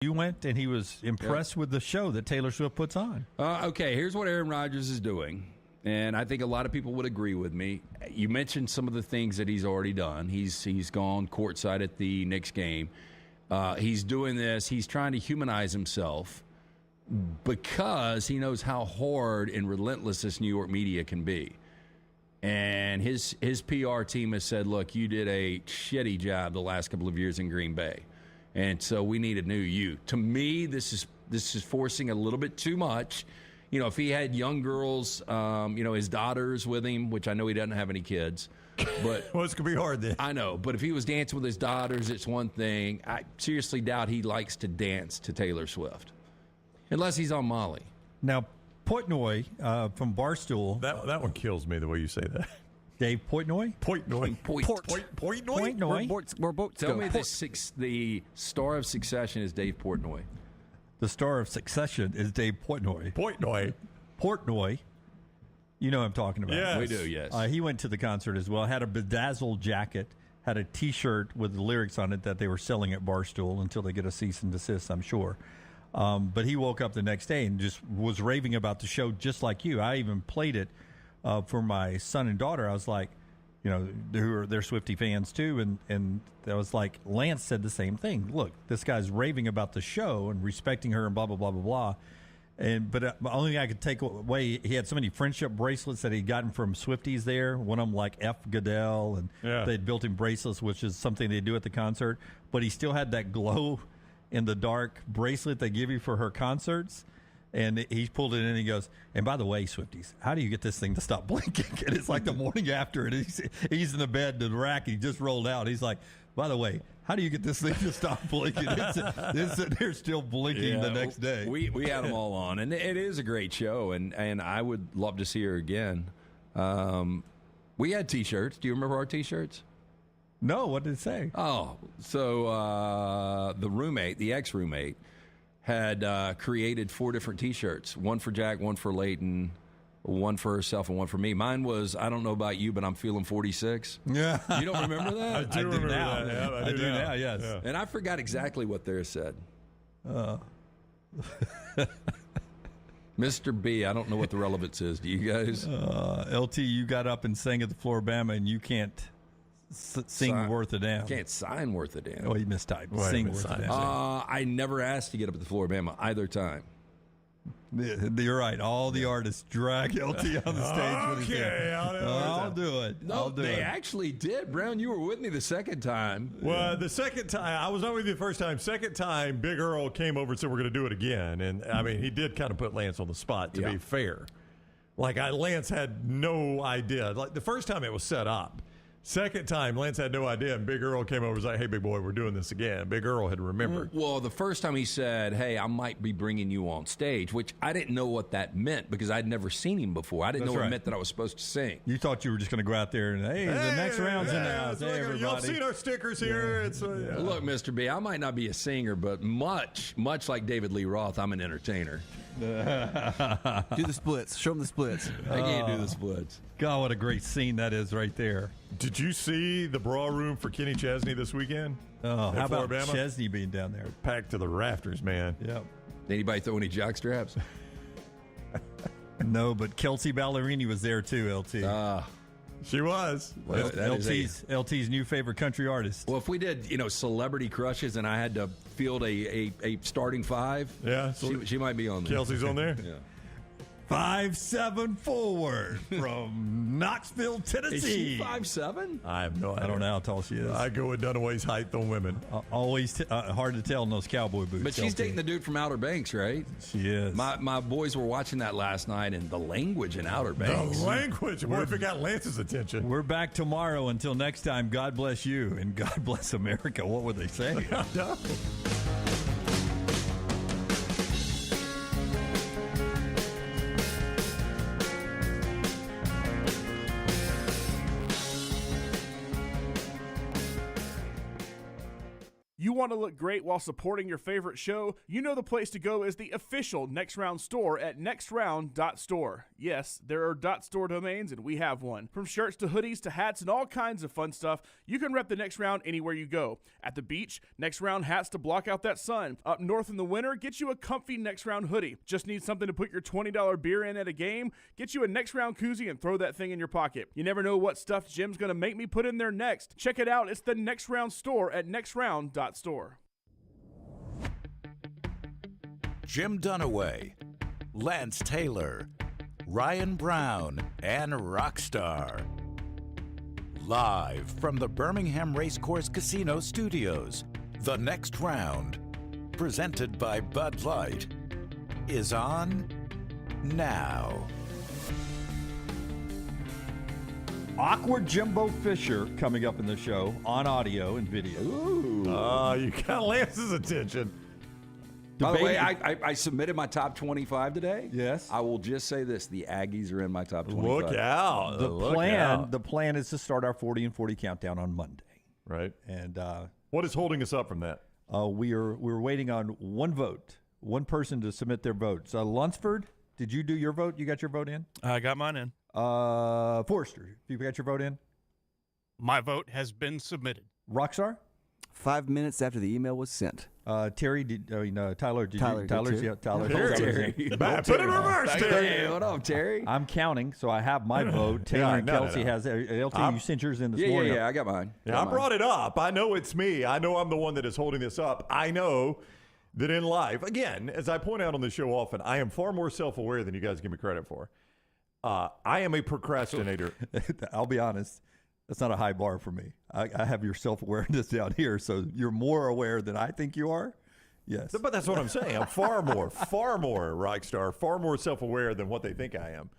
You went and he was impressed with the show that Taylor Swift puts on. Okay, here's what Aaron Rodgers is doing, and I think a lot of people would agree with me. You mentioned some of the things that he's already done. He's gone courtside at the Knicks game. He's doing this. He's trying to humanize himself because he knows how hard and relentless this New York media can be. And his PR team has said, look, you did a shitty job the last couple of years in Green Bay. And so we need a new you. To me, this is forcing a little bit too much. You know, if he had young girls, his daughters with him, which I know he doesn't have any kids. But well, it's going to be hard then. I know. But if he was dancing with his daughters, it's one thing. I seriously doubt he likes to dance to Taylor Swift. Unless he's on Molly. Now, Portnoy from Barstool. That one kills me the way you say that. Dave Portnoy? Portnoy. Portnoy? Tell me the star of Succession is Dave Portnoy. The star of Succession is Dave Portnoy. Portnoy. You know what I'm talking about. Yes. We do, yes. He went to the concert as well, had a bedazzled jacket, had a T-shirt with the lyrics on it that they were selling at Barstool until they get a cease and desist, I'm sure. But he woke up the next day and just was raving about the show just like you. I even played it for my son and daughter. I was like, they're Swiftie fans too, and I was like, Lance said the same thing. Look, this guy's raving about the show and respecting her and blah blah blah blah blah. But the only thing I could take away, he had so many friendship bracelets that he'd gotten from Swifties there. One of them like F. Goodell, and they'd built him bracelets, which is something they do at the concert. But he still had that glow in the dark bracelet they give you for her concerts. And he pulled it in and he goes, and by the way, Swifties, how do you get this thing to stop blinking? And it's like the morning after, and he's in the bed, the rack, he just rolled out. He's like, by the way, how do you get this thing to stop blinking? They're still blinking the next day. We had them all on, and it is a great show, and I would love to see her again. We had T-shirts. Do you remember our T-shirts? No, what did it say? Oh, so the ex-roommate, had created 4 different T-shirts, one for Jack, one for Leighton, one for herself, and one for me. Mine was, I don't know about you, but I'm feeling 46. Yeah. You don't remember that? I do remember now. that. Yeah, I do now, yes. Yeah. And I forgot exactly what theirs said. Mr. B, I don't know what the relevance is. Do you guys? LT, you got up and sang at the Floribama, and you can't sing worth a damn. Can't sign worth a damn. Oh, he mistyped. Sing worth a damn. I never asked to get up at the Floribama either time. You're right. All the artists drag LT on the stage. Okay, I'll do it. No, they actually did. Brown, you were with me the second time. Well, the second time, I was not with you the first time. Second time, Big Earl came over and said, we're going to do it again. And, I mean, he did kind of put Lance on the spot, to be fair. Like, Lance had no idea. Like, the first time it was set up. Second time, Lance had no idea, and Big Earl came over and was like, hey, big boy, we're doing this again. Big Earl had remembered. Well, the first time he said, hey, I might be bringing you on stage, which I didn't know what that meant because I'd never seen him before. I didn't know it meant that I was supposed to sing. You thought you were just going to go out there and, hey, the next round's in the house. Hey, everybody. Y'all seen our stickers here. It's, Look, Mr. B, I might not be a singer, but much like David Lee Roth, I'm an entertainer. Do the splits. Show them the splits. I can't do the splits. God, what a great scene that is right there. Did you see the bra room for Kenny Chesney this weekend? Oh, how about Chesney being down there? Packed to the rafters, man. Yep. Anybody throw any jock straps? No, but Kelsey Ballerini was there too, LT. She was. LT's new favorite country artist. Well, if we did, celebrity crushes and I had to field a starting 5, she might be on there. Kelsey's on there? Yeah. 5'7" forward from Knoxville, Tennessee. Is she 5'7"? I have no idea. I don't know how tall she is. I go with Dunaway's height on women. Always hard to tell in those cowboy boots. But she's dating the dude from Outer Banks, right? She is. My boys were watching that last night, and the language in Outer Banks. The language. What if it got Lance's attention? We're back tomorrow. Until next time, God bless you and God bless America. What would they say? You want want to look great while supporting your favorite show, you know the place to go is the official Next Round store at nextround.store. Yes, there are .store domains, and we have one. From shirts to hoodies to hats and all kinds of fun stuff, you can rep the Next Round anywhere you go. At the beach, Next Round hats to block out that sun. Up north in the winter, get you a comfy Next Round hoodie. Just need something to put your $20 beer in at a game? Get you a Next Round koozie and throw that thing in your pocket. You never know what stuff Jim's going to make me put in there next. Check it out. It's the Next Round store at nextround.store. Jim Dunaway, Lance Taylor, Ryan Brown, and Rockstar. Live from the Birmingham Racecourse Casino Studios, the Next Round, presented by Bud Light, is on now. Awkward Jimbo Fisher coming up in the show on audio and video. You got Lance's attention. By the way, I submitted my top 25 today. Yes. I will just say this. The Aggies are in my top 25. Look out. The plan is to start our 40 and 40 countdown on Monday. Right. And what is holding us up from that? we're waiting on one vote, one person to submit their vote. So Lunsford, did you do your vote? You got your vote in? I got mine in. Forrester, you got your vote in? My vote has been submitted. Rockstar? 5 minutes after the email was sent. Tyler, Tyler did did you? Tyler's, too. yeah, Tyler. Terry. Put it in reverse, Terry. Hey, what up, Terry? I'm counting, so I have my vote. Taylor and Kelsey has. LT, you sent yours in this morning. Yeah, I got mine. Yeah, I brought it up. I know it's me. I know I'm the one that is holding this up. I know that in life, again, as I point out on the show often, I am far more self-aware than you guys give me credit for. I am a procrastinator. I'll be honest. That's not a high bar for me. I have your self-awareness down here, so you're more aware than I think you are. Yes. But that's what I'm saying. I'm far more Rockstar, far more self-aware than what they think I am.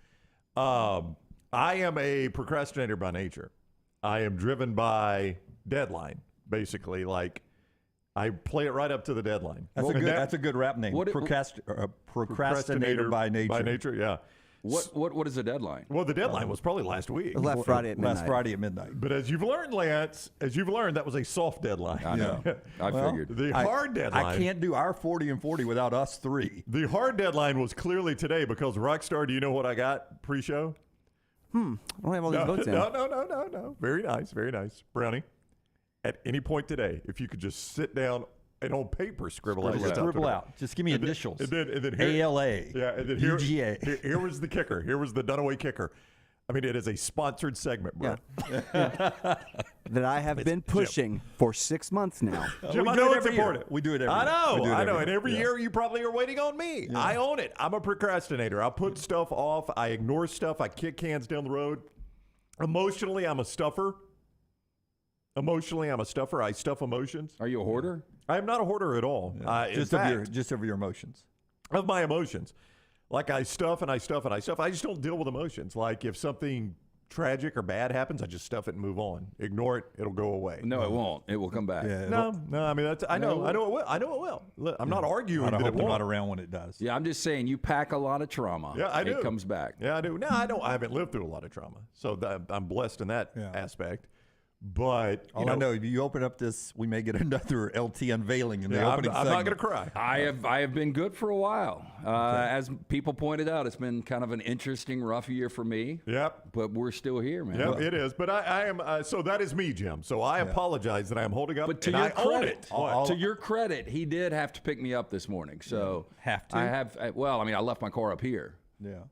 I am a procrastinator by nature. I am driven by deadline, basically. Like, I play it right up to the deadline. That's a good rap name. Procrastinator by nature. By nature, yeah. What is the deadline? Well, the deadline was probably last week. Last Friday at midnight. Last Friday at midnight. But as you've learned, Lance, that was a soft deadline. I know. I figured. The hard deadline. I can't do our 40 and 40 without us three. The hard deadline was clearly today because Rockstar, do you know what I got pre-show? I don't have all these votes in. No. Very nice, very nice. Brownie, at any point today, if you could just sit down and on paper scribble out. Just give me initials. And then ALA. Yeah, and then UGA. Here was the kicker. Here was the Dunaway kicker. I mean, it is a sponsored segment, bro. Yeah. That I have been pushing for 6 months now. Jim, we I do know it it's every year. important. We do it every I know. year. I know. And every year you probably are waiting on me. Yeah. I own it. I'm a procrastinator. I put stuff off. I ignore stuff. I kick cans down the road. Emotionally, I'm a stuffer. I stuff emotions. Are you a hoarder? I am not a hoarder at all. Just of your emotions. Of my emotions. Like I stuff and I stuff and I stuff. I just don't deal with emotions. Like if something tragic or bad happens, I just stuff it and move on. Ignore it. It'll go away. No, it won't. It will come back. Yeah, No. I mean, I know it will. Look, I'm not arguing I that hope it I'm won't. not around when it does. Yeah, I'm just saying you pack a lot of trauma. Yeah, I do. It comes back. Yeah, I do. No, I don't. I haven't lived through a lot of trauma, so I'm blessed in that aspect. But I know, if you open up this, we may get another LT unveiling in the opening I'm segment. not going to cry. I have been good for a while. As people pointed out, it's been kind of an interesting, rough year for me. Yep. But we're still here, man. Yep, it is. But I am. So that is me, Jim. So I apologize that I am holding up. But to and your I own credit, it. to your credit, he did have to pick me up this morning. So have to. I have. Well, I mean, I left my car up here. Yeah.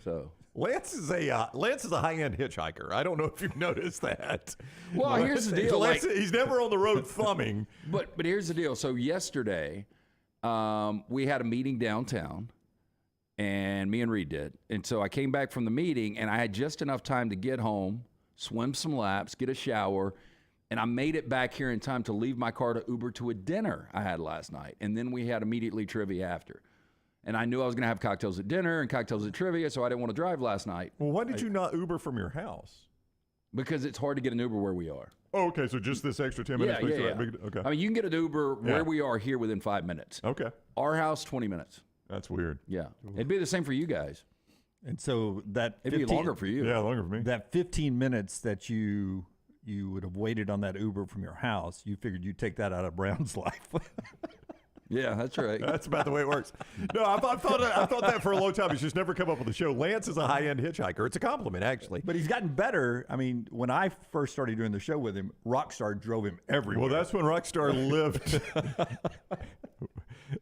So. Lance is a high-end hitchhiker. I don't know if you've noticed that. Well, here's the deal. He's never on the road thumbing. But here's the deal. So yesterday, we had a meeting downtown, and me and Reed did. And so I came back from the meeting, and I had just enough time to get home, swim some laps, get a shower, and I made it back here in time to leave my car to Uber to a dinner I had last night. And then we had immediately trivia after. And I knew I was going to have cocktails at dinner and cocktails at trivia, so I didn't want to drive last night. Well, why did you not Uber from your house? Because it's hard to get an Uber where we are. Oh, okay, so just this extra 10 minutes. Yeah. Okay. I mean, you can get an Uber where we are here within 5 minutes. Okay. Our house, 20 minutes. That's weird. Yeah. It'd be the same for you guys. And so that It'd be longer for you. Yeah, longer for me. That 15 minutes that you you would have waited on that Uber from your house. You figured you'd take that out of Brown's life. Yeah, that's right. That's about the way it works. No, I thought that for a long time. He's just never come up with a show. Lance is a high-end hitchhiker. It's a compliment, actually. But he's gotten better. I mean, when I first started doing the show with him, Rockstar drove him everywhere. Well, that's when Rockstar lived.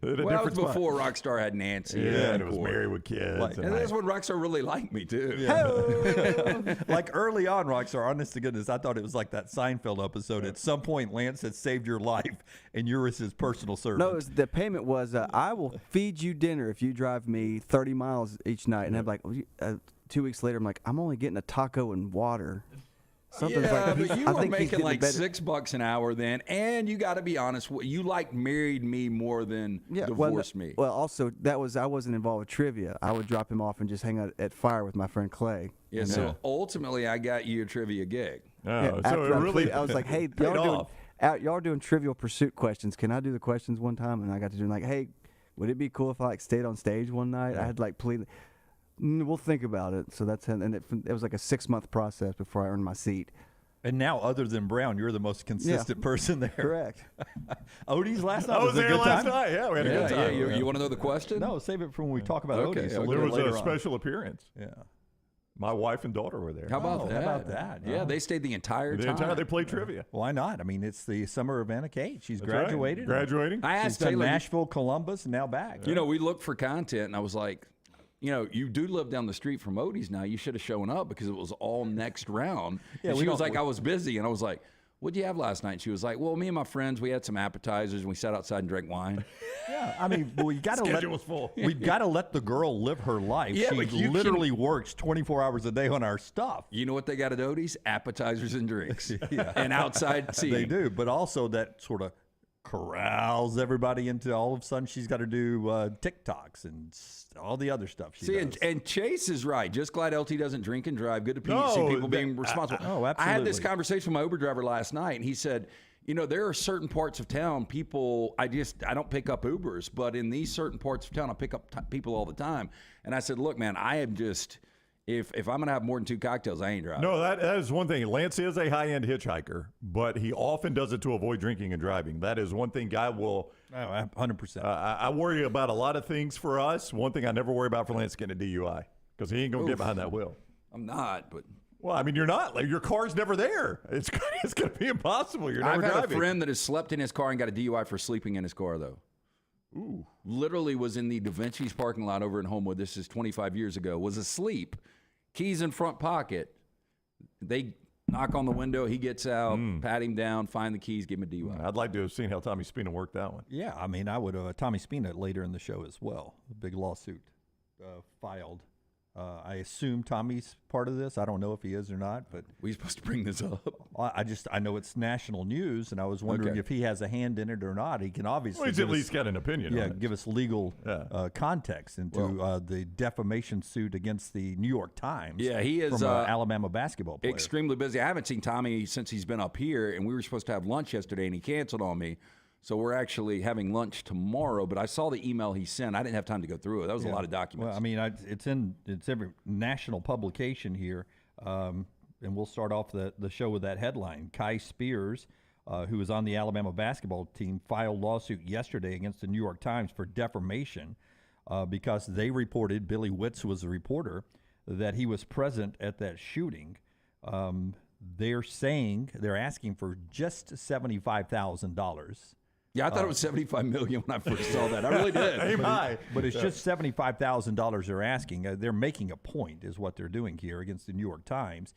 Well, that was before Rockstar had Nancy. Yeah, and it was married with kids. And that's when Rockstar really liked me, too. Yeah. Like early on, Rockstar, honest to goodness, I thought it was like that Seinfeld episode. At some point, Lance had saved your life, and you were his personal servant. No, the payment was, I will feed you dinner if you drive me 30 miles each night. And I'm like, 2 weeks later, I'm like, I'm only getting a taco and water. Something's yeah, like, but you were making like $6 an hour then, and you got to be honest, you married me more than divorced me. Well, also I wasn't involved with trivia. I would drop him off and just hang out at Fire with my friend Clay. Yeah, so ultimately I got you a trivia gig. Oh, so it really I was like, hey, y'all are doing Trivial Pursuit questions. Can I do the questions one time? And I got to do like, hey, would it be cool if I stayed on stage one night? I had plead. We'll think about it. So it was like a 6-month process before I earned my seat. And now, other than Brown, you're the most consistent person there. Correct. Odie's last night I was there last time? night. Yeah, we had a good time. You want to know the question? No, save it for when we talk about Odie. So there was a later special appearance. Yeah. My wife and daughter were there. How about that? How about that? Yeah, they stayed the entire time. They played trivia. Why not? I mean, it's the summer of Anna Kate. She's That's graduated. Right. Graduating. I She's asked done Taylor, Nashville, Columbus, and now back. You know, we looked for content, and I was like, you do live down the street from Odie's now. You should have shown up because it was all next round. Yeah, and she was like, I was busy. And I was like, what'd you have last night? And she was like, well, me and my friends, we had some appetizers, and we sat outside and drank wine. Yeah, I mean, we got to was full. We've got to let the girl live her life. Yeah, she but you literally works 24 hours a day on our stuff. You know what they got at Odie's? Appetizers and drinks. And outside seating. They do, but also that sort of corrals everybody into all of a sudden she's got to do TikToks and all the other stuff she does. And Chase is right. Just glad LT doesn't drink and drive. Good to see people being responsible. absolutely. I had this conversation with my Uber driver last night, and he said, there are certain parts of town I don't pick up Ubers, but in these certain parts of town, I pick up people all the time. And I said, look, man, I am just... If I'm going to have more than 2 cocktails, I ain't driving. No, that is one thing. Lance is a high-end hitchhiker, but he often does it to avoid drinking and driving. That is one thing Guy will... 100%. I worry about a lot of things for us. One thing I never worry about for Lance getting a DUI because he ain't going to get behind that wheel. I'm not, but... Well, I mean, you're not. Like, your car's never there. It's going to be impossible. You're never driving. driving. I've had a friend that has slept in his car and got a DUI for sleeping in his car, though. Ooh. Literally was in the Da Vinci's parking lot over in Homewood. This is 25 years ago. Was asleep. Keys in front pocket. They knock on the window. He gets out, pat him down, find the keys, give him a DUI. I'd like to have seen how Tommy Spina worked that one. Yeah, I mean, I would have Tommy Spina later in the show as well. A big lawsuit filed. I assume Tommy's part of this. I don't know if he is or not, but we supposed to bring this up. I know it's national news, and I was wondering if he has a hand in it or not. He can obviously. Well, he's at least got an opinion. Yeah, on it. give us legal context into the defamation suit against the New York Times. Yeah, he is from an Alabama basketball player. Extremely busy. I haven't seen Tommy since he's been up here, and we were supposed to have lunch yesterday, and he canceled on me. So we're actually having lunch tomorrow, but I saw the email he sent. I didn't have time to go through it. That was a lot of documents. Well, I mean, it's every national publication here, and we'll start off the show with that headline. Kai Spears, who was on the Alabama basketball team, filed lawsuit yesterday against the New York Times for defamation because they reported, Billy Witz was a reporter, that he was present at that shooting. They're asking for just $75,000. Yeah, I thought it was $75 million when I first saw that. I really did. Aim high. But it's just $75,000 they're asking. They're making a point is what they're doing here against the New York Times.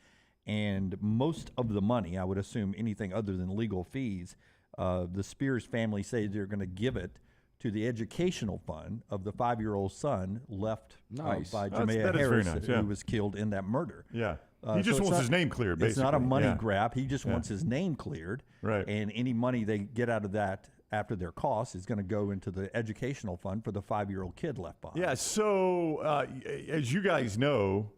And most of the money, I would assume anything other than legal fees, the Spears family say they're going to give it to the educational fund of the 5-year-old son left by Jamea Harris, who was killed in that murder. Yeah. He just wants his name cleared, basically. It's not a money grab. He just wants his name cleared. Right. And any money they get out of that after their costs is going to go into the educational fund for the 5-year-old kid left behind. Yeah, so as you guys know,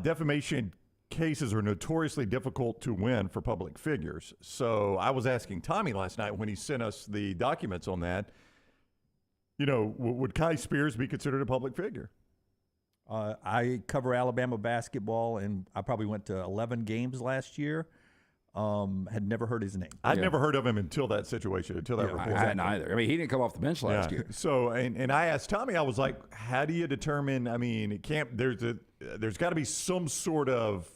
defamation cases are notoriously difficult to win for public figures. So I was asking Tommy last night when he sent us the documents on that, would Kai Spears be considered a public figure? I cover Alabama basketball, and I probably went to 11 games last year. Had never heard his name. I'd never heard of him until that situation, until that report. I hadn't either. I mean, he didn't come off the bench last year. So, and I asked Tommy, I was like, how do you determine? I mean, it can't. There's got to be some sort of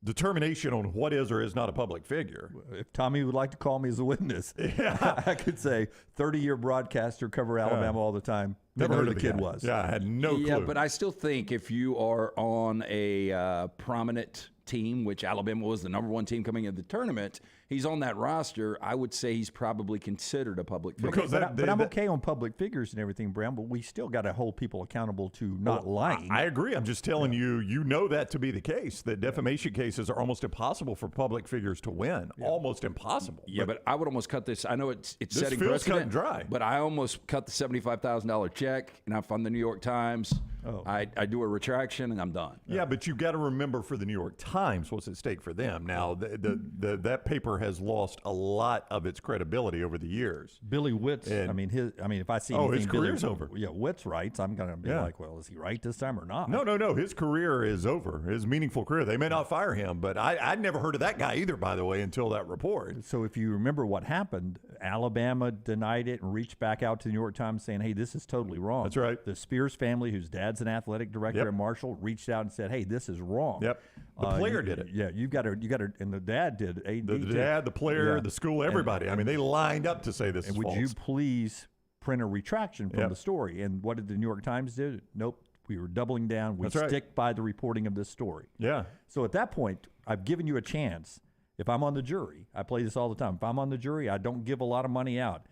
determination on what is or is not a public figure. If Tommy would like to call me as a witness, I could say 30-year broadcaster, cover Alabama all the time. Never heard who the kid was. Yeah, I had no clue. Yeah, but I still think if you are on a prominent team, which Alabama was the number one team coming into the tournament, he's on that roster, I would say he's probably considered a public figure. But I'm okay on public figures and everything, Brown, but we still got to hold people accountable to not lying. I agree. I'm just telling you, you know that to be the case, that defamation cases are almost impossible for public figures to win. Almost impossible. Yeah, but I would almost cut this. I know it's this setting feels precedent, cut and dry. but I almost cut the $75,000 check, and if I'm the New York Times, I do a retraction, and I'm done. Yeah, but you've got to remember for the New York Times what's at stake for them. Now, that paper has lost a lot of its credibility over the years. Billy Witt's, if I see anything his career's over. Yeah, Witt's writes, I'm going to be like, well, is he right this time or not? No. His career is over. His meaningful career. They may not fire him, but I'd never heard of that guy either, by the way, until that report. So if you remember what happened, Alabama denied it and reached back out to the New York Times saying, hey, this is totally wrong. That's right. The Spears family, whose dad's an athletic director at Marshall, reached out and said, hey, this is wrong. Yep. The player did it. Yeah, you got to, and the dad did. The dad, the player, the school, everybody. I mean, they lined up to say this is false. Would you please print a retraction from the story? And what did the New York Times do? Nope. We were doubling down. We stick by the reporting of this story. Yeah. So at that point, I've given you a chance. If I'm on the jury, I play this all the time. If I'm on the jury, I don't give a lot of money out.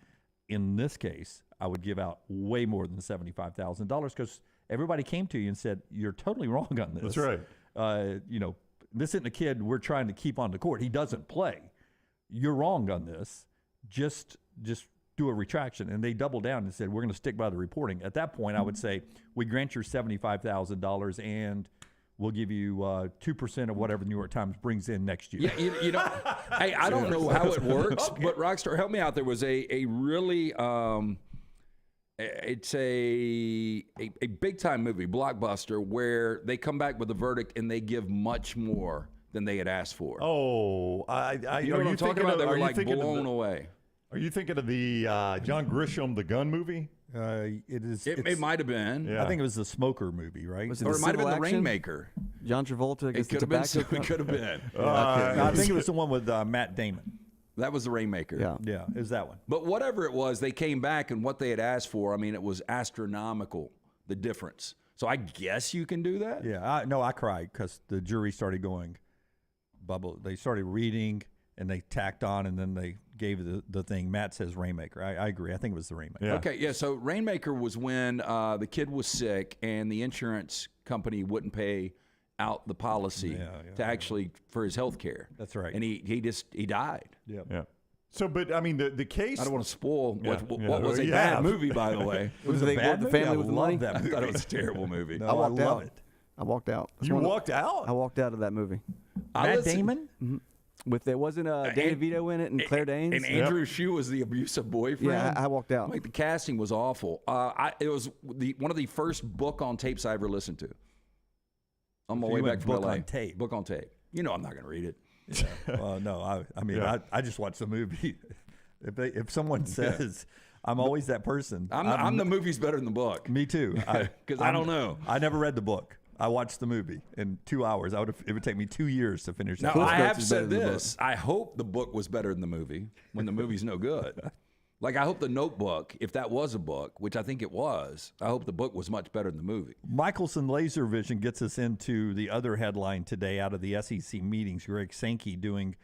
In this case, I would give out way more than $75,000 because everybody came to you and said, you're totally wrong on this. That's right. This isn't a kid we're trying to keep on the court. He doesn't play. You're wrong on this. Just do a retraction. And they doubled down and said, we're going to stick by the reporting. At that point, I would say, we grant your $75,000 and we'll give you 2% of whatever the New York Times brings in next year. Yeah, you know, I don't know how it works, but Rockstar, help me out. There was a really, it's a big time movie, blockbuster, where they come back with a verdict and they give much more than they had asked for. Oh, you know what I'm talking about? They were like blown away. Are you thinking of the John Grisham, the gun movie? It might have been. Yeah. I think it was the Smoker movie, right? Was it Or the it might have been The civil action? Rainmaker. John Travolta It against the could have been. tobacco. It could have been. I think it was the one with Matt Damon. That was The Rainmaker. Yeah. Yeah, it was that one. But whatever it was, they came back and what they had asked for, I mean, it was astronomical, the difference. So I guess you can do that? Yeah, I cried because the jury started going bubble. They started reading and they tacked on and then they gave the thing. Matt says Rainmaker. I agree. I think it was the Rainmaker. Yeah. Okay, yeah, so Rainmaker was when the kid was sick and the insurance company wouldn't pay out the policy to actually for his health care. That's right. And he died. Yeah. So, but I mean, the case. I don't want to spoil what was a Yeah. bad movie, by the way. Was it they a bad the movie? family I with the love money? that I movie. thought it was a terrible movie. No, I walked love out. it. I walked out. That's You one of- walked out? I walked out of that movie. Matt Damon? With there wasn't Danny Vito in it and Claire Danes. And Andrew Shue was the abusive boyfriend. Yeah, I walked out. Like the casting was awful. It was one of the first book on tapes I ever listened to. On my So way you back went from book LA. on tape. Book on tape. You know I'm not going to read it. No, I just watched the movie. If someone says I'm always that person, I'm the movie's better than the book. Me too. Because I don't know. I never read the book. I watched the movie in 2 hours. It would take me 2 years to finish Now, that. I have is said better than the this. I hope the book was better than the movie when the movie's no good. Like, I hope the Notebook, if that was a book, which I think it was, I hope the book was much better than the movie. Michelson Laser Vision gets us into the other headline today out of the SEC meetings. Greg Sankey doing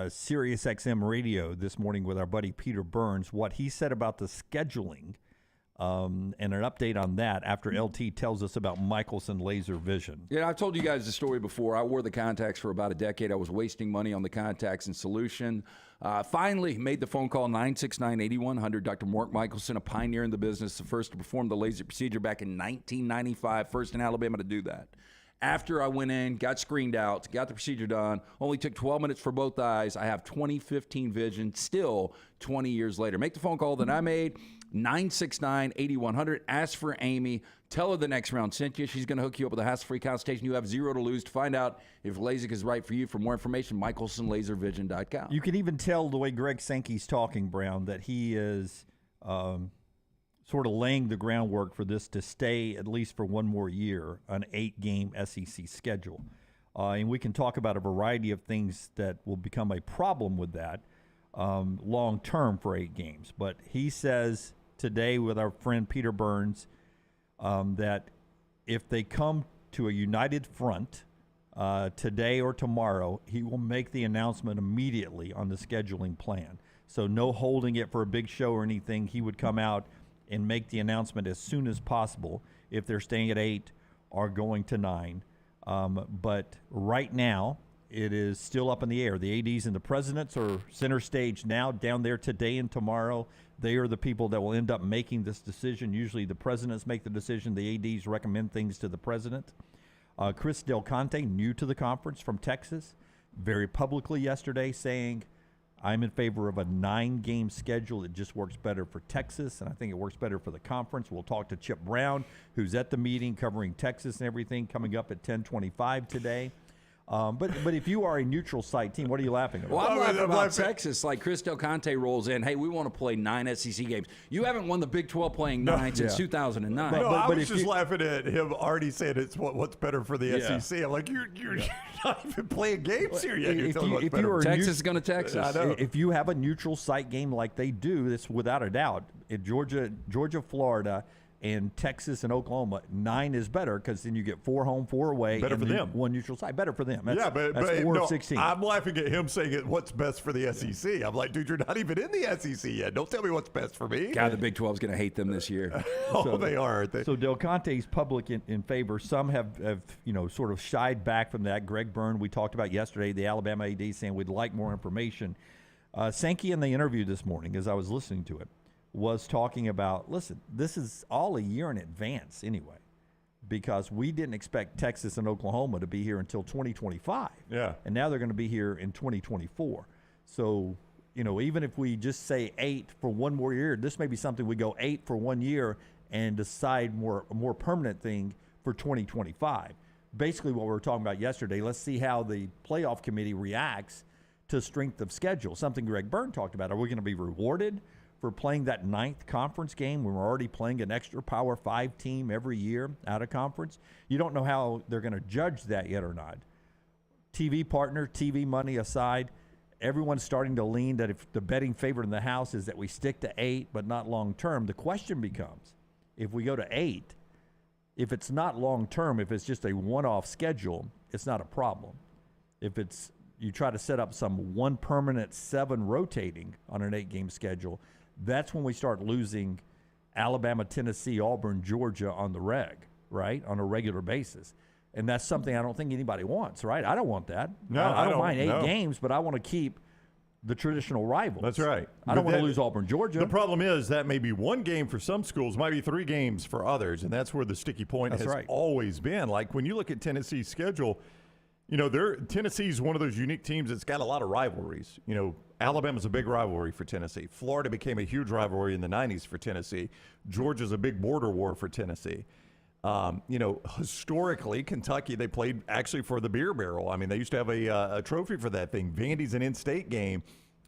Sirius XM radio this morning with our buddy Peter Burns. What he said about the scheduling and an update on that after LT tells us about Michelson Laser Vision. Yeah, I've told you guys the story before. I wore the contacts for about a decade. I was wasting money on the contacts and solution. Finally made the phone call, 969-8100. Dr. Mark Michelson, a pioneer in the business, the first to perform the laser procedure back in 1995, first in Alabama to do that. After I went in, got screened out, got the procedure done, only took 12 minutes for both eyes. I have 20/15 vision, still 20 years later. Make the phone call that I made. 969-8100. Ask for Amy. Tell her the next round sent you. She's going to hook you up with a hassle-free consultation. You have 0 to lose. To find out if LASIK is right for you, for more information, michelsonlaservision.com. You can even tell the way Greg Sankey's talking, Brown, that he is sort of laying the groundwork for this to stay at least for one more year, an 8-game SEC schedule. And we can talk about a variety of things that will become a problem with that long term for 8 games. But he says today with our friend Peter Burns that if they come to a united front today or tomorrow, he will make the announcement immediately on the scheduling plan. So no holding it for a big show or anything. He would come out and make the announcement as soon as possible if they're staying at 8 or going to 9. But right now, it is still up in the air. The ADs and the presidents are center stage now, down there today and tomorrow. They are the people that will end up making this decision. Usually the presidents make the decision. The ADs recommend things to the president. Chris Del Conte, new to the conference from Texas, very publicly yesterday saying, I'm in favor of a 9-game schedule. It just works better for Texas, and I think it works better for the conference. We'll talk to Chip Brown, who's at the meeting covering Texas and everything, coming up at 10:25 today. But if you are a neutral site team, what are you laughing about? Well, I'm laughing about Texas. Like Chris Del Conte rolls in, hey, we want to play 9 SEC games. You haven't won the Big 12 playing 9 since 2009. No, I was just laughing at him already saying it's what's better for the SEC. I'm like, you're not even playing games here yet. Texas is going to Texas. I know. If you have a neutral site game like they do, it's without a doubt. In Georgia, Florida, and Texas and Oklahoma, 9 is better because then you get 4 home, 4 away. Better for them. 1 neutral site. Better for them. That's, but that's 4 of 16. I'm laughing at him saying what's best for the SEC. I'm like, dude, you're not even in the SEC yet. Don't tell me what's best for me. God, the Big 12 is going to hate them this year. They are, aren't they? So Del Conte's public in favor. Some have sort of shied back from that. Greg Byrne, we talked about yesterday, the Alabama AD saying we'd like more information. Sankey in the interview this morning, as I was listening to it, was talking about, listen, this is all a year in advance anyway, because we didn't expect Texas and Oklahoma to be here until 2025. Yeah. And now they're going to be here in 2024. So, even if we just say 8 for one more year, this may be something we go 8 for 1 year and decide a more permanent thing for 2025. Basically what we were talking about yesterday, let's see how the playoff committee reacts to strength of schedule, something Greg Byrne talked about. Are we going to be rewarded for playing that 9th conference game when we're already playing an extra Power 5 team every year out of conference? You don't know how they're going to judge that yet or not. TV partner, TV money aside, everyone's starting to lean that if the betting favorite in the house is that we stick to 8 but not long term. The question becomes, if we go to 8, if it's not long term, if it's just a one-off schedule, it's not a problem. If it's you try to set up some one permanent 7 rotating on an 8-game schedule, that's when we start losing Alabama, Tennessee, Auburn, Georgia on the reg, right, on a regular basis. And that's something I don't think anybody wants, right? I don't want that. No, I don't mind 8 games, but I want to keep the traditional rivals. That's right. I don't want to lose Auburn, Georgia. The problem is that may be 1 game for some schools, might be 3 games for others, and that's where the sticky point has always been. Like when you look at Tennessee's schedule, Tennessee's one of those unique teams that's got a lot of rivalries. Alabama's a big rivalry for Tennessee. Florida became a huge rivalry in the 90s for Tennessee. Georgia's a big border war for Tennessee. Historically, Kentucky, they played actually for the beer barrel. I mean, they used to have a trophy for that thing. Vandy's an in-state game.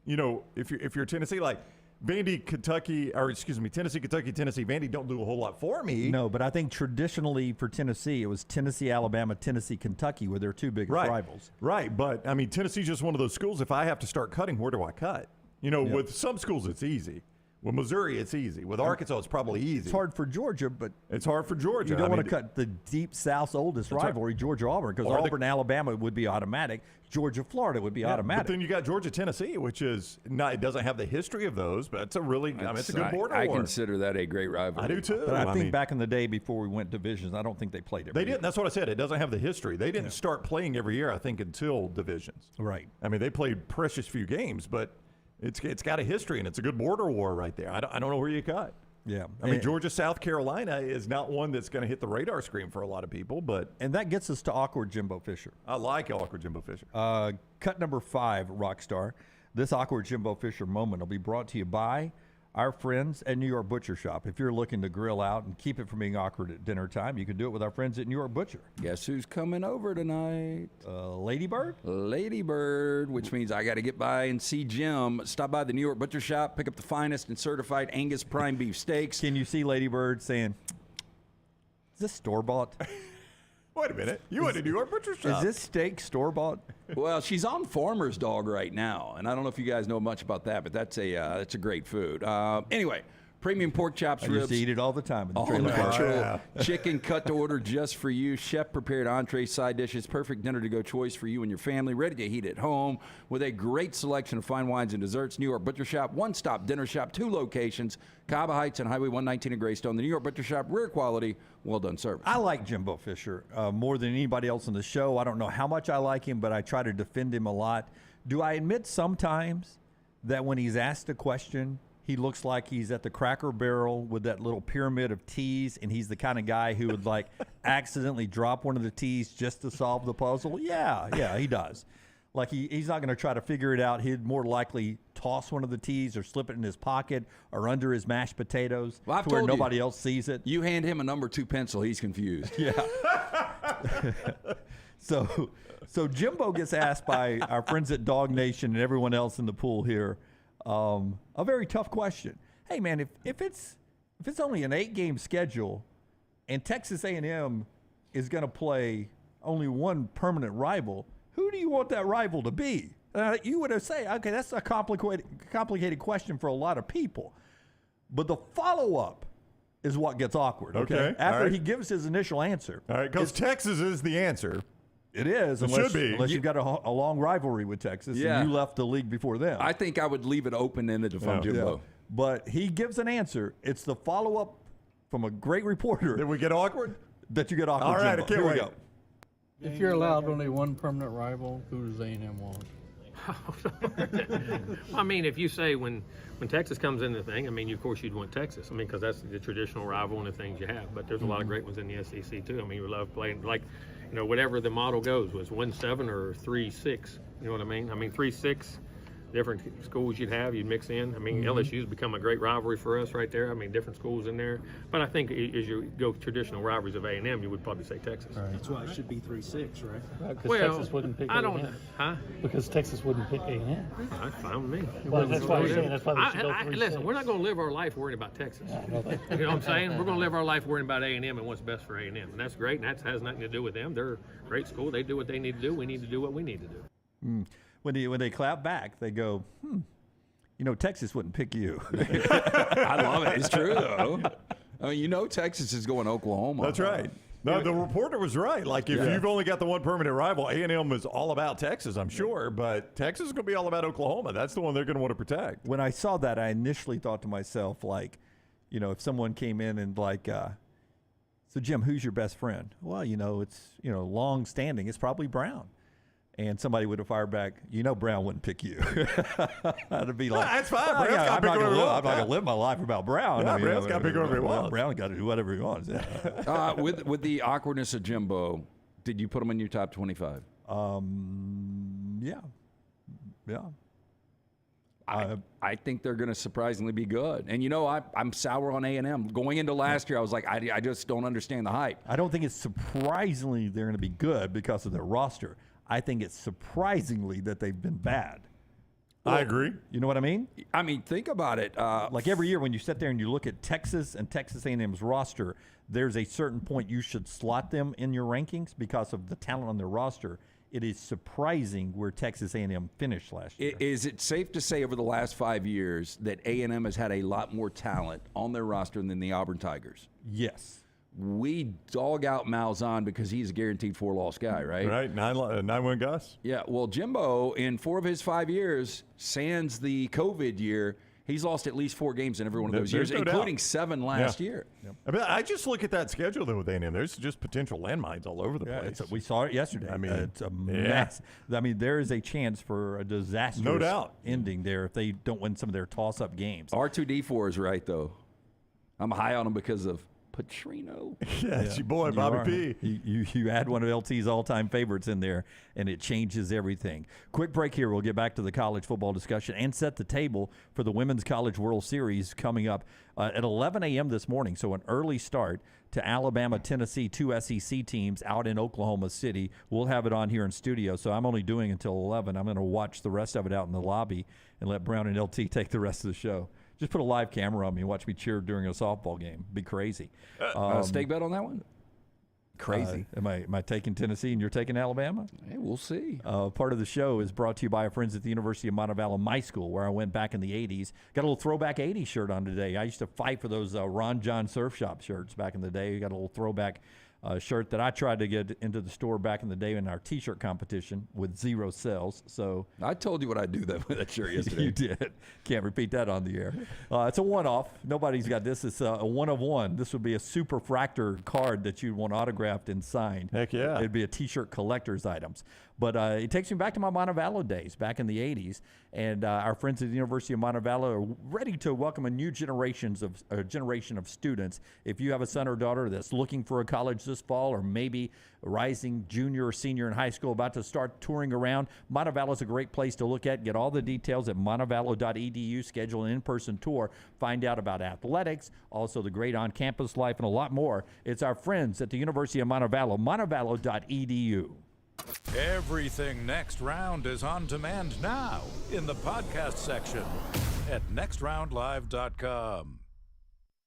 If you're Tennessee, like Tennessee, Kentucky, Vandy don't do a whole lot for me. No, but I think traditionally for Tennessee, it was Tennessee, Alabama, Tennessee, Kentucky were their 2 biggest rivals. Right, but I mean, Tennessee's just one of those schools. If I have to start cutting, where do I cut? With some schools, it's easy. With Missouri, it's easy. With Arkansas, it's probably easy. It's hard for Georgia, but it's hard for Georgia. You don't want to cut the deep South's oldest rivalry, Georgia-Auburn, because Auburn, Alabama would be automatic. Georgia-Florida would be automatic. But then you got Georgia-Tennessee, which is not. It doesn't have the history of those, but it's a really. It's a good border war. I consider that a great rivalry. I do too. But I think back in the day before we went divisions, I don't think they played it. They didn't. That's what I said. It doesn't have the history. They didn't start playing every year, I think, until divisions. Right. I mean, they played precious few games, but. It's got a history, and it's a good border war right there. I don't know where you cut. Yeah. I mean, Georgia, South Carolina is not one that's going to hit the radar screen for a lot of people. And that gets us to awkward Jimbo Fisher. I like awkward Jimbo Fisher. Cut number 5, Rockstar. This awkward Jimbo Fisher moment will be brought to you by our friends at New York Butcher Shop. If you're looking to grill out and keep it from being awkward at dinner time, you can do it with our friends at New York Butcher. Guess who's coming over tonight? Ladybird? Ladybird, which means I got to get by and see Jim. Stop by the New York Butcher Shop, pick up the finest and certified Angus prime beef steaks. Can you see Ladybird saying, is this store-bought? Wait a minute. You went to New York Butcher Shop. Is this steak store-bought? Well, she's on Farmer's Dog right now, and I don't know if you guys know much about that, but that's a great food. Anyway, premium pork chops, I ribs. used to eat it all the time in the All trailer park. natural chicken cut to order just for you. Chef prepared entrees, side dishes, perfect dinner to go choice for you and your family. Ready to heat at home with a great selection of fine wines and desserts. New York Butcher Shop, one-stop dinner shop, 2 locations, Cava Heights and Highway 119 in Greystone. The New York Butcher Shop, rare quality, well done service. I like Jimbo Fisher more than anybody else on the show. I don't know how much I like him, but I try to defend him a lot. Do I admit sometimes that when he's asked a question, he looks like he's at the Cracker Barrel with that little pyramid of T's, and he's the kind of guy who would like accidentally drop one of the T's just to solve the puzzle? Yeah, he does. Like he's not going to try to figure it out. He'd more likely toss one of the T's or slip it in his pocket or under his mashed potatoes Well, I've to where told you. nobody else sees it. You hand him a number 2 pencil, he's confused. Yeah. So Jimbo gets asked by our friends at Dog Nation and everyone else in the pool here a very tough question. Hey man, if it's only an 8-game schedule and Texas A&M is going to play only one permanent rival, who do you want that rival to be? You would have said, okay, that's a complicated question for a lot of people. But the follow-up is what gets awkward. Okay. After he gives his initial answer. All right, because Texas is the answer. It is. It should be. Unless you've got a long rivalry with Texas Yeah. and you left the league before them. I think I would leave it open-ended if I'm Jimbo. But he gives an answer. It's the follow-up from a great reporter Did we get awkward? that you get awkward. All right, Jimbo. I can't Here we wait. go. If you're allowed only one permanent rival, who does A&M want? I mean, if you say when Texas comes in the thing, I mean, of course you'd want Texas. I mean, because that's the traditional rival and the things you have. But there's a lot of great ones in the SEC too. I mean, we love playing whatever the model goes was 1-7 or 3-6. You know what I mean? I mean 3-6. Different schools you'd mix in. I mean, LSU's become a great rivalry for us right there. I mean, different schools in there. But I think as you go traditional rivalries of A&M, you would probably say Texas. That's why it should be 3-6, right? Because Well, Texas wouldn't pick I don't, A&M. huh? Because Texas wouldn't pick A&M. That's fine with me. Well, that's why we're saying that's why they should go 3-6. Listen, we're not going to live our life worrying about Texas. You know what I'm saying? We're going to live our life worrying about A&M and what's best for A&M, and that's great. And that has nothing to do with them. They're a great school. They do what they need to do. We need to do what we need to do. When they clap back, they go, Texas wouldn't pick you. I love it. It's true, though. I mean, Texas is going to Oklahoma. That's right. No, the reporter was right. Like, if you've only got the one permanent rival, A&M is all about Texas, I'm sure. But Texas is going to be all about Oklahoma. That's the one they're going to want to protect. When I saw that, I initially thought to myself, like, if someone came in and like, so Jim, who's your best friend? Well, it's, long standing. It's probably Brown. And somebody would have fired back, Brown wouldn't pick you. I'd be like, that's fine. "Oh, Brown's yeah, got I'm to not pick going whoever he to wants." live my life about Brown. Yeah, Brown's gotta pick whoever he wants. Brown got to do whatever he wants. Yeah. With the awkwardness of Jimbo, did you put him in your top 25? Yeah. I think they're going to surprisingly be good. And I'm sour on A&M. Going into last year, I was like, I just don't understand the hype. I don't think it's surprisingly they're going to be good because of their roster. I think it's surprisingly that they've been bad. I agree. You know what I mean? I mean, think about it. Like every year when you sit there and you look at Texas and Texas A&M's roster, there's a certain point you should slot them in your rankings because of the talent on their roster. It is surprising where Texas A&M finished last year. Is it safe to say over the last 5 years that A&M has had a lot more talent on their roster than the Auburn Tigers? Yes. We dog out Malzahn because he's a guaranteed 4-loss guy, right? Right, 9-win Gus. Yeah, well, Jimbo, in 4 of his 5 years, sans the COVID year, he's lost at least 4 games in every one of those years, no including doubt. 7 last year. I just look at that schedule, though, with A&M. There's just potential landmines all over the place. We saw it yesterday. I mean, it's a mess. I mean, there is a chance for a disastrous No doubt. ending there if they don't win some of their toss-up games. R2D4 is right, though. I'm high on him because of Petrino. Yeah, it's your boy, Bobby P. You add one of LT's all-time favorites in there, and it changes everything. Quick break here. We'll get back to the college football discussion and set the table for the Women's College World Series coming up at 11 a.m. this morning, so an early start to Alabama, Tennessee, 2 SEC teams out in Oklahoma City. We'll have it on here in studio, so I'm only doing until 11. I'm going to watch the rest of it out in the lobby and let Brown and LT take the rest of the show. Just put a live camera on me and watch me cheer during a softball game. Be crazy. Stake bet on that one? Crazy. Am I taking Tennessee and you're taking Alabama? Hey, we'll see. Part of the show is brought to you by our friends at the University of Montevallo My School, where I went back in the 80s. Got a little throwback 80s shirt on today. I used to fight for those Ron John Surf Shop shirts back in the day. Got a little throwback shirt that I tried to get into the store back in the day in our T-shirt competition with 0 sales. So I told you what I'd do with that shirt yesterday. You did. Can't repeat that on the air. It's a one-off. Nobody's got this. It's a one of one. This would be a super fractor card that you'd want autographed and signed. Heck yeah. It'd be a T-shirt collector's items. But it takes me back to my Montevallo days back in the 80s. And our friends at the University of Montevallo are ready to welcome a new generation of students. If you have a son or daughter that's looking for a college this fall, or maybe rising junior or senior in high school about to start touring around, Montevallo is a great place to look at. Get all the details at montevallo.edu. Schedule an in-person tour. Find out about athletics, also the great on-campus life, and a lot more. It's our friends at the University of Montevallo, montevallo.edu. Everything Next Round is on demand now in the podcast section at nextroundlive.com.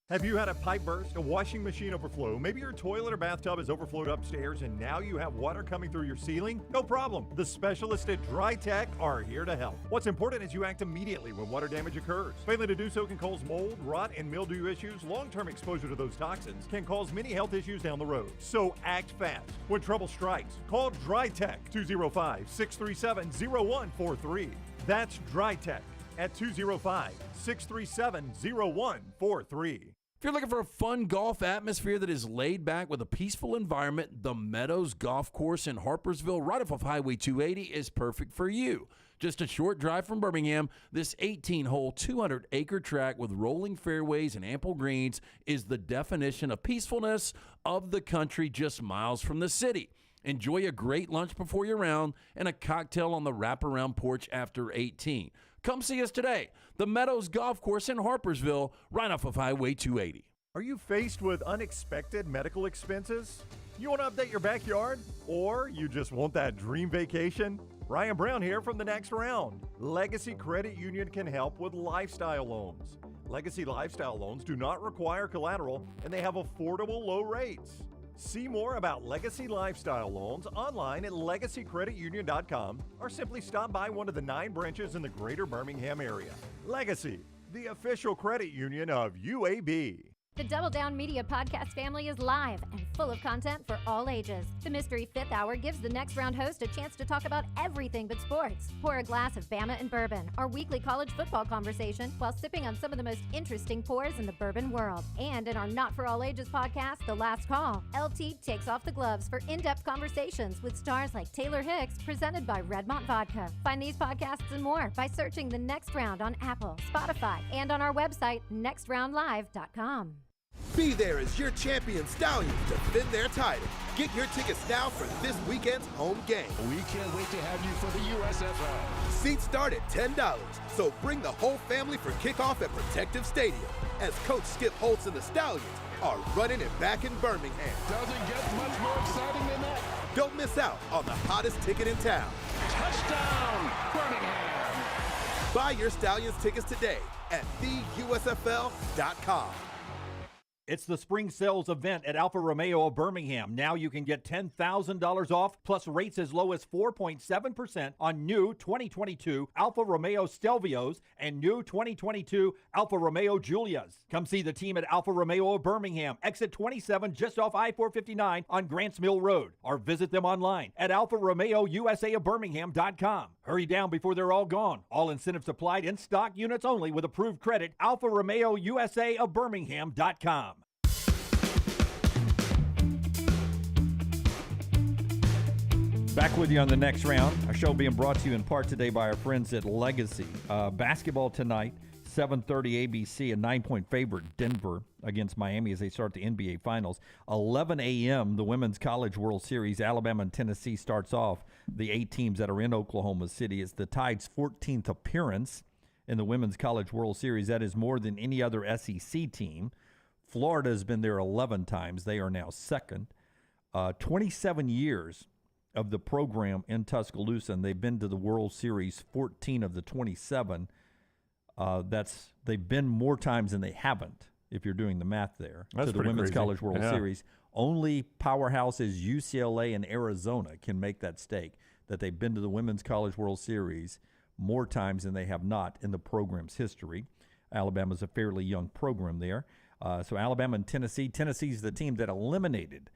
Have you had a pipe burst, a washing machine overflow? Maybe your toilet or bathtub has overflowed upstairs and now you have water coming through your ceiling? No problem. The specialists at Dry Tech are here to help. What's important is you act immediately when water damage occurs. Failing to do so can cause mold, rot, and mildew issues. Long-term exposure to those toxins can cause many health issues down the road. So act fast. When trouble strikes, call Dry Tech 205-637-0143. That's Dry Tech at 205-637-0143. If you're looking for a fun golf atmosphere that is laid back with a peaceful environment, the Meadows Golf Course in Harpersville, right off of Highway 280, is perfect for you. Just a short drive from Birmingham, this 18-hole, 200-acre track with rolling fairways and ample greens is the definition of peacefulness of the country just miles from the city. Enjoy a great lunch before your round and a cocktail on the wraparound porch after 18. Come see us today. The Meadows Golf Course in Harpersville, right off of Highway 280. Are you faced with unexpected medical expenses? You want to update your backyard? Or you just want that dream vacation? Ryan Brown here from The Next Round. Legacy Credit Union can help with lifestyle loans. Legacy Lifestyle Loans do not require collateral and they have affordable low rates. See more about Legacy Lifestyle Loans online at legacycreditunion.com or simply stop by one of the 9 branches in the greater Birmingham area. Legacy, the official credit union of UAB. The Double Down Media podcast family is live and full of content for all ages. The Mystery Fifth Hour gives the Next Round host a chance to talk about everything but sports. Pour a glass of Bama and bourbon, our weekly college football conversation, while sipping on some of the most interesting pours in the bourbon world. And in our Not For All Ages podcast, The Last Call, LT takes off the gloves for in-depth conversations with stars like Taylor Hicks, presented by Redmont Vodka. Find these podcasts and more by searching The Next Round on Apple, Spotify, and on our website, nextroundlive.com. Be there as your champion Stallions defend their title. Get your tickets now for this weekend's home game. We can't wait to have you for the USFL. Seats start at $10, so bring the whole family for kickoff at Protective Stadium as Coach Skip Holtz and the Stallions are running it back in Birmingham. Doesn't get much more exciting than that. Don't miss out on the hottest ticket in town. Touchdown, Birmingham! Buy your Stallions tickets today at theusfl.com. It's the spring sales event at Alfa Romeo of Birmingham. Now you can get $10,000 off, plus rates as low as 4.7% on new 2022 Alfa Romeo Stelvios and new 2022 Alfa Romeo Giulias. Come see the team at Alfa Romeo of Birmingham, exit 27, just off I-459 on Grants Mill Road, or visit them online at alfaromeousaofbirmingham.com. Hurry down before they're all gone. All incentives applied, in stock units only with approved credit. Alfa Romeo USA of Birmingham.com. Back with you on The Next Round. Our show being brought to you in part today by our friends at Legacy. Basketball tonight, 7:30 ABC, a 9-point favorite, Denver against Miami as they start the NBA Finals. 11 a.m., the Women's College World Series, Alabama and Tennessee starts off the 8 teams that are in Oklahoma City. It's the Tide's 14th appearance in the Women's College World Series. That is more than any other SEC team. Florida has been there 11 times. They are now second. 27 years of the program in Tuscaloosa, and they've been to the World Series 14 of the 27. They've been more times than they haven't, if you're doing the math there, That's to the Women's crazy. College World Yeah. Series. Only powerhouses UCLA and Arizona can make that stake, that they've been to the Women's College World Series more times than they have not in the program's history. Alabama's a fairly young program there. So Alabama and Tennessee. Tennessee's the team that eliminated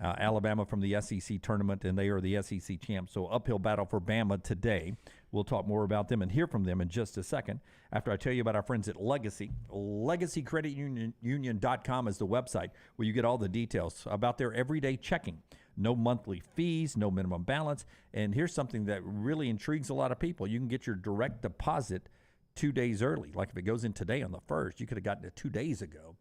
Alabama from the SEC tournament, and they are the SEC champs. So uphill battle for Bama today. We'll talk more about them and hear from them in just a second after I tell you about our friends at Legacy. LegacyCreditUnion.com is the website where you get all the details about their everyday checking. No monthly fees, no minimum balance. And here's something that really intrigues a lot of people. You can get your direct deposit 2 days early. Like if it goes in today on the 1st, you could have gotten it 2 days ago.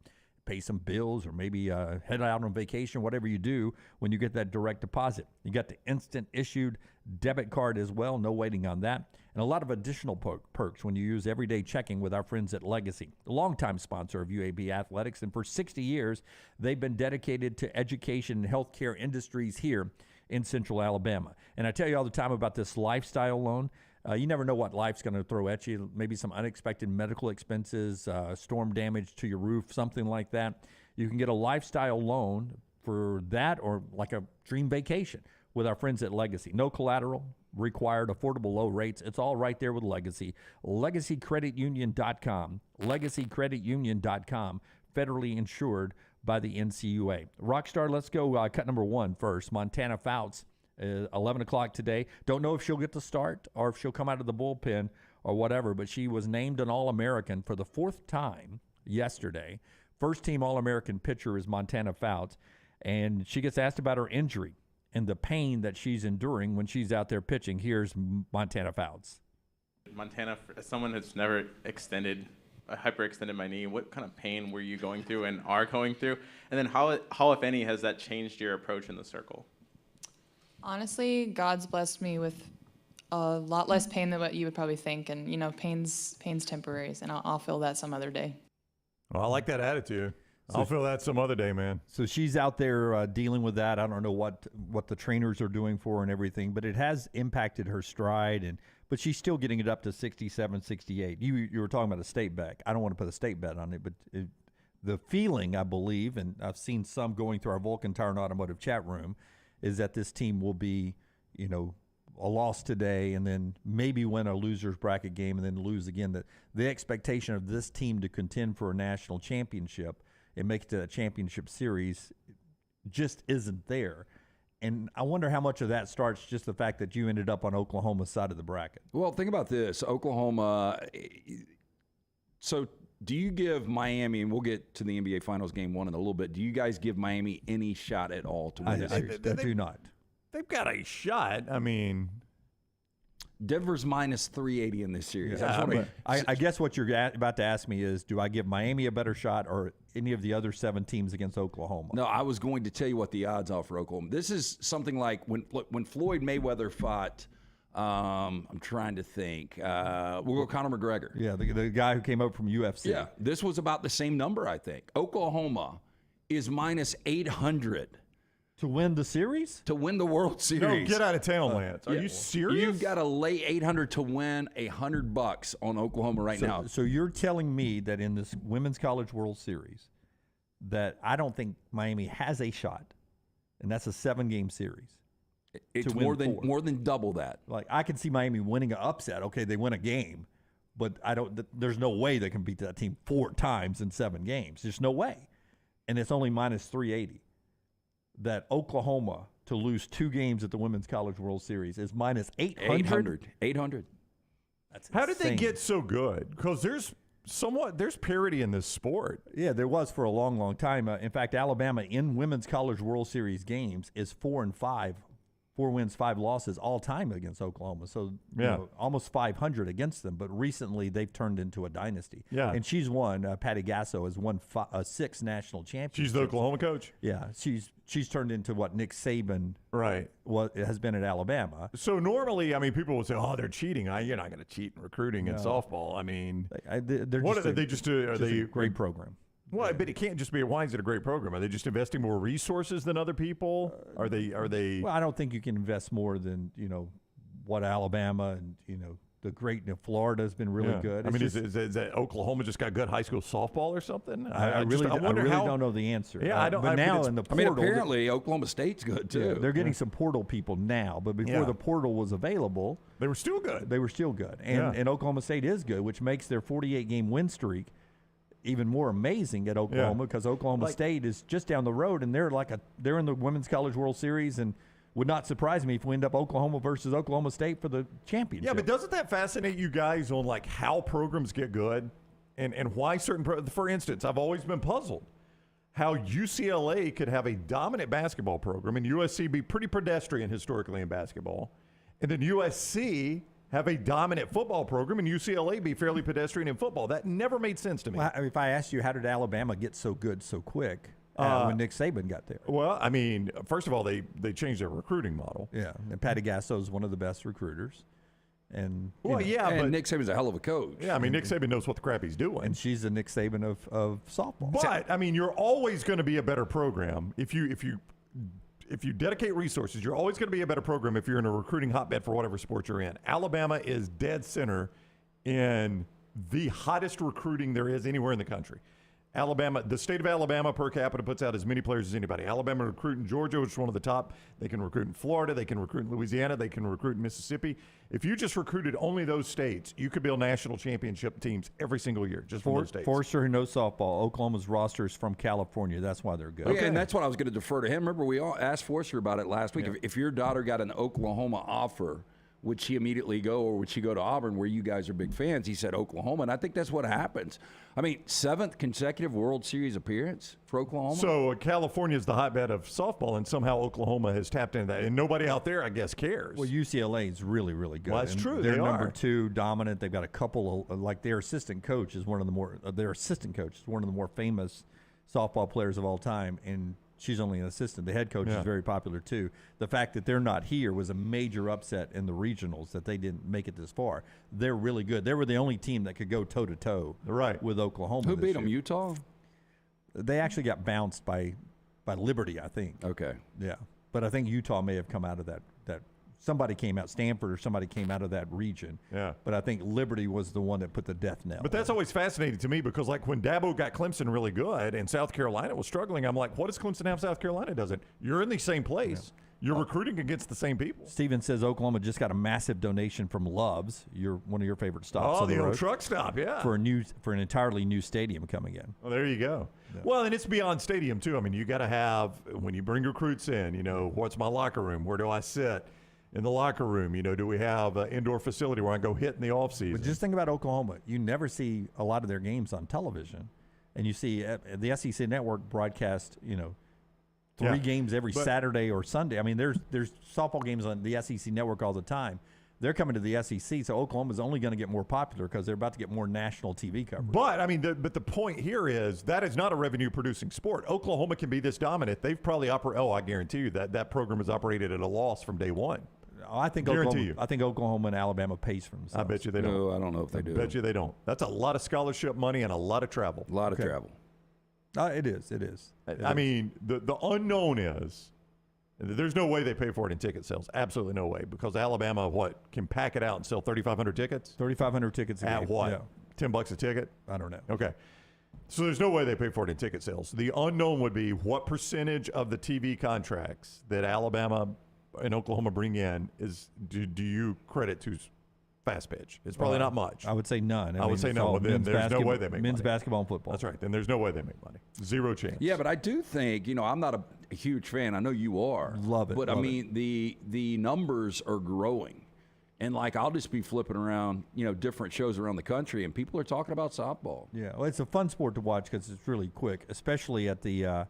Pay some bills or maybe head out on vacation, whatever you do when you get that direct deposit. You got the instant issued debit card as well, no waiting on that. And a lot of additional perks when you use everyday checking with our friends at Legacy, a longtime sponsor of UAB Athletics. And for 60 years, they've been dedicated to education and healthcare industries here in Central Alabama. And I tell you all the time about this lifestyle loan. You never know what life's going to throw at you. Maybe some unexpected medical expenses, storm damage to your roof, something like that. You can get a lifestyle loan for that or like a dream vacation with our friends at Legacy. No collateral required, affordable low rates. It's all right there with Legacy. LegacyCreditUnion.com. LegacyCreditUnion.com. Federally insured by the NCUA. Rockstar, let's go cut number 1 first. Montana Fouts. 11 o'clock today. Don't know if she'll get the start or if she'll come out of the bullpen or whatever, but she was named an All-American for the 4th time yesterday. First-team All-American pitcher is Montana Fouts, and she gets asked about her injury and the pain that she's enduring when she's out there pitching. Here's Montana Fouts. Montana, as someone who's never hyperextended my knee, what kind of pain were you going through and are going through? And then how if any, has that changed your approach in the circle? Honestly, God's blessed me with a lot less pain than what you would probably think. And, you know, pain's temporary, and I'll feel that some other day. Well, I like that attitude. I'll feel that some other day, man. So she's out there dealing with that. I don't know what the trainers are doing for her and everything, but it has impacted her stride. But she's still getting it up to 67, 68. You were talking about a state bet. I don't want to put a state bet on it, but the feeling, I believe, and I've seen some going through our Vulcan Tire and Automotive chat room, is that this team will be, a loss today and then maybe win a loser's bracket game and then lose again. The expectation of this team to contend for a national championship and make it to a championship series just isn't there. And I wonder how much of that starts just the fact that you ended up on Oklahoma's side of the bracket. Well, think about this. Oklahoma, so do you give Miami, and we'll get to the NBA Finals game 1 in a little bit, do you guys give Miami any shot at all to win this series? I do not. They've got a shot. I mean, Denver's minus 380 in this series. Yeah, I guess what you're about to ask me is, do I give Miami a better shot or any of the other 7 teams against Oklahoma? No, I was going to tell you what the odds are for Oklahoma. This is something like when Floyd Mayweather fought, I'm trying to think. We'll go Conor McGregor. Yeah, the guy who came up from UFC. Yeah, this was about the same number, I think. Oklahoma is minus 800. To win the series? To win the World Series. No, get out of town, Lance. Are you serious? You've got to lay 800 to win $100 on Oklahoma right now. So you're telling me that in this Women's College World Series that I don't think Miami has a shot, and that's a 7-game series. It's more than double that. Like, I can see Miami winning an upset. Okay, they win a game, but there's no way they can beat that team 4 times in 7 games. There's no way. And it's only minus 380. That Oklahoma to lose 2 games at the Women's College World Series is minus 800. 800. That's How did they insane. get so good? Because there's parity in this sport. Yeah, there was for a long, long time. In fact, Alabama in Women's College World Series games is 4-5 4 wins, 5 losses all time against Oklahoma. So almost 500 against them. But recently they've turned into a dynasty. Yeah. And she's won. Patty Gasso has won 6 national championships. She's the Oklahoma coach. Yeah. She's turned into what Nick Saban has been at Alabama. So normally, I mean, people will say, "Oh, they're cheating." You're not going to cheat in recruiting in softball. I mean, they just a great program. Well, but it can't just be. Why is it a great program? Are they just investing more resources than other people? Are they? Well, I don't think you can invest more than what Alabama and Florida's been really good. I mean, is that Oklahoma just got good high school softball or something? I really don't know the answer. Yeah, I don't. But now in the portal, apparently Oklahoma State's good too. Yeah, they're getting some portal people now, but before the portal was available, they were still good. And Oklahoma State is good, which makes their 48-game win streak even more amazing at Oklahoma because Oklahoma State is just down the road, and they're in the Women's College World Series, and would not surprise me if we end up Oklahoma versus Oklahoma State for the championship. Yeah, but doesn't that fascinate you guys on how programs get good and why certain for instance, I've always been puzzled how UCLA could have a dominant basketball program and USC be pretty pedestrian historically in basketball, and then USC have a dominant football program and UCLA be fairly pedestrian in football. That never made sense to me. Well, if I asked you, how did Alabama get so good so quick when Nick Saban got there? Well, I mean, first of all, they changed their recruiting model. Yeah, and Patty Gasso is one of the best recruiters. And but Nick Saban's a hell of a coach. Yeah, I mean, Nick Saban knows what the crap he's doing. And she's the Nick Saban of softball. But, I mean, you're always going to be a better program if you dedicate resources. You're always going to be a better program if you're in a recruiting hotbed for whatever sport you're in. Alabama is dead center in the hottest recruiting there is anywhere in the country. The state of Alabama per capita puts out as many players as anybody. Alabama recruit in Georgia, which is one of the top. They can recruit in Florida. They can recruit in Louisiana. They can recruit in Mississippi. If you just recruited only those states, you could build national championship teams every single year just from those states. Forrester, who knows softball, Oklahoma's roster is from California. That's why they're good. Okay, and that's what I was going to defer to him. Remember, we all asked Forrester about it last week. Yeah. If your daughter got an Oklahoma offer, would she immediately go, or would she go to Auburn, where you guys are big fans? He said Oklahoma, and I think that's what happens. I mean, 7th consecutive World Series appearance for Oklahoma. So California is the hotbed of softball, and somehow Oklahoma has tapped into that, and nobody out there, I guess, cares. Well, UCLA is really, really good. Well, that's true. They're number 2, dominant. They've got a couple of, their assistant coach is one of the more famous softball players of all time, and she's only an assistant. The head coach is very popular, too. The fact that they're not here was a major upset in the regionals that they didn't make it this far. They're really good. They were the only team that could go toe-to-toe with Oklahoma. Who beat them, Utah? They actually got bounced by Liberty, I think. Okay. Yeah. But I think Utah may have come out of that somebody came out, Stanford or somebody came out of that region. Yeah. But I think Liberty was the one that put the death knell. But that's always fascinating to me because, when Dabo got Clemson really good and South Carolina was struggling, I'm like, what does Clemson have South Carolina doesn't? You're in the same place. Yeah. You're recruiting against the same people. Steven says Oklahoma just got a massive donation from Love's, one of your favorite stops on the road. Old truck stop, yeah. For an entirely new stadium coming in. Well, there you go. Yeah. Well, and it's beyond stadium, too. I mean, you got to have, when you bring recruits in, what's my locker room? Where do I sit? In the locker room, do we have an indoor facility where I go hit in the offseason? But just think about Oklahoma. You never see a lot of their games on television. And you see the SEC Network broadcast, 3 games every Saturday or Sunday. I mean, there's softball games on the SEC Network all the time. They're coming to the SEC, so Oklahoma's only going to get more popular because they're about to get more national TV coverage. But, I mean, the point here is that is not a revenue-producing sport. Oklahoma can be this dominant. They've probably I guarantee you that program has operated at a loss from day one. I think Oklahoma and Alabama pays for themselves. I bet you they don't. No, I don't know if they do. I bet you they don't. That's a lot of scholarship money and a lot of travel. A lot of travel. It is. I mean, the unknown is there's no way they pay for it in ticket sales. Absolutely no way, because Alabama, can pack it out and sell 3,500 tickets? 3,500 tickets a at game. what? Yeah. $10 a ticket? I don't know. Okay. So there's no way they pay for it in ticket sales. The unknown would be what percentage of the TV contracts that Alabama and Oklahoma bring in do you credit to fast pitch? It's probably not much. I would say none. I would say no. Well, then there's no way they make men's money. basketball and football. That's right. Then there's no way they make money. Zero chance. Yeah, but I do think, I'm not a huge fan. I know you are. Love it. But love I mean, the numbers are growing. And I'll just be flipping around, different shows around the country, and people are talking about softball. Yeah, well, it's a fun sport to watch because it's really quick, especially at the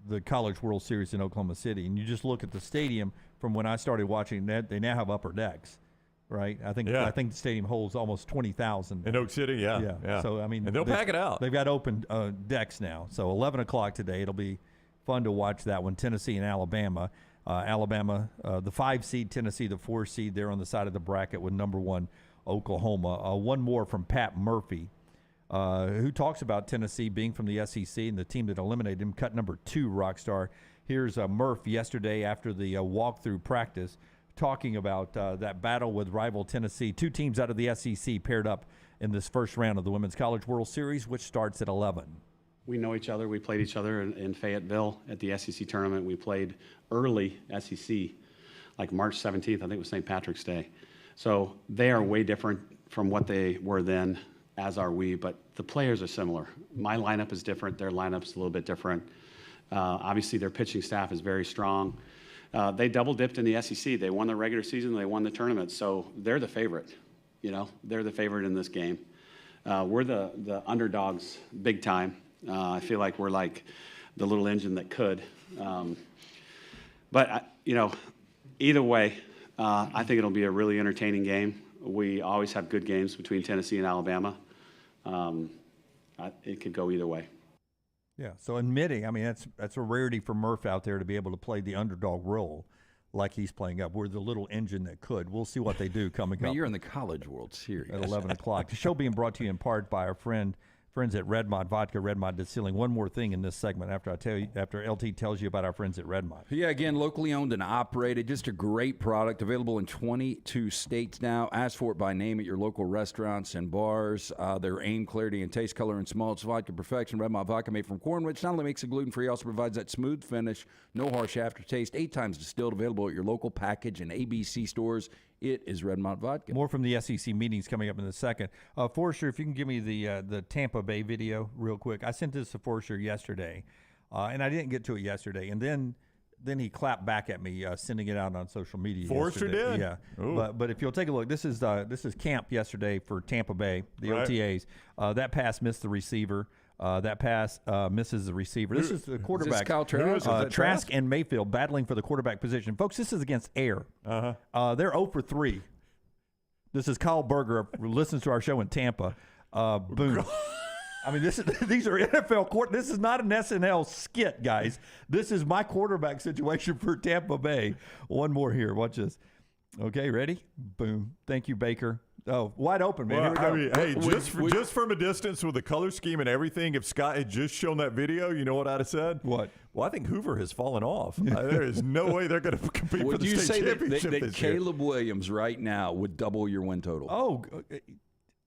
the College World Series in Oklahoma City, and you just look at the stadium from when I started watching that, they now have upper decks, right? I think the stadium holds almost 20,000 in Oak City. Yeah. So I mean, and they'll pack it out. They've got open decks now. So 11 o'clock today, it'll be fun to watch that one. Tennessee and Alabama. Alabama, the 5 seed, Tennessee, the 4 seed. They're on the side of the bracket with number 1 Oklahoma. One more from Pat Murphy, who talks about Tennessee being from the SEC and the team that eliminated him, cut number 2, Rockstar. Here's Murph yesterday after the walkthrough practice talking about that battle with rival Tennessee. 2 teams out of the SEC paired up in this first round of the Women's College World Series, which starts at 11. We know each other. We played each other in Fayetteville at the SEC tournament. We played early SEC, like March 17th, I think it was St. Patrick's Day. So they are way different from what they were then, as are we, but the players are similar. My lineup is different. Their lineup's a little bit different. Obviously, their pitching staff is very strong. They double-dipped in the SEC. They won the regular season. They won the tournament. So they're the favorite. They're the favorite in this game. We're the underdogs big time. I feel like we're like the little engine that could. But either way, I think it'll be a really entertaining game. We always have good games between Tennessee and Alabama. It could go either way. Yeah, so admitting, I mean, that's a rarity for Murph out there to be able to play the underdog role like he's playing up. We're the little engine that could. We'll see what they do coming up. You're in the College World Series. At 11 o'clock. The show being brought to you in part by our friends at Redmont Vodka, Redmont Distilling. One more thing in this segment after LT tells you about our friends at Redmont. Yeah, again, locally owned and operated. Just a great product available in 22 states now. Ask for it by name at your local restaurants and bars. Their aim, clarity, and taste, color, and smell. It's vodka perfection. Redmont Vodka made from corn, which not only makes it gluten-free, also provides that smooth finish, no harsh aftertaste. 8 times distilled, available at your local package and ABC stores. It is Redmont Vodka. More from the SEC meetings coming up in a second. Forrester, if you can give me the Tampa Bay video real quick. I sent this to Forrester yesterday, and I didn't get to it yesterday. And then he clapped back at me, sending it out on social media. Forrester yesterday. did? Yeah. Ooh. But if you'll take a look, this is camp yesterday for Tampa Bay, the OTAs. That pass missed the receiver. That pass misses the receiver. This is the quarterback. Is this Kyle Trask? Trask and Mayfield battling for the quarterback position. Folks, this is against Air. They're 0 for 3. This is Kyle Berger, who listens to our show in Tampa. Boom. I mean, these are NFL court. This is not an SNL skit, guys. This is my quarterback situation for Tampa Bay. One more here. Watch this. Okay, ready? Boom. Thank you, Baker. Oh, wide open, man. Well, Here we go. I mean, just from a distance with the color scheme and everything, if Scott had just shown that video, you know what I'd have said? What? Well, I think Hoover has fallen off. There is no way they're going to compete for the state championship that this year. Caleb Williams right now would double your win total? Oh,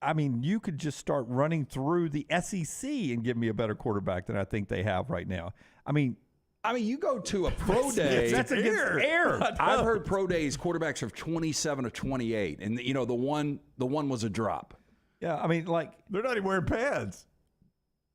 I mean, you could just start running through the SEC and give me a better quarterback than I think they have right now. I mean, you go to a pro day. That's against Air. I've heard pro days quarterbacks are 27 or 28, and the one was a drop. Yeah, I mean, like they're not even wearing pads.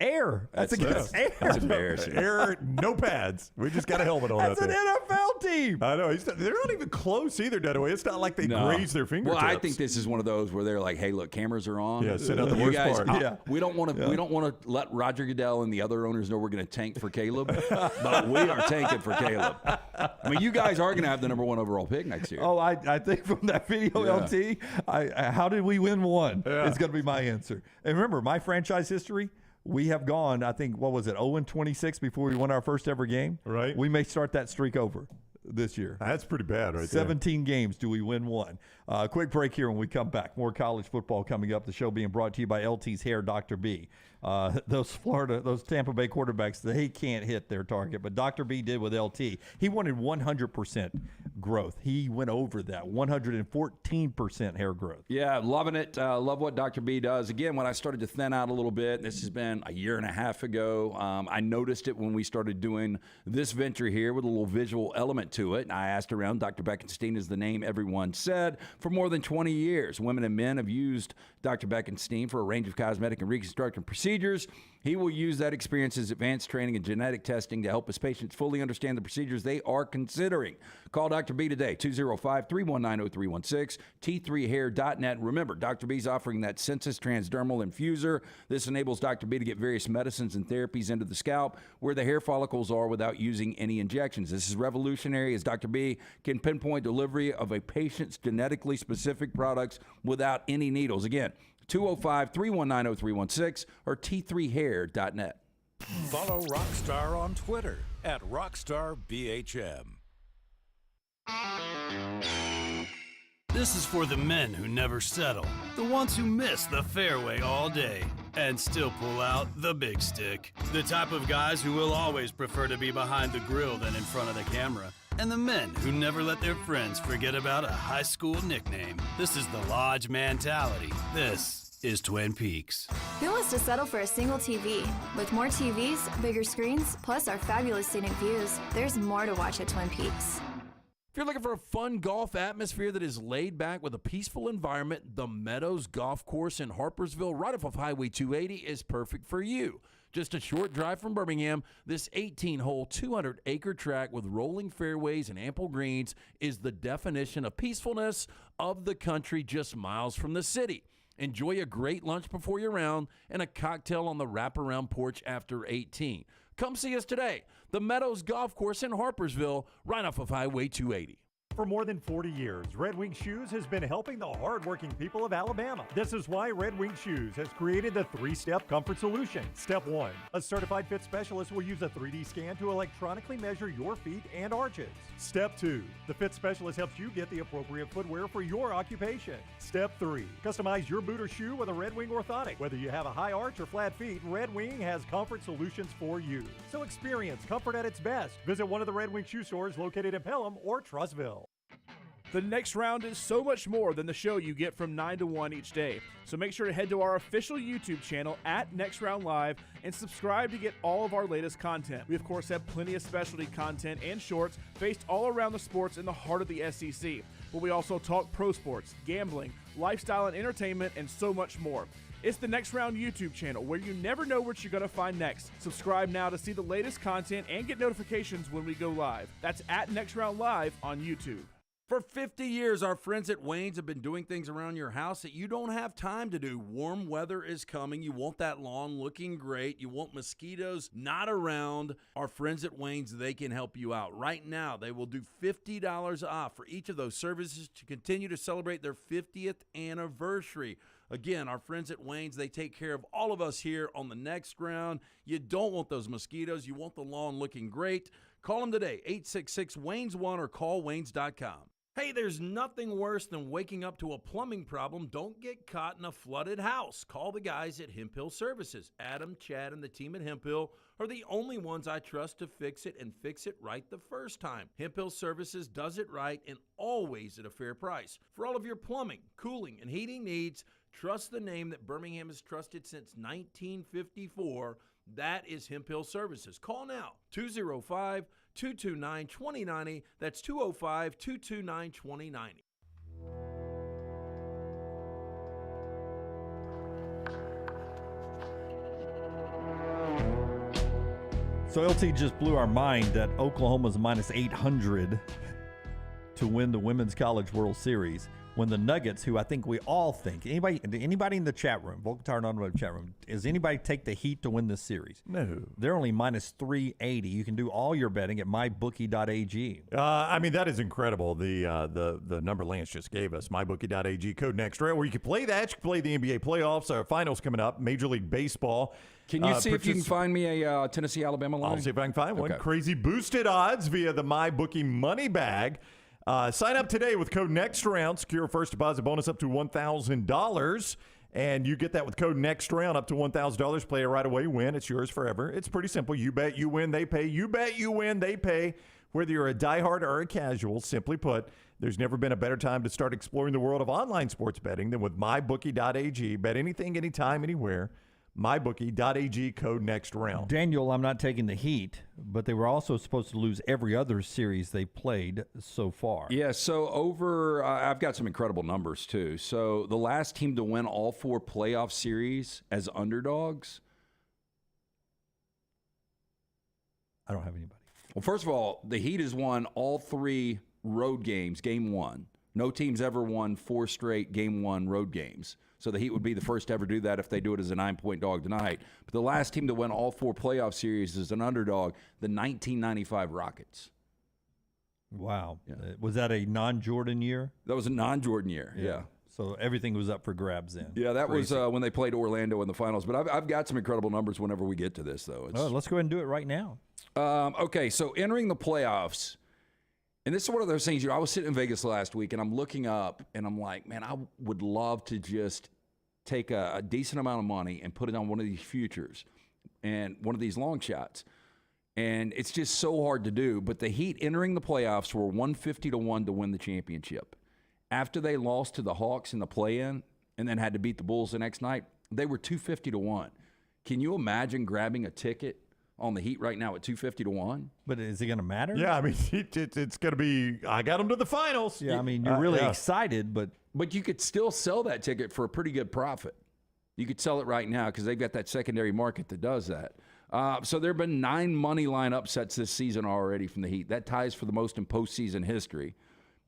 Air. That's against Air. That's embarrassing. Air, no pads. We just got a helmet on. That's out an there. NFL team. I know. They're not even close either, Dunaway. It's not like they graze their fingertips. Well, I think this is one of those where they're like, "Hey, look, cameras are on. Yeah, send out the worst part. Yeah. We don't want to let Roger Goodell and the other owners know we're going to tank for Caleb, but we are tanking for Caleb. I mean, you guys are going to have the number 1 overall pick next year. Oh, I think from that video, LT, how did we win one? Yeah. It's going to be my answer. And remember, my franchise history. We have gone, I think, 0-26 before we won our first ever game. Right. We may start that streak over this year. That's pretty bad right 17 games. Do we win one? Quick break here when we come back. More college football coming up. The show being brought to you by LT's Hair, Dr. B. Those Tampa Bay quarterbacks, they can't hit their target, but Dr. B did with LT. He wanted 100% growth. He went over that, 114% hair growth. Yeah, loving it. Love what Dr. B does. Again, when I started to thin out a little bit, this has been a year and a half ago. I noticed it when we started doing this venture here with a little visual element to it. And I asked around. Dr. Beckenstein is the name everyone said. For more than 20 years, women and men have used Dr. Beckenstein for a range of cosmetic and reconstructive procedures. He will use that experience, his advanced training and genetic testing to help his patients fully understand the procedures they are considering. Call Dr. Dr. B today, 205-319-0316, T3hair.net. Remember, Dr. B's offering that Sensus Transdermal Infuser. This enables Dr. B to get various medicines and therapies into the scalp where the hair follicles are without using any injections. This is revolutionary as Dr. B can pinpoint delivery of a patient's genetically specific products without any needles. Again, 205-319-0316 or T3hair.net. Follow Rockstar on Twitter at RockstarBHM. This is for the men who never settle, the ones who miss the fairway all day and still pull out the big stick, the type of guys who will always prefer to be behind the grill than in front of the camera, and the men who never let their friends forget about a high school nickname. This is the Lodge mentality. This is Twin Peaks. Who wants to settle for a single TV? With more TVs, bigger screens, plus our fabulous scenic views, there's more to watch at Twin Peaks. If you're looking for a fun golf atmosphere that is laid back with a peaceful environment, the Meadows Golf Course in Harpersville, right off of Highway 280, is perfect for you. Just a short drive from Birmingham, this 18-hole, 200-acre track with rolling fairways and ample greens is the definition of peacefulness of the country just miles from the city. Enjoy a great lunch before your round and a cocktail on the wraparound porch after 18. Come see us today. The Meadows Golf Course in Harpersville, right off of Highway 280. For more than 40 years, Red Wing Shoes has been helping the hardworking people of Alabama. This is why Red Wing Shoes has created the 3-step comfort solution. Step 1, a certified fit specialist will use a 3D scan to electronically measure your feet and arches. Step 2, the fit specialist helps you get the appropriate footwear for your occupation. Step 3, customize your boot or shoe with a Red Wing orthotic. Whether you have a high arch or flat feet, Red Wing has comfort solutions for you. So experience comfort at its best. Visit one of the Red Wing shoe stores located in Pelham or Trussville. The Next Round is so much more than the show you get from 9 to 1 each day. So make sure to head to our official YouTube channel at Next Round Live and subscribe to get all of our latest content. We, of course, have plenty of specialty content and shorts based all around the sports in the heart of the SEC. But we also talk pro sports, gambling, lifestyle and entertainment, and so much more. It's the Next Round YouTube channel where you never know what you're going to find next. Subscribe now to see the latest content and get notifications when we go live. That's at Next Round Live on YouTube. For 50 years, our friends at Wayne's have been doing things around your house that you don't have time to do. Warm weather is coming. You want that lawn looking great. You want mosquitoes not around. Our friends at Wayne's, they can help you out. Right now, they will do $50 off for each of those services to continue to celebrate their 50th anniversary. Again, our friends at Wayne's, they take care of all of us here on the Next Round. You don't want those mosquitoes. You want the lawn looking great. Call them today, 866-WAYNES1 or call Waynes.com. Hey, there's nothing worse than waking up to a plumbing problem. Don't get caught in a flooded house. Call the guys at Hemp Hill Services. Adam, Chad, and the team at Hemp Hill are the only ones I trust to fix it and fix it right the first time. Hemp Hill Services does it right and always at a fair price. For all of your plumbing, cooling, and heating needs, trust the name that Birmingham has trusted since 1954. That is Hemp Hill Services. Call now, 205-229-2090. That's 205-229-2090. So LT just blew our mind that Oklahoma's minus 800 to win the Women's College World Series, when the Nuggets, who I think we all think, anybody in the chat room, Volk Tire non-web chat room, does anybody take the Heat to win this series? No. They're only minus 380. You can do all your betting at mybookie.ag. I mean, that is incredible. The number Lance just gave us, mybookie.ag, code NEXTRAIL, where you can play that. You can play the NBA playoffs. Our finals coming up, Major League Baseball. Can you see if you can find me a Tennessee-Alabama line? I'll see if I can find one. Okay. Crazy boosted odds via the MyBookie money bag. Sign up today with code NEXTROUND. Secure a first deposit bonus up to $1,000. And you get that with code NEXTROUND up to $1,000. Play it right away. Win. It's yours forever. It's pretty simple. You bet, you win, they pay. You bet, you win, they pay. Whether you're a diehard or a casual, simply put, there's never been a better time to start exploring the world of online sports betting than with mybookie.ag. Bet anything, anytime, anywhere. mybookie.ag, code NEXTROUND. Daniel, I'm not taking the Heat, but they were also supposed to lose every other series they played so far. Yeah, so I've got some incredible numbers too. So the last team to win all 4 playoff series as underdogs. I don't have anybody. Well, first of all, the Heat has won all 3 road games, game one. No team's ever won 4 straight game one road games. So the Heat would be the first to ever do that if they do it as a 9-point dog tonight. But the last team to win all 4 playoff series as an underdog, the 1995 Rockets. Wow. Was that a non-Jordan year? That was a non-Jordan year, yeah. So everything was up for grabs then. Yeah, that was when they played Orlando in the finals. But I've got some incredible numbers whenever we get to this, though. Let's go ahead and do it right now. Okay, so entering the playoffs, and this is one of those things, I was sitting in Vegas last week, and I'm looking up, and I'm like, man, I would love to just take a decent amount of money and put it on one of these futures and one of these long shots. And it's just so hard to do. But the Heat entering the playoffs were 150-1 to win the championship. After they lost to the Hawks in the play-in and then had to beat the Bulls the next night, they were 250-1. Can you imagine grabbing a ticket on the Heat right now at 250-1? But is it going to matter? Yeah, I mean, it's going to be, I got them to the finals. Yeah, I mean, you're really excited, but you could still sell that ticket for a pretty good profit. You could sell it right now because they've got that secondary market that does that. So there have been 9 money line upsets this season already from the Heat. That ties for the most in postseason history.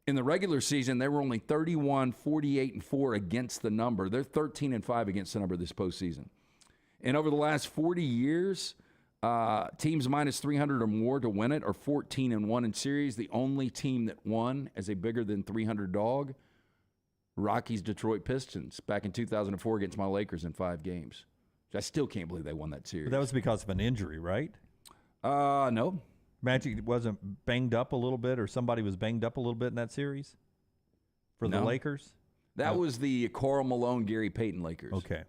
In the regular season, they were only 31, 48-4 against the number. They're 13-5 against the number this postseason. And over the last 40 years, teams minus 300 or more to win it are 14-1 in series. The only team that won as a bigger than 300 dog, Rockies Detroit Pistons, back in 2004 against my Lakers in 5 games. I still can't believe they won that series. But that was because of an injury, right? No. Magic wasn't banged up a little bit, or somebody was banged up a little bit in that series for the Lakers? That was the Karl Malone, Gary Payton Lakers. Okay.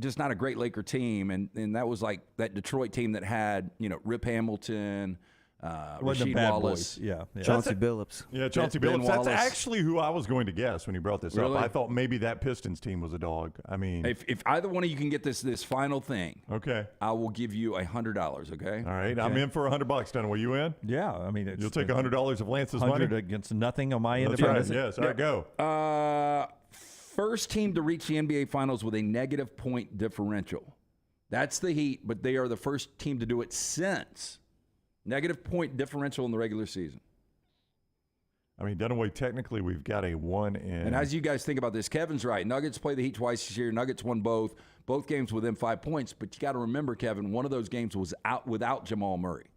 Just not a great Laker team, and that was like that Detroit team that had, Rip Hamilton, Rasheed Wallace. Yeah. Chauncey Billups. Yeah, Chauncey Billups. That's actually who I was going to guess when you brought this up. I thought maybe that Pistons team was a dog. I mean, if either one of you can get this final thing, okay, I will give you $100. Okay. All right, Okay. I'm in for $100. Dunn, you in? Yeah, I mean, you'll take $100 of Lance's money. 100 against nothing on my end. That's right. Yes. All right, go. First team to reach the NBA Finals with a negative point differential. That's the Heat, but they are the first team to do it since. Negative point differential in the regular season. I mean, Dunaway, technically we've got a 1 in. And as you guys think about this, Kevin's right. Nuggets play the Heat twice this year. Nuggets won both games within 5 points. But you got to remember, Kevin, one of those games was out without Jamal Murray.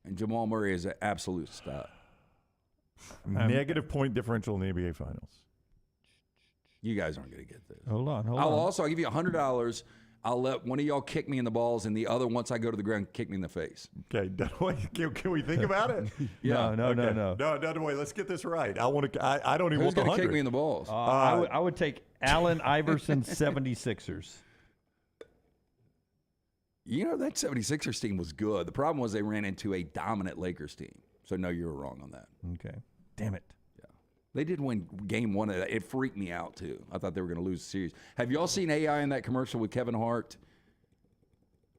And Jamal Murray is an absolute stud. Negative point differential in the NBA Finals. You guys aren't going to get this. Hold on. I'll give you $100. I'll let one of y'all kick me in the balls, and the other, once I go to the ground, kick me in the face. Okay, can we think about it? No. No, Dunaway, let's get this right. I don't even want the 100. Who's going to kick me in the balls? I would take Allen Iverson 76ers. That 76ers team was good. The problem was they ran into a dominant Lakers team. So, no, you were wrong on that. Okay. Damn it. They did win game 1 of that. It freaked me out, too. I thought they were going to lose the series. Have you all seen AI in that commercial with Kevin Hart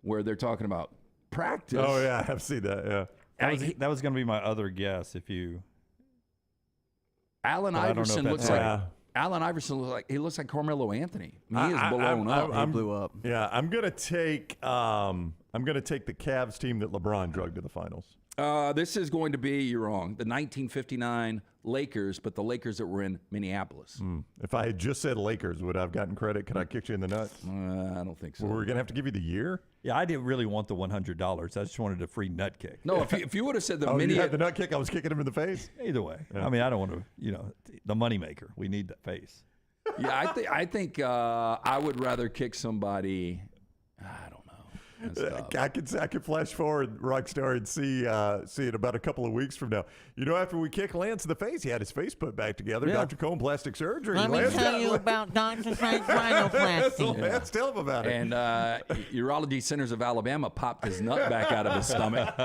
where they're talking about practice? Oh, yeah, I've seen that, yeah. That was going to be my other guess if you... Allen Iverson looks like Carmelo Anthony. I mean, he is blown up. He blew up. Yeah, I'm going to take the Cavs team that LeBron drugged to the finals. This is going to be, you're wrong, the 1959 Lakers, but the Lakers that were in Minneapolis. If I had just said Lakers, would I have gotten credit? Could I kick you in the nuts? I don't think so. Well, we're going to have to give you the year? Yeah, I didn't really want the $100. I just wanted a free nut kick. No, if you would have said the you had the nut kick, I was kicking him in the face? Either way. Yeah. I mean, I don't want to, the moneymaker. We need that face. Yeah, I think I would rather kick somebody, I don't know. I could flash forward, Rockstar, and see it about a couple of weeks from now. After we kicked Lance in the face, he had his face put back together. Yeah. Dr. Cone plastic surgery. Let me tell you about Dr. Cone's rhinoplasty. Lance, tell him about it. And Urology Centers of Alabama popped his nut back out of his stomach.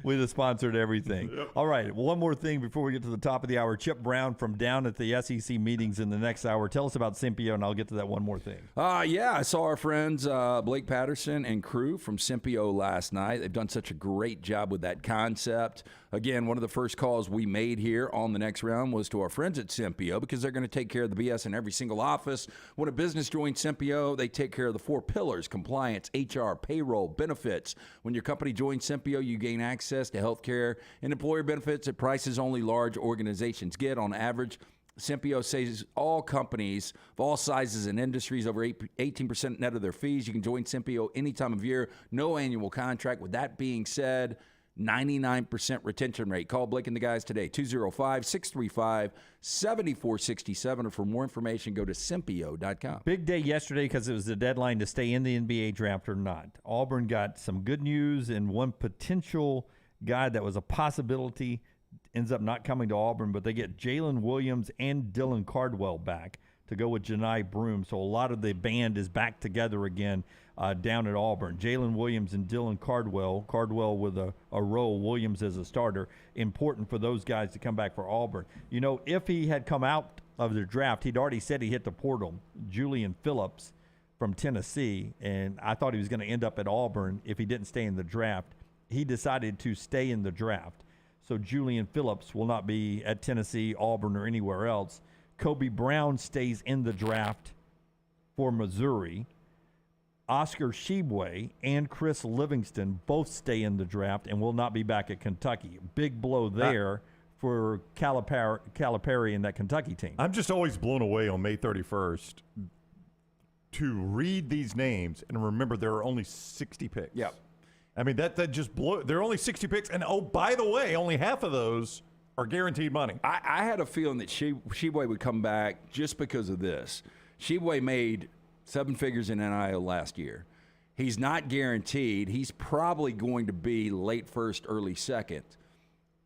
We'd have sponsored everything. Yep. All right, one more thing before we get to the top of the hour. Chip Brown from down at the SEC meetings in the next hour. Tell us about Simpio, and I'll get to that one more thing. Yeah, I saw our friends Blake Patterson and crew from Simpio last night. They've done such a great job with that concept. Again, one of the first calls we made here on the next round was to our friends at Simpio because they're going to take care of the BS in every single office. When a business joins Simpio, they take care of the 4 pillars: compliance, HR, payroll, benefits. When your company joins Simpio, you gain access access to health care and employer benefits at prices only large organizations get. On average, Simpio saves all companies of all sizes and industries over 18% net of their fees. You can join Simpio any time of year, no annual contract. With that being said, 99% retention rate. Call Blake and the guys today, 205-635-7467. Or for more information, go to Simpio.com. Big day yesterday because it was the deadline to stay in the NBA draft or not. Auburn got some good news, and one potential guy that was a possibility ends up not coming to Auburn, but they get Jalen Williams and Dylan Cardwell back to go with Janai Broome. So a lot of the band is back together again down at Auburn. Jalen Williams and Dylan Cardwell with a role, Williams as a starter. Important for those guys to come back for Auburn. You know, if he had come out of the draft, he'd already said he hit the portal. Julian Phillips from Tennessee, and I thought he was going to end up at Auburn if he didn't stay in the draft. He decided to stay in the draft. So Julian Phillips will not be at Tennessee, Auburn, or anywhere else. Kobe Brown stays in the draft for Missouri. Oscar Tshiebwe and Chris Livingston both stay in the draft and will not be back at Kentucky. Big blow there for Calipari and that Kentucky team. I'm just always blown away on May 31st to read these names and remember there are only 60 picks. Yep. I mean, that just blew. There are only 60 picks, and oh, by the way, only half of those are guaranteed money. I had a feeling that Tshiebwe would come back just because of this. Tshiebwe made 7 figures in NIL last year. He's not guaranteed. He's probably going to be late first, early second.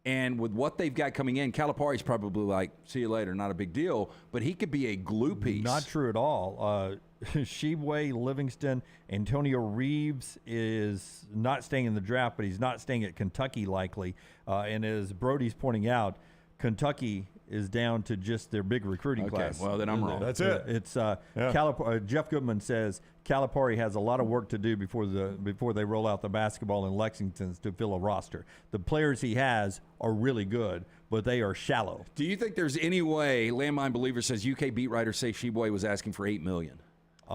And with what they've got coming in, Calipari's probably like, see you later, not a big deal. But he could be a glue piece. Not true at all. Tshiebwe, Livingston, Antonio Reeves is not staying in the draft, but he's not staying at Kentucky likely. And as Brody's pointing out, Kentucky is down to just their big recruiting class. Well, then I'm wrong. That's it. It's Jeff Goodman says Calipari has a lot of work to do before they roll out the basketball in Lexington to fill a roster. The players he has are really good, but they are shallow. Do you think there's any way, Landmine Believer says UK beat writers say Tshiebwe was asking for $8 million? If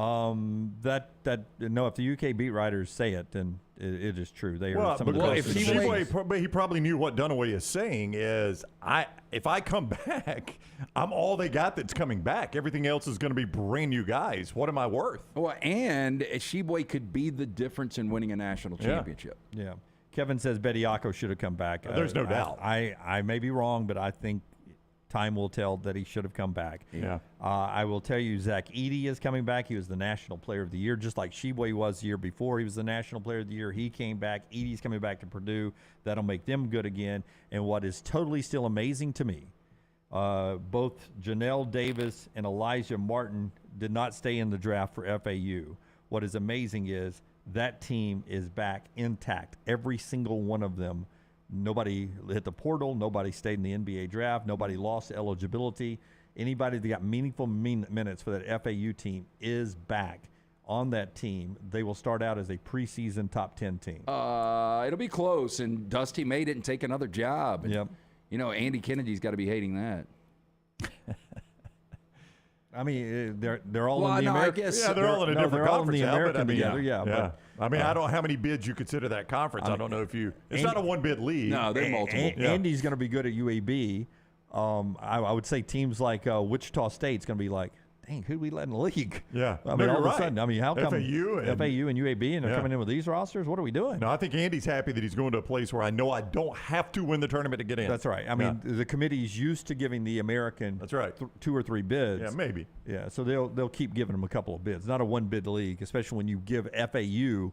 the UK beat writers say it, then it is true. They are some of the well, best. if he probably knew what Dunaway is saying is, if I come back, I'm all they got that's coming back. Everything else is going to be brand new guys. What am I worth? Well, and Tshiebwe could be the difference in winning a national championship. Yeah. Kevin says Bediako should have come back. There's no doubt. I may be wrong, but I think time will tell that he should have come back. Yeah. I will tell you, Zach Edey is coming back. He was the National Player of the Year, just like Tshiebwe was the year before. He was the National Player of the Year. He came back. Edey's coming back to Purdue. That'll make them good again. And what is totally still amazing to me, both Janelle Davis and Elijah Martin did not stay in the draft for FAU. What is amazing is that team is back intact, every single one of them. Nobody hit the portal. Nobody stayed in the NBA draft. Nobody lost eligibility. Anybody that got meaningful minutes for that FAU team is back on that team. They will start out as a preseason top 10 team. It'll be close, and Dusty made it and take another job. And, yep. You know, Andy Kennedy's got to be hating that. I mean, they're all in the American. They're all in a different conference. They're all in the American together. Yeah. I mean, I don't know how many bids you consider that conference. I don't know if you. It's not a one-bid league. No, they're multiple. Andy's going to be good at UAB. I would say teams like Wichita State's going to be like, dang, who we let in the league? Yeah. I mean, all of a sudden, I mean, how come FAU and UAB and they're coming in with these rosters? What are we doing? No, I think Andy's happy that he's going to a place where I know I don't have to win the tournament to get in. That's right. I mean, the committee's used to giving the American. That's right. 2 or 3 bids. Yeah, maybe. Yeah, so they'll keep giving them a couple of bids. Not a one-bid league, especially when you give FAU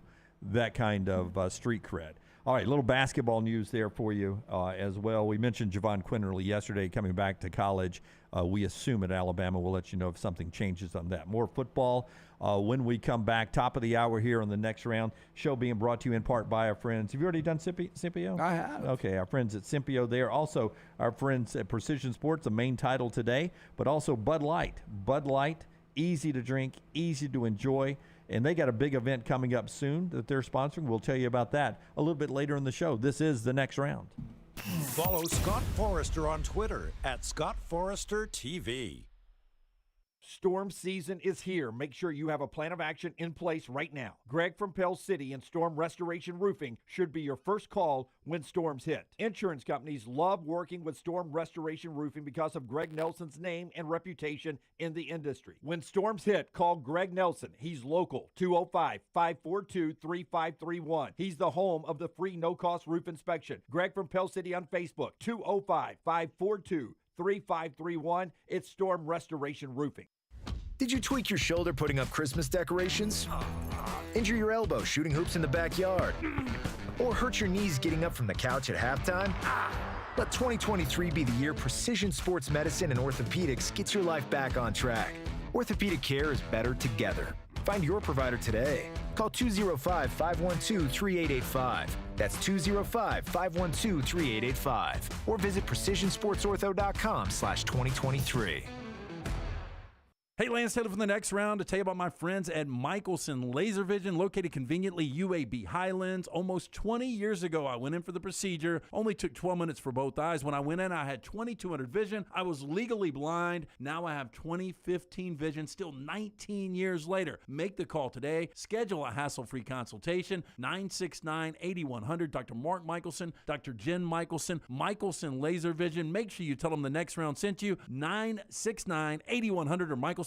that kind of street cred. All right, little basketball news there for you as well. We mentioned Javon Quinterly yesterday coming back to college. We assume at Alabama. We'll let you know if something changes on that. More football when we come back. Top of the hour here on the next round. Show being brought to you in part by our friends. Have you already done Simpio? I have. Okay, our friends at Simpio there. Also, our friends at Precision Sports, the main title today, but also Bud Light. Bud Light, easy to drink, easy to enjoy. And they got a big event coming up soon that they're sponsoring. We'll tell you about that a little bit later in the show. This is the next round. Follow Scott Forrester on Twitter @ScottForresterTV. Storm season is here. Make sure you have a plan of action in place right now. Greg from Pell City and Storm Restoration Roofing should be your first call when storms hit. Insurance companies love working with Storm Restoration Roofing because of Greg Nelson's name and reputation in the industry. When storms hit, call Greg Nelson. He's local, 205-542-3531. He's the home of the free no-cost roof inspection. Greg from Pell City on Facebook, 205-542-3531. It's Storm Restoration Roofing. Did you tweak your shoulder putting up Christmas decorations? Injure your elbow shooting hoops in the backyard? Or hurt your knees getting up from the couch at halftime? Let 2023 be the year precision sports medicine and orthopedics gets your life back on track. Orthopedic care is better together. Find your provider today. Call 205-512-3885. That's 205-512-3885. Or visit precisionsportsortho.com/2023. Hey, Lance Taylor from the next round to tell you about my friends at Michelson Laser Vision, located conveniently UAB Highlands. Almost 20 years ago, I went in for the procedure. Only took 12 minutes for both eyes. When I went in, I had 20/200 vision. I was legally blind. Now I have 20/15 vision, still 19 years later. Make the call today. Schedule a hassle-free consultation, 969-8100. Dr. Mark Michelson, Dr. Jen Michelson, Michelson Laser Vision. Make sure you tell them the next round sent you, 969-8100 or MichelsonLaserVision.com.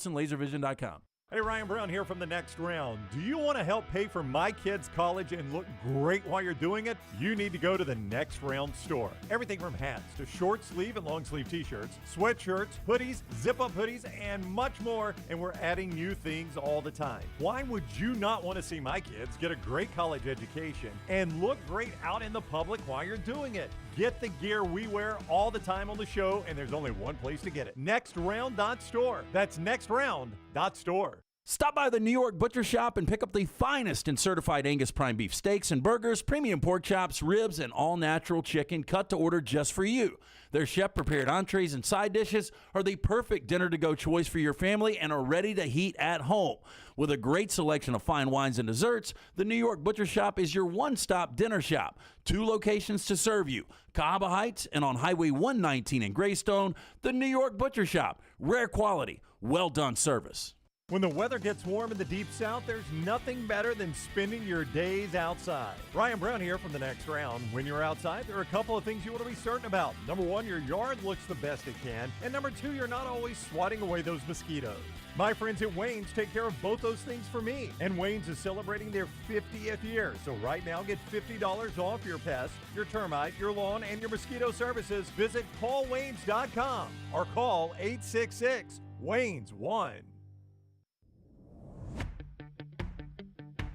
Hey, Ryan Brown here from the next round. Do you want to help pay for my kids' college and look great while you're doing it? You need to go to the Next Round store. Everything from hats to short sleeve and long sleeve t-shirts, sweatshirts, hoodies, zip-up hoodies, and much more. And we're adding new things all the time. Why would you not want to see my kids get a great college education and look great out in the public while you're doing it? Get the gear we wear all the time on the show, and there's only one place to get it. NextRound.store. That's NextRound.store. Stop by the New York Butcher Shop and pick up the finest in certified Angus prime beef steaks and burgers, premium pork chops, ribs, and all-natural chicken cut to order just for you. Their chef-prepared entrees and side dishes are the perfect dinner-to-go choice for your family and are ready to heat at home. With a great selection of fine wines and desserts, the New York Butcher Shop is your one-stop dinner shop. 2 locations to serve you, Cahaba Heights and on Highway 119 in Greystone. The New York Butcher Shop, rare quality, well-done service. When the weather gets warm in the Deep South, there's nothing better than spending your days outside. Ryan Brown here from the next round. When you're outside, there are a couple of things you want to be certain about. Number 1, your yard looks the best it can. And number 2, you're not always swatting away those mosquitoes. My friends at Wayne's take care of both those things for me. And Wayne's is celebrating their 50th year. So right now, get $50 off your pest, your termite, your lawn, and your mosquito services. Visit callwaynes.com or call 866-WAYNES-1.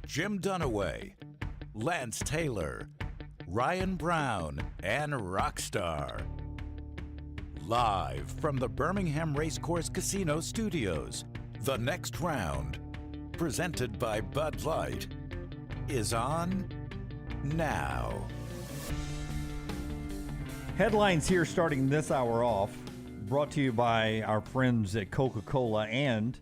Jim Dunaway, Lance Taylor, Ryan Brown, and Rockstar. Live from the Birmingham Racecourse Casino Studios, the next round, presented by Bud Light, is on now. Headlines here starting this hour off, brought to you by our friends at Coca-Cola and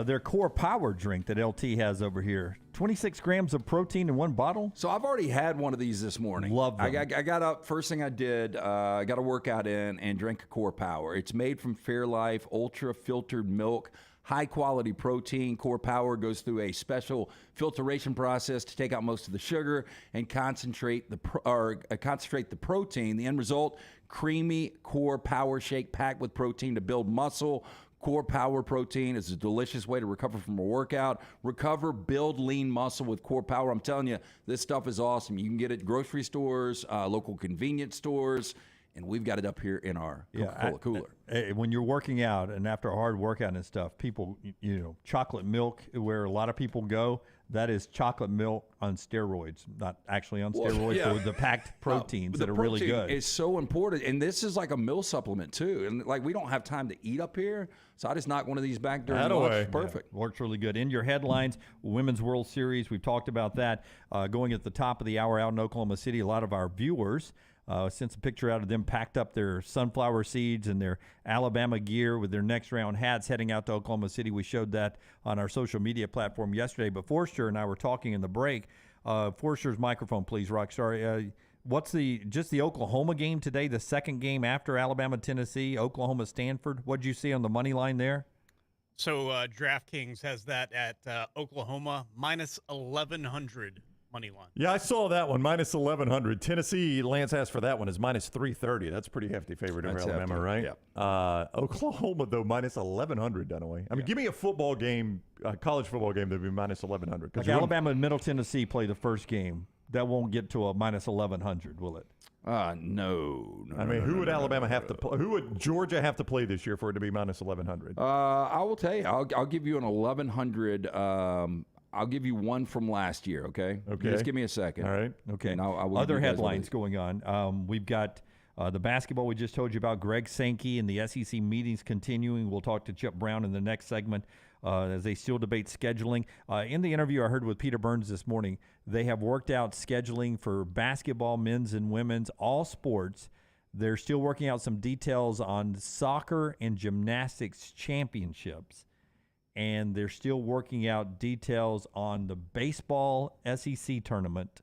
their Core Power drink that LT has over here. 26 grams of protein in one bottle. So I've already had one of these this morning. Love them. I got up, first thing I did, I got a workout in and drank a Core Power. It's made from Fairlife Ultra Filtered Milk, high quality protein. Core Power goes through a special filtration process to take out most of the sugar and concentrate the protein. The end result, creamy Core Power shake packed with protein to build muscle. Core Power protein is a delicious way to recover from a workout. Recover, build lean muscle with Core Power. I'm telling you, this stuff is awesome. You can get it at grocery stores, local convenience stores, and we've got it up here in our Coca-Cola cooler. When you're working out and after a hard workout and stuff, people, chocolate milk, where a lot of people go, that is chocolate milk on steroids, not actually on steroids, but with the packed proteins that are really good. It's so important, and this is like a meal supplement too. And like we don't have time to eat up here, so I just knock one of these back during lunch. Perfect. Yeah, works really good. In your headlines, Women's World Series, we've talked about that. Going at the top of the hour out in Oklahoma City, a lot of our viewers sent a picture out of them packed up their sunflower seeds and their Alabama gear with their next round hats heading out to Oklahoma City. We showed that on our social media platform yesterday. But Forster and I were talking in the break. Forster's microphone, please, Rockstar. What's the Oklahoma game today, the second game after Alabama-Tennessee, Oklahoma-Stanford? What did you see on the money line there? So DraftKings has that at Oklahoma minus 1,100 money line. Yeah, I saw that one, minus 1,100. Tennessee, Lance asked for that one, is minus 330. That's pretty hefty favorite over Alabama, right? Yeah. Oklahoma, though, minus 1,100, Dunaway. I mean, give me a football game, a college football game that would be minus 1,100. Like Alabama and Middle Tennessee play the first game. That won't get to a minus 1,100, will it? No. I mean, who would Alabama have to play? Who would Georgia have to play this year for it to be minus 1,100? I will tell you. I'll give you an 1,100. I'll give you one from last year, okay? Okay. Just give me a second. All right. Okay. And I will Other give you guys headlines what going on. We've got the basketball we just told you about. Greg Sankey and the SEC meetings continuing. We'll talk to Chip Brown in the next segment as they still debate scheduling. In the interview I heard with Peter Burns this morning, they have worked out scheduling for basketball, men's and women's, all sports. They're still working out some details on soccer and gymnastics championships. And they're still working out details on the baseball SEC tournament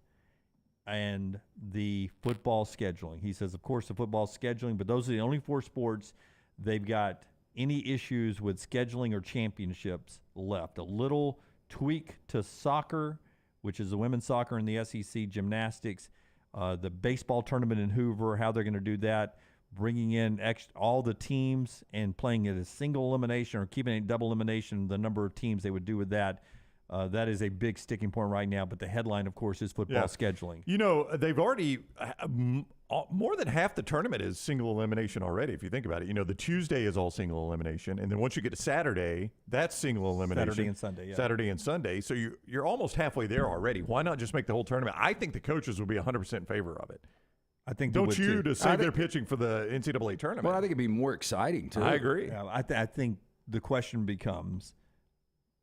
and the football scheduling. He says, of course, the football scheduling, but those are the only 4 sports they've got any issues with scheduling or championships left. A little tweak to soccer, which is the women's soccer and the SEC gymnastics, the baseball tournament in Hoover, how they're going to do that, bringing in all the teams and playing it as single elimination or keeping it double elimination, the number of teams they would do with that. That is a big sticking point right now. But the headline, of course, is football scheduling. You know, they've already more than half the tournament is single elimination already, if you think about it. You know, the Tuesday is all single elimination. And then once you get to Saturday, that's single elimination. Saturday and Sunday, yeah. Saturday and Sunday. So you're almost halfway there already. Why not just make the whole tournament? I think the coaches would be 100% in favor of it. I think don't you to save their pitching for the NCAA tournament? Well, I think it'd be more exciting too. I agree. Yeah, I think the question becomes,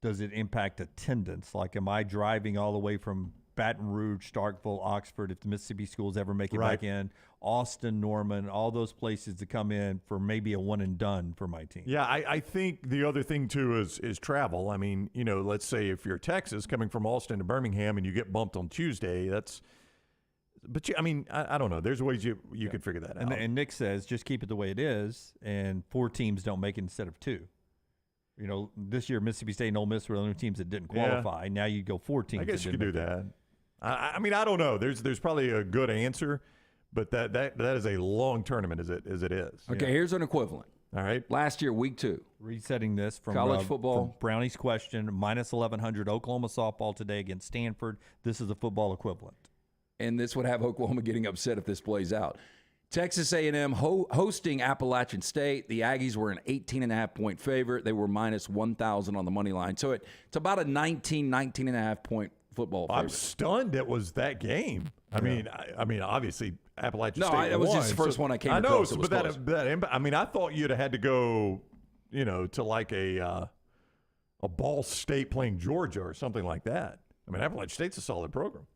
does it impact attendance? Like, am I driving all the way from Baton Rouge, Starkville, Oxford, if the Mississippi schools ever make it back in, Austin, Norman, all those places to come in for maybe a one and done for my team? Yeah, I think the other thing too is travel. I mean, you know, let's say if you're Texas coming from Austin to Birmingham and you get bumped on Tuesday, that's. But I mean, I don't know. There's ways you can figure that out. And Nick says just keep it the way it is, and 4 teams don't make it instead of 2. You know, this year Mississippi State and Ole Miss were the only teams that didn't qualify. Yeah. Now you go 4 teams. I guess you could do that. I mean, I don't know. There's probably a good answer, but that is a long tournament as it is. Okay, here's an equivalent. All right. Last year, week 2. Resetting this from college football. From Brownie's question, minus 1,100 Oklahoma softball today against Stanford. This is the football equivalent. And this would have Oklahoma getting upset if this plays out. Texas A&M hosting Appalachian State. The Aggies were an 18.5-point favorite. They were minus 1,000 on the money line. So it's about a 19.5-point football favorite. I'm stunned it was that game. I mean, obviously Appalachian State it was just the first one I came across. I know, but I mean, I thought you'd have had to go, you know, to like a Ball State playing Georgia or something like that. I mean, Appalachian State's a solid program.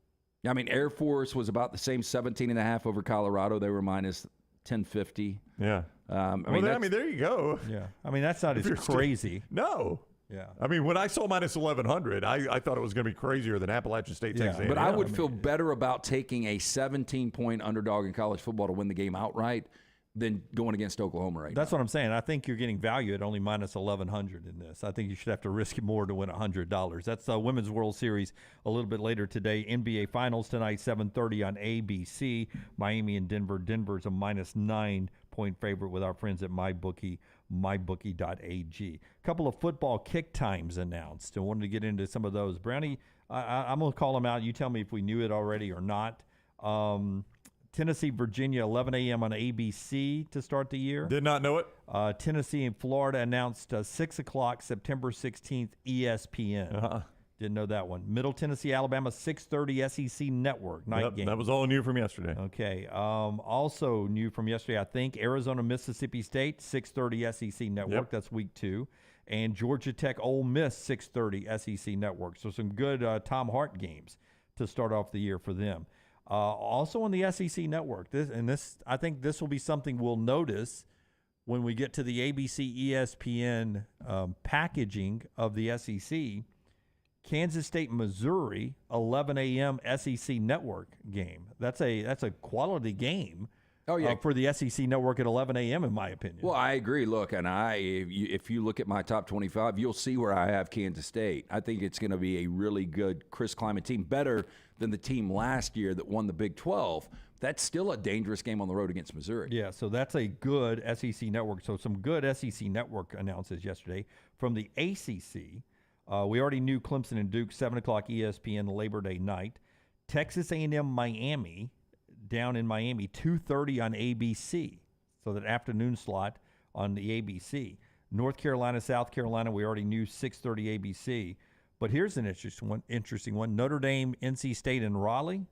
I mean, Air Force was about the same, 17.5 over Colorado. They were minus 1050. Yeah. I mean, there you go. Yeah. I mean, that's not as crazy. No. Yeah. I mean, when I saw minus 1,100, I thought it was going to be crazier than Appalachian State, Texas A&M. But I would feel better about taking a 17-point underdog in college football to win the game outright than going against Oklahoma right That's now. what I'm saying. I think you're getting value at only minus 1,100 in this. I think you should have to risk more to win $100. That's the Women's World Series a little bit later today. NBA Finals tonight, 7:30 on ABC. Miami and Denver. Denver's a minus 9-point favorite with our friends at MyBookie, mybookie.ag. A couple of football kick times announced. I wanted to get into some of those. Brownie, I'm going to call them out. You tell me if we knew it already or not. Tennessee, Virginia, 11 a.m. on ABC to start the year. Did not know it. Tennessee and Florida announced 6 o'clock, September 16th, ESPN. Didn't know that one. Middle Tennessee, Alabama, 6:30 SEC Network night game. That was all new from yesterday. Okay. Also new from yesterday, I think, Arizona, Mississippi State, 6:30 SEC Network. Yep. That's week 2. And Georgia Tech, Ole Miss, 6:30 SEC Network. So some good Tom Hart games to start off the year for them. Also on the SEC Network, I think this will be something we'll notice when we get to the ABC ESPN packaging of the SEC. Kansas State, Missouri, 11 a.m. SEC Network game. That's a quality game. for the SEC network at 11 a.m., in my opinion. Well, I agree. Look, and if you look at my top 25, you'll see where I have Kansas State. I think it's going to be a really good Chris Klieman team, better than the team last year that won the Big 12. That's still a dangerous game on the road against Missouri. Yeah, so that's a good SEC network. So some good SEC network announces yesterday from the ACC. We already knew Clemson and Duke, 7 o'clock ESPN Labor Day night. Texas A&M Miami, down in Miami, 2:30 on ABC. So that afternoon slot on the ABC. North Carolina, South Carolina, we already knew 6:30 ABC. But here's an interesting one. Notre Dame, NC State, and Raleigh,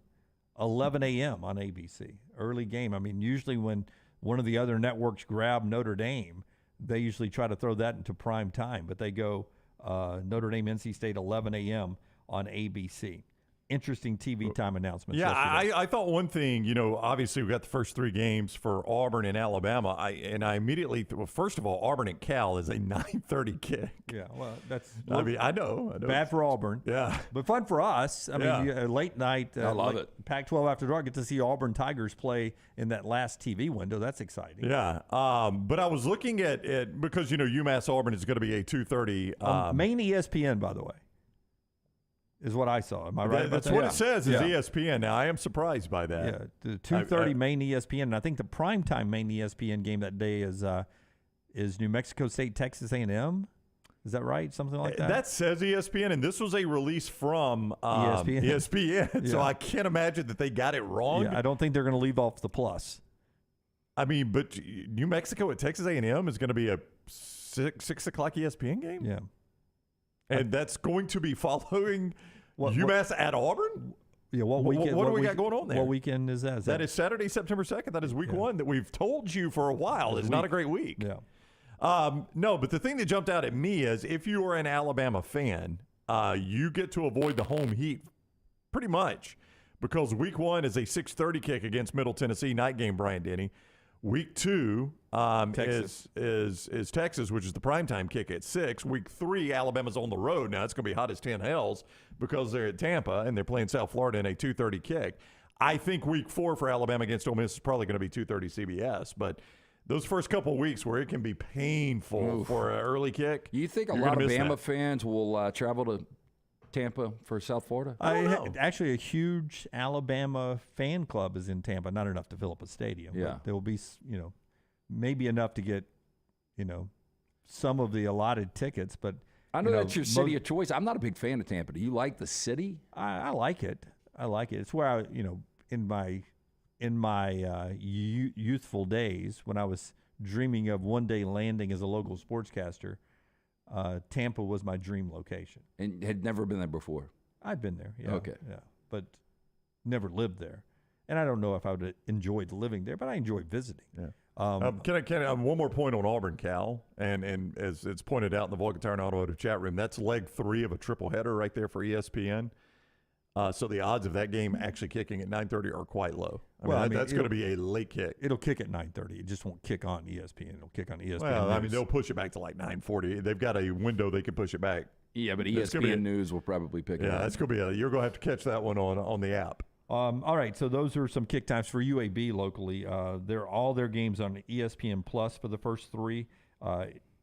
11 a.m. on ABC. Early game. I mean, usually when one of the other networks grab Notre Dame, they usually try to throw that into prime time. But they go Notre Dame, NC State, 11 a.m. on ABC. Interesting TV time announcements. Yeah, yesterday. I thought one thing, obviously we got the first 3 games for Auburn and Alabama. I immediately, first of all, Auburn and Cal is a 9:30 kick. Yeah, well, that's. I know. Bad for Auburn. Yeah. But fun for us. I mean, late night. I love it. Pac-12 after dark, get to see Auburn Tigers play in that last TV window. That's exciting. Yeah. But I was looking at it because, UMass Auburn is going to be a 2:30. Main ESPN, by the way. Is what I saw. Am I right? That's what it says is ESPN. Now, I am surprised by that. Yeah, the 2:30 main ESPN. And I think the primetime main ESPN game that day is New Mexico State, Texas A&M. Is that right? Something like that? That says ESPN, and this was a release from ESPN. So I can't imagine that they got it wrong. Yeah, I don't think they're going to leave off the plus. I mean, but New Mexico at Texas A&M is going to be a 6 o'clock ESPN game? Yeah. And that's going to be following UMass at Auburn? Yeah, what weekend? What do we got going on there? What weekend is that? That is Saturday, September 2nd. That is week 1 that we've told you for a while. It's not a great week. Yeah. No, but the thing that jumped out at me is if you are an Alabama fan, you get to avoid the home heat pretty much because week 1 is a 6:30 kick against Middle Tennessee, night game, Brian Denny. Week 2 is Texas, which is the primetime kick at 6. Week 3, Alabama's on the road. Now, it's going to be hot as 10 hells because they're at Tampa and they're playing South Florida in a 2:30 kick. I think week 4 for Alabama against Ole Miss is probably going to be 2:30 CBS. But those first couple of weeks where it can be painful for an early kick. You think a lot of Bama fans will travel to Tampa for South Florida? Actually, a huge Alabama fan club is in Tampa. Not enough to fill up a stadium. Yeah. But there will be, maybe enough to get, some of the allotted tickets. But I know that's your city of choice. I'm not a big fan of Tampa. Do you like the city? I like it. It's where I, in my youthful days when I was dreaming of one day landing as a local sportscaster. Tampa was my dream location. And had never been there before? I'd been there, yeah. Okay. Yeah, but never lived there. And I don't know if I would have enjoyed living there, but I enjoyed visiting. Yeah. Can I one more point on Auburn, Cal? And as it's pointed out in the Vulcan Tire and Automotive chat room, that's leg 3 of a triple header right there for ESPN. So the odds of that game actually kicking at 9:30 are quite low. I mean, that's going to be a late kick. It'll kick at 9:30. It just won't kick on ESPN. It'll kick on ESPN. Well, News. I mean, they'll push it back to like 9:40. They've got a window they can push it back. Yeah, but ESPN News will probably pick it up. Yeah, that's going to be you're going to have to catch that one on the app. All right, so those are some kick times for UAB locally. All their games on ESPN Plus for the first 3.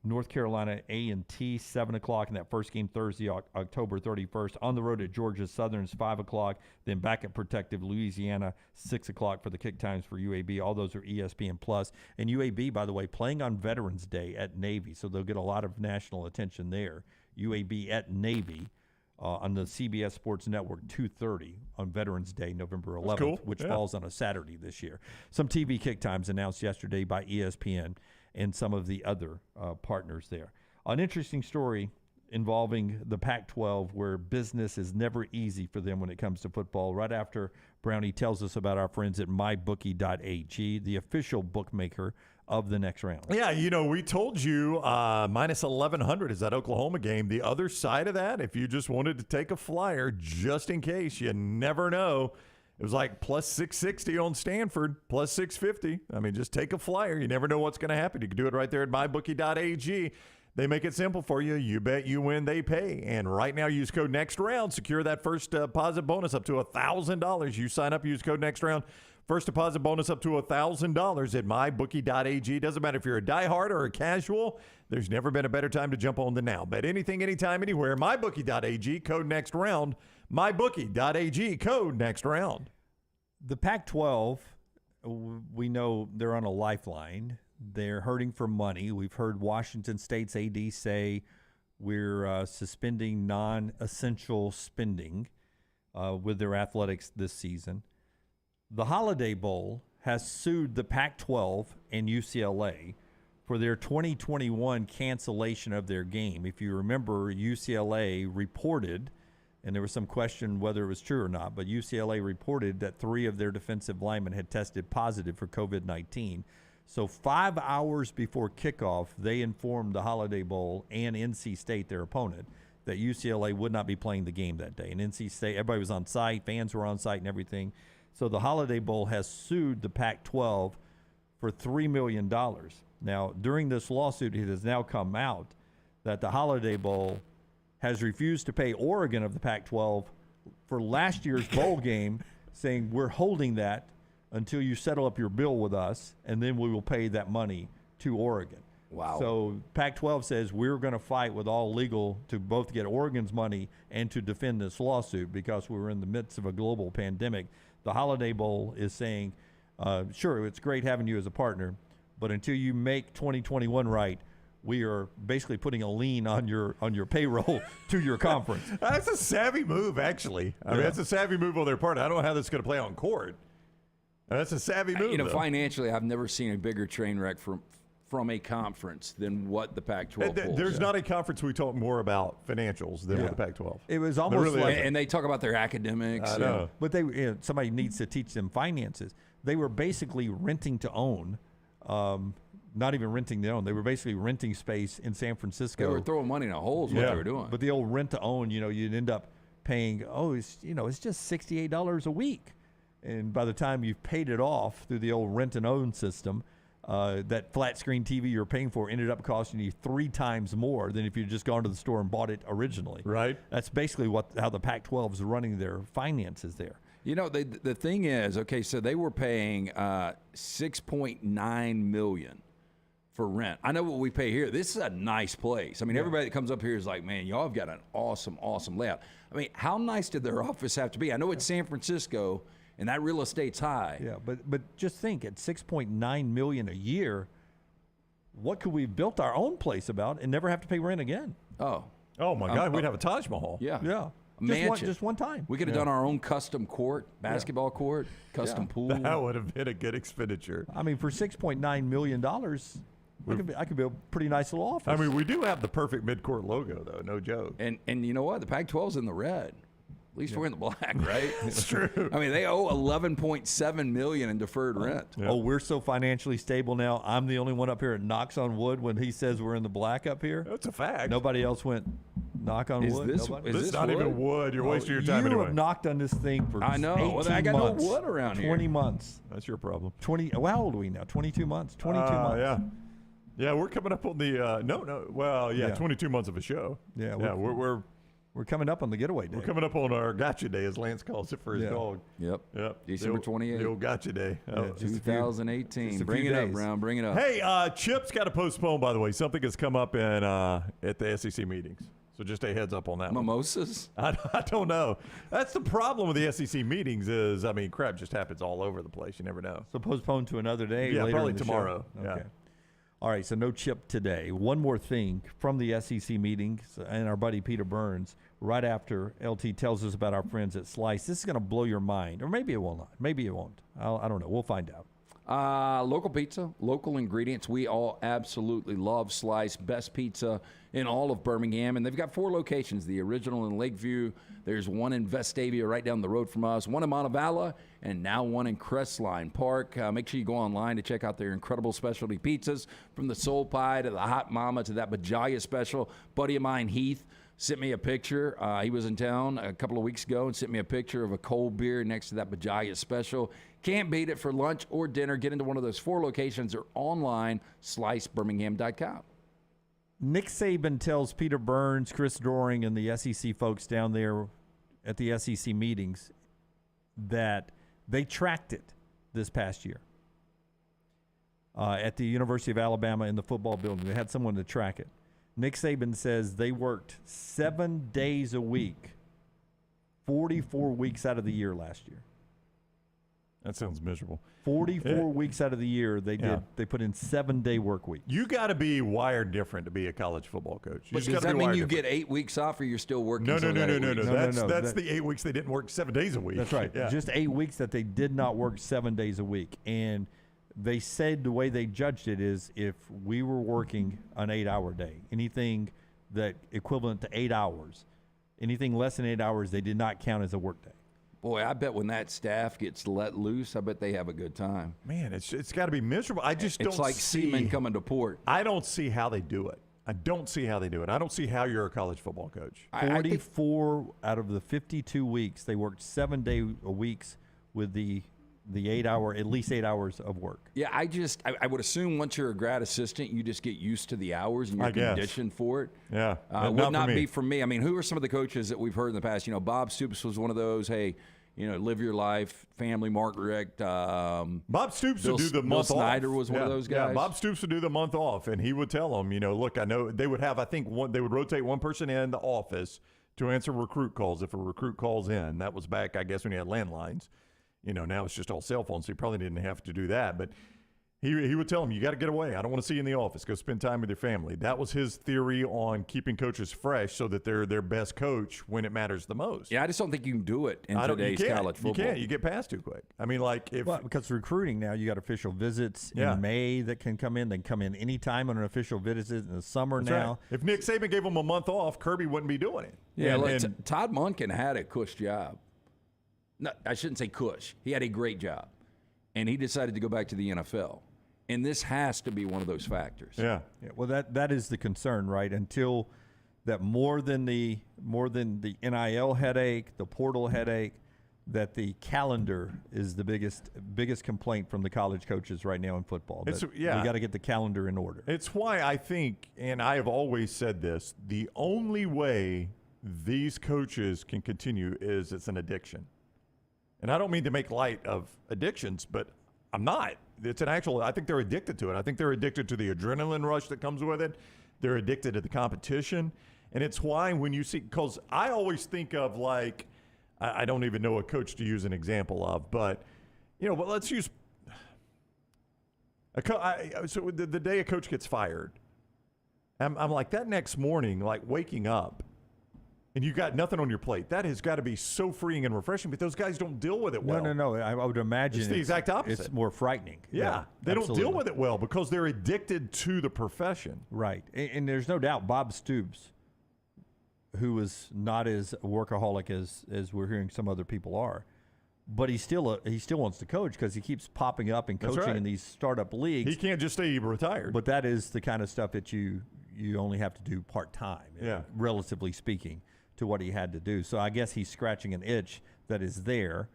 North Carolina A&T, 7 o'clock in that first game Thursday, October 31st. On the road at Georgia Southern's 5 o'clock. Then back at Protective Louisiana, 6 o'clock for the kick times for UAB. All those are ESPN Plus. And UAB, by the way, playing on Veterans Day at Navy, so they'll get a lot of national attention there. UAB at Navy on the CBS Sports Network, 2:30 on Veterans Day, November 11th, which falls on a Saturday this year. Some TV kick times announced yesterday by ESPN and some of the other partners there. An interesting story involving the Pac-12 where business is never easy for them when it comes to football. Right after Brownie tells us about our friends at mybookie.ag, the official bookmaker of the next round. Yeah, we told you minus 1,100 is that Oklahoma game. The other side of that, if you just wanted to take a flyer just in case, you never know. It was like plus 660 on Stanford, plus 650. I mean, just take a flyer. You never know what's going to happen. You can do it right there at mybookie.ag. They make it simple for you. You bet, you win, they pay. And right now, use code NEXTROUND. Secure that first deposit bonus up to $1,000. You sign up, use code NEXTROUND. First deposit bonus up to $1,000 at mybookie.ag. Doesn't matter if you're a diehard or a casual. There's never been a better time to jump on than now. Bet anything, anytime, anywhere. mybookie.ag, code NEXTROUND. mybookie.ag, code NEXTROUND. The Pac-12, we know they're on a lifeline. They're hurting for money. We've heard Washington State's AD say we're suspending non-essential spending with their athletics this season. The Holiday Bowl has sued the Pac-12 and UCLA for their 2021 cancellation of their game. If you remember, UCLA reported, and there was some question whether it was true or not, but UCLA reported that 3 of their defensive linemen had tested positive for COVID-19. So 5 hours before kickoff, they informed the Holiday Bowl and NC State, their opponent, that UCLA would not be playing the game that day. And NC State, everybody was on site, fans were on site and everything. So the Holiday Bowl has sued the Pac-12 for $3 million. Now, during this lawsuit, it has now come out that the Holiday Bowl has refused to pay Oregon of the Pac-12 for last year's bowl game, saying we're holding that until you settle up your bill with us, and then we will pay that money to Oregon. Wow. So Pac-12 says we're going to fight with all legal to both get Oregon's money and to defend this lawsuit because we're in the midst of a global pandemic. The Holiday Bowl is saying, sure, it's great having you as a partner, but until you make 2021 right, we are basically putting a lien on your payroll to your conference. That's a savvy move, actually. I mean, that's a savvy move on their part. I don't know how this is going to play on court. That's a savvy move. Financially, I've never seen a bigger train wreck from a conference than what the Pac-12 pulls. There's not a conference we talk more about financials than with the Pac-12. It was almost like, and they talk about their academics. I know. But somebody needs to teach them finances. They were basically renting to own, not even renting to own. They were basically renting space in San Francisco. They were throwing money in a hole is what they were doing. But the old rent to own, you'd end up paying, it's just $68 a week. And by the time you've paid it off through the old rent and own system, that flat screen TV you're paying for ended up costing you 3 times more than if you'd just gone to the store and bought it originally. Right. That's basically how the Pac-12 is running their finances there. The thing is, okay, so they were paying $6.9 million for rent. I know what we pay here. This is a nice place. I mean, everybody that comes up here is like, man, y'all have got an awesome, awesome layout. I mean, how nice did their office have to be? I know it's San Francisco, and that real estate's high. Yeah, but just think, at $6.9 million a year, what could we have built our own place about and never have to pay rent again? Oh my God, we'd have a Taj Mahal. Yeah. Yeah. Just one time. We could have done our own custom court, basketball court, custom pool. That would have been a good expenditure. I mean, for $6.9 million, I could build a pretty nice little office. I mean, we do have the perfect mid-court logo, though. No joke. And you know what? The Pac-12's in the red. At least we're in the black, right? It's true. I mean, they owe $11.7 million in deferred rent. Yeah. Oh, we're so financially stable now. I'm the only one up here that knocks on wood when he says we're in the black up here. That's a fact. Nobody else went knock on wood. This not wood? Even wood. You're wasting your time You anyway. have knocked on this thing for I know. 18 Well, I got months, no wood around 20 here. months. That's your problem. How old are we now? 22 months. 22 months. Yeah. Yeah, we're coming up on the 22 months of a show. Yeah, we're coming up on the getaway day. We're coming up on our gotcha day, as Lance calls it for his dog. Yep. December 28th. The old gotcha day. 2018. Bring it up, Brown. Bring it up. Hey, Chip's got to postpone, by the way. Something has come up at the SEC meetings. So just a heads up on that. Mimosas? I don't know. That's the problem with the SEC meetings is, crap just happens all over the place. You never know. So postpone to another day? Yeah, later probably in the tomorrow. Show? Okay. Yeah. All right, so no Chip today. One more thing from the SEC meetings and our buddy Peter Burns, right after LT tells us about our friends at Slice. This is going to blow your mind, or maybe it will not. Maybe it won't. I don't know. We'll find out. Local pizza, local ingredients. We all absolutely love Slice. Best pizza in all of Birmingham. And they've got 4 locations. The original in Lakeview. There's one in Vestavia right down the road from us. One in Montevallo. And now one in Crestline Park. Make sure you go online to check out their incredible specialty pizzas. From the soul pie to the hot mama to that Bajaya special. Buddy of mine, Heath, sent me a picture. He was in town a couple of weeks ago and sent me a picture of a cold beer next to that Bajaya special. Can't beat it for lunch or dinner. Get into one of those 4 locations or online, slicebirmingham.com. Nick Saban tells Peter Burns, Chris Doering, and the SEC folks down there at the SEC meetings that they tracked it this past year at the University of Alabama in the football building. They had someone to track it. Nick Saban says they worked 7 days a week, 44 weeks out of the year last year. That sounds miserable. 44 weeks out of the year they did. They put in 7-day work week. You got to be wired different to be a college football coach. But does that mean you get 8 weeks off, or you're still working? No. That's the 8 weeks they didn't work 7 days a week. That's right. Yeah. Just 8 weeks that they did not work 7 days a week. And they said the way they judged it is if we were working an 8-hour day, anything that equivalent to 8 hours, anything less than 8 hours, they did not count as a work day. Boy, I bet when that staff gets let loose, I bet they have a good time. Man, it's got to be miserable. I just don't see. It's like seamen coming to port. I don't see how they do it. I don't see how you're a college football coach. 44 out of the 52 weeks, they worked 7-day weeks with the 8 hour, at least 8 hours of work. Yeah, I would assume once you're a grad assistant, you just get used to the hours and you're conditioned for it. Yeah, would not be for me. I mean, who are some of the coaches that we've heard in the past? Bob Stoops was one of those. Hey, live your life, family, Mark Richt. Bob Stoops would do the Bill month Snyder off. was one of those guys. Yeah, Bob Stoops would do the month off, and he would tell them, look, I know they would have, I think, they would rotate one person in the office to answer recruit calls if a recruit calls in. That was back, I guess, when you had landlines. Now it's just all cell phones, so you probably didn't have to do that. But he would tell them, you got to get away. I don't want to see you in the office. Go spend time with your family. That was his theory on keeping coaches fresh so that they're their best coach when it matters the most. Yeah, I just don't think you can do it in today's college football. You can't. You get past too quick. I mean, because recruiting now, you got official visits in May that can come in. They can come in anytime on an official visit in the summer. That's now. Right. If Nick Saban gave him a month off, Kirby wouldn't be doing it. Yeah, Todd Monken had a cush job. No, I shouldn't say cush. He had a great job, and he decided to go back to the NFL. And this has to be one of those factors. Yeah. Well, that is the concern, right? Until that more than the NIL headache, the portal headache, that the calendar is the biggest complaint from the college coaches right now in football. We got to get the calendar in order. It's why I think, and I have always said this, the only way these coaches can continue is it's an addiction. And I don't mean to make light of addictions, but I'm not. It's an actual, I think they're addicted to it. I think they're addicted to the adrenaline rush that comes with it. They're addicted to the competition. And it's why when you see, because I always think of I don't even know a coach to use an example of, but, but let's use, so the day a coach gets fired, I'm like that next morning, like waking up, and you got nothing on your plate. That has got to be so freeing and refreshing, but those guys don't deal with it well. No. I would imagine it's the exact opposite. It's more frightening. Yeah, they absolutely. don't deal with it well because they're addicted to the profession. Right, and there's no doubt Bob Stoops, who is not as workaholic as we're hearing some other people are, but he still wants to coach because he keeps popping up and coaching in these startup leagues. He can't just stay retired. But that is the kind of stuff that you only have to do part-time, relatively speaking, to what he had to do. So I guess he's scratching an itch that is there.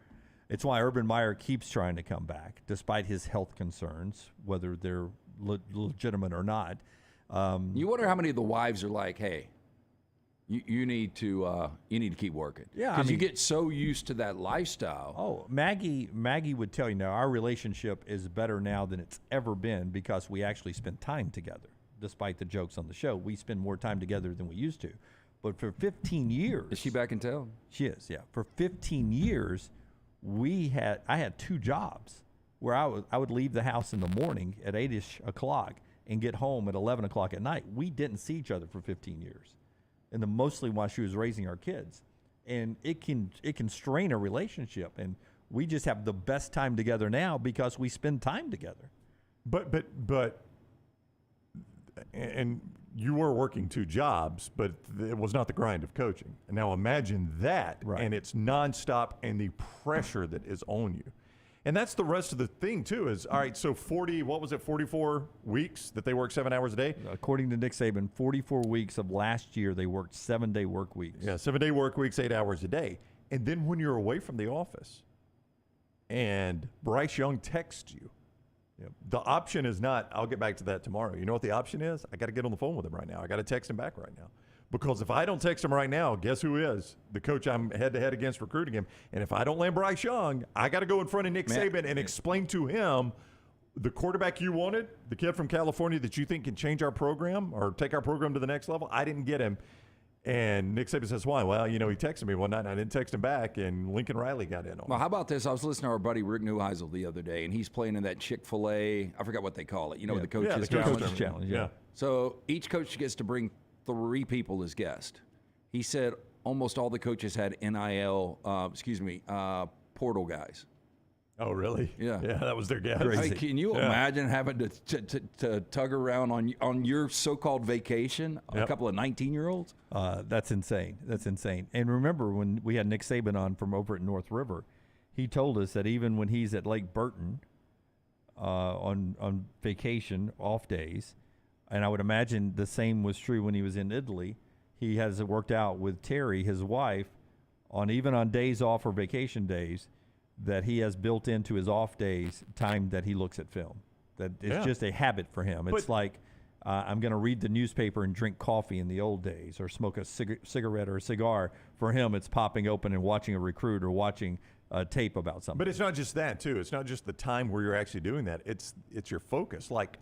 It's why Urban Meyer keeps trying to come back, despite his health concerns, whether they're legitimate or not. You wonder how many of the wives are like, hey, you need to keep working. Yeah, because you get so used to that lifestyle. Oh, Maggie would tell you now our relationship is better now than it's ever been because we actually spend time together. Despite the jokes on the show, we spend more time together than we used to. But for 15 years... Is she back in town? She is, yeah. For 15 years, I had 2 jobs where I would leave the house in the morning at 8-ish o'clock and get home at 11 o'clock at night. We didn't see each other for 15 years. And mostly while she was raising our kids. And it can strain a relationship. And we just have the best time together now because we spend time together. But you were working 2 jobs, but it was not the grind of coaching. And now imagine that, and it's nonstop, and the pressure that is on you. And that's the rest of the thing, too, is, all right, so 44 weeks that they work 7 hours a day? According to Nick Saban, 44 weeks of last year, they worked 7-day work weeks. Yeah, 7-day work weeks, 8 hours a day. And then when you're away from the office and Bryce Young texts you, The option is not, I'll get back to that tomorrow. You know what the option is? I got to get on the phone with him right now. I got to text him back right now. Because if I don't text him right now, guess who is? The coach I'm head-to-head against recruiting him. And if I don't land Bryce Young, I got to go in front of Nick Saban and explain to him the quarterback you wanted, the kid from California that you think can change our program or take our program to the next level. I didn't get him. And Nick Saban says, why? Well, he texted me one night, and I didn't text him back, and Lincoln Riley got in on Well, how about this? I was listening to our buddy Rick Neuheisel the other day, and he's playing in that Chick-fil-A, I forgot what they call it, the Coach's Challenge. Yeah. So each coach gets to bring 3 people as guests. He said almost all the coaches had portal guys. Oh, really? Yeah. Yeah, that was their guess. I mean, can you imagine having to tug around on your so-called vacation a couple of 19-year-olds? That's insane. That's insane. And remember when we had Nick Saban on from over at North River, he told us that even when he's at Lake Burton on vacation, off days, and I would imagine the same was true when he was in Italy, he has it worked out with Terry, his wife, even on days off or vacation days, that he has built into his off days time that he looks at film. That it's just a habit for him. It's like I'm going to read the newspaper and drink coffee in the old days or smoke a cigarette or a cigar. For him, it's popping open and watching a recruit or watching a tape about something. But it's not just that, too. It's not just the time where you're actually doing that. It's your focus. Like,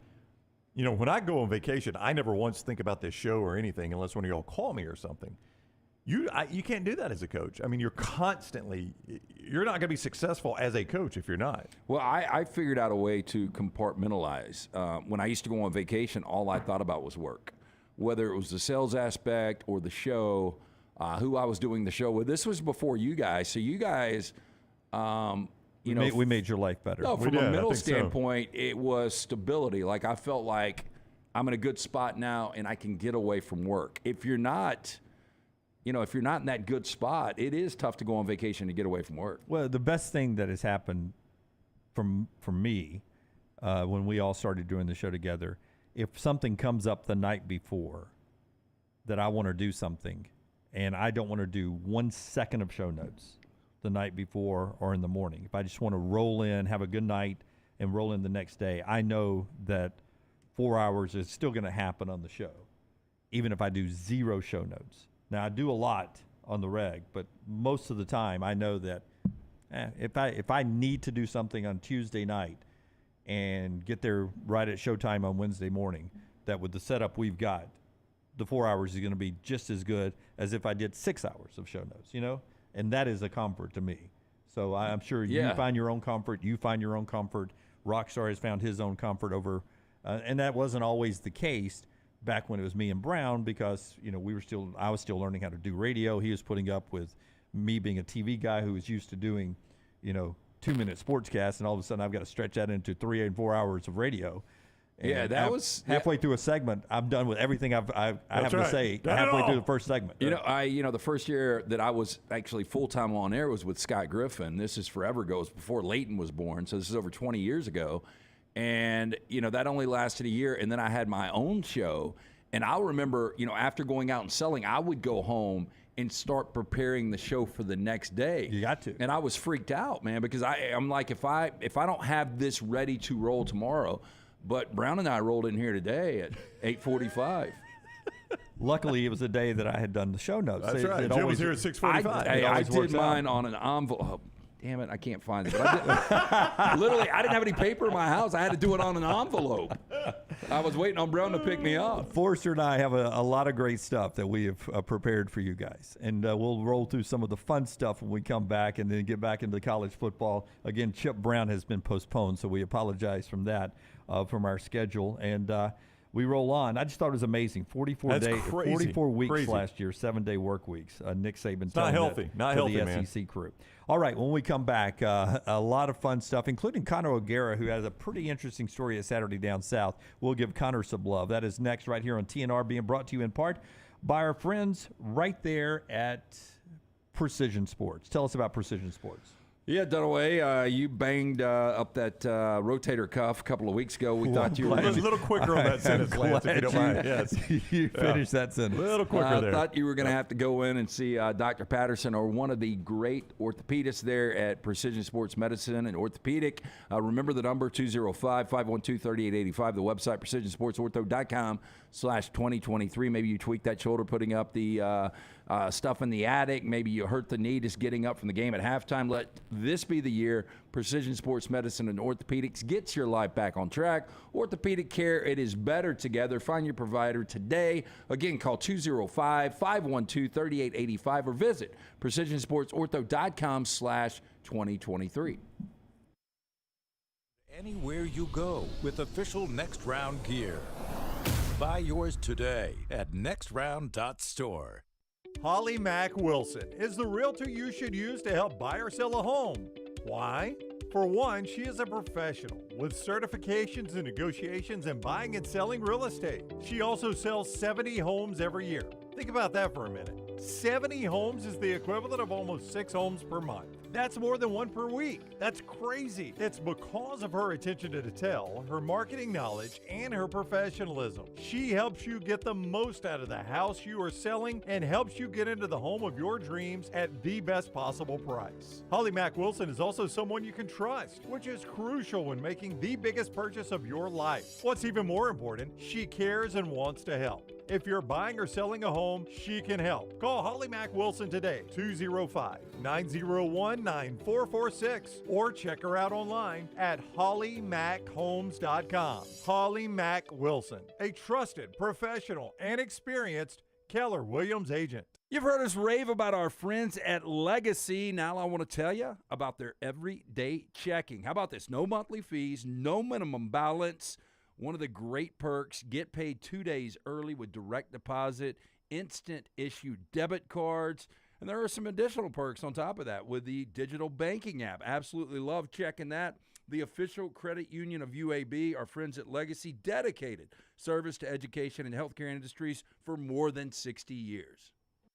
when I go on vacation, I never once think about this show or anything unless one of y'all call me or something. You can't do that as a coach. I mean, you're not going to be successful as a coach if you're not. Well, I figured out a way to compartmentalize. When I used to go on vacation, all I thought about was work, whether it was the sales aspect or the show, who I was doing the show with. This was before you guys. So you guys, we made your life better. No, from a mental standpoint, it was stability. Like I felt like I'm in a good spot now and I can get away from work. If you're not in that good spot, it is tough to go on vacation and get away from work. Well, the best thing that has happened from me when we all started doing the show together, if something comes up the night before that I want to do something and I don't want to do 1 second of show notes the night before or in the morning, if I just want to roll in, have a good night, and roll in the next day, I know that 4 hours is still going to happen on the show, even if I do 0 show notes. Now, I do a lot on the reg, but most of the time I know that if I need to do something on Tuesday night and get there right at showtime on Wednesday morning, that with the setup we've got, the 4 hours is going to be just as good as if I did 6 hours of show notes, And that is a comfort to me. So I'm sure you find your own comfort. You find your own comfort. Rockstar has found his own comfort over, and that wasn't always the case back when it was me and Brown, because I was still learning how to do radio. He was putting up with me being a TV guy who was used to doing 2-minute sportscasts, and all of a sudden I've got to stretch that into 3 and 4 hours of radio. And was halfway through a segment. I'm done with everything I have to say halfway through the first segment. The first year that I was actually full-time on air was with Scott Griffin. This is forever ago. It was before Leighton was born, so this is over 20 years ago. And, that only lasted a year. And then I had my own show. And I'll remember, after going out and selling, I would go home and start preparing the show for the next day. You got to. And I was freaked out, man, because I'm like, if I don't have this ready to roll tomorrow, but Brown and I rolled in here today at 8:45. Luckily, it was the day that I had done the show notes. That's right. Jim was here at 6:45. I did mine on an envelope. Damn it, I can't find it. Literally, I didn't have any paper in my house. I had to do it on an envelope. I was waiting on Brown to pick me up. Forrester and I have a lot of great stuff that we have prepared for you guys. And we'll roll through some of the fun stuff when we come back and then get back into college football. Again, Chip Brown has been postponed, so we apologize from that, from our schedule. And we roll on. I just thought it was amazing. 44 weeks last year, 7-day work weeks. Nick Saban. Not healthy. Not healthy, man. The SEC crew. All right, when we come back, a lot of fun stuff, including Connor O'Gara, who has a pretty interesting story at Saturday Down South. We'll give Connor some love. That is next right here on TNR, being brought to you in part by our friends right there at Precision Sports. Tell us about Precision Sports. Yeah, Dunaway, you banged up that rotator cuff a couple of weeks ago. We thought you were a little quicker on that sentence, Lance, if you don't mind. Yes. You finished that sentence. A little quicker there. I thought you were going to have to go in and see Dr. Patterson or one of the great orthopedists there at Precision Sports Medicine and Orthopedic. Remember the number, 205-512-3885. The website, precisionsportsortho.com/2023. Maybe you tweaked that shoulder putting up the stuff in the attic. Maybe you hurt the knee just getting up from the game at halftime. Let this be the year Precision Sports Medicine and Orthopedics gets your life back on track. Orthopedic care, it is better together. Find your provider today. Again, call 205-512-3885 or visit precisionsportsortho.com/2023. Anywhere you go with official Next Round gear. Buy yours today at nextround.store. Holly Mack Wilson is the realtor you should use to help buy or sell a home. Why? For one, she is a professional with certifications in negotiations and buying and selling real estate. She also sells 70 homes every year. Think about that for a minute. 70 homes is the equivalent of almost 6 homes per month. That's more than 1 per week. That's crazy. It's because of her attention to detail, her marketing knowledge, and her professionalism. She helps you get the most out of the house you are selling and helps you get into the home of your dreams at the best possible price. Holly Mack Wilson is also someone you can trust, which is crucial when making the biggest purchase of your life. What's even more important, she cares and wants to help. If you're buying or selling a home, she can help. Call Holly Mack Wilson today, 205-901-9446, or check her out online at hollymackhomes.com. Holly Mack Wilson, a trusted, professional, and experienced Keller Williams agent. You've heard us rave about our friends at Legacy. Now I want to tell you about their everyday checking. How about this? No monthly fees, no minimum balance. One of the great perks, get paid 2 days early with direct deposit, instant issue debit cards, and there are some additional perks on top of that with the digital banking app. Absolutely love checking that. The official credit union of UAB, our friends at Legacy, dedicated service to education and healthcare industries for more than 60 years.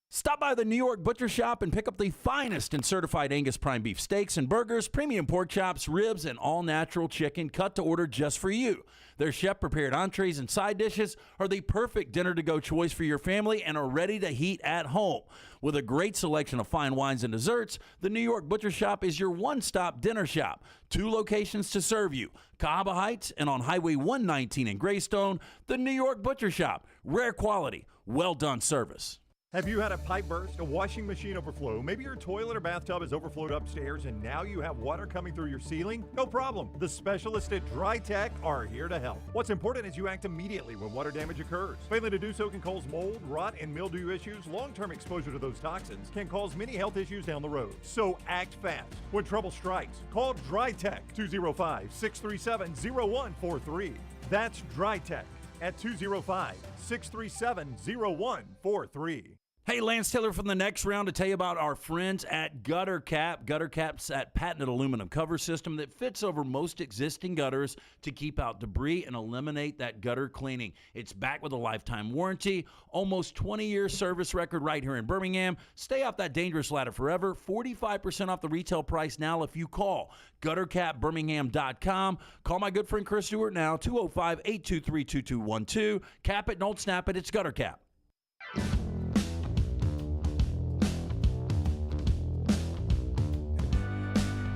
Stop by the New York Butcher Shop and pick up the finest in certified Angus prime beef steaks and burgers, premium pork chops, ribs, and all-natural chicken cut to order just for you. Their chef-prepared entrees and side dishes are the perfect dinner-to-go choice for your family and are ready to heat at home. With a great selection of fine wines and desserts, the New York Butcher Shop is your one-stop dinner shop. 2 locations to serve you, Cahaba Heights and on Highway 119 in Greystone. The New York Butcher Shop, rare quality, well-done service. Have you had a pipe burst, a washing machine overflow? Maybe your toilet or bathtub has overflowed upstairs and now you have water coming through your ceiling? No problem. The specialists at Dry Tech are here to help. What's important is you act immediately when water damage occurs. Failing to do so can cause mold, rot, and mildew issues. Long-term exposure to those toxins can cause many health issues down the road. So act fast. When trouble strikes, call Dry Tech 205-637-0143. That's Dry Tech at 205-637-0143. Hey, Lance Taylor from the Next Round to tell you about our friends at Gutter Cap. Gutter Cap's that patented aluminum cover system that fits over most existing gutters to keep out debris and eliminate that gutter cleaning. It's backed with a lifetime warranty, almost 20-year service record right here in Birmingham. Stay off that dangerous ladder forever. 45% off the retail price now if you call guttercapbirmingham.com. Call my good friend Chris Stewart now, 205-823-2212. Cap it, don't snap it. It's Gutter Cap.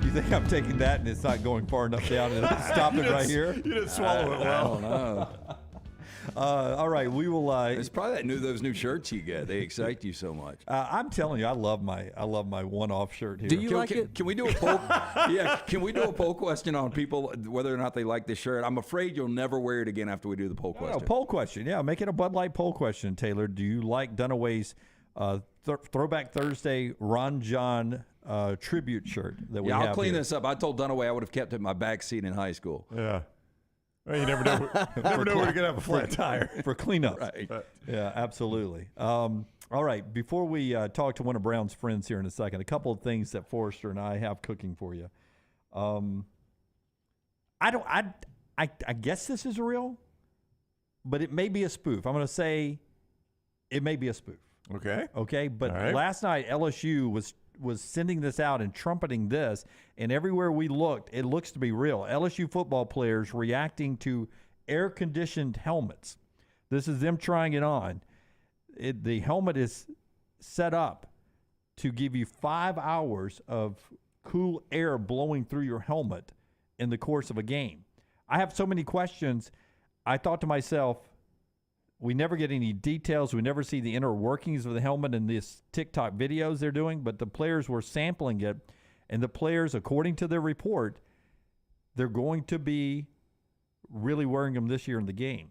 You think I'm taking that and it's not going far enough down and stop it right here? You didn't swallow it well. I don't know. All right, we will. It's probably those new shirts you get. They excite you so much. I'm telling you, I love my one-off shirt here. Do you like it? Can we do a poll? Yeah, can we do a poll question on people whether or not they like this shirt? I'm afraid you'll never wear it again after we do the poll question. Poll question. Yeah, make it a Bud Light poll question, Taylor. Do you like Dunaway's Throwback Thursday Ron John tribute shirt that we have? Yeah, I'll clean this up. I told Dunaway I would have kept it in my back seat in high school. Yeah. Well, you never know. Never know when you're gonna have a flat tire for cleanup. Right. Yeah, absolutely. All right. Before we talk to one of Brown's friends here in a second, a couple of things that Forrester and I have cooking for you. I guess this is real, but it may be a spoof. I'm going to say it may be a spoof. Okay. Okay. But right. last night LSU was sending this out and trumpeting this, and everywhere we looked, it looks to be real. LSU football players reacting to air-conditioned helmets. This is them trying it on. The helmet is set up to give you 5 hours of cool air blowing through your helmet in the course of a game. I have so many questions. I thought to myself, we never get any details. We never see the inner workings of the helmet in these TikTok videos they're doing, but the players were sampling it, and the players, according to their report, they're going to be really wearing them this year in the game.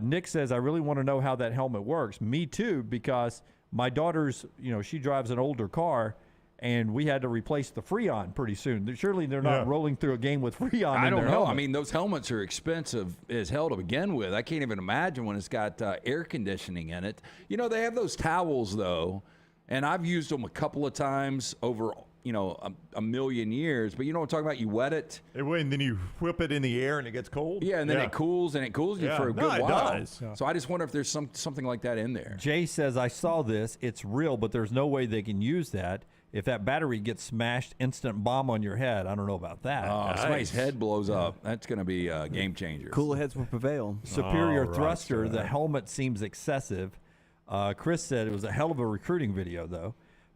Nick says, I really want to know how that helmet works. Me too, because my daughter's, she drives an older car, and we had to replace the Freon pretty soon. Surely they're not rolling through a game with Freon I in don't their know. helmet. I mean, those helmets are expensive as hell to begin with. I can't even imagine when it's got air conditioning in it. They have those towels, though, and I've used them a couple of times over, a million years. But you know what I'm talking about? You wet it. And then you whip it in the air and it gets cold? Yeah, and then it cools, and it cools you for a good while. It does. So I just wonder if there's something like that in there. Jay says, I saw this. It's real, but there's no way they can use that. If that battery gets smashed, instant bomb on your head. I don't know about that. Oh, somebody's head blows up. That's going to be a game changer. Cooler heads will prevail. Superior thruster. The helmet seems excessive. Chris said it was a hell of a recruiting video, though.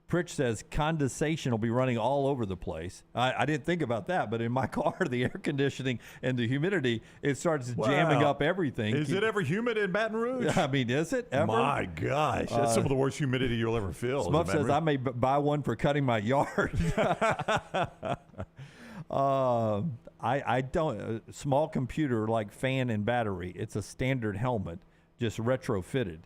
Pritch says condensation will be running all over the place. I didn't think about that, but in my car, the air conditioning and the humidity, it starts jamming up everything. Is it ever humid in Baton Rouge? I mean, is it ever? My gosh, that's some of the worst humidity you'll ever feel. Smuff says I may buy one for cutting my yard. I don't. Small computer like fan and battery. It's a standard helmet, just retrofitted.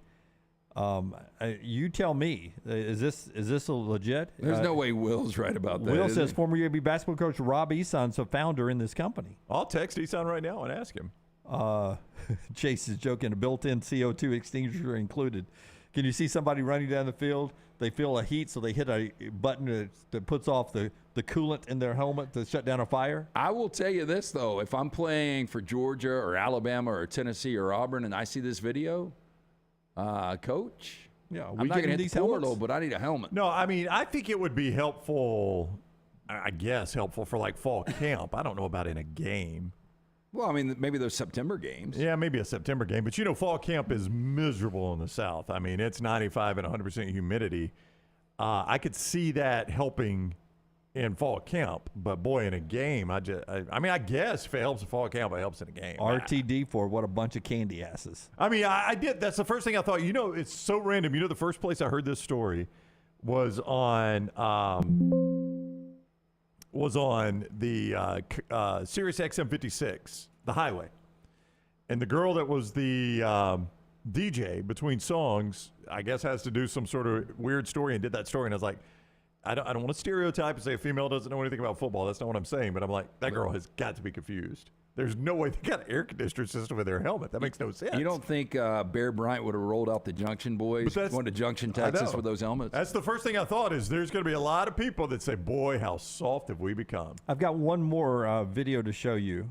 You tell me, is this a legit? There's no way Will's right about that. Will says former UAB basketball coach Rob Eson's a founder in this company. I'll text Eson right now and ask him. Chase is joking. A built-in CO2 extinguisher included. Can you see somebody running down the field? They feel a heat, so they hit a button that puts off the coolant in their helmet to shut down a fire? I will tell you this, though. If I'm playing for Georgia or Alabama or Tennessee or Auburn and I see this video, coach, I'm not going to hit these the portal, but I need a helmet. No, I mean, I think it would be helpful, for like fall camp. I don't know about in a game. Well, I mean, maybe those September games. Yeah, maybe a September game. But, fall camp is miserable in the South. I mean, it's 95 and 100% humidity. I could see that helping in fall camp. But, boy, in a game, I guess if it helps in fall camp, it helps in a game. RTD for what a bunch of candy asses. I mean, I did. That's the first thing I thought. It's so random. The first place I heard this story was on the Sirius XM 56, the highway. And the girl that was the DJ between songs, I guess, has to do some sort of weird story and did that story. And I was like, I don't want to stereotype and say a female doesn't know anything about football. That's not what I'm saying. But I'm like, that girl has got to be confused. There's no way they got an air conditioner system in their helmet. That makes no sense. You don't think Bear Bryant would have rolled out the Junction boys going to Junction, Texas with those helmets? That's the first thing I thought is there's going to be a lot of people that say, boy, how soft have we become. I've got one more video to show you.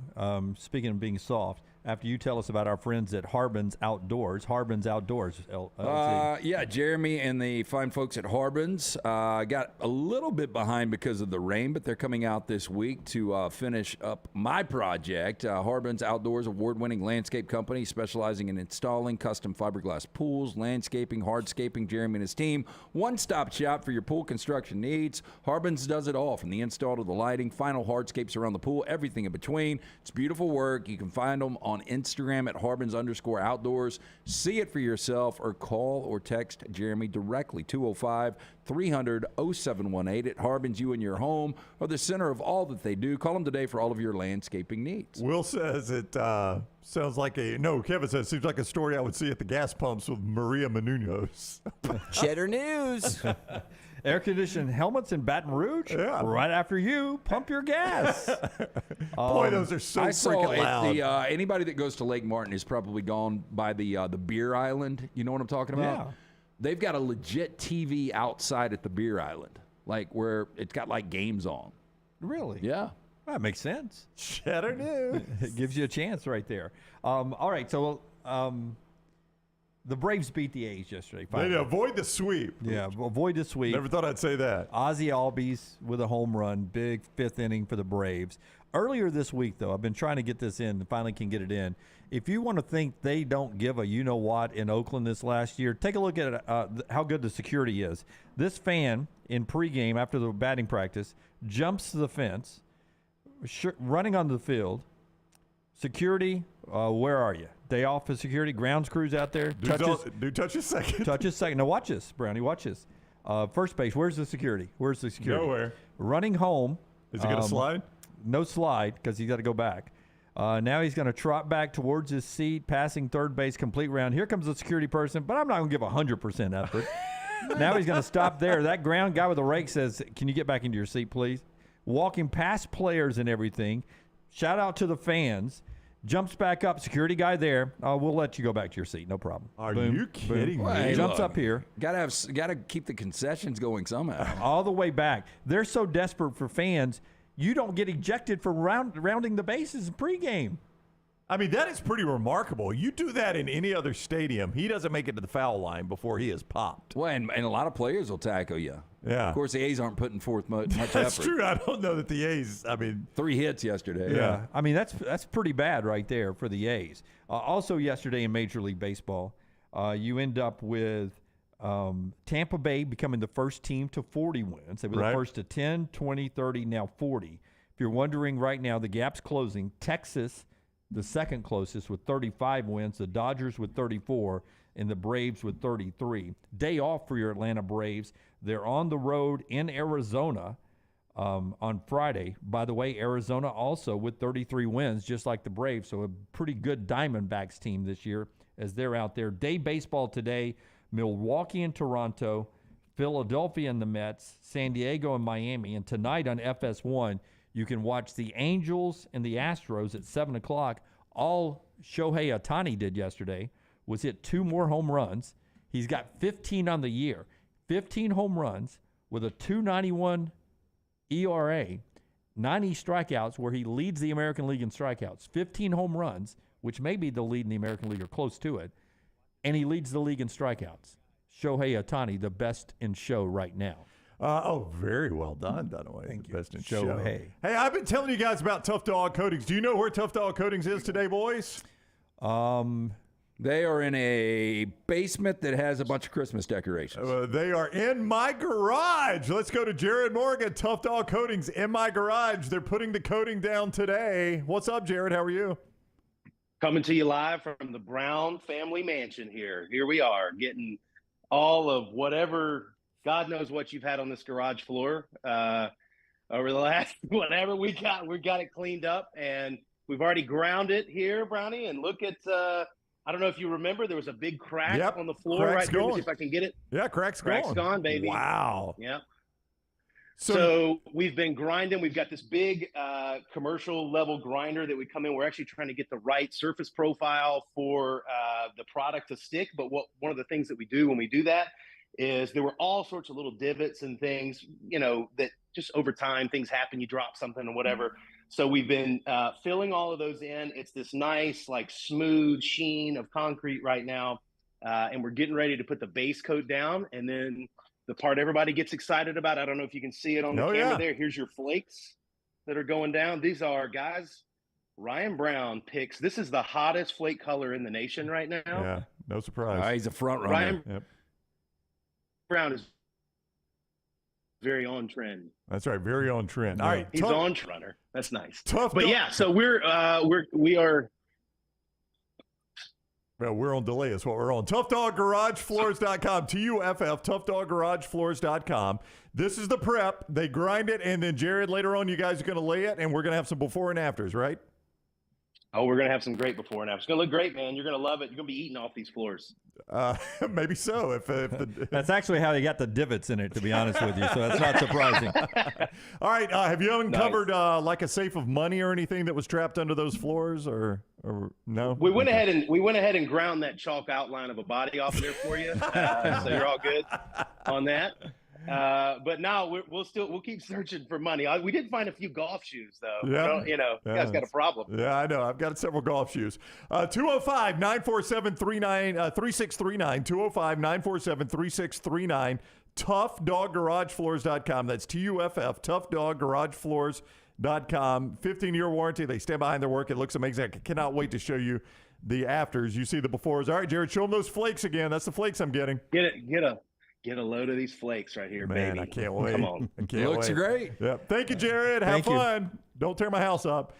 Speaking of being soft, after you tell us about our friends at Harbin's Outdoors. Harbin's Outdoors. Yeah, Jeremy and the fine folks at Harbin's got a little bit behind because of the rain, but they're coming out this week to finish up my project. Harbin's Outdoors, award-winning landscape company specializing in installing custom fiberglass pools, landscaping, hardscaping. Jeremy and his team, one-stop shop for your pool construction needs. Harbin's does it all, from the install to the lighting, final hardscapes around the pool, everything in between. It's beautiful work. You can find them on Instagram at Harbins_outdoors. See it for yourself or call or text Jeremy directly, 205-300-0718. At Harbins, you and your home are the center of all that they do. Call them today for all of your landscaping needs. Will says it sounds like Kevin says it seems like a story I would see at the gas pumps with Maria Menounos. Cheddar News. Air-conditioned helmets in Baton Rouge? Yeah. Right after you pump your gas. Boy, those are so freaking loud. Anybody that goes to Lake Martin has probably gone by the beer island. You know what I'm talking about? Yeah. They've got a legit TV outside at the beer island, like where it's got like games on. Really? Yeah. That makes sense. Cheddar News. It gives you a chance right there. All right, so The Braves beat the A's yesterday. They avoid the sweep. Yeah, avoid the sweep. Never thought I'd say that. Ozzie Albies with a home run, big fifth inning for the Braves. Earlier this week, though, I've been trying to get this in and finally can get it in. If you want to think they don't give a you-know-what in Oakland this last year, take a look at how good the security is. This fan in pregame after the batting practice jumps to the fence, running onto the field. Security, where are you? Day off for security. Grounds crews out there. Touch a second. Touch a second. Now watch this, Brownie. Watch this. First base. Where's the security? Where's the security? Nowhere. Running home. Is he going to slide? No slide because he's got to go back. Now he's going to trot back towards his seat, passing third base, complete round. Here comes the security person, but I'm not going to give 100% effort. Now he's going to stop there. That ground guy with the rake says, "Can you get back into your seat, please?" Walking past players and everything. Shout out to the fans. Jumps back up. Security guy there. We'll let you go back to your seat. No problem. Are you kidding me? Hey, Jumps up here. Got to keep the concessions going somehow. All the way back. They're so desperate for fans. You don't get ejected for rounding the bases in pregame. I mean, that is pretty remarkable. You do that in any other stadium, he doesn't make it to the foul line before he is popped. Well, and a lot of players will tackle you. Yeah. Of course, the A's aren't putting forth much effort. That's true. I don't know that the A's, 3 hits yesterday. Yeah. I mean, that's pretty bad right there for the A's. Also yesterday in Major League Baseball, you end up with Tampa Bay becoming the first team to 40 wins. They were the first to 10, 20, 30, now 40. If you're wondering right now, the gap's closing. Texas, the second closest with 35 wins, the Dodgers with 34, and the Braves with 33. Day off for your Atlanta Braves. They're on the road in Arizona on Friday. By the way, Arizona also with 33 wins, just like the Braves, so a pretty good Diamondbacks team this year as they're out there. Day baseball today, Milwaukee and Toronto, Philadelphia and the Mets, San Diego and Miami, and tonight on FS1, you can watch the Angels and the Astros at 7 o'clock. All Shohei Ohtani did yesterday was hit 2 more home runs. He's got 15 on the year. 15 home runs with a 2.91 ERA, 90 strikeouts, where he leads the American League in strikeouts. 15 home runs, which may be the lead in the American League or close to it, and he leads the league in strikeouts. Shohei Ohtani, the best in show right now. Very well done, Dunaway. Thank you. Best in Show. show. Hey, I've been telling you guys about Tough Dog Coatings. Do you know where Tough Dog Coatings is today, boys? They are in a basement that has a bunch of Christmas decorations. They are in my garage. Let's go to Jared Morgan, Tough Dog Coatings in my garage. They're putting the coating down today. What's up, Jared? How are you? Coming to you live from the Brown family mansion here. Here we are getting all of whatever, God knows what you've had on this garage floor over the last whatever we got it cleaned up, and we've already ground it here, Brownie. And look at I don't know if you remember, there was a big crack on the floor right here. Let me see if I can get it. Yeah, crack's gone, baby. Wow. Yep. So we've been grinding. We've got this big commercial level grinder that we come in. We're actually trying to get the right surface profile for the product to stick. But one of the things that we do when we do that is there were all sorts of little divots and things, that just over time things happen. You drop something or whatever. So we've been filling all of those in. It's this nice, like smooth sheen of concrete right now. And we're getting ready to put the base coat down. And then the part everybody gets excited about, I don't know if you can see it on the camera there. Here's your flakes that are going down. These are, guys, Ryan Brown picks. This is the hottest flake color in the nation right now. Yeah, no surprise. He's a front runner. Ryan Brown is very on trend. That's right, very on trend. Yeah. All right, he's on runner. That's nice. Tough, but yeah. So we are. Well, we're on delay is what we're on. ToughDogGarageFloors.com. TUFF, ToughDogGarageFloors.com. This is the prep. They grind it, and then, Jared, later on, you guys are going to lay it, and we're going to have some before and afters, right? Oh, we're going to have some great before and afters. It's going to look great, man. You're going to love it. You're going to be eating off these floors. Maybe so. That's actually how you got the divots in it, to be honest with you, so that's not surprising. All right. Have you uncovered like a safe of money or anything that was trapped under those floors, or no? We went ahead and ground that chalk outline of a body off of there for you, so you're all good on that. But now we'll keep searching for money. We did find a few golf shoes though. Yeah. You guys got a problem. Yeah, I know. I've got several golf shoes. 205-947-3639. 205-947-3639. ToughDogGarageFloors.com. That's TUFF, ToughDogGarageFloors.com. 15-year warranty. They stand behind their work. It looks amazing. I cannot wait to show you the afters. You see the befores. All right, Jared, show them those flakes again. That's the flakes I'm getting. Get a load of these flakes right here, Man, baby. I can't wait. Come on. I can't Looks wait. great. Yep. Thank you, Jared. Have fun. Don't tear my house up.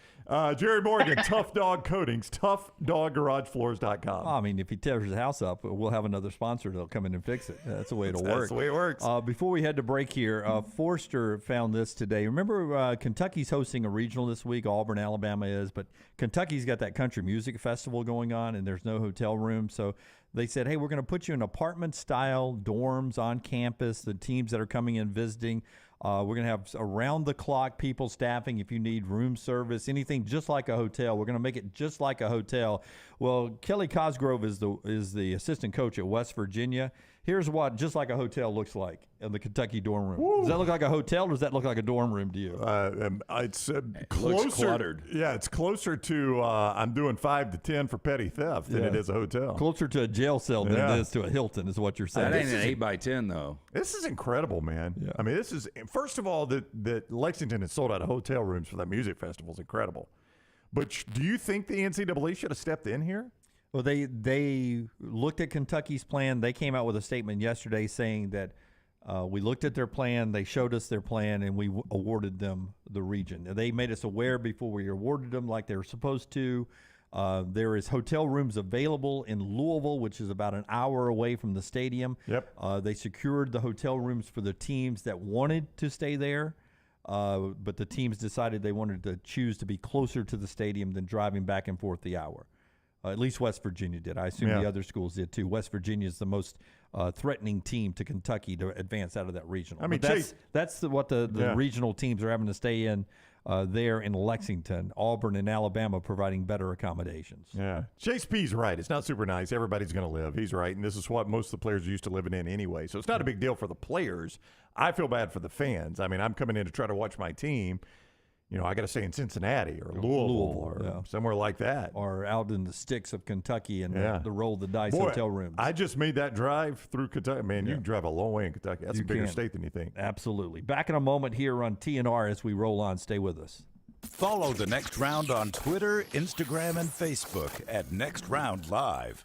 Jared Morgan, Tough Dog Coatings, ToughDogGarageFloors.com. I mean, if he tears his house up, we'll have another sponsor that'll come in and fix it. That's the way it'll work. That's the way it works. Before we head to break here, Forrester found this today. Remember, Kentucky's hosting a regional this week. Auburn, Alabama is. But Kentucky's got that country music festival going on, and there's no hotel room. So they said, hey, we're going to put you in apartment-style dorms on campus, the teams that are coming in visiting. We're going to have around-the-clock people staffing if you need room service, anything just like a hotel. We're going to make it just like a hotel. Well, Kelly Cosgrove is the assistant coach at West Virginia. Here's what just like a hotel looks like in the Kentucky dorm room. Woo. Does that look like a hotel, or does that look like a dorm room to you? It's closer. Looks cluttered. Yeah, it's closer to I'm doing 5 to 10 for petty theft than it is a hotel. Closer to a jail cell than it is to a Hilton, is what you're saying. That ain't an 8x10 though. This is incredible, man. Yeah. I mean, this is first of all that Lexington has sold out of hotel rooms for that music festival is incredible. But do you think the NCAA should have stepped in here? Well, they looked at Kentucky's plan. They came out with a statement yesterday saying that we looked at their plan, they showed us their plan, and we awarded them the region. They made us aware before we awarded them like they were supposed to. There is hotel rooms available in Louisville, which is about an hour away from the stadium. Yep. They secured the hotel rooms for the teams that wanted to stay there. But the teams decided they wanted to choose to be closer to the stadium than driving back and forth the hour. At least West Virginia did. I assume the other schools did too. West Virginia is the most threatening team to Kentucky to advance out of that regional. I mean, that's what the regional teams are having to stay in there in Lexington. Auburn and Alabama providing better accommodations. Yeah. Chase P's right. It's not super nice. Everybody's going to live. He's right. And this is what most of the players are used to living in anyway. So it's not a big deal for the players. I feel bad for the fans. I mean, I'm coming in to try to watch my team. You know, I got to stay in Cincinnati or Louisville or somewhere like that. Or out in the sticks of Kentucky and the roll the dice hotel rooms. I just made that drive through Kentucky. Man, you can drive a long way in Kentucky. That's a bigger state than you think. Absolutely. Back in a moment here on TNR as we roll on. Stay with us. Follow The Next Round on Twitter, Instagram, and Facebook at Next Round Live.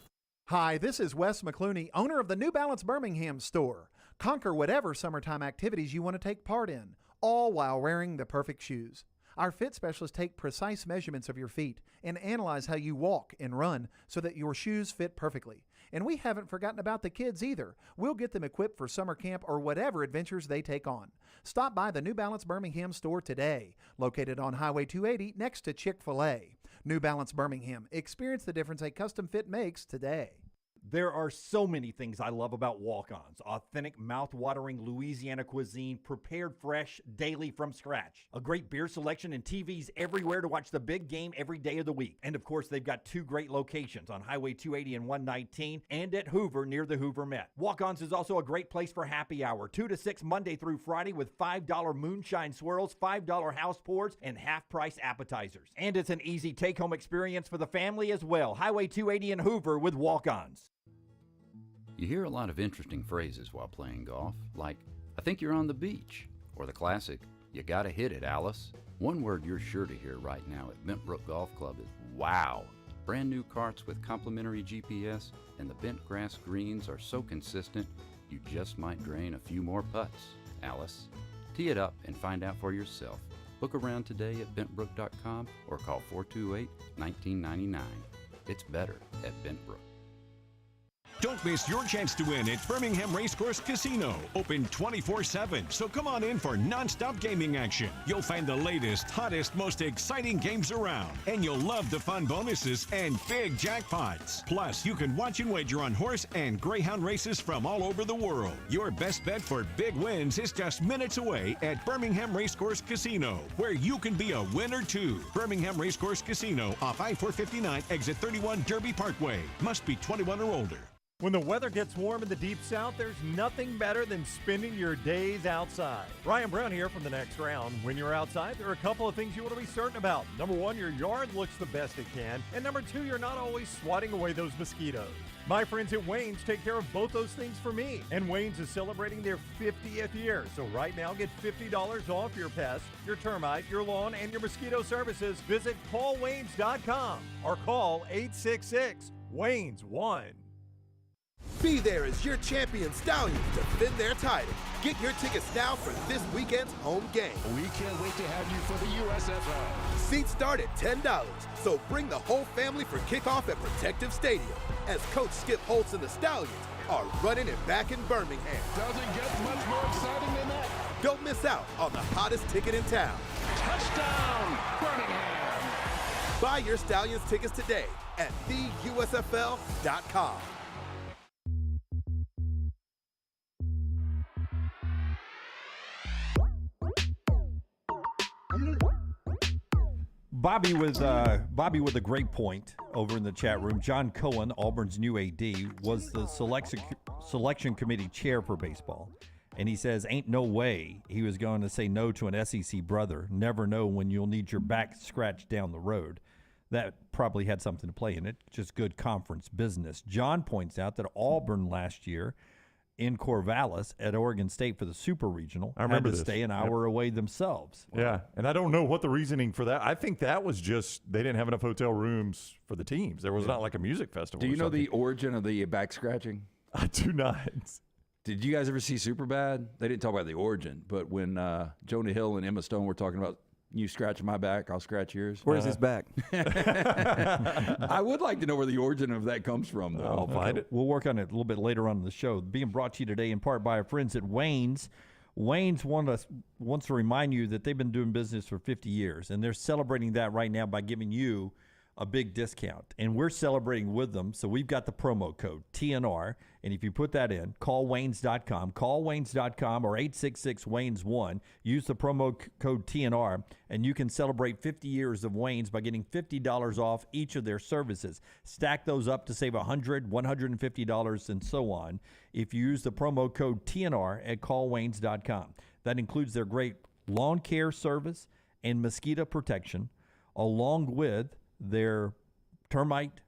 Hi, this is Wes McClooney, owner of the New Balance Birmingham store. Conquer whatever summertime activities you want to take part in, all while wearing the perfect shoes. Our fit specialists take precise measurements of your feet and analyze how you walk and run so that your shoes fit perfectly. And we haven't forgotten about the kids either. We'll get them equipped for summer camp or whatever adventures they take on. Stop by the New Balance Birmingham store today, located on Highway 280 next to Chick-fil-A. New Balance Birmingham. Experience the difference a custom fit makes today. There are so many things I love about walk-ons. Authentic, mouth-watering Louisiana cuisine, prepared fresh, daily from scratch. A great beer selection and TVs everywhere to watch the big game every day of the week. And of course, they've got two great locations on Highway 280 and 119 and at Hoover near the Hoover Met. Walk-ons is also a great place for happy hour, 2 to 6 Monday through Friday with $5 moonshine swirls, $5 house pours, and half-price appetizers. And it's an easy take-home experience for the family as well. Highway 280 and Hoover with walk-ons. You hear a lot of interesting phrases while playing golf, like, I think you're on the beach, or the classic, you gotta hit it, Alice. One word you're sure to hear right now at Bentbrook Golf Club is wow. Brand new carts with complimentary GPS, and the bent grass greens are so consistent, you just might drain a few more putts, Alice. Tee it up and find out for yourself. Book around today at bentbrook.com or call 428-1999. It's better at Bentbrook. Don't miss your chance to win at Birmingham Racecourse Casino. Open 24/7, so come on in for non-stop gaming action. You'll find the latest, hottest, most exciting games around. And you'll love the fun bonuses and big jackpots. Plus, you can watch and wager on horse and greyhound races from all over the world. Your best bet for big wins is just minutes away at Birmingham Racecourse Casino, where you can be a winner too. Birmingham Racecourse Casino off I-459, exit 31 Derby Parkway. Must be 21 or older. When the weather gets warm in the Deep South, there's nothing better than spending your days outside. Ryan Brown here from The Next Round. When you're outside, there are a couple of things you want to be certain about. Number one, your yard looks the best it can. And number two, you're not always swatting away those mosquitoes. My friends at Wayne's take care of both those things for me. And Wayne's is celebrating their 50th year. So right now, get $50 off your pest, your termite, your lawn, and your mosquito services. Visit callwaynes.com or call 866-WAYNES-1. Be there as your champion Stallions defend their title. Get your tickets now for this weekend's home game. We can't wait to have you for the USFL. Seats start at $10, so bring the whole family for kickoff at Protective Stadium as Coach Skip Holtz and the Stallions are running it back in Birmingham. Doesn't get much more exciting than that. Don't miss out on the hottest ticket in town. Touchdown, Birmingham! Buy your Stallions tickets today at theusfl.com. Bobby with a great point over in the chat room. John Cohen, Auburn's new AD, was the selection committee chair for baseball. And he says, ain't no way he was going to say no to an SEC brother. Never know when you'll need your back scratched down the road. That probably had something to play in it. Just good conference business. John points out that Auburn last year in Corvallis at Oregon State for the Super Regional had to stay an hour away themselves. Yeah, and I don't know what the reasoning for that. I think that was just they didn't have enough hotel rooms for the teams. There was not like a music festival. Do you know the origin of the back scratching? I do not. Did you guys ever see Superbad? They didn't talk about the origin, but when Jonah Hill and Emma Stone were talking about you scratch my back, I'll scratch yours. Where's his back? I would like to know where the origin of that comes from, though. I'll find it. We'll work on it a little bit later on in the show. Being brought to you today in part by our friends at Wayne's. Wayne's wants to remind you that they've been doing business for 50 years, and they're celebrating that right now by giving you a big discount. And we're celebrating with them, so we've got the promo code TNR, and if you put that in, call Waynes.com, or 866-WAYNES1. Use the promo code TNR, and you can celebrate 50 years of Wayne's by getting $50 off each of their services. Stack those up to save $100, $150, and so on if you use the promo code TNR at callwaynes.com. That includes their great lawn care service and mosquito protection, along with their termite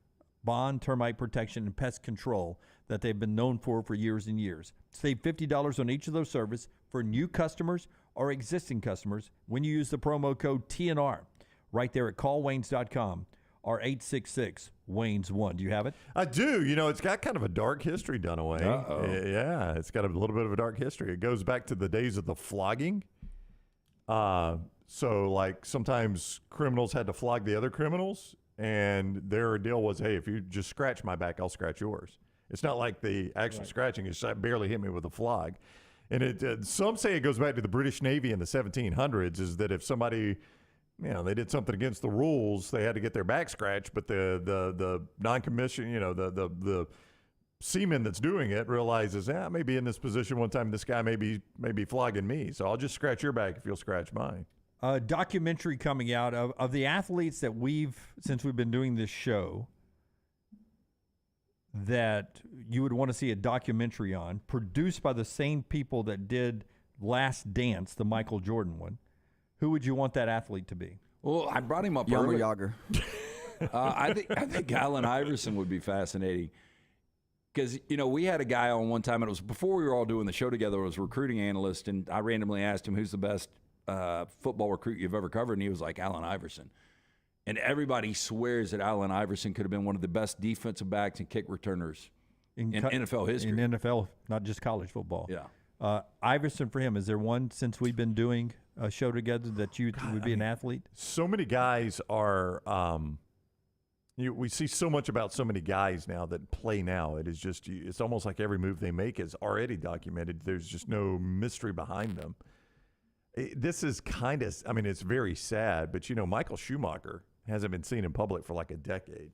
protection and pest control that they've been known for years and years. Save $50 on each of those services for new customers or existing customers when you use the promo code TNR right there at callwaynes.com or 866-WAYNES1. Do you have it? I do. You know, it's got kind of a dark history, Dunaway. Yeah, it's got a little bit of a dark history. It goes back to the days of the flogging. So, like, sometimes criminals had to flog the other criminals, and their deal was, hey, if you just scratch my back, I'll scratch yours. It's not like the actual scratching. It's barely hit me with a flog. And some say it goes back to the British Navy in the 1700s, is that if somebody, they did something against the rules, they had to get their back scratched, but the non-commissioned, the seaman that's doing it realizes, I may be in this position one time, this guy may be flogging me, so I'll just scratch your back if you'll scratch mine. A documentary coming out of the athletes that since we've been doing this show, that you would want to see a documentary on, produced by the same people that did Last Dance, the Michael Jordan one. Who would you want that athlete to be? Well, I brought him up Younger early. Yager. I think Allen Iverson would be fascinating. Because, we had a guy on one time, and it was before we were all doing the show together, it was a recruiting analyst, and I randomly asked him, who's the best football recruit you've ever covered? And he was like, Allen Iverson. And everybody swears that Allen Iverson could have been one of the best defensive backs and kick returners in NFL history. In NFL, not just college football. Yeah. Iverson, for him, is there one, since we've been doing a show together, that you would be an athlete? So many guys are we see so much about so many guys now that play now. It is just, it's almost like every move they make is already documented. There's just no mystery behind them. This is kind of, it's very sad, but, Michael Schumacher hasn't been seen in public for like a decade.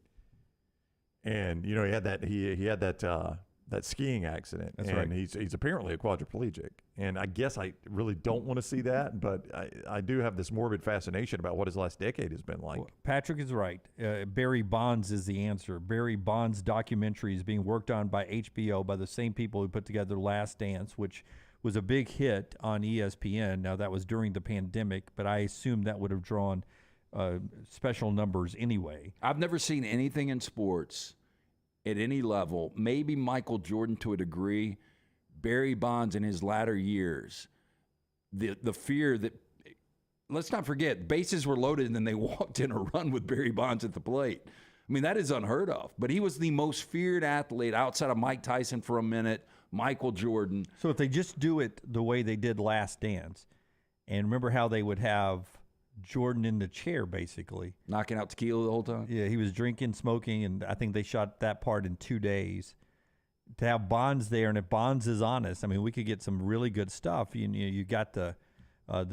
And, he had that that skiing accident. That's and right. He's apparently a quadriplegic. And I guess I really don't want to see that, but I do have this morbid fascination about what his last decade has been like. Well, Patrick is right. Barry Bonds is the answer. Barry Bonds' documentary is being worked on by HBO by the same people who put together Last Dance, which was a big hit on ESPN. Now, that was during the pandemic, but I assume that would have drawn special numbers anyway. I've never seen anything in sports at any level, maybe Michael Jordan to a degree, Barry Bonds in his latter years, the fear that, let's not forget, bases were loaded and then they walked in a run with Barry Bonds at the plate. I mean, that is unheard of. But he was the most feared athlete outside of Mike Tyson for a minute, Michael Jordan. So if they just do it the way they did Last Dance, and remember how they would have Jordan in the chair, basically. Knocking out tequila the whole time? Yeah, he was drinking, smoking, and I think they shot that part in 2 days. To have Bonds there, and if Bonds is honest, I mean, we could get some really good stuff. You got the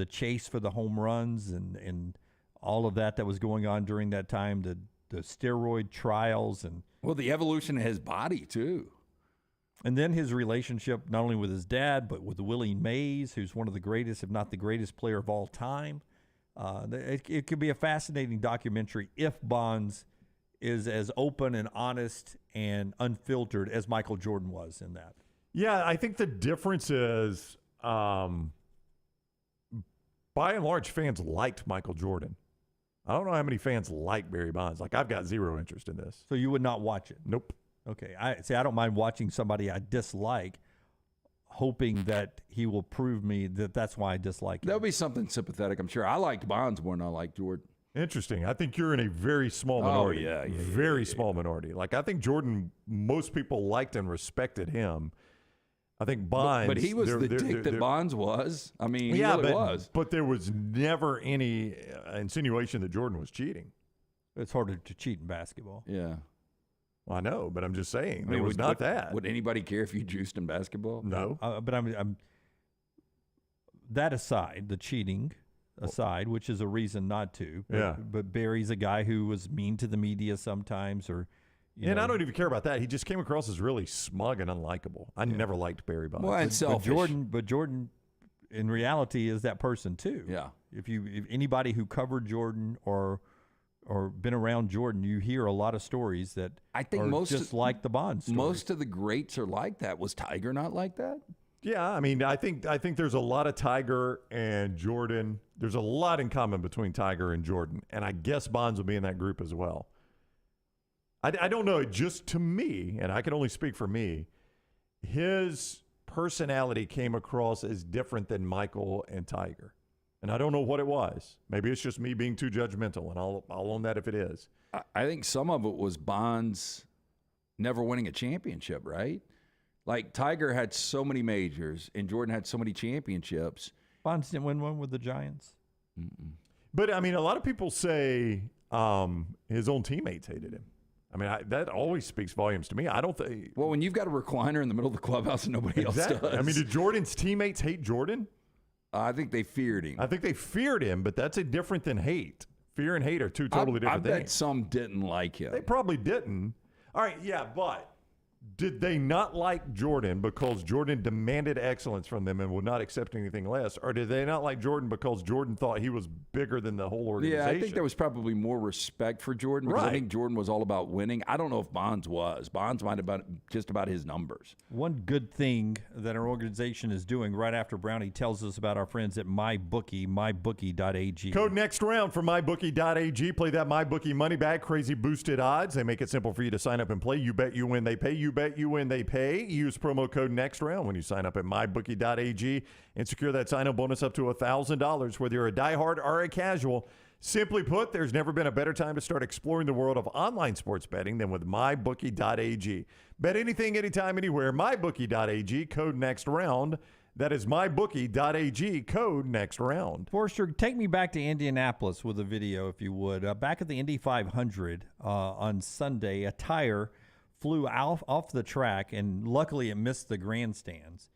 chase for the home runs and all of that was going on during that time, the steroid trials. Well, the evolution of his body, too. And then his relationship not only with his dad, but with Willie Mays, who's one of the greatest, if not the greatest player of all time. It could be a fascinating documentary if Bonds is as open and honest and unfiltered as Michael Jordan was in that. Yeah, I think the difference is, by and large, fans liked Michael Jordan. I don't know how many fans like Barry Bonds. Like, I've got zero interest in this. So you would not watch it? Nope. Okay. I don't mind watching somebody I dislike, hoping that he will prove me that that's why I dislike him. There'll be something sympathetic, I'm sure. I liked Bonds more than I liked Jordan. Interesting. I think you're in a very small minority. Oh, yeah. Very small minority. Like, I think Jordan, most people liked and respected him. I think Bonds. But he was the dick that Bonds was. I mean, he really was. But there was never any insinuation that Jordan was cheating. It's harder to cheat in basketball. Yeah. Well, I know, but I'm just saying. There was not that. Would anybody care if you juiced in basketball? No. But I'm that aside, the cheating aside, which is a reason not to. But, yeah. But Barry's a guy who was mean to the media sometimes, or. And I don't even care about that. He just came across as really smug and unlikable. I never liked Barry Bonds. Well, and selfish. But Jordan, in reality, is that person too. Yeah. If anybody who covered Jordan or been around Jordan, you hear a lot of stories that I think are most just like the Bonds story. Most of the greats are like that. Was Tiger not like that? Yeah, I mean, I think there's a lot of Tiger and Jordan. There's a lot in common between Tiger and Jordan, and I guess Bonds will be in that group as well. I don't know. Just to me, and I can only speak for me, his personality came across as different than Michael and Tiger. And I don't know what it was. Maybe it's just me being too judgmental, and I'll own that if it is. I think some of it was Bonds never winning a championship, right? Like Tiger had so many majors, and Jordan had so many championships. Bonds didn't win one with the Giants. Mm-mm. But, I mean, a lot of people say his own teammates hated him. I mean, that always speaks volumes to me. I don't think. Well, when you've got a recliner in the middle of the clubhouse and nobody else does. I mean, did Jordan's teammates hate Jordan? I think they feared him. I think they feared him, but that's different than hate. Fear and hate are two totally different things. I bet some didn't like him. They probably didn't. All right, yeah, but did they not like Jordan because Jordan demanded excellence from them and would not accept anything less? Or did they not like Jordan because Jordan thought he was bigger than the whole organization? Yeah, I think there was probably more respect for Jordan because I think Jordan was all about winning. I don't know if Bonds was. Bonds might have been just about his numbers. One good thing that our organization is doing right after Brownie tells us about our friends at MyBookie, mybookie.ag. Code next round for mybookie.ag. Play that MyBookie money back, crazy boosted odds. They make it simple for you to sign up and play. You bet, you win, they pay. You bet, you win, they pay. Use promo code next round when you sign up at mybookie.ag and secure that sign-up bonus up to $1,000, whether you're a diehard or a casual. Simply put, there's never been a better time to start exploring the world of online sports betting than with mybookie.ag. Bet anything, anytime, anywhere. mybookie.ag, code next round. That is mybookie.ag, code next round. Forrester, take me back to Indianapolis with a video, if you would. Back at the Indy 500 on Sunday, a tire flew off the track, and luckily it missed the grandstands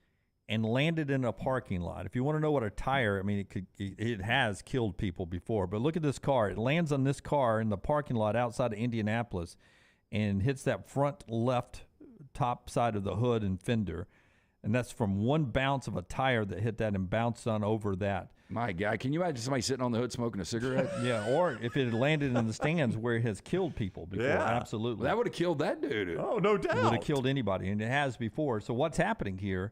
and landed in a parking lot. If you want to know what a tire, I mean, it has killed people before, but look at this car. It lands on this car in the parking lot outside of Indianapolis and hits that front left top side of the hood and fender. And that's from one bounce of a tire that hit that and bounced on over that. My God, can you imagine somebody sitting on the hood smoking a cigarette? Yeah, or if it had landed in the stands where it has killed people before, Yeah. absolutely. That would have killed that dude. Oh, no doubt. It would have killed anybody, and it has before. So what's happening here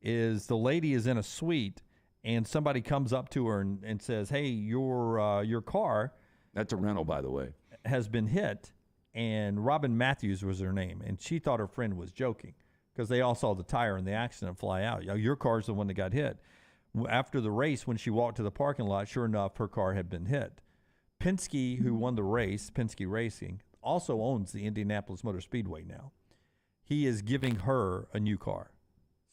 is the lady is in a suite, and somebody comes up to her and says, hey, your car... That's a rental, by the way. ...has been hit, and Robin Matthews was her name, and she thought her friend was joking because they all saw the tire in the accident fly out. Your car's the one that got hit. After the race, when she walked to the parking lot, sure enough, her car had been hit. Penske, who won the race, Penske Racing, also owns the Indianapolis Motor Speedway now. He is giving her a new car.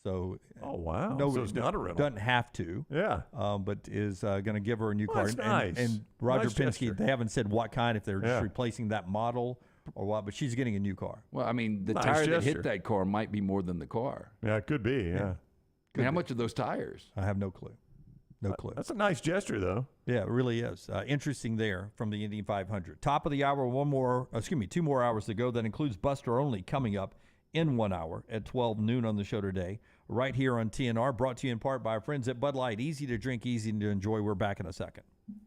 So, oh, wow. No, so it's not a rental. Doesn't have to. Yeah. But is going to give her a new car. That's nice. And Roger Nice Penske, gesture. they haven't said what kind, if they're just Yeah. replacing that model or what, but she's getting a new car. Well, I mean, the Nice tire that gesture. hit that car might be more than the car. Yeah, it could be, yeah. I mean, how much are those tires? I have no clue. No clue. That's a nice gesture, though. Yeah, it really is. Interesting there from the Indy 500. Top of the hour, 2 more hours to go. That includes Buster Olney coming up in 1 hour at 12 noon on the show today, right here on TNR, brought to you in part by our friends at Bud Light. Easy to drink, easy to enjoy. We're back in a second.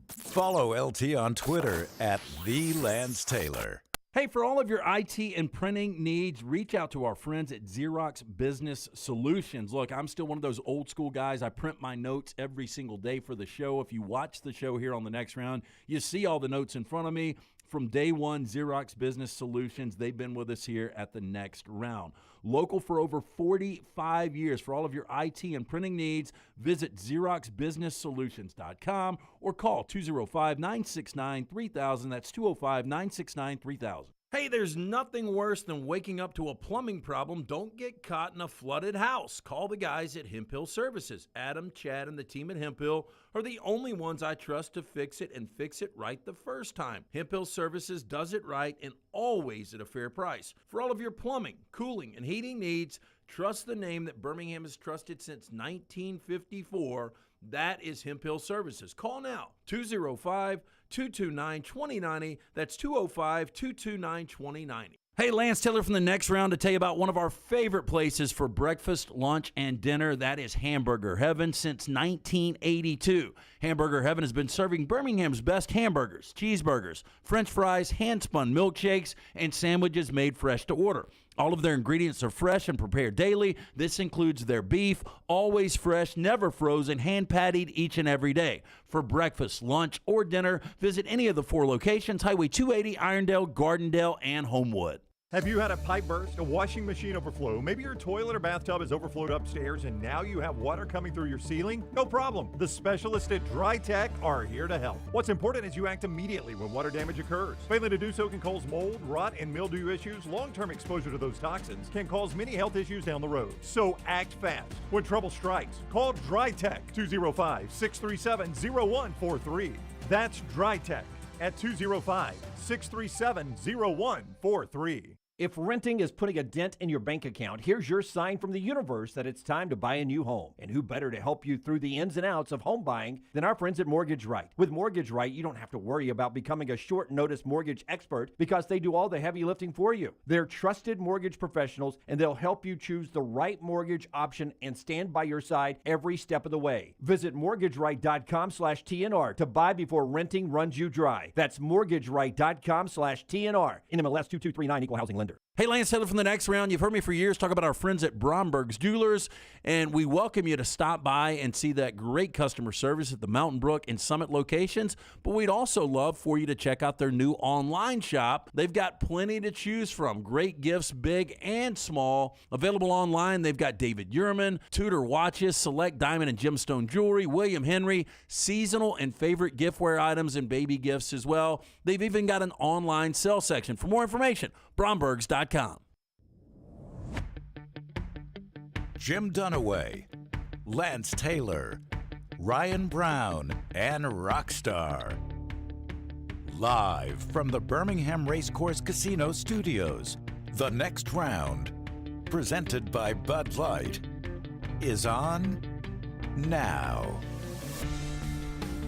Follow LT on Twitter at @TheLanceTaylor. Hey, for all of your IT and printing needs, reach out to our friends at Xerox Business Solutions. Look, I'm still one of those old school guys. I print my notes every single day for the show. If you watch the show here on the next round, you see all the notes in front of me. From day one, Xerox Business Solutions, they've been with us here at the next round. Local for over 45 years. For all of your IT and printing needs, visit XeroxBusinessSolutions.com or call 205-969-3000. That's 205-969-3000. Hey, there's nothing worse than waking up to a plumbing problem. Don't get caught in a flooded house. Call the guys at Hemp Hill Services. Adam, Chad, and the team at Hemp Hill are the only ones I trust to fix it and fix it right the first time. Hemp Hill Services does it right and always at a fair price. For all of your plumbing, cooling, and heating needs, trust the name that Birmingham has trusted since 1954. That is Hemp Hill Services. Call now, 205-229-2090. That's 205-229-2090. Hey, Lance Taylor from the next round to tell you about one of our favorite places for breakfast, lunch, and dinner. That is Hamburger Heaven since 1982. Hamburger Heaven has been serving Birmingham's best hamburgers, cheeseburgers, French fries, hand-spun milkshakes, and sandwiches made fresh to order. All of their ingredients are fresh and prepared daily. This includes their beef, always fresh, never frozen, hand-pattied each and every day. For breakfast, lunch, or dinner, visit any of the 4 locations, Highway 280, Irondale, Gardendale, and Homewood. Have you had a pipe burst, a washing machine overflow? Maybe your toilet or bathtub has overflowed upstairs and now you have water coming through your ceiling? No problem. The specialists at Dry Tech are here to help. What's important is you act immediately when water damage occurs. Failing to do so can cause mold, rot, and mildew issues. Long-term exposure to those toxins can cause many health issues down the road. So act fast. When trouble strikes, call Dry Tech 205-637-0143. That's Dry Tech at 205-637-0143. If renting is putting a dent in your bank account, here's your sign from the universe that it's time to buy a new home. And who better to help you through the ins and outs of home buying than our friends at Mortgage Right. With Mortgage Right, you don't have to worry about becoming a short notice mortgage expert because they do all the heavy lifting for you. They're trusted mortgage professionals and they'll help you choose the right mortgage option and stand by your side every step of the way. Visit mortgageright.com/TNR to buy before renting runs you dry. That's mortgageright.com/TNR. NMLS 2239, Equal Housing Lender. Hey, Lance Taylor from the next round. You've heard me for years talk about our friends at Bromberg's Jewelers, and we welcome you to stop by and see that great customer service at the Mountain Brook and Summit locations. But we'd also love for you to check out their new online shop. They've got plenty to choose from. Great gifts, big and small. Available online, they've got David Yurman, Tudor watches, select diamond and gemstone jewelry, William Henry, seasonal and favorite giftware items, and baby gifts as well. They've even got an online sale section. For more information, Brombergs.com. Jim Dunaway, Lance Taylor, Ryan Brown, and Rockstar. Live from the Birmingham Racecourse Casino Studios, the next round, presented by Bud Light, is on now.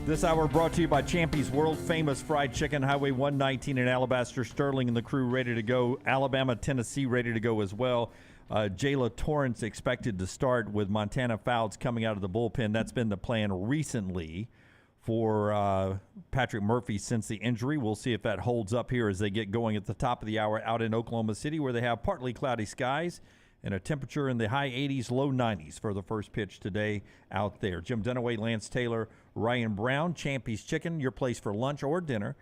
This hour brought to you by Champy's World Famous Fried Chicken, Highway 119 in Alabaster, Sterling, and the crew ready to go. Alabama, Tennessee ready to go as well. Jayla Torrance expected to start with Montana Fouts coming out of the bullpen. That's been the plan recently for Patrick Murphy since the injury. We'll see if that holds up here as they get going at the top of the hour out in Oklahoma City, where they have partly cloudy skies and a temperature in the high 80s, low 90s for the first pitch today out there. Jim Dunaway, Lance Taylor, Ryan Brown, Champy's Chicken, your place for lunch or dinner.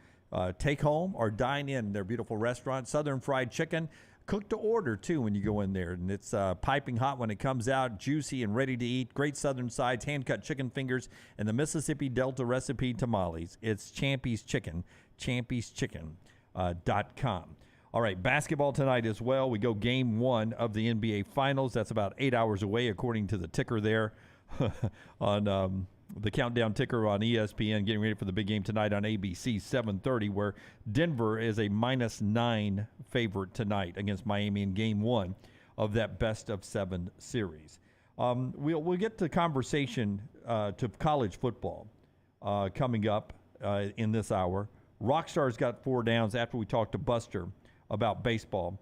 Take home or dine in their beautiful restaurant. Southern Fried Chicken, cooked to order, too, when you go in there. And it's piping hot when it comes out, juicy and ready to eat. Great southern sides, hand-cut chicken fingers, and the Mississippi Delta recipe tamales. It's Champy's Chicken, champy'schicken.com. All right, basketball tonight as well. We go game 1 of the NBA Finals. That's about 8 hours away, according to the ticker there on the countdown ticker on ESPN, getting ready for the big game tonight on ABC, 7:30, where Denver is a -9 favorite tonight against Miami in game 1 of that best-of-7 series. We'll get to conversation to college football coming up in this hour. Rockstar's got 4 downs after we talked to Buster about baseball.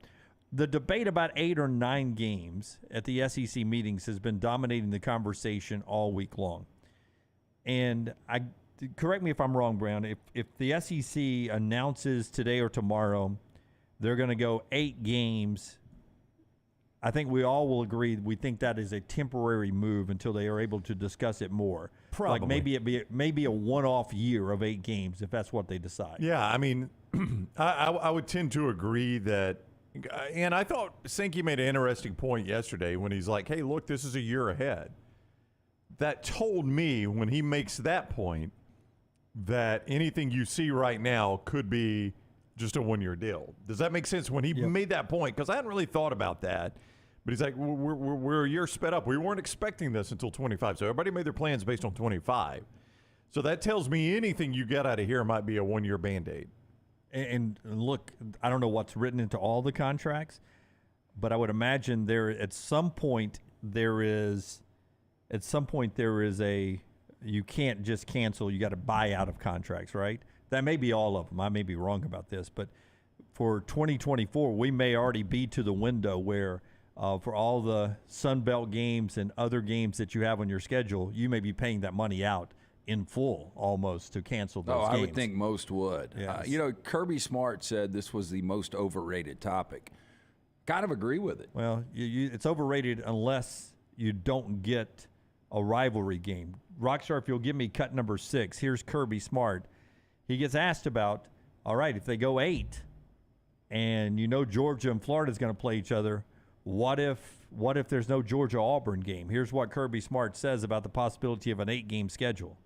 The debate about 8 or 9 games at the SEC meetings has been dominating the conversation all week long. And correct me if I'm wrong, Brown, if the SEC announces today or tomorrow they're going to go 8 games, I think we all will agree we think that is a temporary move until they are able to discuss it more. Probably. Like maybe a one-off year of 8 games if that's what they decide. Yeah, I mean, I would tend to agree that, and I thought Sankey made an interesting point yesterday when he's like, hey, look, this is a year ahead. That told me when he makes that point that anything you see right now could be just a one-year deal. Does that make sense when he made that point? Because I hadn't really thought about that. But he's like, we're a year sped up. We weren't expecting this until 25. So everybody made their plans based on 25. So that tells me anything you get out of here might be a one-year Band-Aid. And look, I don't know what's written into all the contracts, but I would imagine at some point there is a you can't just cancel. You got to buy out of contracts, right? That may be all of them. I may be wrong about this, but for 2024, we may already be to the window where for all the Sun Belt games and other games that you have on your schedule, you may be paying that money out in full almost to cancel those games. I would think most would. Yes. Kirby Smart said this was the most overrated topic. Kind of agree with it. Well, it's overrated unless you don't get a rivalry game. Rockstar, if you'll give me cut number 6, here's Kirby Smart. He gets asked about, all right, if they go 8 and Georgia and Florida is going to play each other, what if there's no Georgia-Auburn game? Here's what Kirby Smart says about the possibility of an 8-game schedule.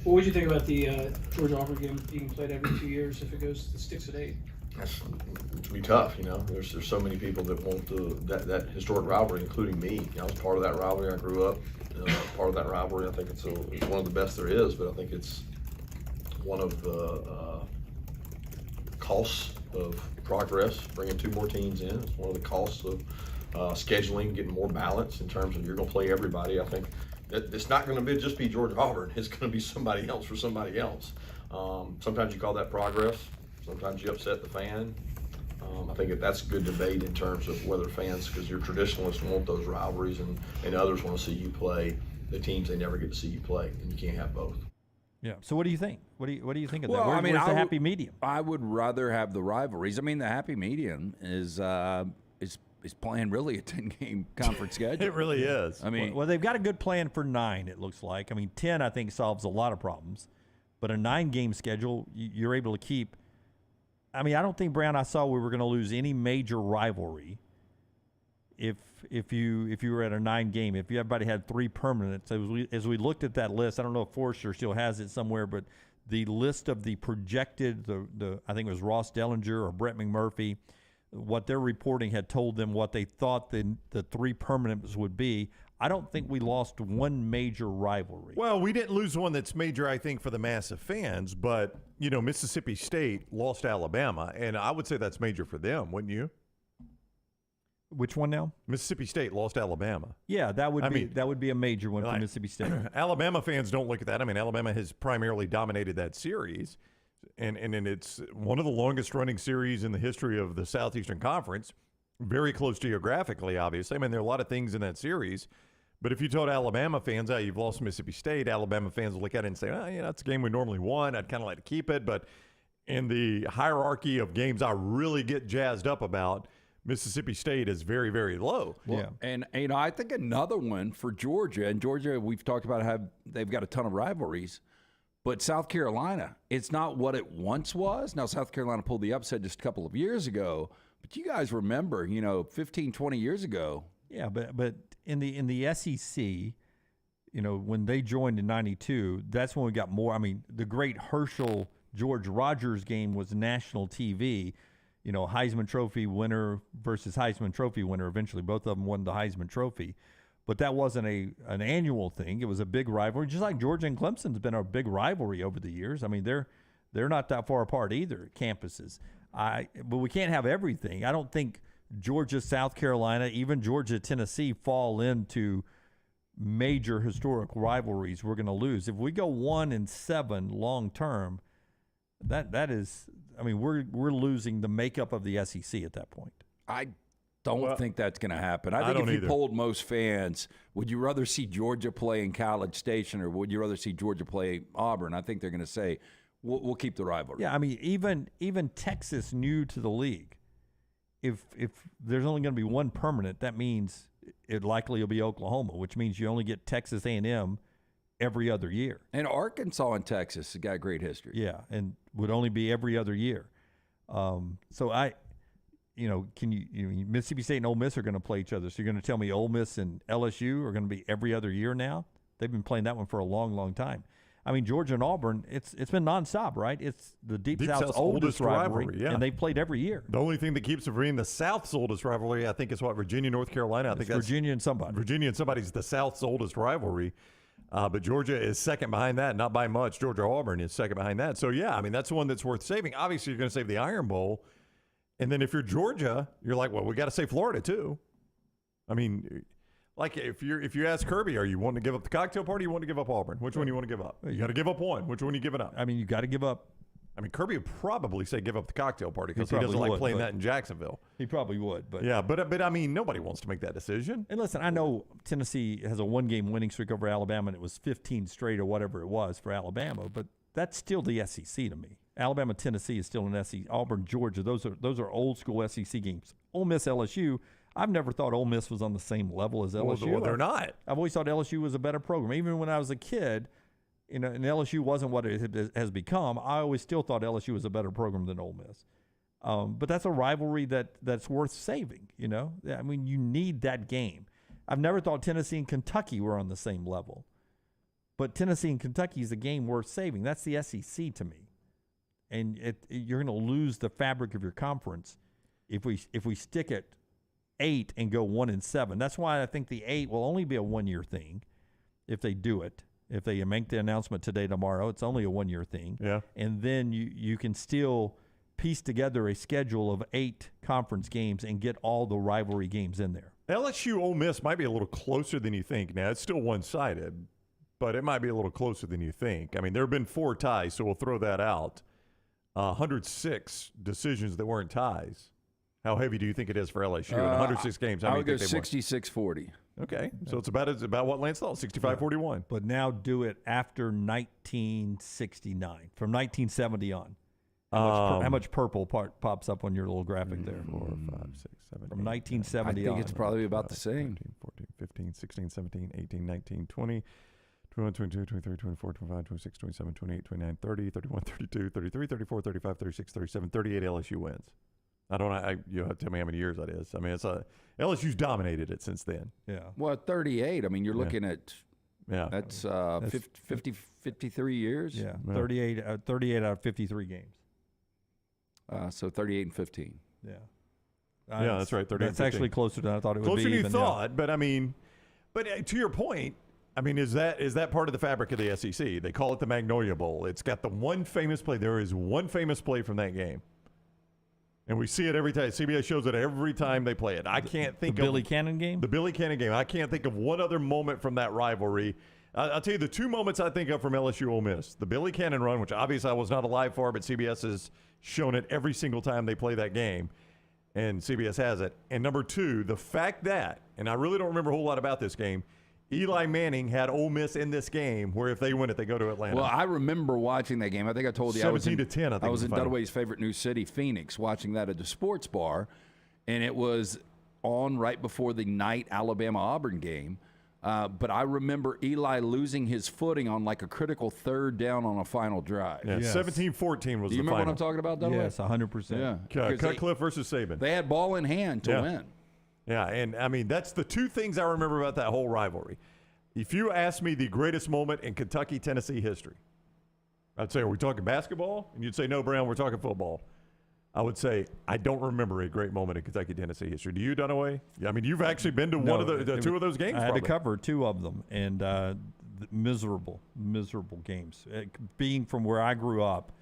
What would you think about the Georgia-Auburn game being played every 2 years if it sticks at 8? It's be tough, There's so many people that want that historic rivalry, including me. I was part of that rivalry. I grew up part of that rivalry. I think it's one of the best there is, but I think it's one of the costs of progress, bringing 2 more teams in. It's one of the costs of scheduling, getting more balance in terms of you're going to play everybody. I think it's not going to just be Georgia-Auburn. It's going to be somebody else for somebody else. Sometimes you call that progress. Sometimes you upset the fan. I think that's a good debate in terms of whether fans, because your traditionalists want those rivalries and others want to see you play the teams they never get to see you play, and you can't have both. Yeah. So what do you think? What do you think of Well, that? Where's the happy medium? I would rather have the rivalries. I mean, the happy medium is playing really a 10-game conference schedule. It really is. I mean, well, they've got a good plan for 9. It looks like. I mean, 10 I think solves a lot of problems, but a 9-game schedule you're able to keep. I mean, I don't think, Brown, I saw we were going to lose any major rivalry if you were at a 9-game. If everybody had 3 permanents, as we looked at that list, I don't know if Forrester still has it somewhere, but the list of the projected, I think it was Ross Dellinger or Brett McMurphy, what their reporting had told them what they thought the 3 permanents would be. I don't think we lost one major rivalry. Well, we didn't lose one that's major, I think, for the massive fans, but, Mississippi State lost Alabama, and I would say that's major for them, wouldn't you? Which one now? Mississippi State lost Alabama. Yeah, that would be a major one for Mississippi State. Alabama fans don't look at that. I mean, Alabama has primarily dominated that series, and it's one of the longest running series in the history of the Southeastern Conference. very close geographically, obviously. I mean, there are a lot of things in that series. But if you told Alabama fans, you've lost Mississippi State, Alabama fans will look at it and say, it's a game we normally won. I'd kind of like to keep it. But in the hierarchy of games I really get jazzed up about, Mississippi State is very, very low. Well, and I think another one for Georgia, and Georgia, we've talked about how they've got a ton of rivalries, but South Carolina, it's not what it once was. Now, South Carolina pulled the upset just a couple of years ago, but you guys remember, 15, 20 years ago. Yeah, but in the SEC, when they joined in '92, that's when we got more. I mean, the great Herschel George Rogers game was national TV. Heisman Trophy winner versus Heisman Trophy winner. Eventually, both of them won the Heisman Trophy. But that wasn't an annual thing. It was a big rivalry, just like Georgia and Clemson's been a big rivalry over the years. I mean, they're not that far apart either, campuses. But we can't have everything. I don't think Georgia, South Carolina, even Georgia, Tennessee fall into major historic rivalries we're going to lose. If we go 1-7 long term, that is, I mean, we're losing the makeup of the SEC at that point. I don't think that's going to happen. I think if you polled most fans, would you rather see Georgia play in College Station or would you rather see Georgia play Auburn? I think they're going to say, we'll keep the rivalry. Yeah, I mean, even Texas new to the league, if there's only going to be one permanent, that means it likely will be Oklahoma, which means you only get Texas A&M every other year. And Arkansas and Texas have got great history. Yeah, and would only be every other year. So Mississippi State and Ole Miss are going to play each other. So you're going to tell me Ole Miss and LSU are going to be every other year now? They've been playing that one for a long, long time. I mean, Georgia and Auburn, it's been nonstop, right? It's the Deep South's oldest rivalry, yeah. And they've played every year. The only thing that keeps it from being the South's oldest rivalry, I think, is Virginia, North Carolina. I think that's Virginia and somebody. Virginia and somebody's the South's oldest rivalry. But Georgia is second behind that, not by much. Georgia-Auburn is second behind that. So, yeah, I mean, that's one that's worth saving. Obviously, you're going to save the Iron Bowl. And then if you're Georgia, you're like, well, we got to save Florida, too. I mean, like if you ask Kirby, are you wanting to give up the cocktail party or you want to give up Auburn? Which one do you want to give up? You got to give up one. Which one are you giving up? I mean, you got to give up. I mean, Kirby would probably say give up the cocktail party because he doesn't like playing that in Jacksonville. He probably would. But yeah, but I mean, nobody wants to make that decision. And listen, I know Tennessee has a one-game winning streak over Alabama, and it was 15 straight or whatever it was for Alabama, but that's still the SEC to me. Alabama, Tennessee is still an SEC. Auburn, Georgia, those are old-school SEC games. Ole Miss, LSU, I've never thought Ole Miss was on the same level as LSU. Well, they're not. I've always thought LSU was a better program. Even when I was a kid, and LSU wasn't what it has become, I always still thought LSU was a better program than Ole Miss. But that's a rivalry that's worth saving, I mean, you need that game. I've never thought Tennessee and Kentucky were on the same level. But Tennessee and Kentucky is a game worth saving. That's the SEC to me. And you're going to lose the fabric of your conference if we stick at 8 and go 1-7. That's why I think the 8 will only be a one-year thing if they do it. If they make the announcement today, tomorrow, it's only a one-year thing. Yeah. And then you can still piece together a schedule of 8 conference games and get all the rivalry games in there. LSU Ole Miss might be a little closer than you think. Now, it's still one-sided, but it might be a little closer than you think. I mean, there have been 4 ties, so we'll throw that out. 106 decisions that weren't ties. How heavy do you think it is for LSU in 106 games? I would go 66-40. Okay, so it's about what Lance thought, 65-41. But now do it after 1969, from 1970 on. How much purple pops up on your little graphic there? 4, 5, 6, 7, From 1970 on. I think it's probably about the same. 13, 14, 15, 16, 17, 18, 19, 20, 21, 22, 23, 24, 25, 26, 27, 28, 29, 30, 31, 32, 33, 34, 35, 36, 37, 38 LSU wins. You have to tell me how many years that is. I mean, LSU's dominated it since then. Yeah. Well, 38. I mean, you're looking at that's 53 years. Yeah. 38 out of 53 games. So 38 and 15. Yeah. Yeah, that's right. 38. That's actually closer than I thought it would be. Closer than you even, thought, but I mean, to your point, I mean, is that part of the fabric of the SEC? They call it the Magnolia Bowl. It's got the one famous play. There is one famous play from that game. And we see it every time. CBS shows it every time they play it. I can't think of the Billy Cannon game? The Billy Cannon game. I can't think of one other moment from that rivalry. I'll tell you the 2 moments I think of from LSU Ole Miss. The Billy Cannon run, which obviously I was not alive for, but CBS has shown it every single time they play that game. and CBS has it. And number two, the fact that, and I really don't remember a whole lot about this game, Eli Manning had Ole Miss in this game where if they win it, they go to Atlanta. Well, I remember watching that game. I think I told you 17-10, I think I was in final. Dudaway's favorite new city, Phoenix, watching that at the sports bar, and it was on right before the night Alabama-Auburn game. But I remember Eli losing his footing on like a critical third down on a final drive. Yeah, 17-14 was the final. Do you remember what I'm talking about, Dudaway? Yes, 100%. Yeah. Cutcliffe versus Saban. They had ball in hand to win. Yeah, and I mean, that's the two things I remember about that whole rivalry. If you ask me the greatest moment in Kentucky-Tennessee history, I'd say, are we talking basketball? And you'd say, no, Brown, we're talking football. I would say, I don't remember a great moment in Kentucky-Tennessee history. Do you, Dunaway? I mean, you've actually been to one of the two of those games, I had probably. to cover two of them, and miserable games. Being from where I grew up,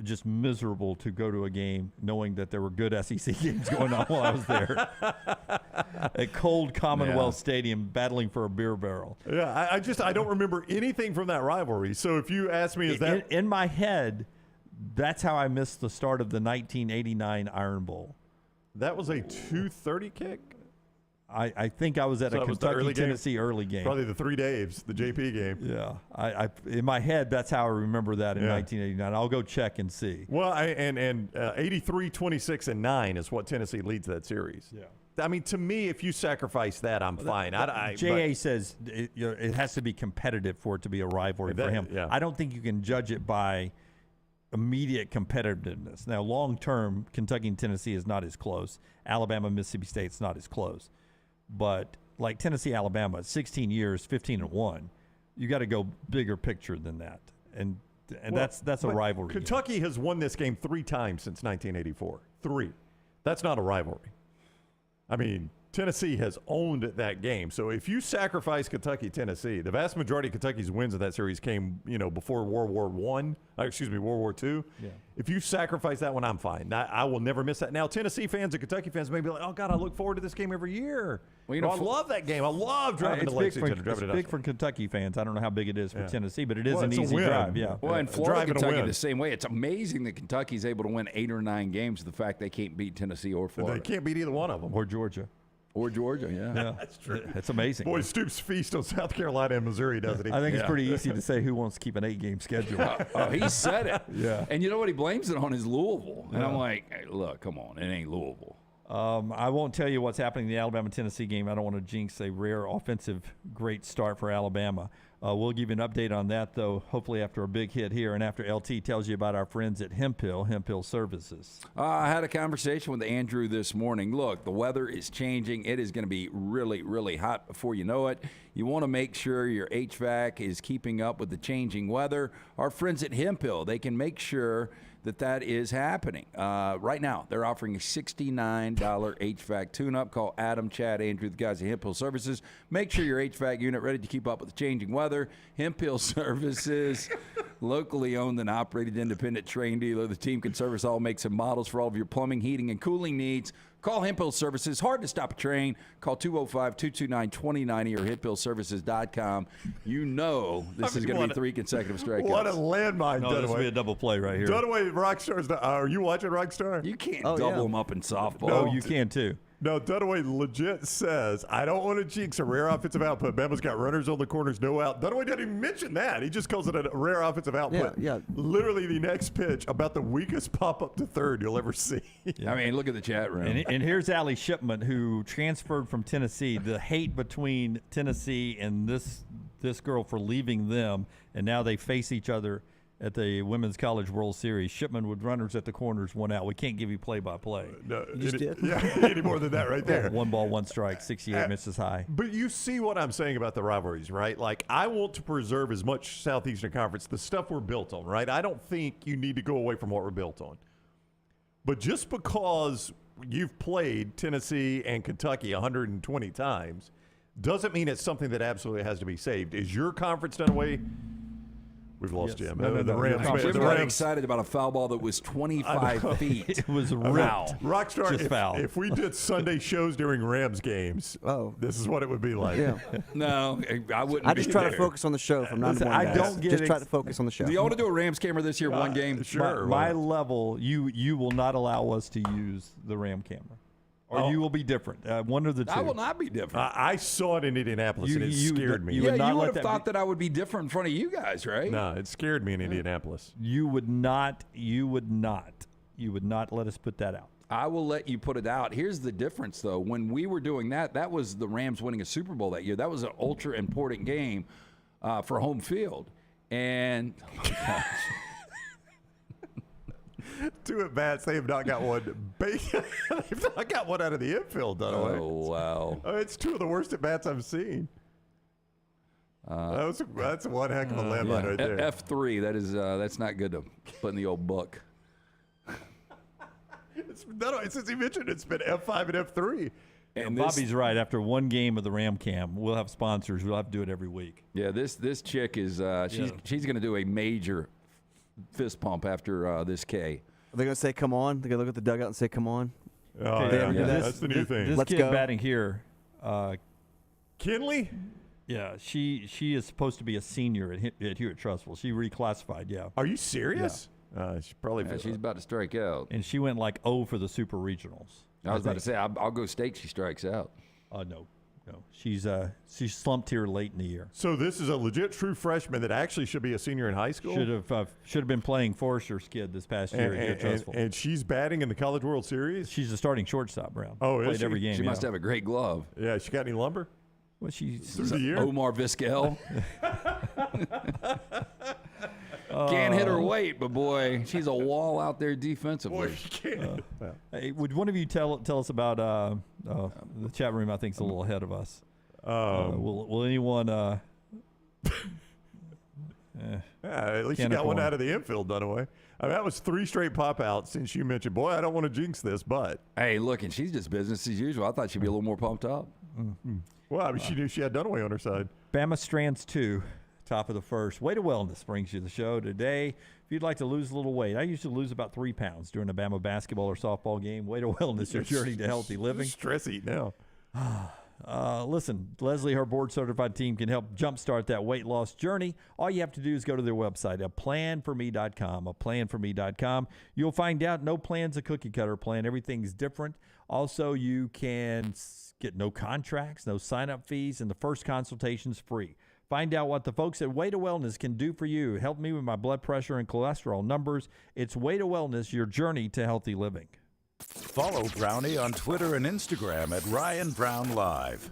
just miserable to go to a game knowing that there were good SEC games going on while I was there. A cold Commonwealth Stadium battling for a beer barrel. Yeah, I don't remember anything from that rivalry. So if you ask me, is that in my head? That's how I missed the start of the 1989 Iron Bowl. That was a 2:30 kick. I think I was at a Kentucky-Tennessee early game. Probably the 3 Daves, the JP game. Yeah, I in my head, that's how I remember that in 1989. I'll go check and see. Well, 83, 26, and 9 is what Tennessee leads that series. Yeah. I mean, to me, if you sacrifice that, I'm fine. J.A. says it has to be competitive for it to be a rivalry for him. Yeah. I don't think you can judge it by immediate competitiveness. Now, long term, Kentucky and Tennessee is not as close. Alabama, Mississippi State's not as close. But like Tennessee, Alabama, 16 years, 15-1. You got to go bigger picture than that, and that's a rivalry. Kentucky has won this game 3 times since 1984. 3. That's not a rivalry. I mean, Tennessee has owned that game. So if you sacrifice Kentucky, Tennessee, the vast majority of Kentucky's wins in that series came, before World War II. Yeah. If you sacrifice that one, I'm fine. I will never miss that. Now, Tennessee fans and Kentucky fans may be like, oh, God, I look forward to this game every year. Well, I love that game. I love driving to Lexington. It's big for Kentucky fans. I don't know how big it is for Tennessee, but it is an it's a easy win. drive. Yeah. Well, and Florida, Kentucky the same way. It's amazing that Kentucky's able to win 8 or 9 games. The fact they can't beat Tennessee or Florida. They can't beat either one of them. Or Georgia. Or Georgia, yeah. That's true. It's amazing. Boy, Stoops feast on South Carolina and Missouri, doesn't he? I think it's pretty easy to say who wants to keep an 8-game schedule. He said it. Yeah. And you know what? He blames it on his Louisville. And I'm like, hey, look, come on. It ain't Louisville. I won't tell you what's happening in the Alabama-Tennessee game. I don't want to jinx a rare offensive great start for Alabama. We'll give you an update on that, though, hopefully after a big hit here and after LT tells you about our friends at Hemp Hill Services. I had a conversation with Andrew this morning. Look, the weather is changing. It is going to be really, really hot before you know it. You want to make sure your HVAC is keeping up with the changing weather. Our friends at Hemp Hill, they can make sure that is happening. Right now, they're offering a $69 HVAC tune-up. Call Adam, Chad, Andrew, the guys at Hemp Hill Services. Make sure your HVAC unit ready to keep up with the changing weather. Hemp Hill Services, locally owned and operated independent train dealer. The team can service all makes and models for all of your plumbing, heating, and cooling needs. Call Hemp Hill Services. Hard to stop a train. Call 205-229-2090 or hemphillservices.com. You know this is going to be 3 consecutive strikeouts. What a landmine, No, Dunaway. this will be a double play right here. Dunaway, Rockstar's. Are you watching Rockstar? You can't double them up in softball. No, you can too. No, Dunaway legit says, I don't want to jinx a rare offensive output. Bama's got runners on the corners, no out. Dunaway doesn't even mention that. He just calls it a rare offensive output. Yeah. Literally the next pitch, about the weakest pop-up to third you'll ever see. I mean, look at the chat room. And here's Allie Shipman, who transferred from Tennessee. The hate between Tennessee and this girl for leaving them, and now they face each other at the Women's College World Series. Shipman with runners at the corners, 1 out. We can't give you play-by-play. No, You just did? Yeah, any more than that right there. 1 ball, 1 strike, 68 misses high. But you see what I'm saying about the rivalries, right? Like, I want to preserve as much Southeastern Conference, the stuff we're built on, right? I don't think you need to go away from what we're built on. But just because you've played Tennessee and Kentucky 120 times doesn't mean it's something that absolutely has to be saved. Is your conference done away? We've lost Jim. No, the Rams. Jim The got Rams. excited about a foul ball that was 25 feet. It was Wow. Rockstar, if we did Sunday shows during Rams games, this is what it would be like. Yeah. No, I wouldn't. I just be try there. to focus on the show from 9 to 1. I guys. don't get just try to focus on the show. Do you want to do a Rams camera this year? One game? Sure. My level, you will not allow us to use the Ram camera. Or you will be different. One of the two. I will not be different. I saw it in Indianapolis, and it scared me. You would have thought that I would be different in front of you guys, right? No, it scared me in Indianapolis. You would not let us put that out. I will let you put it out. Here's the difference, though. When we were doing that, that was the Rams winning a Super Bowl that year. That was an ultra important game for home field. And, oh my gosh. 2 at bats. They have not got one. They've not got one out of the infield, Dunaway. Oh, wow. It's 2 of the worst at bats I've seen. That's one heck of a landmine right there. F3. That's not good to put in the old book. Since he mentioned it's been F5 and F3. And Bobby's right. After one game of the Ram Cam, we'll have sponsors. We'll have to do it every week. Yeah, this chick is she's going to do a major fist pump after this K. Are they going to say, come on? They're going to look at the dugout and say, come on? Oh, yeah. That's the new thing. This kid batting here. Kinley? Yeah, she is supposed to be a senior at Hewitt Trustful. She reclassified, yeah. Are you serious? Yeah. She's about to strike out. And she went like 0 for the Super Regionals. I was about to say, I'll go stake she strikes out. No. She's slumped here late in the year. So this is a legit true freshman that actually should be a senior in high school? Should have been playing Forrester's kid this past year at Hewitt Trustful. And she's batting in the College World Series? She's a starting shortstop, Brown. Oh, Played every game. She must have a great glove. Yeah, she got any lumber? Well, she's through the year. Omar Vizquel. Can't hit her weight, but boy, she's a wall out there defensively. Boy, she can. Hey, would one of you tell us about the chat room? I think is a little ahead of us. Will anyone? At least you got one out of the infield, Dunaway. I mean, that was 3 straight pop outs since you mentioned. Boy, I don't want to jinx this, but hey, look, and she's just business as usual. I thought she'd be a little more pumped up. Mm-hmm. Well, I mean, she knew she had Dunaway on her side. Bama Strands 2, top of the first. Way to Wellness brings you the show today. If you'd like to lose a little weight, I used to lose about 3 pounds during a Bama basketball or softball game. Way to Wellness, your journey to healthy living. Stress eat now. Listen, Leslie, her board-certified team can help jumpstart that weight loss journey. All you have to do is go to their website, aplanforme.com. You'll find out no plan's a cookie-cutter plan. Everything's different. Also, you can get no contracts, no sign-up fees, and the first consultation's free. Find out what the folks at Way to Wellness can do for you. Help me with my blood pressure and cholesterol numbers. It's Way to Wellness, your journey to healthy living. Follow Brownie on Twitter and Instagram at Ryan Brown Live.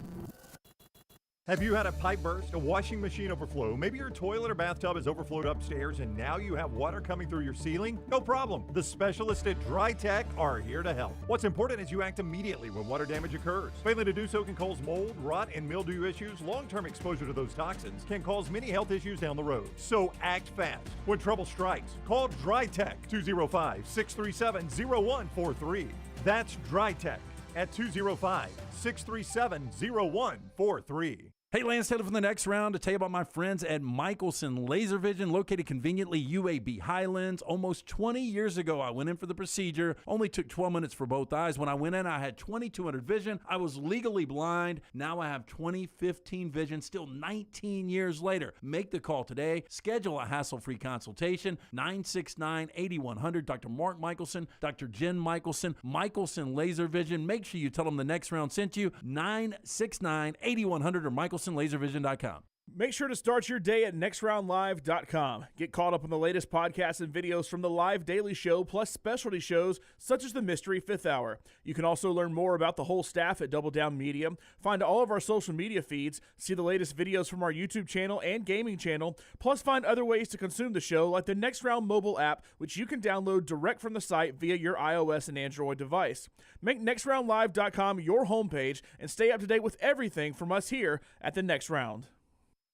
Have you had a pipe burst, a washing machine overflow? Maybe your toilet or bathtub has overflowed upstairs and now you have water coming through your ceiling? No problem. The specialists at Dry Tech are here to help. What's important is you act immediately when water damage occurs. Failing to do so can cause mold, rot, and mildew issues. Long-term exposure to those toxins can cause many health issues down the road. So act fast. When trouble strikes, call Dry Tech 205-637-0143. That's Dry Tech at 205-637-0143. Hey, Lance Taylor from the next round to tell you about my friends at Michelson Laser Vision, located conveniently UAB Highlands. Almost 20 years ago, I went in for the procedure. Only took 12 minutes for both eyes. When I went in, I had 2200 vision. I was legally blind. Now I have 20/15 vision, still 19 years later. Make the call today. Schedule a hassle-free consultation. 969-8100. Dr. Mark Michelson, Dr. Jen Michelson, Michelson Laser Vision. Make sure you tell them the next round sent you. 969-8100 or MichelsonLaserVision.com. Make sure to start your day at nextroundlive.com. Get caught up on the latest podcasts and videos from the live daily show, plus specialty shows such as the Mystery Fifth Hour. You can also learn more about the whole staff at Double Down Media, find all of our social media feeds, see the latest videos from our YouTube channel and gaming channel, plus find other ways to consume the show like the Next Round mobile app, which you can download direct from the site via your iOS and Android device. Make nextroundlive.com your homepage and stay up to date with everything from us here at the Next Round.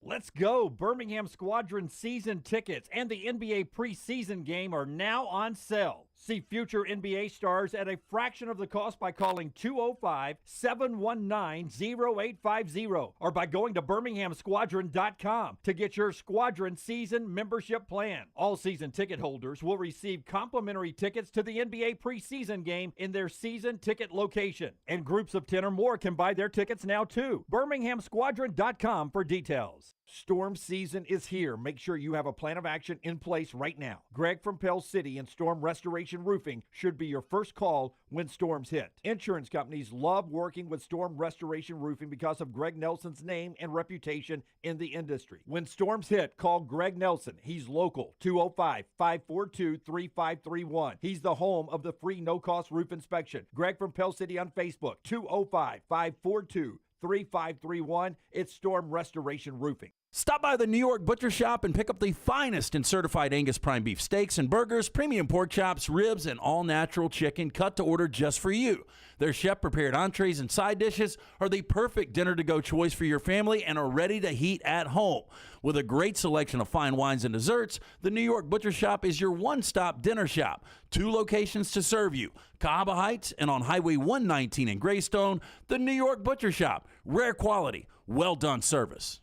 Let's go! Birmingham Squadron season tickets and the NBA preseason game are now on sale. See future NBA stars at a fraction of the cost by calling 205-719-0850 or by going to BirminghamSquadron.com to get your Squadron season membership plan. All season ticket holders will receive complimentary tickets to the NBA preseason game in their season ticket location. And groups of 10 or more can buy their tickets now too. BirminghamSquadron.com for details. Storm season is here. Make sure you have a plan of action in place right now. Greg from Pell City and Storm Restoration Roofing should be your first call when storms hit. Insurance companies love working with Storm Restoration Roofing because of Greg Nelson's name and reputation in the industry. When storms hit, call Greg Nelson. He's local, 205-542-3531. He's the home of the free no-cost roof inspection. Greg from Pell City on Facebook, 205-542-3531. It's Storm Restoration Roofing. Stop by the New York Butcher Shop and pick up the finest in certified Angus prime beef steaks and burgers, premium pork chops, ribs, and all-natural chicken cut to order just for you. Their chef-prepared entrees and side dishes are the perfect dinner-to-go choice for your family and are ready to heat at home. With a great selection of fine wines and desserts, the New York Butcher Shop is your one-stop dinner shop. 2 locations to serve you, Cahaba Heights and on Highway 119 in Greystone. The New York Butcher Shop. Rare quality, well-done service.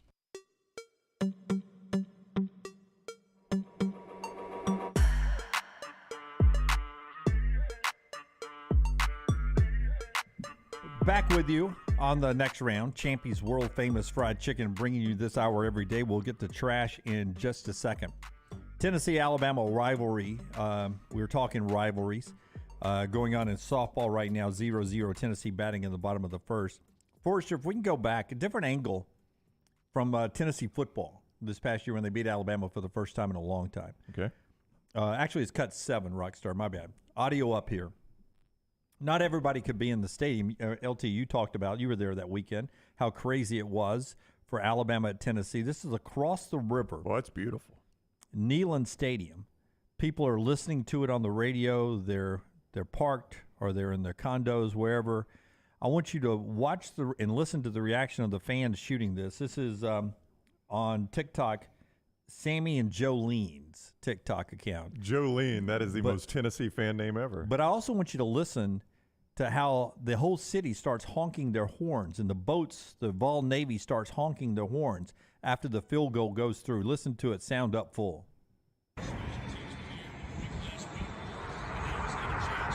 Back with you on the next round. Champy's world famous fried chicken bringing you this hour every day. We'll get to trash in just a second. Tennessee-Alabama rivalry. We were talking rivalries going on in softball right now. 0-0 Tennessee batting in the bottom of the first. Forrester, if we can go back, a different angle from Tennessee football this past year when they beat Alabama for the first time in a long time. Okay. Actually, it's cut 7, Rockstar. My bad. Audio up here. Not everybody could be in the stadium. LT, you talked about, you were there that weekend, how crazy it was for Alabama at Tennessee. This is across the river. Well, it's beautiful. Neyland Stadium. People are listening to it on the radio. They're parked or they're in their condos, wherever. I want you to watch and listen to the reaction of the fans shooting this. This is on TikTok, Sammy and Jolene's TikTok account. Jolene, that is the most Tennessee fan name ever. But I also want you to listen to how the whole city starts honking their horns, and the boats, the Vol Navy starts honking their horns after the field goal goes through. Listen to it sound up full.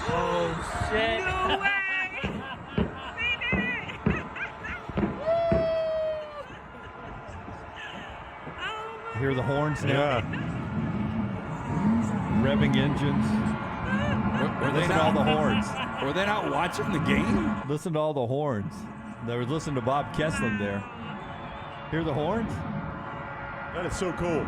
Oh, shit. No way! Hear the horns now? Yeah. Revving engines. Listen to all the horns. Were they not watching the game? Listen to all the horns. They were listening to Bob Kesslin there. Hear the horns? That is so cool.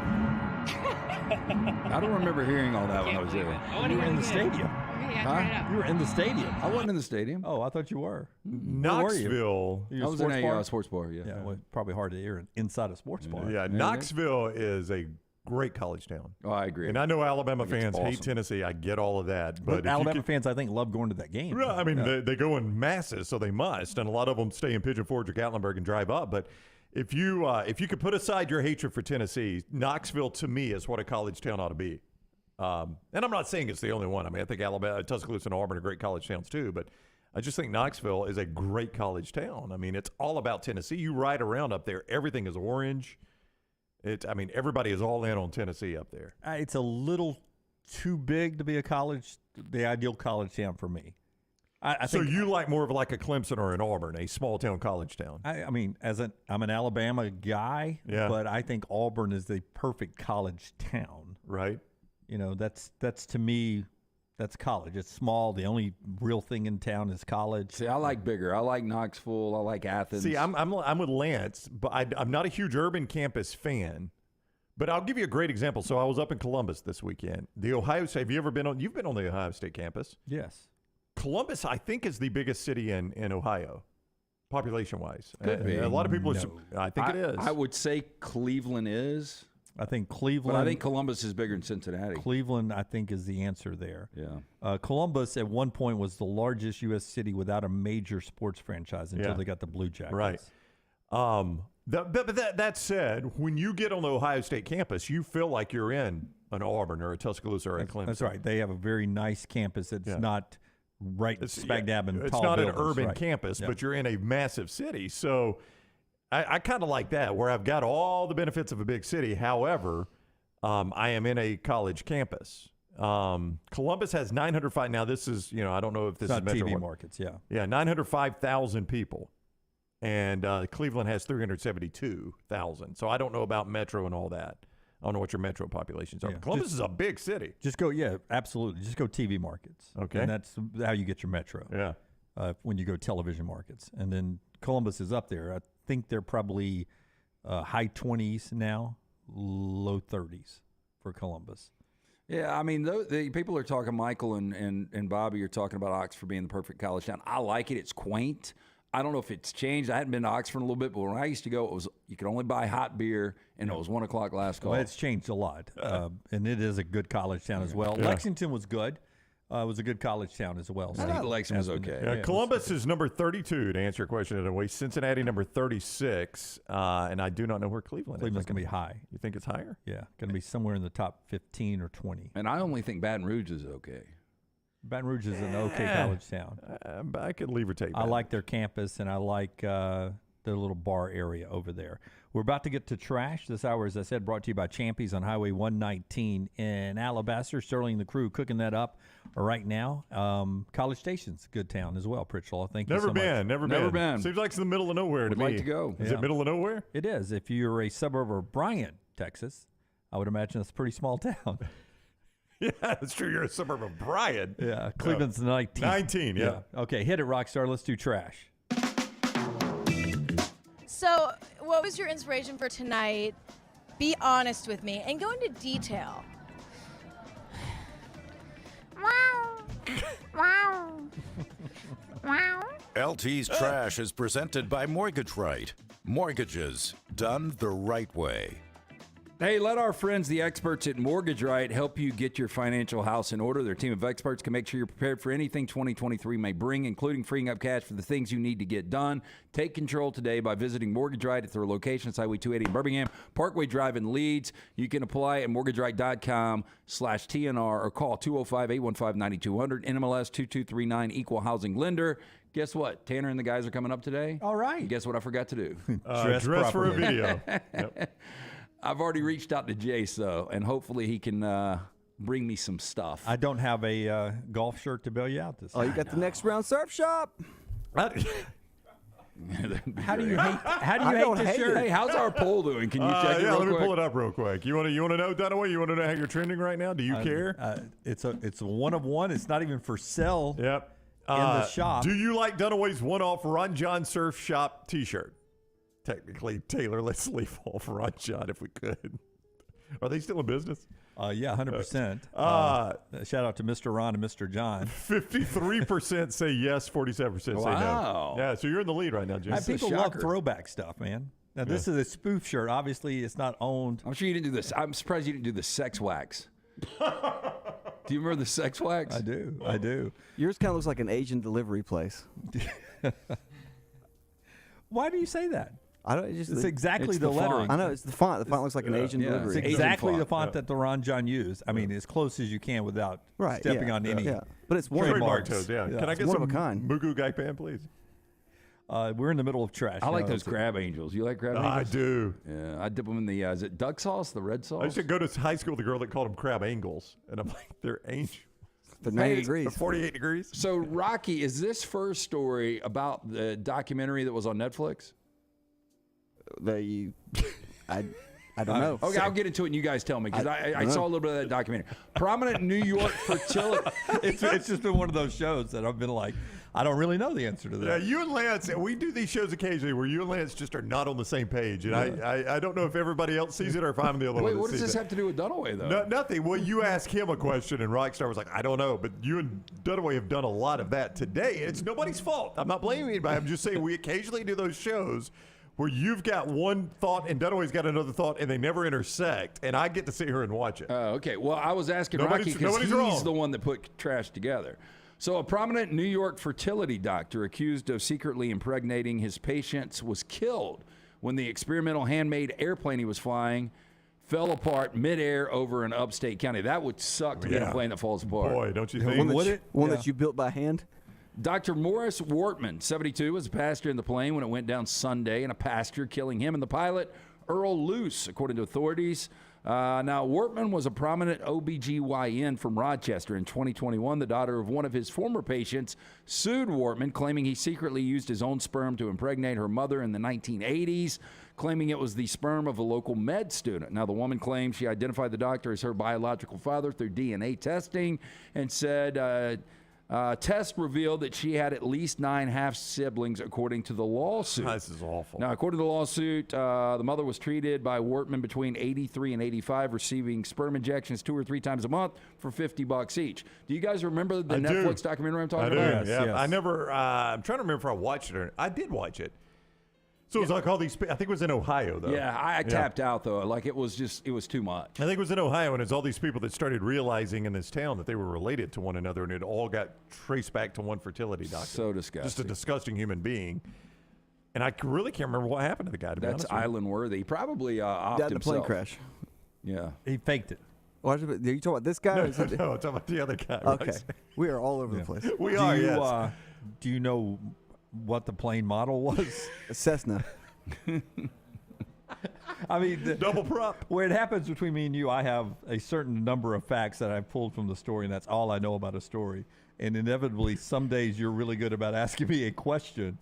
I don't remember hearing all that when I was there. You were in the stadium. Huh? You were in the stadium. I wasn't in the stadium. Oh, I thought you were. Knoxville. Were you? I was in a sports bar, yeah. Yeah, well, probably hard to hear inside a sports bar. Yeah, Knoxville is a great college town. Oh, I agree. And I know Alabama fans awesome. hate Tennessee. I get all of that. But Alabama fans, I think, love going to that game. I mean, they go in masses, so they must. And a lot of them stay in Pigeon Forge or Gatlinburg and drive up. But if you could put aside your hatred for Tennessee, Knoxville, to me, is what a college town ought to be. And I'm not saying it's the only one. I mean, I think Alabama, Tuscaloosa, and Auburn are great college towns too. But I just think Knoxville is a great college town. I mean, it's all about Tennessee. You ride around up there, everything is orange. Everybody is all in on Tennessee up there. It's a little too big to be the ideal college town for me. I so think, you like more of like a Clemson or an Auburn, a small town college town. I'm an Alabama guy, but I think Auburn is the perfect college town. Right. You know, that's to me, that's college. It's small. The only real thing in town is college. See, I like bigger. I like Knoxville. I like Athens. See, I'm with Lance, but I'm not a huge urban campus fan. But I'll give you a great example. So I was up in Columbus this weekend. The Ohio State. Have you ever been on? You've been on the Ohio State campus. Yes. Columbus, I think, is the biggest city in Ohio, population-wise. Could be. A lot of people. No. I think it is. I would say Cleveland is. I think Cleveland. But I think Columbus is bigger than Cincinnati. Cleveland, I think, is the answer there. Yeah. Columbus at one point was the largest U.S. city without a major sports franchise until they got the Blue Jackets. Right. But that said, when you get on the Ohio State campus, you feel like you're in an Auburn or a Tuscaloosa or a Clemson. That's right. They have a very nice campus. It's not smack dab in It's tall not an buildings, urban right. campus, Yeah. but you're in a massive city. So I kind of like that, where I've got all the benefits of a big city. However, I am in a college campus. Columbus has 905. Now, this is, I don't know if this It's is not metro TV markets, yeah. Yeah, 905,000 people. And Cleveland has 372,000. So I don't know about metro and all that. I don't know what your metro populations are. Yeah. Columbus is a big city. Just go, absolutely. Just go TV markets. Okay. And that's how you get your metro. Yeah. When you go television markets. And then Columbus is up there. I think they're probably high 20s now, low 30s for Columbus. Yeah, I mean, the people are talking, Michael and Bobby are talking about Oxford being the perfect college town. I like it. It's quaint. I don't know if it's changed. I hadn't been to Oxford in a little bit, but when I used to go, you could only buy hot beer, and it was 1 o'clock last call. Well, it's changed a lot, and it is a good college town as well. Yeah. Lexington was good. It was a good college town as well. I thought Lexington was okay. Yeah, Columbus is number 32, to answer your question in a way. Cincinnati, number 36. And I do not know where Cleveland Cleveland's is. going to be high. You think it's higher? Yeah, going to be somewhere in the top 15 or 20. And I only think Baton Rouge is okay. Baton Rouge is an okay college town. I could leave or take I like their campus, and I like their little bar area over there. We're about to get to trash. This hour, as I said, brought to you by Champies on Highway 119 in Alabaster. Sterling and the crew cooking that up right now. College Station's a good town as well, Pritchell. Thank you so much. Never been. Seems like it's in the middle of nowhere to me. Would like to go. Is it middle of nowhere? It is. If you're a suburb of Bryan, Texas, I would imagine it's a pretty small town. Yeah, that's true. You're a suburb of Bryan. Yeah, Cleveland's 19. 19, yeah. Okay, hit it, Rockstar. Let's do trash. So, what was your inspiration for tonight? Be honest with me and go into detail. LT's Trash is presented by Mortgage Right. Mortgages done the right way. Hey, let our friends, the experts at Mortgage Right, help you get your financial house in order. Their team of experts can make sure you're prepared for anything 2023 may bring, including freeing up cash for the things you need to get done. Take control today by visiting Mortgage Right at their locations, Highway 280 in Birmingham, Parkway Drive in Leeds. You can apply at mortgageright.com/TNR or call 205-815-9200, NMLS 2239, Equal Housing Lender. Guess what? Tanner and the guys are coming up today. All right. And guess what I forgot to do? Dress for a video. Yep. I've already reached out to Jace, though, and hopefully he can bring me some stuff. I don't have a golf shirt to bail you out this you got the Next Round Surf Shop. How do you hate this shirt? Hey, how's our poll doing? Can you check it real let quick? me pull it up real quick. You want to know, Dunaway? You want to know how you're trending right now? Do you care? It's a one of one. It's not even for sale. Yep. In the shop. Do you like Dunaway's one-off Ron John Surf Shop T-shirt? Technically, Taylor, let's leave off Ron John if we could. Are they still in business? Yeah, 100%. Shout out to Mr. Ron and Mr. John. 53% say yes, 47% say no. Wow. Yeah, so you're in the lead right now, James. People love throwback stuff, man. Now, this is a spoof shirt. Obviously, it's not owned. I'm sure you didn't do this. I'm surprised you didn't do the sex wax. Do you remember the sex wax? I do. Yours kind of looks like an Asian delivery place. Why do you say that? I don't. It's exactly the lettering. I know it's the font. The font looks like an Asian delivery. It's exactly the font that the Ron John used. I mean, as close as you can without stepping on any. Yeah, but it's one trademark toes. Yeah. Can I get one some of a kind. Mugu Gaipan, please? We're in the middle of trash. I like those crab angels. You like crab angels? I do. Yeah, I dip them in the, is it duck sauce, the red sauce? I used to go to high school with a girl that called them crab angles. And I'm like, they're angels. They're 90 degrees. They're 48 degrees. So, Rocky, is this first story about the documentary that was on Netflix? I don't know. Okay, I'll get into it and you guys tell me because I saw a little bit of that documentary. Prominent New York fertility. It's just been one of those shows that I've been like, I don't really know the answer to that. Yeah, you and Lance, we do these shows occasionally where you and Lance just are not on the same page. And I don't know if everybody else sees it or if I'm the only one that what does sees this have to do with Dunaway, though? No, nothing. Well, you ask him a question and Rockstar was like, I don't know. But you and Dunaway have done a lot of that today. It's nobody's fault. I'm not blaming anybody. I'm just saying we occasionally do those shows where you've got one thought and Dunaway's got another thought and they never intersect, and I get to sit here and watch it. Okay. Well, I was asking Rocky because he's wrong. the one that put trash together. So a prominent New York fertility doctor accused of secretly impregnating his patients was killed when the experimental handmade airplane he was flying fell apart midair over in upstate county. That would suck to get a plane that falls apart. Boy, don't you think? One that you built by hand? Dr. Morris Wortman, 72, was a passenger in the plane when it went down Sunday in a pasture, killing him and the pilot, Earl Luce, according to authorities. Now, Wortman was a prominent OBGYN from Rochester. In 2021, the daughter of one of his former patients sued Wortman, claiming he secretly used his own sperm to impregnate her mother in the 1980s, claiming it was the sperm of a local med student. Now, the woman claims she identified the doctor as her biological father through DNA testing and said tests revealed that she had at least 9 half-siblings, according to the lawsuit. This is awful. Now, according to the lawsuit, the mother was treated by Wortman between 83 and 85, receiving sperm injections 2 or 3 times a month for $50 each. Do you guys remember the Netflix documentary I'm talking about? Yes. I never. I'm trying to remember if I watched it or I did watch it. So it was like all these. I think it was in Ohio, though. Yeah, I tapped out though. Like it was too much. I think it was in Ohio, and it's all these people that started realizing in this town that they were related to one another, and it all got traced back to one fertility doctor. So disgusting. Just a disgusting human being. And I really can't remember what happened to the guy. To be That's honest with you. island worthy. Probably offed Died in a plane himself. crash. Yeah, he faked it. Are you talking about this guy? No, or is it- no, I'm talking about the other guy. Okay. Right? We are all over the place. We are, yes. Do you know what the plane model was? A Cessna. I mean, double prop. Where it happens between me and you, I have a certain number of facts that I've pulled from the story, and that's all I know about a story. And inevitably, some days you're really good about asking me a question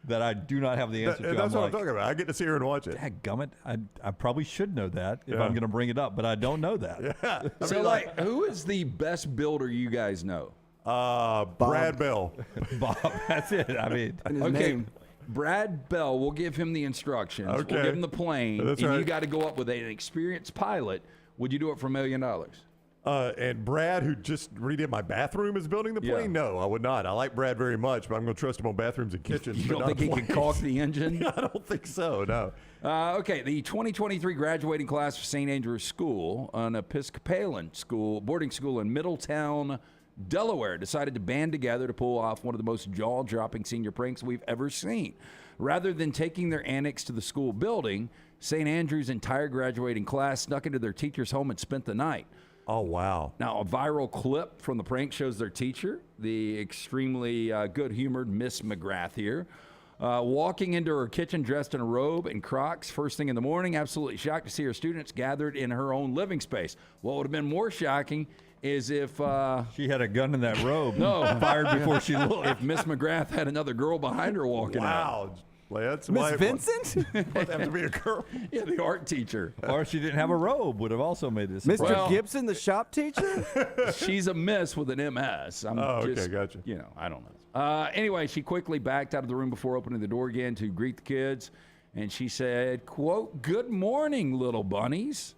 that I do not have the answer to. That's what I'm talking about. I get to see her and watch it. Dadgummit, I probably should know that if I'm going to bring it up, but I don't know that. Yeah. So, like, who is the best builder you guys know? Brad Bell. Bob, that's it. I mean, okay. Brad Bell, we'll give him the instructions. Okay. We'll give him the plane. That's and right. you got to go up with an experienced pilot. Would you do it for $1 million? And Brad, who just redid my bathroom, is building the plane? Yeah. No, I would not. I like Brad very much, but I'm going to trust him on bathrooms and kitchens. You but don't not think he could caulk the engine? I don't think so, no. Okay, the 2023 graduating class of St. Andrew's School, an Episcopalian school, boarding school in Middletown, Delaware, decided to band together to pull off one of the most jaw-dropping senior pranks we've ever seen. Rather than taking their annex to the school building, St. Andrew's entire graduating class snuck into their teacher's home and spent the night. Oh, wow. Now, a viral clip from the prank shows their teacher, the extremely good-humored Miss McGrath here, walking into her kitchen dressed in a robe and Crocs first thing in the morning, absolutely shocked to see her students gathered in her own living space. What would have been more shocking is if she had a gun in that robe. No, fired before she looked. If Miss McGrath had another girl behind her walking out. Wow. Lance, Miss Vincent? Must have to be a girl. Yeah, the art teacher. Or if she didn't have a robe, would have also made this. Mr. Well- Gibson, the shop teacher? She's a miss with an MS. Okay, gotcha. You know, I don't know. Anyway, she quickly backed out of the room before opening the door again to greet the kids. And she said, quote, "Good morning, little bunnies."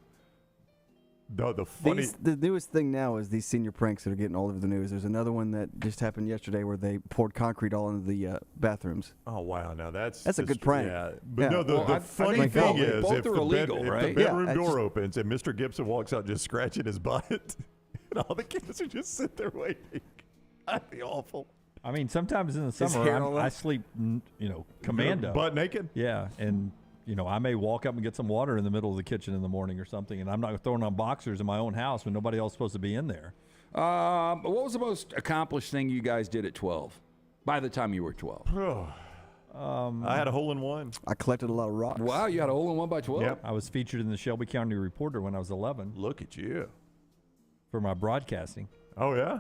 The funny. The newest thing now is these senior pranks that are getting all over the news. There's another one that just happened yesterday where they poured concrete all into the bathrooms. Oh, wow. Now that's a good prank. Yeah. But Yeah. no, the Well, I funny think thing both- is both if are the, illegal, if the right? bedroom Yeah, door opens and Mr. Gibson walks out just scratching his butt and all the kids are just sitting there waiting. That'd be awful. I mean, sometimes in the His summer, hair all I up? sleep, commando. Butt naked? Yeah, and I may walk up and get some water in the middle of the kitchen in the morning or something, and I'm not throwing on boxers in my own house when nobody else is supposed to be in there. What was the most accomplished thing you guys did at 12? By the time you were 12? I had a hole in one. I collected a lot of rocks. Wow, you had a hole in one by 12? Yep. I was featured in the Shelby County Reporter when I was 11 Look at you. for my broadcasting. Oh, yeah?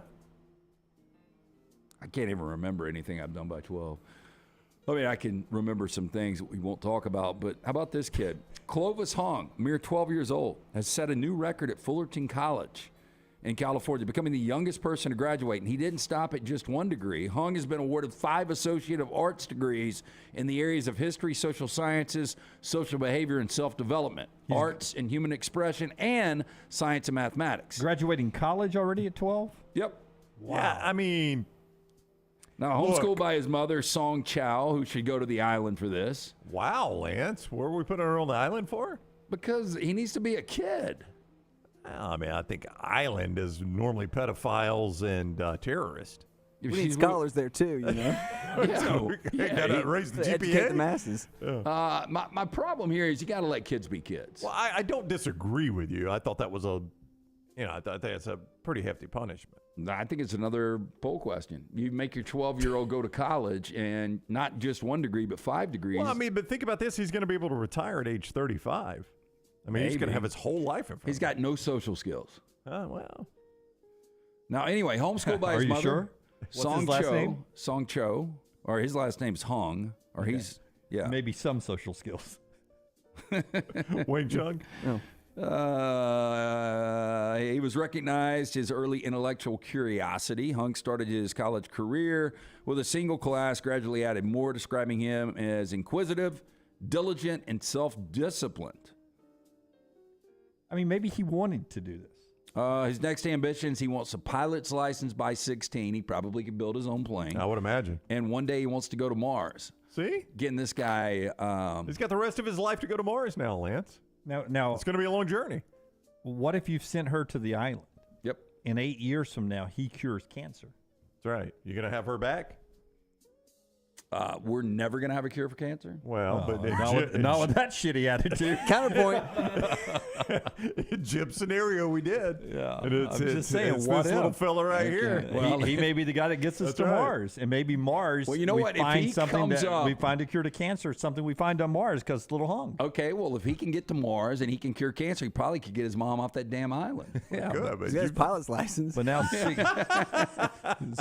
I can't even remember anything I've done by 12. I mean, I can remember some things that we won't talk about, but how about this kid? Clovis Hong, mere 12 years old, has set a new record at Fullerton College in California, becoming the youngest person to graduate. And he didn't stop at just one degree. Hong has been awarded 5 Associate of Arts degrees in the areas of history, social sciences, social behavior, and self-development, arts and human expression, and science and mathematics. Graduating college already at 12? Yep. Wow. Yeah, I mean... Now, homeschooled by his mother, Song Chow, who should go to the island for this. Wow, Lance. Where were we putting her on the island for? Because he needs to be a kid. I mean, I think island is normally pedophiles and terrorists. We need scholars there too, you know. Got to raise the GPA. Educate the masses. My problem here is you got to let kids be kids. Well, I don't disagree with you. I thought that was I think it's a pretty hefty punishment. I think it's another poll question. You make your 12-year-old go to college and not just 1 degree, but 5 degrees. Well, I mean, but think about this. He's going to be able to retire at age 35. I mean, he's going to have his whole life in front of him. He's got no social skills. Oh, wow. Now, anyway, homeschooled by his mother. Sure? What's his last name? Song Cho, or his last name's Hung, or he's maybe some social skills. Wayne Chung. No. He was recognized his early intellectual curiosity. Hung started his college career with a single class, gradually added more, describing him as inquisitive, diligent, and self-disciplined. I mean, maybe he wanted to do this. His next ambitions, he wants a pilot's license by 16. He probably could build his own plane. I would imagine. And one day he wants to go to Mars. See? Getting this guy... he's got the rest of his life to go to Mars now, Lance. Now it's going to be a long journey. What if you've sent her to the island? Yep. In 8 years from now, he cures cancer. That's right. You going to have her back? We're never going to have a cure for cancer? Well, but not with that shitty attitude. Counterpoint. Jib scenario, we did. Yeah. And I'm just saying, it's what this if? little fella right here. Well, he may be the guy that gets us to Mars, and maybe Mars. Well, you know what? If he comes up, we find a cure to cancer, something we find on Mars because it's a little Hung. Okay, well, if he can get to Mars and he can cure cancer, he probably could get his mom off that damn island. Yeah, good. He's got his pilot's license. But now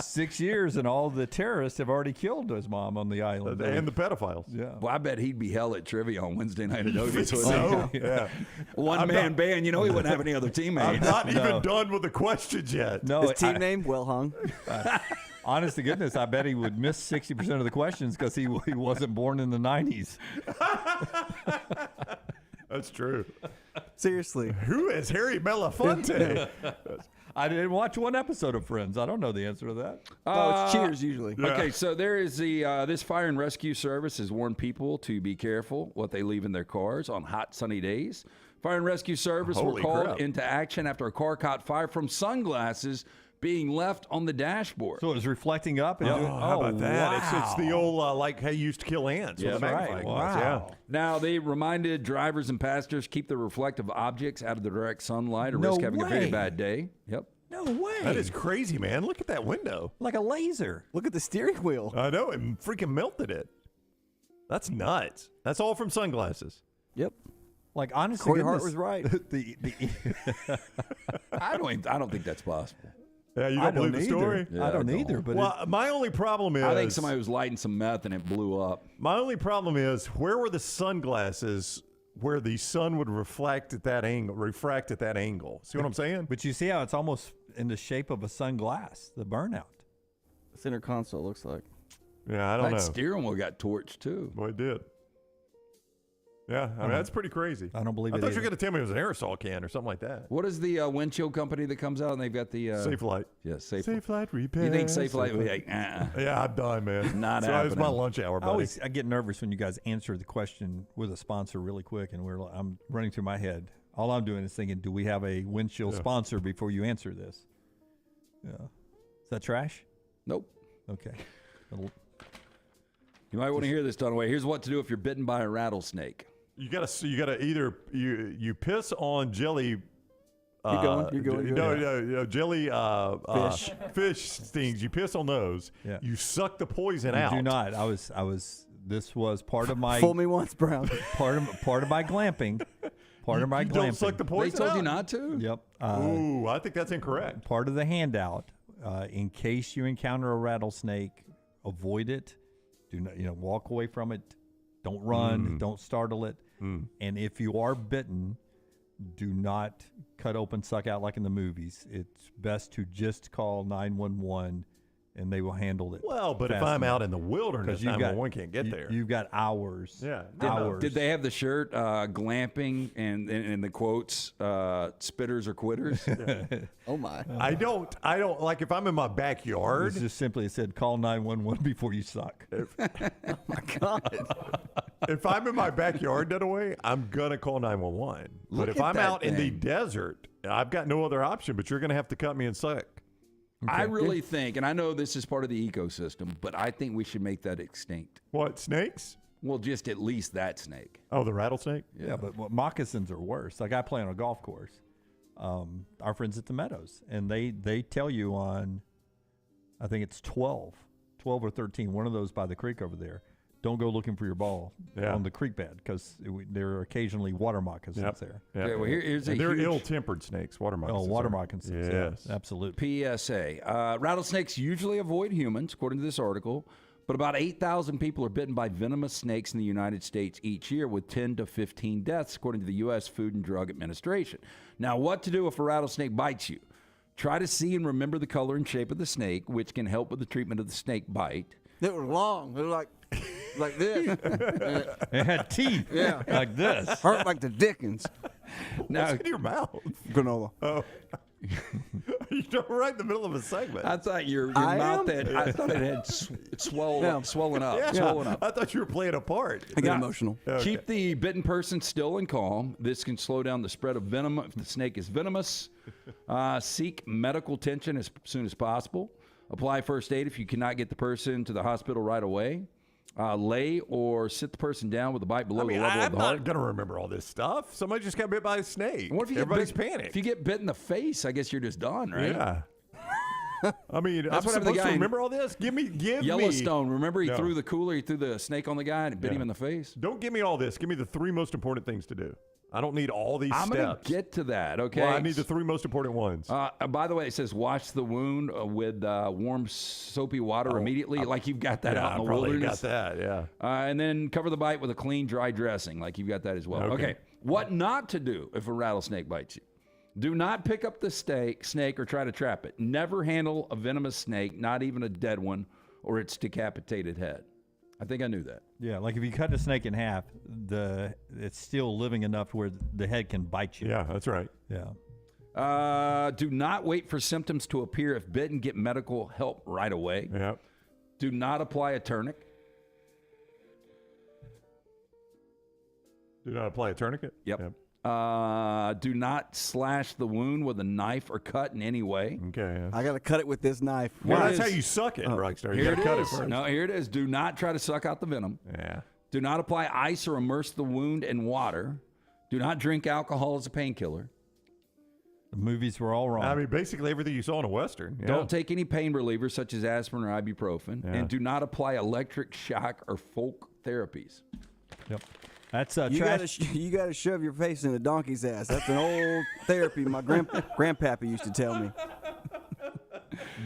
6 years, and all the terrorists have already killed his mom on the island. And the pedophiles. Yeah. Well, I bet he'd be hell at trivia on Wednesday night at Otis. So, yeah. One-man band. You know he wouldn't have any other teammates. I'm not even done with the questions yet. No, His team name, Well Hung. Honest to goodness, I bet he would miss 60% of the questions because he wasn't born in the 90s. That's true. Seriously. Who is Harry Belafonte? I didn't watch one episode of Friends. I don't know the answer to that. It's Cheers usually. Yeah. Okay, so there is this fire and rescue service has warned people to be careful what they leave in their cars on hot, sunny days. Fire and rescue service were Holy called crap. into action after a car caught fire from sunglasses being left on the dashboard. So it was reflecting up. And how about that? Wow. It's the old, like how you used to kill ants with a magnifying glass. Wow. Yeah. Now, they reminded drivers and passengers keep the reflective objects out of the direct sunlight or risk having a very bad day. Yep. No way. That is crazy, man. Look at that window. Like a laser. Look at the steering wheel. I know. It freaking melted it. That's nuts. That's all from sunglasses. Yep. Like, honestly, Corey Hart was right. I don't think that's possible. Yeah, you don't believe the story? Yeah, I don't either. But well, my only problem is I think somebody was lighting some meth and it blew up. My only problem is where were the sunglasses where the sun would refract at that angle? See what I'm saying? But you see how it's almost in the shape of a sunglass, the burnout. Center console looks like. Yeah, I don't know. That steering wheel got torched too. Boy, it did. Yeah, I mean, that's pretty crazy. I don't believe it I thought you either. were going to tell me it was an aerosol can or something like that. What is the windshield company that comes out and they've got the Safe Light. Yeah, Safe Light repair. You think Safe Light would be like, Yeah, I'm done, man. Not so it's my happening. lunch hour, buddy. I get nervous when you guys answer the question with a sponsor really quick, and I'm running through my head. All I'm doing is thinking, do we have a windshield sponsor before you answer this? Yeah. Is that trash? Nope. Okay. You might want to hear this, Dunaway. Here's what to do if you're bitten by a rattlesnake. You gotta either you piss on jelly. You're going. No, jelly fish stings. You piss on those. Yeah. You suck the poison You out. do not. This was part of my Fool me once, Brown. part of my glamping. Part of my you glamping. don't suck the They poison told out? you not to? Yep. Ooh, I think that's incorrect. Part of the handout. In case you encounter a rattlesnake, avoid it. Do not, walk away from it. Don't run. Don't startle it. And if you are bitten, do not cut open, suck out like in the movies. It's best to just call 911, and they will handle it. Well, but if fast I'm enough. out in the wilderness, 911 can't get there. You've got hours. Yeah. Hours. Did they have the shirt glamping and the quotes spitters or quitters? Oh my! I don't like if I'm in my backyard. It's just simply it said call 911 before you suck. Oh my God! If I'm in my backyard, Dunaway, I'm gonna call 911. But Look if at I'm that out in the thing. desert, I've got no other option. But you're gonna have to cut me and suck. I really think, and I know this is part of the ecosystem, but I think we should make that extinct. What, snakes? Well, just at least that snake. Oh, the rattlesnake? Yeah, but moccasins are worse. Like I play on a golf course. Our friends at the Meadows, and they tell you on, I think it's 12 or 13, one of those by the creek over there. Don't go looking for your ball on the creek bed because there are occasionally water moccasins there. Yep. Okay, well, here's a they're huge... ill-tempered snakes, water moccasins. Oh, water moccasins. Yes. Yeah, absolutely. PSA. Rattlesnakes usually avoid humans, according to this article, but about 8,000 people are bitten by venomous snakes in the United States each year, with 10 to 15 deaths, according to the U.S. Food and Drug Administration. Now, what to do if a rattlesnake bites you? Try to see and remember the color and shape of the snake, which can help with the treatment of the snake bite. It was long. It was like this. It had teeth. Yeah. Like this. Hurt like the Dickens. What's in your mouth? Granola. Oh. You're right in the middle of a segment. I thought your mouth had, I thought it had swollen up. Yeah. Swollen up. I thought you were playing a part. I get emotional. Okay. Keep the bitten person still and calm. This can slow down the spread of venom if the snake is venomous. Seek medical attention as soon as possible. Apply first aid if you cannot get the person to the hospital right away. Lay or sit the person down with a bite below the level of the heart. I'm not going to remember all this stuff. Somebody just got bit by a snake. What if you Everybody's get bit, panicked. If you get bit in the face, I guess you're just done, right? Yeah. I mean, That's I'm what happened to the supposed guy to in remember all this? Give me. Yellowstone. Remember he No. threw the cooler, he threw the snake on the guy and bit him in the face? Don't give me all this. Give me the 3 most important things to do. I don't need all these I'm steps. going to get to that, okay? Well, I need the 3 most important ones. By the way, it says wash the wound with warm soapy water immediately, like you've got that out in the probably wilderness. got that, yeah. And then cover the bite with a clean, dry dressing, like you've got that as well. Okay. What not to do if a rattlesnake bites you? Do not pick up the snake or try to trap it. Never handle a venomous snake, not even a dead one, or its decapitated head. I think I knew that. Yeah, like if you cut a snake in half, it's still living enough where the head can bite you. Yeah, that's right. Yeah. Do not wait for symptoms to appear. If bitten, get medical help right away. Yeah. Do not apply a tourniquet. Do not apply a tourniquet? Yep. Do not slash the wound with a knife or cut in any way. Okay. I got to cut it with this knife. Well, that's how you suck it, Rockstar. You Here got to it cut it is. first. No, here it is. Do not try to suck out the venom. Yeah. Do not apply ice or immerse the wound in water. Do not drink alcohol as a painkiller. The movies were all wrong. I mean, basically everything you saw in a Western. Yeah. Don't take any pain relievers such as aspirin or ibuprofen. Yeah. And do not apply electric shock or folk therapies. Yep. That's You trash. gotta shove your face in a donkey's ass. That's an old therapy my grandpappy used to tell me.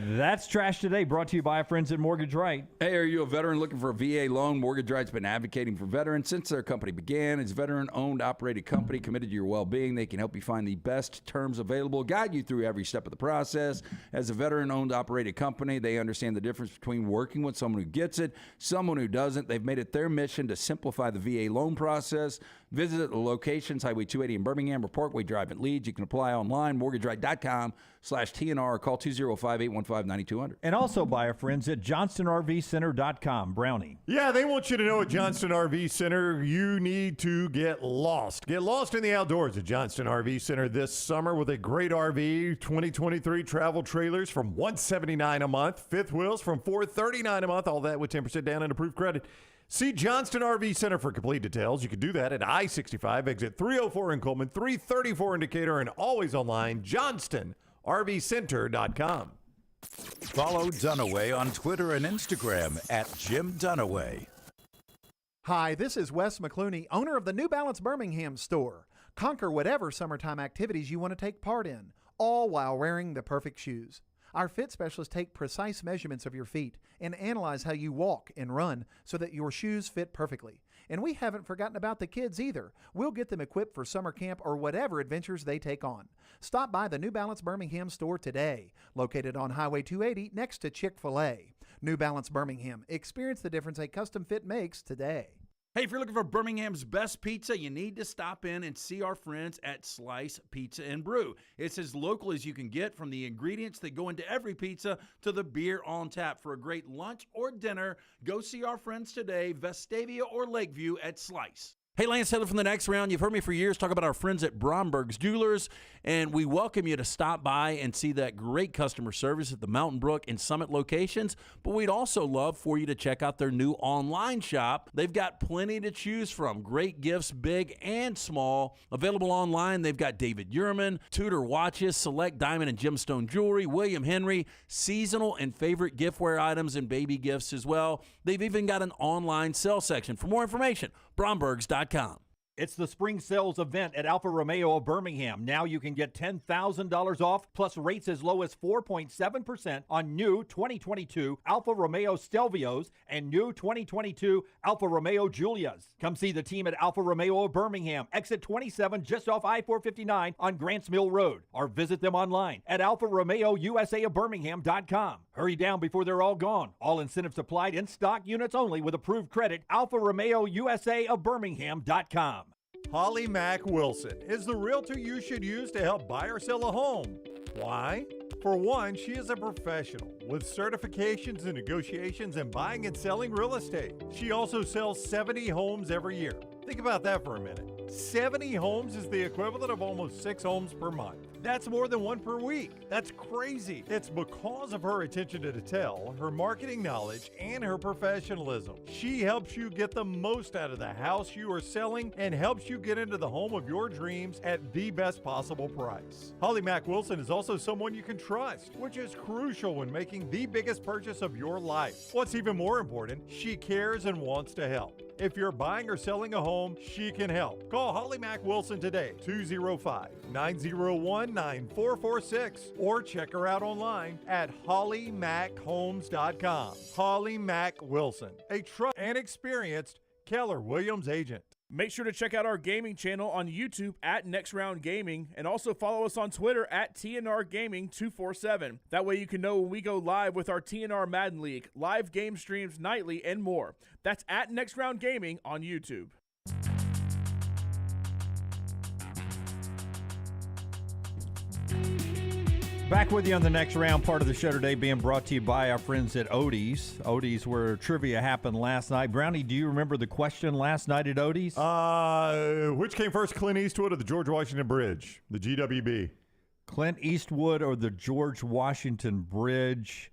That's Trash Today, brought to you by our friends at Mortgage Right. Hey, are you a veteran looking for a VA loan? Mortgage Right's been advocating for veterans since their company began. It's a veteran-owned, operated company committed to your well-being. They can help you find the best terms available, guide you through every step of the process. As a veteran-owned, operated company, they understand the difference between working with someone who gets it, someone who doesn't. They've made it their mission to simplify the VA loan process. Visit the locations, Highway 280 in Birmingham or Parkway Drive in Leeds. You can apply online, mortgageright.com/TNR, or call 205-815-9200. And also by our friends at JohnstonRVCenter.com. Brownie. Yeah, they want you to know at Johnston RV Center, you need to get lost. Get lost in the outdoors at Johnston RV Center this summer with a great RV. 2023 travel trailers from $179 a month. Fifth wheels from $439 a month. All that with 10% down and approved credit. See Johnston RV Center for complete details. You can do that at I-65, exit 304 in Coleman, 334 in Decatur, and always online, JohnstonRVCenter.com. Follow Dunaway on Twitter and Instagram at Jim Dunaway. Hi, this is Wes McClooney, owner of the New Balance Birmingham store. Conquer whatever summertime activities you want to take part in, all while wearing the perfect shoes. Our fit specialists take precise measurements of your feet and analyze how you walk and run so that your shoes fit perfectly. And we haven't forgotten about the kids either. We'll get them equipped for summer camp or whatever adventures they take on. Stop by the New Balance Birmingham store today, located on Highway 280 next to Chick-fil-A. New Balance Birmingham. Experience the difference a custom fit makes today. Hey, if you're looking for Birmingham's best pizza, you need to stop in and see our friends at Slice Pizza and Brew. It's as local as you can get, from the ingredients that go into every pizza to the beer on tap. For a great lunch or dinner, go see our friends today, Vestavia or Lakeview at Slice. Hey, Lance Taylor from the Next Round. You've heard me for years talk about our friends at Bromberg's Jewelers, and we welcome you to stop by and see that great customer service at the Mountain Brook and Summit locations. But we'd also love for you to check out their new online shop. They've got plenty to choose from. Great gifts, big and small. Available online, they've got David Yurman, Tudor watches, select diamond and gemstone jewelry, William Henry, seasonal and favorite giftware items, and baby gifts as well. They've even got an online sale section. For more information, Brombergs.com. It's the spring sales event at Alfa Romeo of Birmingham. Now you can get $10,000 off plus rates as low as 4.7% on new 2022 Alfa Romeo Stelvios and new 2022 Alfa Romeo Giulias. Come see the team at Alfa Romeo of Birmingham, exit 27 just off I-459 on Grants Mill Road, or visit them online at alfaromeo.usaofbirmingham.com. Hurry down before they're all gone. All incentives applied, in stock units only with approved credit. Alfa Romeo USA of Birmingham.com. Holly Mack Wilson is the realtor you should use to help buy or sell a home. Why? For one, she is a professional with certifications in negotiations and buying and selling real estate. She also sells 70 homes every year. Think about that for a minute. 70 homes is the equivalent of almost 6 homes per month. That's more than 1 per week. That's crazy. It's because of her attention to detail, her marketing knowledge, and her professionalism. She helps you get the most out of the house you are selling and helps you get into the home of your dreams at the best possible price. Holly Mack Wilson is also someone you can trust, which is crucial when making the biggest purchase of your life. What's even more important, she cares and wants to help. If you're buying or selling a home, she can help. Call Holly Mack Wilson today, 205-901-9446, or check her out online at hollymackhomes.com. Holly Mack Wilson, a trusted and experienced Keller Williams agent. Make sure to check out our gaming channel on YouTube at Next Round Gaming, and also follow us on Twitter at TNR Gaming 247. That way you can know when we go live with our TNR Madden League, live game streams nightly, and more. That's at Next Round Gaming on YouTube. Back with you on the Next Round, part of the show today being brought to you by our friends at Odie's. Odie's, where trivia happened last night. Brownie, do you remember the question last night at Odie's? Which came first, Clint Eastwood or the George Washington Bridge, the GWB? Clint Eastwood or the George Washington Bridge?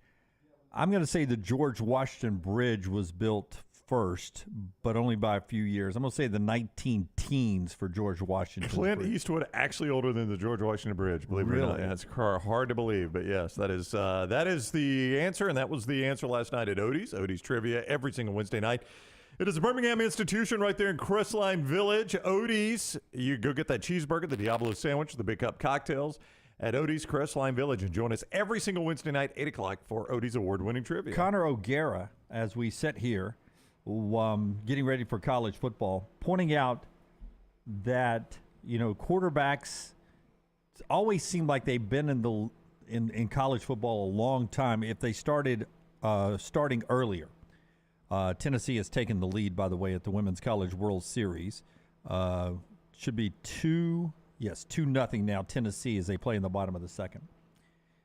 I'm going to say the George Washington Bridge was built first, but only by a few years. I'm going to say the 19-teens for George Washington. Clint Eastwood actually older than the George Washington Bridge, believe it or not. Yeah, it's hard to believe, but yes, that is the answer, and that was the answer last night at Odie's. Odie's Trivia every single Wednesday night. It is a Birmingham institution right there in Crestline Village. Odie's, you go get that cheeseburger, the Diablo sandwich, the Big Cup cocktails at Odie's Crestline Village, and join us every single Wednesday night, 8 o'clock, for Odie's award-winning trivia. Connor O'Gara, as we sit here, getting ready for college football, pointing out that, quarterbacks always seem like they've been in college football a long time if they starting earlier. Tennessee has taken the lead, by the way, at the Women's College World Series. Should be 2-0 now, Tennessee, as they play in the bottom of the second.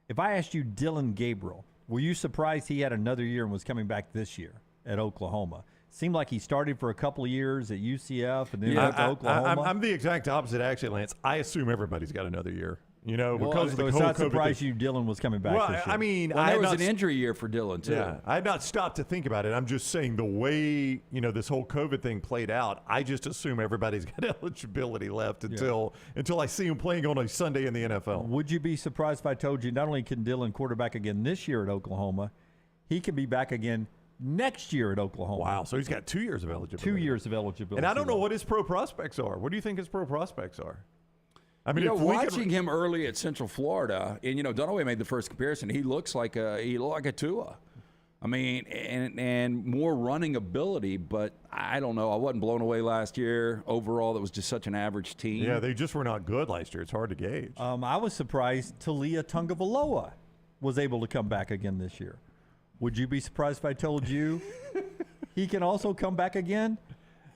If I asked you Dylan Gabriel, were you surprised he had another year and was coming back this year at Oklahoma? Seemed like he started for a couple of years at UCF and then went to Oklahoma. I'm the exact opposite, actually, Lance. I assume everybody's got another year. Because of the it's not surprised you Dylan was coming back this year. I mean, there was an injury year for Dylan, too. Yeah, I had not stopped to think about it. I'm just saying the way, this whole COVID thing played out, I just assume everybody's got eligibility left until I see him playing on a Sunday in the NFL. Would you be surprised if I told you not only can Dylan quarterback again this year at Oklahoma, he can be back again next year at Oklahoma? Wow, so he's got 2 years of eligibility. 2 years of eligibility. And I don't know what his pro prospects are. What do you think his pro prospects are? I mean, watching him early at Central Florida, and Dunaway made the first comparison. He looks like a Tua. I mean, and more running ability, but I don't know. I wasn't blown away last year. Overall, that was just such an average team. Yeah, they just were not good last year. It's hard to gauge. I was surprised Talia Tungavaloa was able to come back again this year. Would you be surprised if I told you he can also come back again?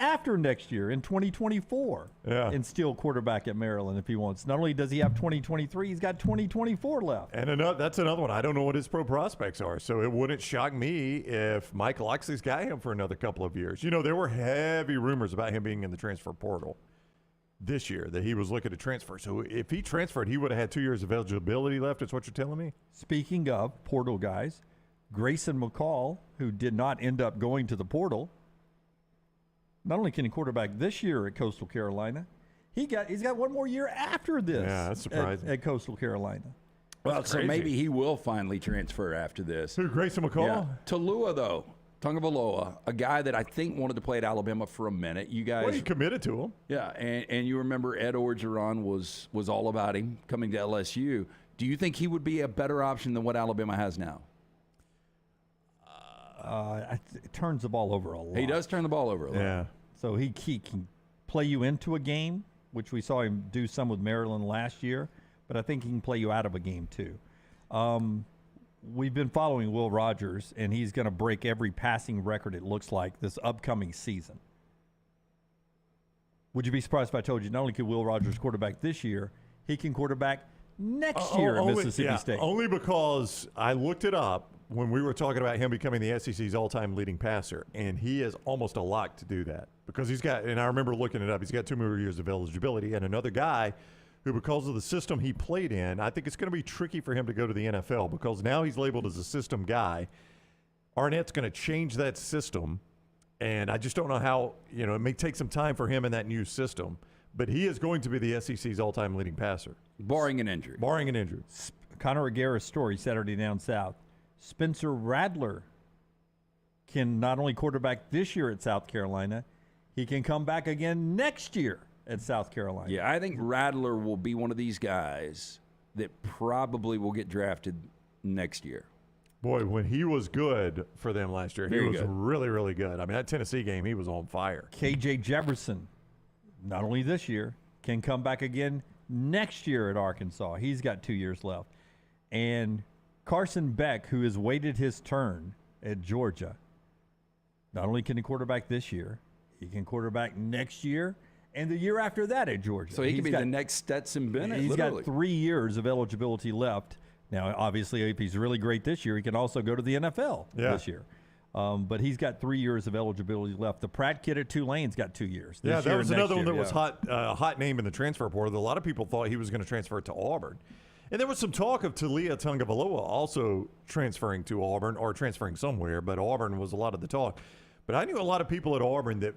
after next year in 2024 and still quarterback at Maryland if he wants. Not only does he have 2023, he's got 2024 left. And that's another one. I don't know what his pro prospects are, so it wouldn't shock me if Mike Loxley's got him for another couple of years. You know, there were heavy rumors about him being in the transfer portal this year, that he was looking to transfer. So if he transferred, he would have had 2 years of eligibility left, is what you're telling me? Speaking of portal guys, Grayson McCall, who did not end up going to the portal, not only can he quarterback this year at Coastal Carolina, he's got one more year after this. Yeah, that's surprising. At Coastal Carolina. Well, so maybe he will finally transfer after this. Who, Grayson McCall? Yeah. Talua, though. Tungavaloa, a guy that I think wanted to play at Alabama for a minute. You guys, well, he committed to him. Yeah, and you remember Ed Orgeron was all about him coming to LSU. Do you think he would be a better option than what Alabama has now? It turns the ball over a lot. He does turn the ball over a lot. Yeah. So he can play you into a game, which we saw him do some with Maryland last year, but I think he can play you out of a game too. We've been following Will Rogers, and he's going to break every passing record, it looks like, this upcoming season. Would you be surprised if I told you not only can Will Rogers quarterback this year, he can quarterback next year at Mississippi State? Only because I looked it up when we were talking about him becoming the SEC's all-time leading passer, and he is almost a lock to do that because he's got, and I remember looking it up, he's got 2 more years of eligibility, and another guy who, because of the system he played in, I think it's going to be tricky for him to go to the NFL because now he's labeled as a system guy. Arnett's going to change that system, and I just don't know how, it may take some time for him in that new system, but he is going to be the SEC's all-time leading passer. Barring an injury. Barring an injury. Connor Aguirre's story Saturday down south. Spencer Rattler can not only quarterback this year at South Carolina, he can come back again next year at South Carolina. Yeah, I think Rattler will be one of these guys that probably will get drafted next year. Boy, when he was good for them last year, he was really, really good. I mean, that Tennessee game, he was on fire. KJ Jefferson, not only this year, can come back again next year at Arkansas. He's got 2 years left. And Carson Beck, who has waited his turn at Georgia, not only can he quarterback this year, he can quarterback next year and the year after that at Georgia. So he can be the next Stetson Bennett. He's got 3 years of eligibility left. Now, obviously, if he's really great this year, he can also go to the NFL this year. But he's got 3 years of eligibility left. The Pratt kid at Tulane's got 2 years. Yeah, that was another one that was hot name in the transfer portal. A lot of people thought he was going to transfer to Auburn. And there was some talk of Talia Tungavaloa also transferring to Auburn or transferring somewhere, but Auburn was a lot of the talk. But I knew a lot of people at Auburn that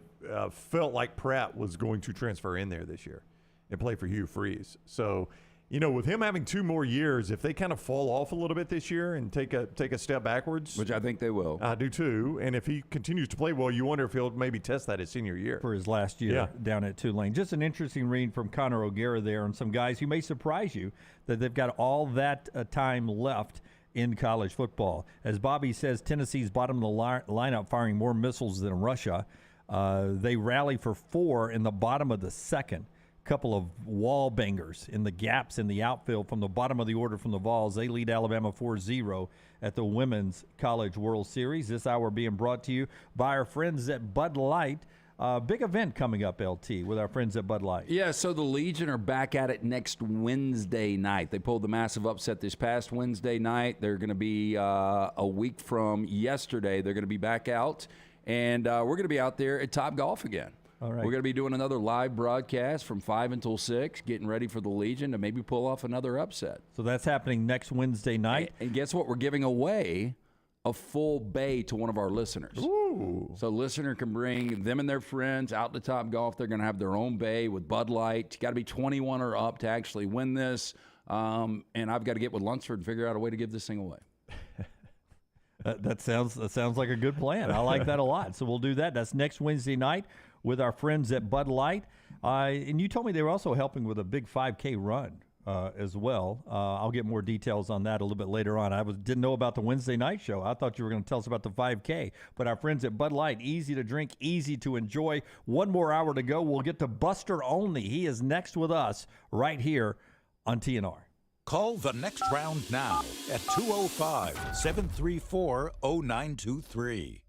felt like Pratt was going to transfer in there this year and play for Hugh Freeze. So, with him having 2 more years, if they kind of fall off a little bit this year and take a step backwards. Which I think they will. I do too. And if he continues to play well, you wonder if he'll maybe test that his senior year. For his last year down at Tulane. Just an interesting read from Connor O'Gara there and some guys who may surprise you that they've got all that time left in college football. As Bobby says, Tennessee's bottom of the lineup firing more missiles than Russia. They rally for 4 in the bottom of the second. Couple of wall bangers in the gaps in the outfield from the bottom of the order from the Vols. They lead Alabama 4-0 at the Women's College World Series. This hour being brought to you by our friends at Bud Light. Big event coming up, LT, with our friends at Bud Light. Yeah, so the Legion are back at it next Wednesday night. They pulled the massive upset this past Wednesday night. They're going to be a week from yesterday. They're going to be back out, and we're going to be out there at Top Golf again. All right. We're going to be doing another live broadcast from 5 until 6, getting ready for the Legion to maybe pull off another upset. So that's happening next Wednesday night. And guess what? We're giving away a full bay to one of our listeners. Ooh. So a listener can bring them and their friends out to Top Golf. They're going to have their own bay with Bud Light. You got to be 21 or up to actually win this. And I've got to get with Lunsford and figure out a way to give this thing away. That sounds like a good plan. I like that a lot. So we'll do that. That's next Wednesday night with our friends at Bud Light. And you told me they were also helping with a big 5K run as well. I'll get more details on that a little bit later on. Didn't know about the Wednesday night show. I thought you were going to tell us about the 5K. But our friends at Bud Light, easy to drink, easy to enjoy. 1 more hour to go. We'll get to Buster Olney. He is next with us right here on TNR. Call the next round now at 205-734-0923.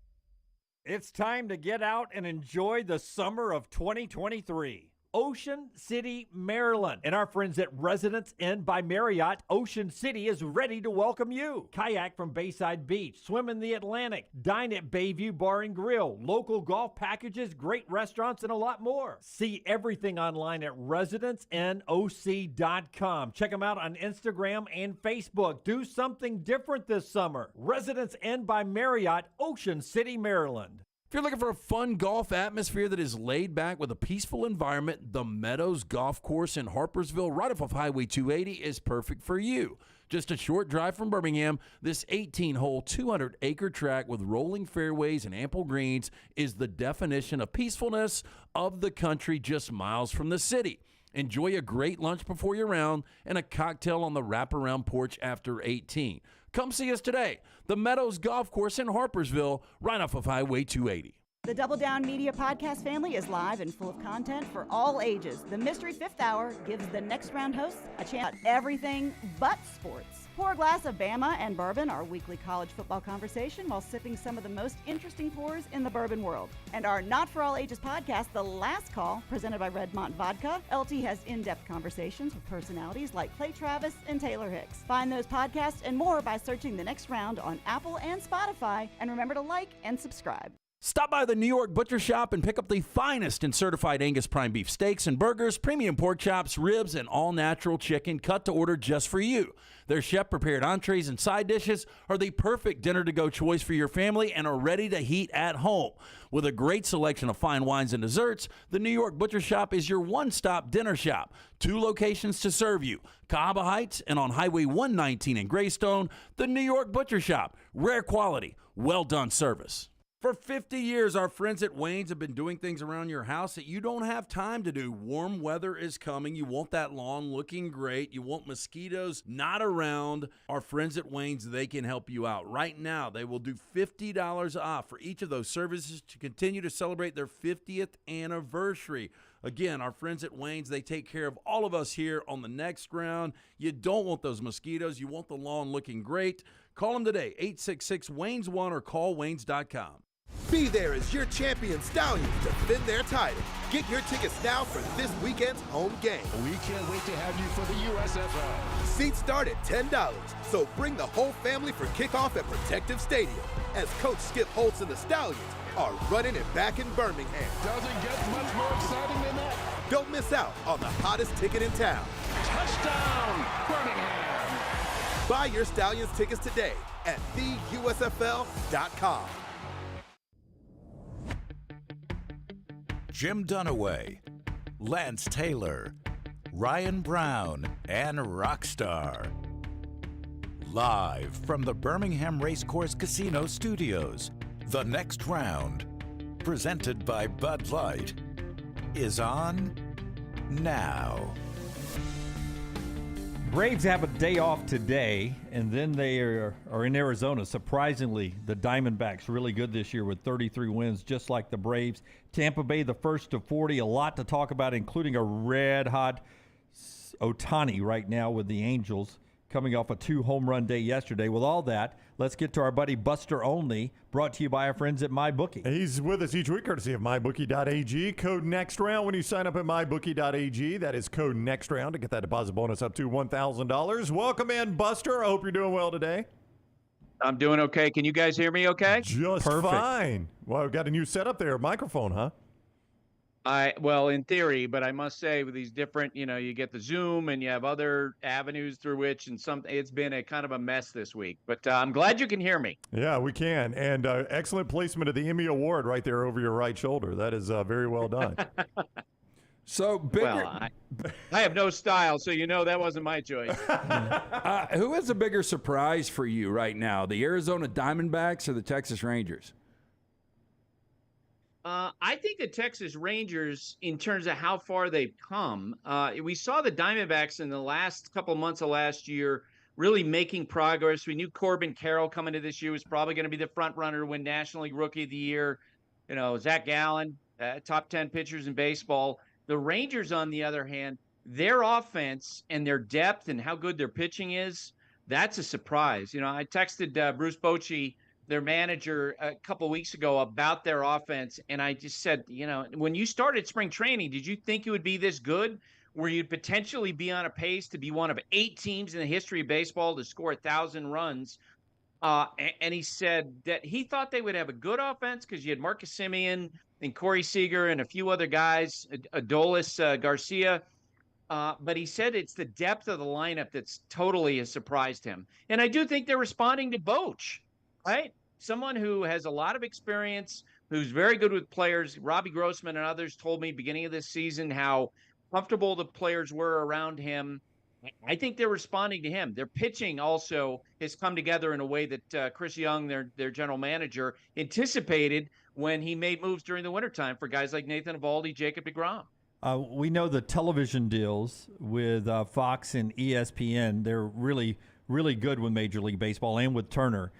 It's time to get out and enjoy the summer of 2023. Ocean City, Maryland. And our friends at Residence Inn by Marriott, Ocean City is ready to welcome you. Kayak from Bayside Beach, swim in the Atlantic, dine at Bayview Bar and Grill, local golf packages, great restaurants, and a lot more. See everything online at residenceinnoc.com. Check them out on Instagram and Facebook. Do something different this summer. Residence Inn by Marriott, Ocean City, Maryland. If you're looking for a fun golf atmosphere that is laid back with a peaceful environment, the Meadows Golf Course in Harpersville, right off of Highway 280, is perfect for you. Just a short drive from Birmingham, this 18-hole, 200-acre track with rolling fairways and ample greens is the definition of peacefulness of the country just miles from the city. Enjoy a great lunch before your round and a cocktail on the wraparound porch after 18. Come see us today. The Meadows Golf Course in Harpersville, right off of Highway 280. The Double Down Media podcast family is live and full of content for all ages. The Mystery Fifth Hour gives the Next Round hosts a chance at everything but sports. Pour a glass of Bama and bourbon, our weekly college football conversation, while sipping some of the most interesting pours in the bourbon world. And our Not For All Ages podcast, The Last Call, presented by Redmont Vodka. LT has in-depth conversations with personalities like Clay Travis and Taylor Hicks. Find those podcasts and more by searching The Next Round on Apple and Spotify. And remember to like and subscribe. Stop by the New York Butcher Shop and pick up the finest in certified Angus prime beef steaks and burgers, premium pork chops, ribs, and all-natural chicken cut to order just for you. Their chef-prepared entrees and side dishes are the perfect dinner-to-go choice for your family and are ready to heat at home. With a great selection of fine wines and desserts, the New York Butcher Shop is your one-stop dinner shop. 2 locations to serve you, Cahaba Heights and on Highway 119 in Greystone, the New York Butcher Shop. Rare quality, well-done service. For 50 years, our friends at Wayne's have been doing things around your house that you don't have time to do. Warm weather is coming. You want that lawn looking great. You want mosquitoes not around. Our friends at Wayne's, they can help you out. Right now, they will do $50 off for each of those services to continue to celebrate their 50th anniversary. Again, our friends at Wayne's, they take care of all of us here on the Next Round. You don't want those mosquitoes. You want the lawn looking great. Call them today, 866-WAYNES1 or call Waynes.com. Be there as your champion Stallions defend their title. Get your tickets now for this weekend's home game. We can't wait to have you for the USFL. Seats start at $10, so bring the whole family for kickoff at Protective Stadium as Coach Skip Holtz and the Stallions are running it back in Birmingham. Doesn't get much more exciting than that. Don't miss out on the hottest ticket in town. Touchdown, Birmingham. Buy your Stallions tickets today at theusfl.com. Jim Dunaway, Lance Taylor, Ryan Brown, and Rockstar. Live from the Birmingham Racecourse Casino Studios, The Next Round, presented by Bud Light, is on now. Braves have a day off today, and then they are in Arizona. Surprisingly, the Diamondbacks really good this year with 33 wins, just like the Braves. Tampa Bay, the first to 40. A lot to talk about, including a red-hot Ohtani right now with the Angels, coming off a 2-home-run day yesterday. With all that, let's get to our buddy Buster Olney, brought to you by our friends at MyBookie. He's with us each week, courtesy of MyBookie.ag. Code NEXTROUND when you sign up at MyBookie.ag. That is code NEXTROUND to get that deposit bonus up to $1,000. Welcome in, Buster. I hope you're doing well today. I'm doing okay. Can you guys hear me okay? Just perfect. Fine. Well, we've got a new setup there. Microphone, huh? Well, in theory, but I must say with these different, you get the Zoom and you have other avenues through which, and it's been a kind of a mess this week. But I'm glad you can hear me. Yeah, we can. And excellent placement of the Emmy Award right there over your right shoulder. That is very well done. So bigger. Well, I have no style, so that wasn't my choice. Who is a bigger surprise for you right now, the Arizona Diamondbacks or the Texas Rangers? I think the Texas Rangers, in terms of how far they've come, we saw the Diamondbacks in the last couple of months of last year really making progress. We knew Corbin Carroll coming to this year was probably going to be the front runner to win National League Rookie of the Year. Zach Gallen, top 10 pitchers in baseball. The Rangers, on the other hand, their offense and their depth and how good their pitching is, that's a surprise. I texted Bruce Bochy their manager a couple weeks ago about their offense, and I just said, when you started spring training, did you think it would be this good? Where you'd potentially be on a pace to be one of 8 teams in the history of baseball to score 1,000 runs? And he said that he thought they would have a good offense because you had Marcus Semien and Corey Seager and a few other guys, Adolis Garcia. But he said it's the depth of the lineup that's totally has surprised him. And I do think they're responding to Boch, right? Someone who has a lot of experience, who's very good with players. Robbie Grossman and others told me beginning of this season how comfortable the players were around him. I think they're responding to him. Their pitching also has come together in a way that Chris Young, their general manager, anticipated when he made moves during the wintertime for guys like Nathan Eovaldi, Jacob deGrom. We know the television deals with Fox and ESPN, they're really, really good with Major League Baseball and with Turner.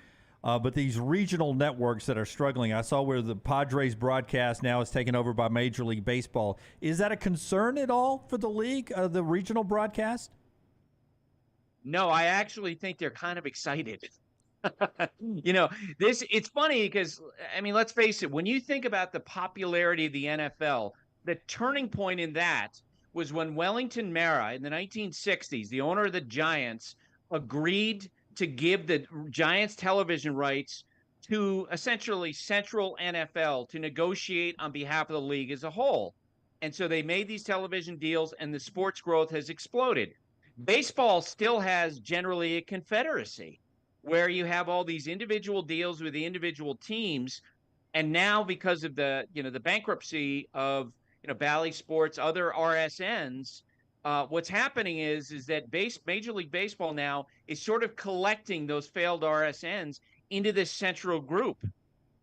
But these regional networks that are struggling, I saw where the Padres broadcast now is taken over by Major League Baseball. Is that a concern at all for the league, the regional broadcast? No, I actually think they're kind of excited. It's funny because, let's face it, when you think about the popularity of the NFL, the turning point in that was when Wellington Mara in the 1960s, the owner of the Giants, agreed to give the Giants television rights to essentially Central NFL to negotiate on behalf of the league as a whole. And so they made these television deals, and the sports growth has exploded. Baseball still has generally a confederacy where you have all these individual deals with the individual teams. And now because of the bankruptcy of Bally Sports, other RSNs, what's happening is that Major League Baseball now is sort of collecting those failed RSNs into this central group.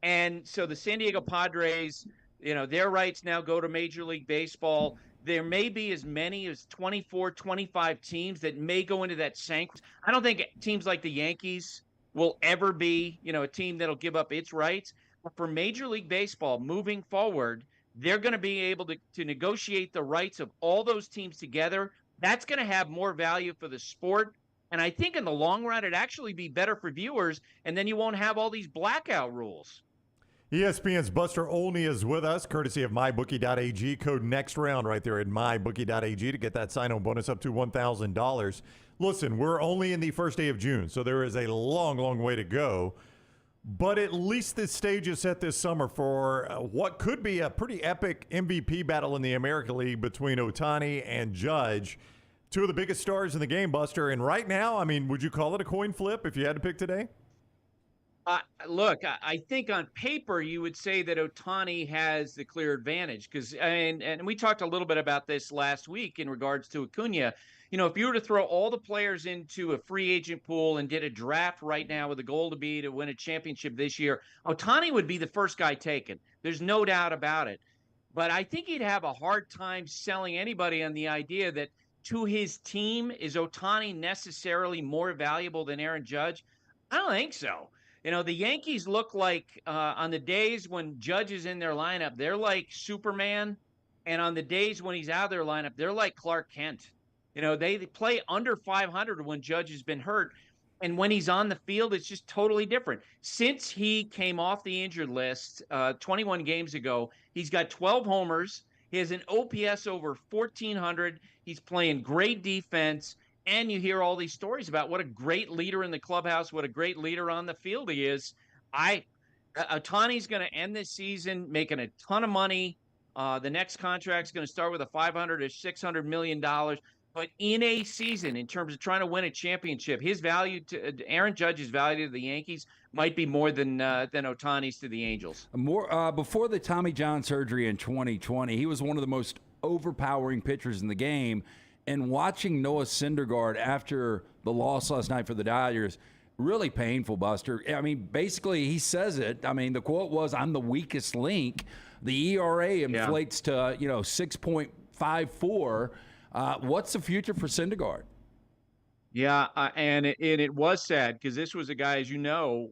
And so the San Diego Padres, their rights now go to Major League Baseball. There may be as many as 24, 25 teams that may go into that sanctuary. I don't think teams like the Yankees will ever be, a team that'll give up its rights. But for Major League Baseball moving forward, they're going to be able to negotiate the rights of all those teams together. That's going to have more value for the sport. And I think in the long run, it'd actually be better for viewers. And then you won't have all these blackout rules. ESPN's Buster Olney is with us, courtesy of MyBookie.ag. Code next round right there at MyBookie.ag to get that sign-on bonus up to $1,000. Listen, we're only in the first day of June, so there is a long, long way to go. But at least this stage is set this summer for what could be a pretty epic MVP battle in the American League between Ohtani and Judge, two of the biggest stars in the game, Buster. And right now, would you call it a coin flip if you had to pick today? Look, I think on paper you would say that Ohtani has the clear advantage because, and we talked a little bit about this last week in regards to Acuna. If you were to throw all the players into a free agent pool and did a draft right now with the goal to be to win a championship this year, Ohtani would be the first guy taken. There's no doubt about it. But I think he'd have a hard time selling anybody on the idea that to his team, is Ohtani necessarily more valuable than Aaron Judge? I don't think so. The Yankees look like on the days when Judge is in their lineup, they're like Superman. And on the days when he's out of their lineup, they're like Clark Kent. They play under 500 when Judge has been hurt. And when he's on the field, it's just totally different. Since he came off the injured list 21 games ago, he's got 12 homers. He has an OPS over 1,400. He's playing great defense. And you hear all these stories about what a great leader in the clubhouse, what a great leader on the field he is. Ohtani's going to end this season making a ton of money. The next contract's going to start with a $500 to $600 million. But in a season, in terms of trying to win a championship, his value to Aaron Judge's value to the Yankees might be more than Ohtani's to the Angels. Before the Tommy John surgery in 2020, he was one of the most overpowering pitchers in the game. And watching Noah Syndergaard after the loss last night for the Dodgers, really painful, Buster. Basically, he says it. The quote was, "I'm the weakest link." The ERA inflates to 6.54. What's the future for Syndergaard? Yeah, and it was sad because this was a guy, as you know,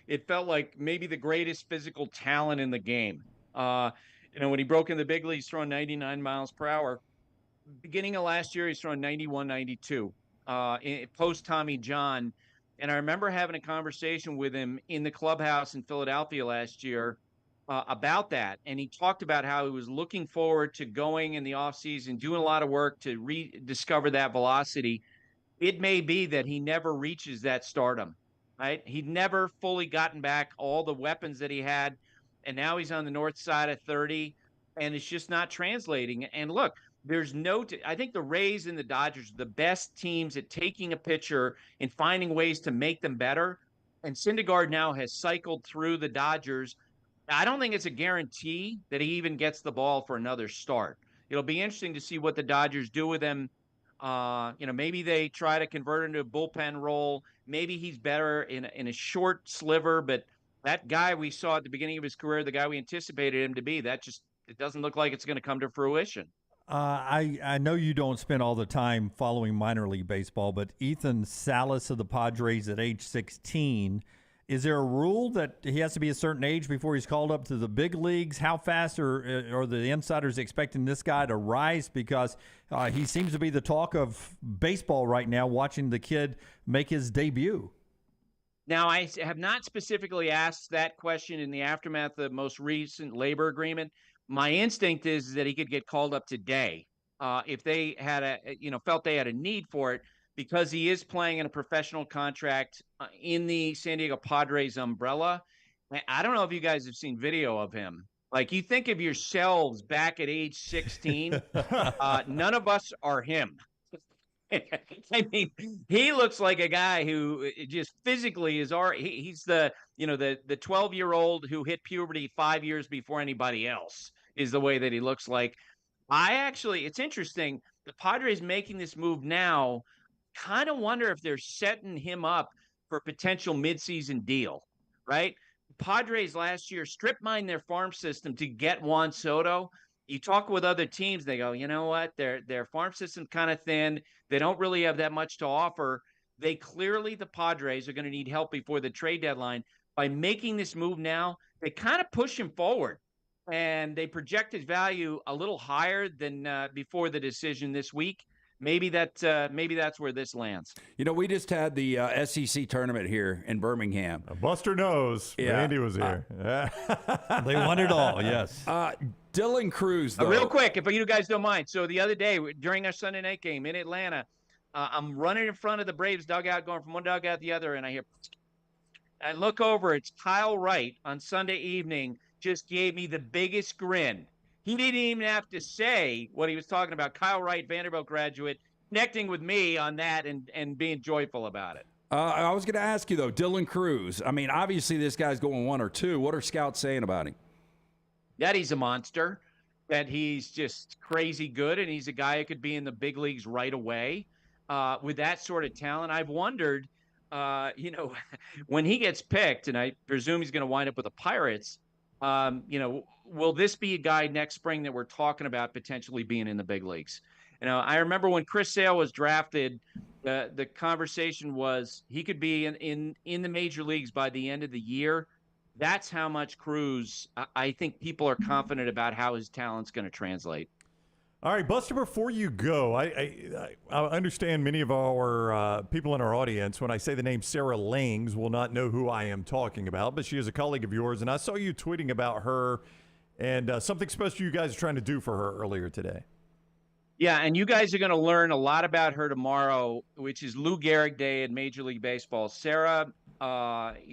it felt like maybe the greatest physical talent in the game. When he broke in the big leagues, throwing 99 miles per hour. Beginning of last year, he's throwing 91, 92. Post Tommy John, And I remember having a conversation with him in the clubhouse in Philadelphia last year about that. And he talked about how he was looking forward to going in the offseason, doing a lot of work to rediscover that velocity. It may be that he never reaches that stardom, right? He'd never fully gotten back all the weapons that he had. And now he's on the north side of 30, and it's just not translating. And look, I think the Rays and the Dodgers are the best teams at taking a pitcher and finding ways to make them better. And Syndergaard now has cycled through the Dodgers. I don't think it's a guarantee that he even gets the ball for another start. It'll be interesting to see what the Dodgers do with him. Maybe they try to convert into a bullpen role. Maybe he's better in a short sliver, but that guy we saw at the beginning of his career, the guy we anticipated him to be, it doesn't look like it's going to come to fruition. I know you don't spend all the time following minor league baseball, but Ethan Salas of the Padres at age 16, is there a rule that he has to be a certain age before he's called up to the big leagues? How fast are the insiders expecting this guy to rise? Because he seems to be the talk of baseball right now, watching the kid make his debut. Now, I have not specifically asked that question in the aftermath of the most recent labor agreement. My instinct is that he could get called up today if they had felt they had a need for it, because he is playing in a professional contract in the San Diego Padres umbrella. I don't know if you guys have seen video of him. Like, you think of yourselves back at age 16, none of us are him. I mean, he looks like a guy who just physically is he's the 12-year-old who hit puberty 5 years before anybody else, is the way that he looks like. It's interesting. The Padres making this move now, kind of wonder if they're setting him up for a potential midseason deal, right? Padres last year strip mined their farm system to get Juan Soto. You talk with other teams, they go, you know what? Their farm system's kind of thin. They don't really have that much to offer. The Padres are going to need help before the trade deadline. By making this move now, they kind of push him forward, and they project his value a little higher than before the decision this week. Maybe that's where this lands. We just had the SEC tournament here in Birmingham. Buster knows. Yeah. Randy was here. They won it all, yes. Dylan Cruz, though. Real quick, if you guys don't mind. So the other day, during our Sunday night game in Atlanta, I'm running in front of the Braves dugout, going from one dugout to the other, and I look over. It's Kyle Wright on Sunday evening, just gave me the biggest grin. He didn't even have to say what he was talking about. Kyle Wright, Vanderbilt graduate, connecting with me on that and being joyful about it. I was going to ask you, though, Dylan Cruz. I mean, obviously this guy's going 1 or 2. What are scouts saying about him? That he's a monster, that he's just crazy good, and he's a guy who could be in the big leagues right away with that sort of talent. I've wondered, when he gets picked, and I presume he's going to wind up with the Pirates, will this be a guy next spring that we're talking about potentially being in the big leagues? I remember when Chris Sale was drafted, the conversation was he could be in the major leagues by the end of the year. That's how much Cruz, I think people are confident about how his talent's going to translate. All right, Buster, before you go, I understand many of our people in our audience, when I say the name Sarah Langs, will not know who I am talking about, but she is a colleague of yours, and I saw you tweeting about her and something special you guys are trying to do for her earlier today. Yeah, and you guys are going to learn a lot about her tomorrow, which is Lou Gehrig Day in Major League Baseball. Sarah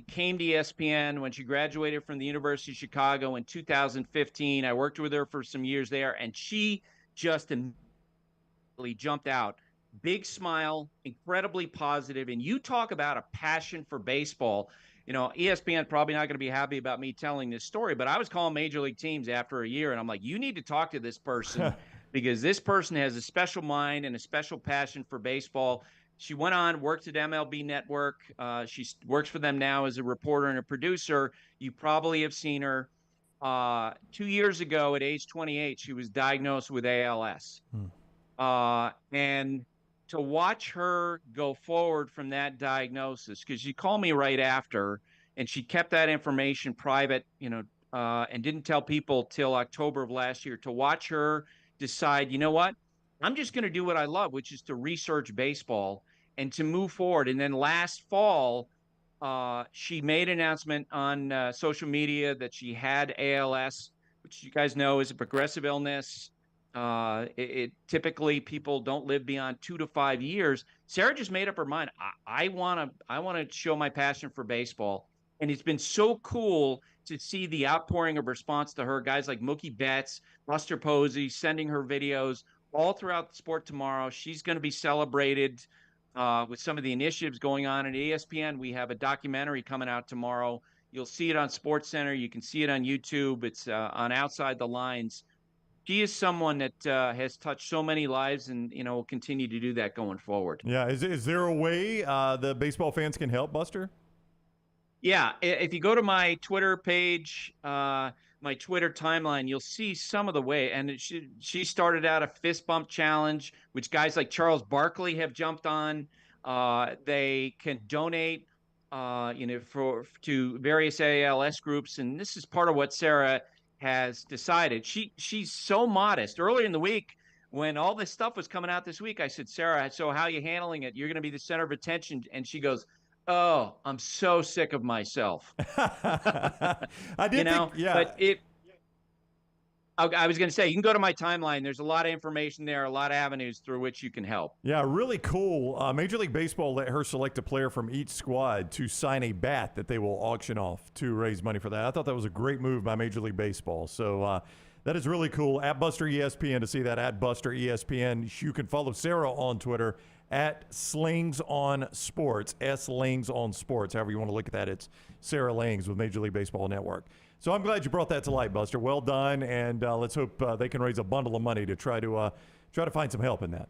came to ESPN when she graduated from the University of Chicago in 2015. I worked with her for some years there, and she just immediately jumped out. Big smile, incredibly positive, and you talk about a passion for baseball. ESPN probably not going to be happy about me telling this story, but I was calling major league teams after a year, and I'm like, you need to talk to this person because this person has a special mind and a special passion for baseball. She went on, worked at MLB Network. She works for them now as a reporter and a producer. You probably have seen her. 2 years ago, at age 28, she was diagnosed with ALS. And to watch her go forward from that diagnosis, because she called me right after, and she kept that information private, and didn't tell people till October of last year, to watch her decide, you know what, I'm just going to do what I love, which is to research baseball. and to move forward. And then last fall, she made an announcement on social media that she had ALS, which you guys know is a progressive illness. Typically people don't live beyond 2 to 5 years. Sarah just made up her mind. I want to show my passion for baseball. And it's been so cool to see the outpouring of response to her. Guys like Mookie Betts, Buster Posey, sending her videos all throughout the sport tomorrow. She's going to be celebrated with some of the initiatives going on at ESPN. We have a documentary coming out tomorrow. You'll see it on SportsCenter. You can see it on YouTube. It's on Outside the Lines. She is someone that has touched so many lives and, will continue to do that going forward. Yeah. Is there a way the baseball fans can help, Buster? Yeah. If you go to my Twitter page, my Twitter timeline, you'll see some of the way. And she started out a fist bump challenge, which guys like Charles Barkley have jumped on. They can donate, to various ALS groups. And this is part of what Sarah has decided. She's so modest. Earlier in the week, when all this stuff was coming out this week, I said, Sarah, so how are you handling it? You're going to be the center of attention. And she goes, oh, I'm so sick of myself. I did think, yeah. But I was going to say, you can go to my timeline. There's a lot of information there, a lot of avenues through which you can help. Yeah, really cool. Major League Baseball let her select a player from each squad to sign a bat that they will auction off to raise money for that. I thought that was a great move by Major League Baseball. So that is really cool. At Buster ESPN to see that. At Buster ESPN. You can follow Sarah on Twitter at Slings on Sports. Slings on Sports. However you want to look at that, it's Sarah Langs with Major League Baseball Network. So I'm glad you brought that to light, Buster. Well done, and let's hope they can raise a bundle of money to try to find some help in that.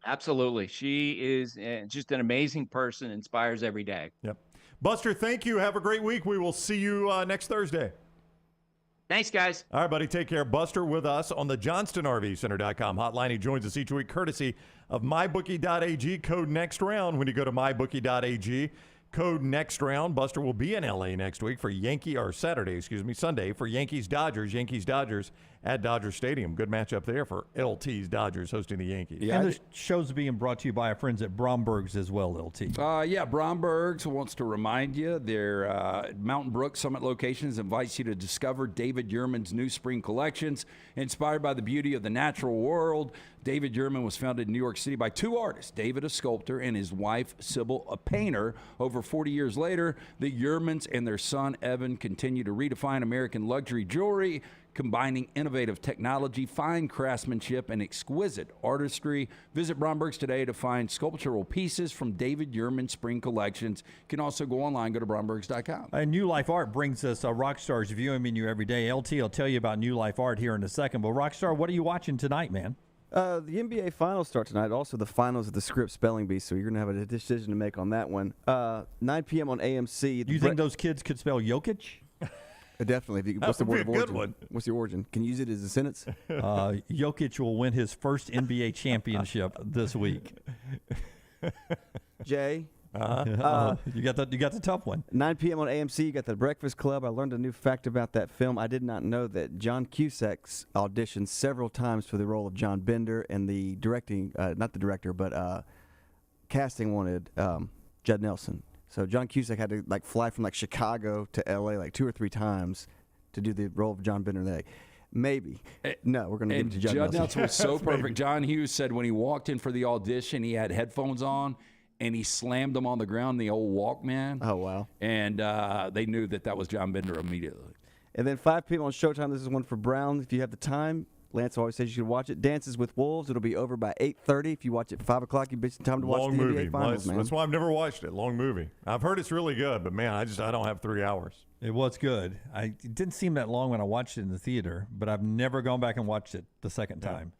Absolutely. She is just an amazing person, inspires every day. Yep. Buster, thank you. Have a great week. We will see you next Thursday. Thanks, guys. All right, buddy. Take care. Buster with us on the JohnstonRVCenter.com hotline. He joins us each week courtesy of MyBookie.ag. Code next round when you go to MyBookie.ag. Code next round. Buster will be in LA next week for Sunday for Yankees-Dodgers at Dodger Stadium. Good matchup there for LT's Dodgers hosting the Yankees. Yeah, and the show's being brought to you by our friends at Bromberg's as well, LT. Bromberg's wants to remind you their Mountain Brook Summit locations invites you to discover David Yurman's new spring collections. Inspired by the beauty of the natural world, David Yurman was founded in New York City by two artists, David, a sculptor, and his wife, Sybil, a painter. Over 40 years later, the Yurmans and their son, Evan, continue to redefine American luxury jewelry, combining innovative technology, fine craftsmanship, and exquisite artistry. Visit Bromberg's today to find sculptural pieces from David Yurman spring collections. You can also go online, go to Brombergs.com. New Life Art brings us a Rockstar's viewing menu every day. LT will tell you about New Life Art here in a second. But Rockstar, what are you watching tonight, man? The NBA finals start tonight. Also, the finals of the Scripps Spelling Bee, so you're going to have a decision to make on that one. 9 p.m. on AMC. Do you think those kids could spell Jokic? Definitely. What's the word of origin? One. What's the origin? Can you use it as a sentence? Jokic will win his first NBA championship this week. Jay? You got the tough one. 9 p.m. on AMC, you got The Breakfast Club. I learned a new fact about that film. I did not know that John Cusack's auditioned several times for the role of John Bender, and the directing, not the director, but casting wanted Judd Nelson. So John Cusack had to fly from Chicago to L.A. 2 or 3 times to do the role of John Bender. Maybe. No, we're going to give it to Judd Nelson. Was so perfect. John Hughes said when he walked in for the audition, he had headphones on, and he slammed them on the ground, the old Walkman. Oh, wow. And they knew that was John Bender immediately. And then 5 p.m. on Showtime, this is one for Brown. If you have the time, Lance always says you should watch it. Dances with Wolves. It'll be over by 8:30. If you watch it at 5 o'clock, you'll be some time to watch the NBA Finals, man. That's why I've never watched it. Long movie. I've heard it's really good, but, man, I don't have 3 hours. It was good. It didn't seem that long when I watched it in the theater, but I've never gone back and watched it the second time.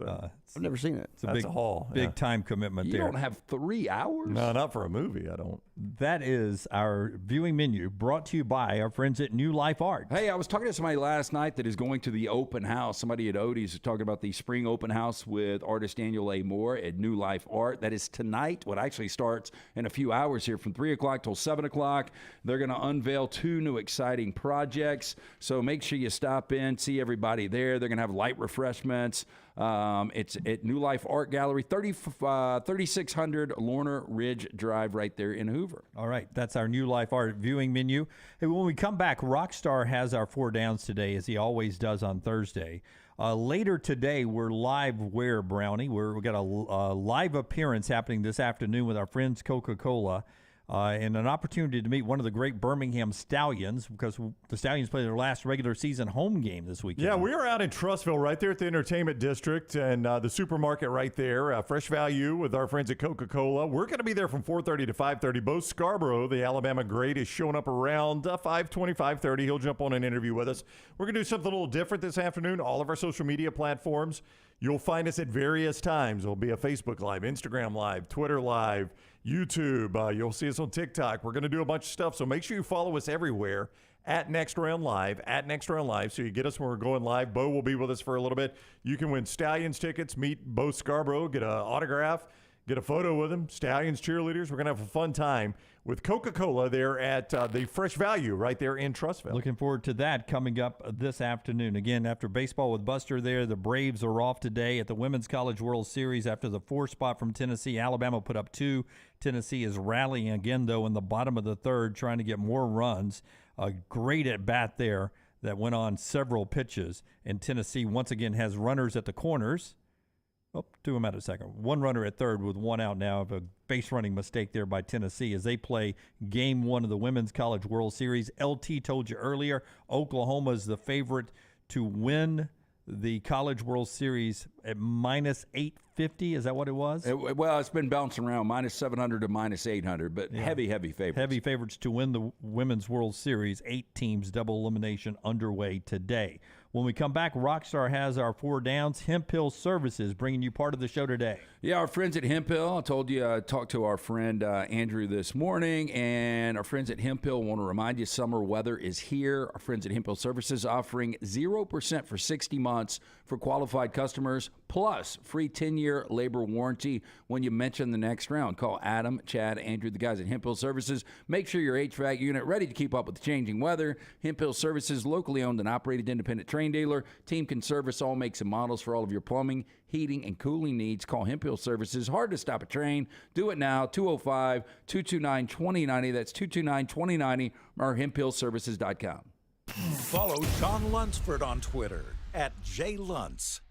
I've never seen it. It's a big time commitment there. You don't have 3 hours? No, not for a movie. I don't. That is our viewing menu brought to you by our friends at New Life Art. Hey, I was talking to somebody last night that is going to the open house. Somebody at Odie's was talking about the spring open house with artist Daniel A. Moore at New Life Art. That is tonight. What actually starts in a few hours here from 3 o'clock till 7 o'clock. They're going to unveil 2 new exciting projects. So make sure you stop in, see everybody there. They're going to have light refreshments. It's at New Life Art Gallery, 3600 Lorna Ridge Drive right there in Hoover. All right, that's our New Life Art viewing menu. Hey, when we come back, Rockstar has our 4 downs today, as he always does on Thursday. Later today, we're live where, Brownie? We got a live appearance happening this afternoon with our friends Coca-Cola. And an opportunity to meet one of the great Birmingham Stallions, because the Stallions play their last regular season home game this weekend. Yeah, we are out in Trussville, right there at the Entertainment District and the supermarket right there. Fresh Value with our friends at Coca-Cola. We're going to be there from 4:30 to 5:30. Bo Scarborough, the Alabama great, is showing up around 5:20, 5:30. He'll jump on an interview with us. We're going to do something a little different this afternoon. All of our social media platforms, you'll find us at various times. There'll be a Facebook Live, Instagram Live, Twitter Live, YouTube. You'll see us on TikTok. We're going to do a bunch of stuff, so make sure you follow us everywhere at Next Round Live, so you get us when we're going live. Bo will be with us for a little bit. You can win Stallions tickets, meet Bo Scarborough, get an autograph, get a photo with him. Stallions cheerleaders. We're going to have a fun time with Coca-Cola there at the Fresh Value right there in Trussville. Looking forward to that coming up this afternoon. Again, after baseball with Buster there, the Braves are off today at the Women's College World Series after the 4 spot from Tennessee. Alabama put up 2. Tennessee is rallying again, though, in the bottom of the third, trying to get more runs. A great at-bat there that went on several pitches. And Tennessee, once again, has runners at the corners. Oh, to him at a second. 1 runner at third with 1 out now of a base running mistake there by Tennessee as they play game 1 of the Women's College World Series. LT told you earlier, Oklahoma is the favorite to win the College World Series at minus 850. Is that what it was? Well, it's been bouncing around minus 700 to minus 800, but heavy favorites. Heavy favorites to win the Women's World Series. 8 teams, double elimination underway today. When we come back, Rockstar has our 4 downs. Hemp Hill Services bringing you part of the show today. Yeah, our friends at Hemp Hill. I told you I talked to our friend Andrew this morning, and our friends at Hemp Hill want to remind you summer weather is here. Our friends at Hemp Hill Services offering 0% for 60 months for qualified customers, plus free 10-year labor warranty when you mention the Next Round. Call Adam, Chad, Andrew, the guys at Hemp Hill Services. Make sure your HVAC unit ready to keep up with the changing weather. Hemp Hill Services, locally owned and operated independent train dealer. Team can service all makes and models for all of your plumbing, heating, and cooling needs. Call Hemp Hill Services. Hard to stop a train. Do it now. 205-229-2090. That's 229-2090 or hemphillservices.com. Follow John Lunsford on Twitter @JLuntz.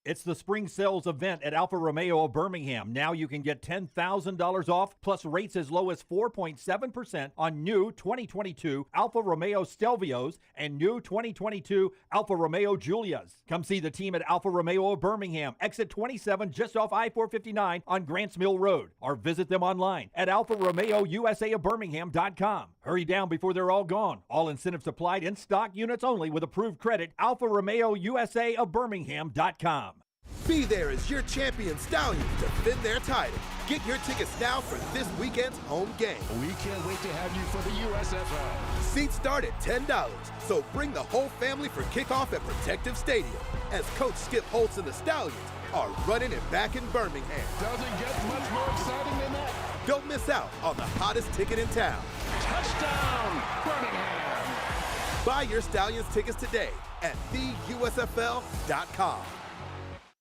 It's the spring sales event at Alfa Romeo of Birmingham. Now you can get $10,000 off, plus rates as low as 4.7% on new 2022 Alfa Romeo Stelvios and new 2022 Alfa Romeo Giulias. Come see the team at Alfa Romeo of Birmingham, exit 27 just off I-459 on Grants Mill Road, or visit them online at alfaromeo.usa.birmingham.com. Hurry down before they're all gone. All incentives applied, in stock units only with approved credit. alfaromeo.usa.birmingham.com. Be there as your champion Stallions defend their title. Get your tickets now for this weekend's home game. We can't wait to have you for the USFL. Seats start at $10, so bring the whole family for kickoff at Protective Stadium as Coach Skip Holtz and the Stallions are running it back in Birmingham. Doesn't get much more exciting than that. Don't miss out on the hottest ticket in town. Touchdown, Birmingham! Buy your Stallions tickets today at theusfl.com.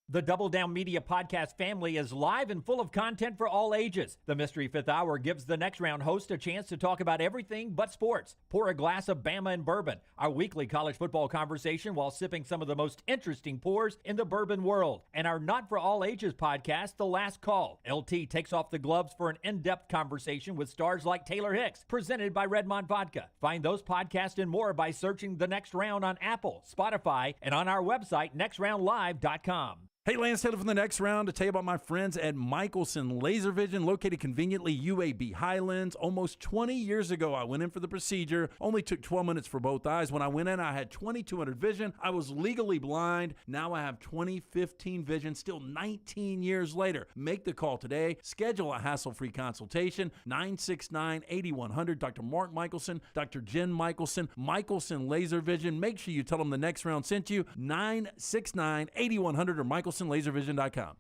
The Double Down Media podcast family is live and full of content for all ages. The Mystery Fifth Hour gives the Next Round host a chance to talk about everything but sports. Pour a glass of Bama and bourbon, our weekly college football conversation while sipping some of the most interesting pours in the bourbon world. And our Not For All Ages podcast, The Last Call. LT takes off the gloves for an in-depth conversation with stars like Taylor Hicks, presented by Redmond Vodka. Find those podcasts and more by searching The Next Round on Apple, Spotify, and on our website, nextroundlive.com. Hey, Lance Taylor from the Next Round to tell you about my friends at Michelson Laser Vision, located conveniently UAB Highlands. Almost 20 years ago, I went in for the procedure. Only took 12 minutes for both eyes. When I went in, I had 20/200 vision. I was legally blind. Now I have 20/15 vision, still 19 years later. Make the call today. Schedule a hassle-free consultation. 969-8100. Dr. Mark Michelson, Dr. Jen Michelson, Michelson Laser Vision. Make sure you tell them the Next Round sent you. 969-8100 or Michelson. LaserVision.com.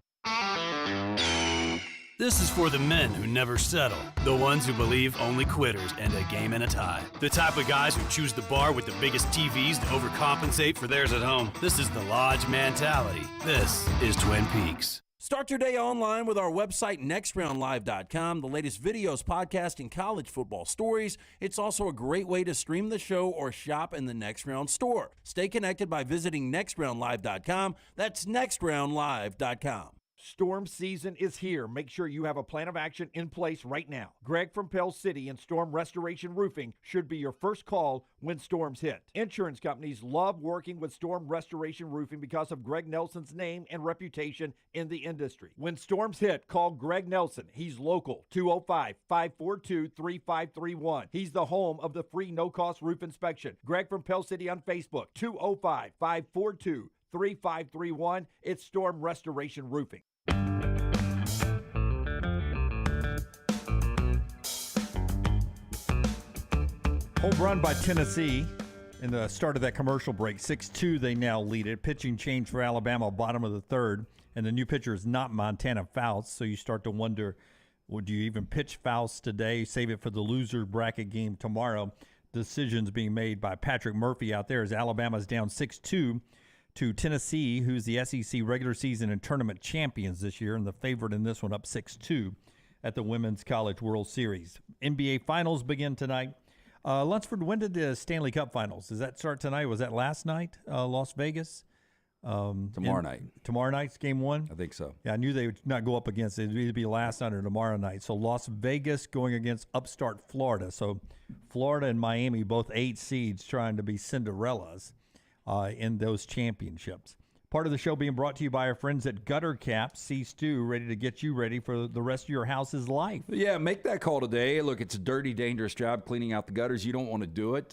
This is for the men who never settle, the ones who believe only quitters end a game in a tie, the type of guys who choose the bar with the biggest TVs to overcompensate for theirs at home. This is the Lodge mentality. This is Twin Peaks. Start your day online with our website, nextroundlive.com, the latest videos, podcasts, and college football stories. It's also a great way to stream the show or shop in the Next Round store. Stay connected by visiting nextroundlive.com. That's nextroundlive.com. Storm season is here. Make sure you have a plan of action in place right now. Greg from Pell City and Storm Restoration Roofing should be your first call when storms hit. Insurance companies love working with Storm Restoration Roofing because of Greg Nelson's name and reputation in the industry. When storms hit, call Greg Nelson. He's local, 205-542-3531. He's the home of the free no-cost roof inspection. Greg from Pell City on Facebook, 205-542-3531. It's Storm Restoration Roofing. Home run by Tennessee in the start of that commercial break. 6-2 they now lead it. Pitching change for Alabama, bottom of the third. And the new pitcher is not Montana Fouts, so you start to wonder, would you even pitch Fouts today? Save it for the loser bracket game tomorrow. Decisions being made by Patrick Murphy out there as Alabama's down 6-2 to Tennessee, who's the SEC regular season and tournament champions this year, and the favorite in this one up 6-2 at the Women's College World Series. NBA Finals begin tonight. Lunsford, when did the Stanley Cup Finals? Does that start tonight? Was that last night, Las Vegas? Tomorrow night. Tomorrow night's game one? I think so. Yeah, I knew they would not go up against it. It would either be last night or tomorrow night. So Las Vegas going against upstart Florida. So Florida and Miami, both 8 seeds, trying to be Cinderellas in those championships. Part of the show being brought to you by our friends at Gutter Cap. See Stu, ready to get you ready for the rest of your house's life. Yeah, make that call today. Look, it's a dirty, dangerous job cleaning out the gutters. You don't want to do it.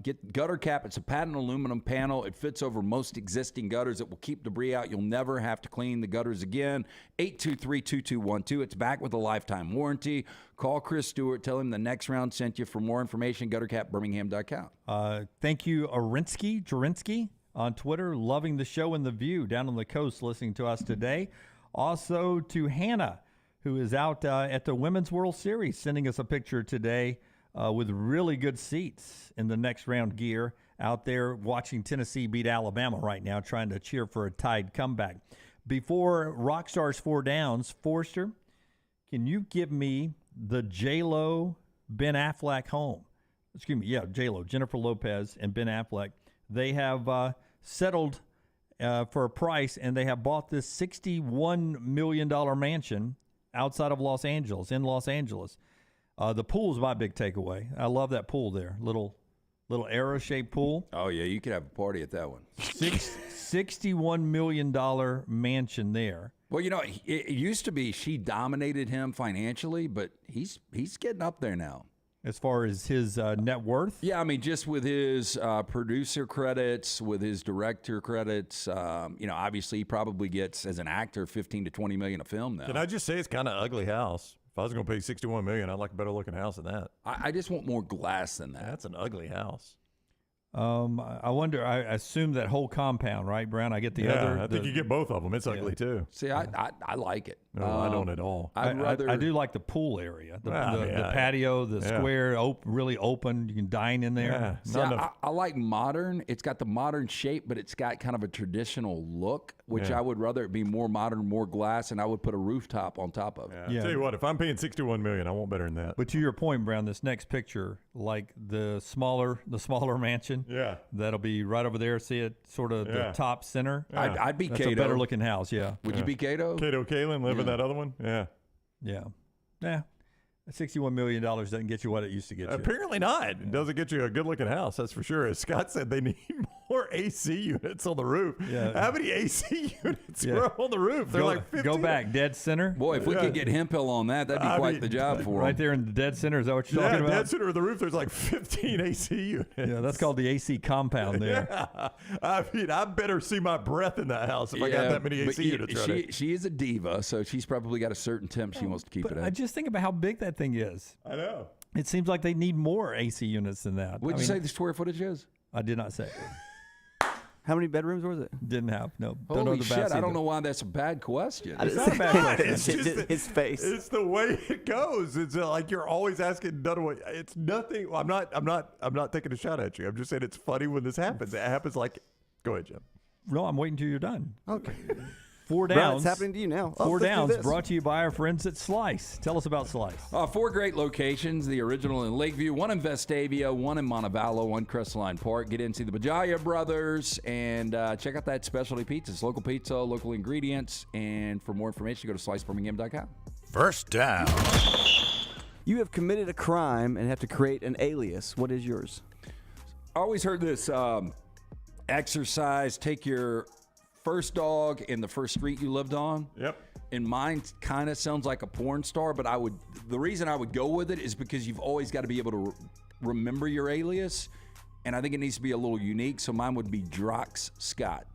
Get Gutter Cap. It's a patent aluminum panel. It fits over most existing gutters. It will keep debris out. You'll never have to clean the gutters again. 823-2212. It's back with a lifetime warranty. Call Chris Stewart. Tell him the Next Round sent you. For more information, guttercapbirmingham.com. Thank you, Jarinsky. On Twitter, loving the show and the view down on the coast, listening to us today. Also to Hannah, who is out at the Women's World Series, sending us a picture today with really good seats in the Next Round gear out there watching Tennessee beat Alabama right now, trying to cheer for a tied comeback. Before Rockstar's 4 Downs, Forster, can you give me the J-Lo Ben Affleck home? Excuse me, yeah, J-Lo, Jennifer Lopez and Ben Affleck. They have settled for a price, and they have bought this $61 million mansion outside of Los Angeles, in Los Angeles. The pool is my big takeaway. I love that pool there, little arrow-shaped pool. Oh, yeah, you could have a party at that one. $61 million mansion there. Well, you know, it used to be she dominated him financially, but he's getting up there now. As far as his net worth? Yeah, I mean, just with his producer credits, with his director credits, obviously he probably gets, as an actor, $15 to $20 million a film now. Can I just say it's kind of ugly house? If I was going to pay $61 million, I'd like a better looking house than that. I just want more glass than that. That's an ugly house. I wonder, I assume that whole compound, right, Brown? I get the other. I think you get both of them. It's ugly, too. See, I like it. No, I don't at all. I do like the pool area, the patio, the square, really open. You can dine in there. See, I like modern. It's got the modern shape, but it's got kind of a traditional look, which I would rather it be more modern, more glass, and I would put a rooftop on top of it. I'll tell you what, if I'm paying $61 million, I want better than that. But to your point, Brown, this next picture, like the smaller mansion, that'll be right over there. See it, sort of the top center. I'd be That's Cato. a better looking house. Would you be Cato? Cato Kalin live in that other one? Yeah. $61 million doesn't get you what it used to get you. Apparently not. It doesn't get you a good-looking house, that's for sure. As Scott said, they need more AC units on the roof. Yeah. How many AC units were on the roof? They're like 15. Go back, dead center. Boy, if we could get Hemphill on that, that'd be quite the job for him. Right there in the dead center, is that what you're talking about? Dead center of the roof, there's like 15 AC units. Yeah, that's called the AC compound there. Yeah. I mean, I better see my breath in that house if I got that many AC units running. She is a diva, so she's probably got a certain temp she wants to keep it at. I just think about how big that thing is. I know. It seems like they need more AC units than that. What did you say the square footage is? I did not say. How many bedrooms was it? Didn't have. No. Don't know Holy the shit! baths I don't either. know why that's a bad question. It's not a bad question. It's just his face. It's the way it goes. It's like you're always asking Dunaway. It's nothing. I'm not taking a shot at you. I'm just saying it's funny when this happens. It happens like. Go ahead, Jim. No, I'm waiting till you're done. Okay. 4 Brian, downs. it's happening to you now. Oh, 4 let's do downs this. brought to you by our friends at Slice. Tell us about Slice. 4 great locations, the original in Lakeview, one in Vestavia, one in Montevallo, one Crestline Park. Get in, see the Bajaya Brothers, and check out that specialty pizzas. Local pizza, local ingredients, and for more information, go to slicebirmingham.com. First down. You have committed a crime and have to create an alias. What is yours? I always heard this exercise, take your first dog in the first street you lived on. Yep. And mine kind of sounds like a porn star, but the reason I would go with it is because you've always got to be able to remember your alias, and I think it needs to be a little unique, so mine would be Drox Scott.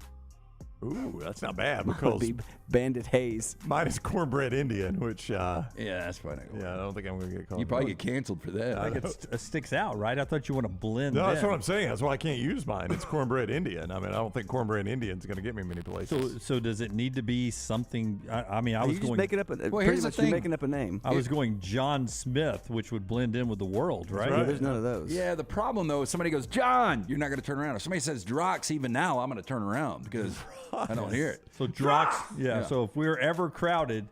Ooh, that's not bad. Would Because be Bandit Hayes. mine is Cornbread Indian, which Yeah, that's fine. yeah, I don't think I'm going to get called. You probably get canceled for that. I think it sticks out, right? I thought you want to blend No, that's in. what I'm saying. That's why I can't use mine. It's Cornbread Indian. I mean, I don't think Cornbread Indian's going to get me many places. So does it need to be something? I mean, I was You just going. making up pretty much you're making up a name. I was going John Smith, which would blend in with the world, right? Yeah, there's none of those. Yeah, the problem, though, is somebody goes, John, you're not going to turn around. If somebody says Drox, even now, I'm going to turn around because I don't hear it. So Drox, yeah. So if we're ever crowded,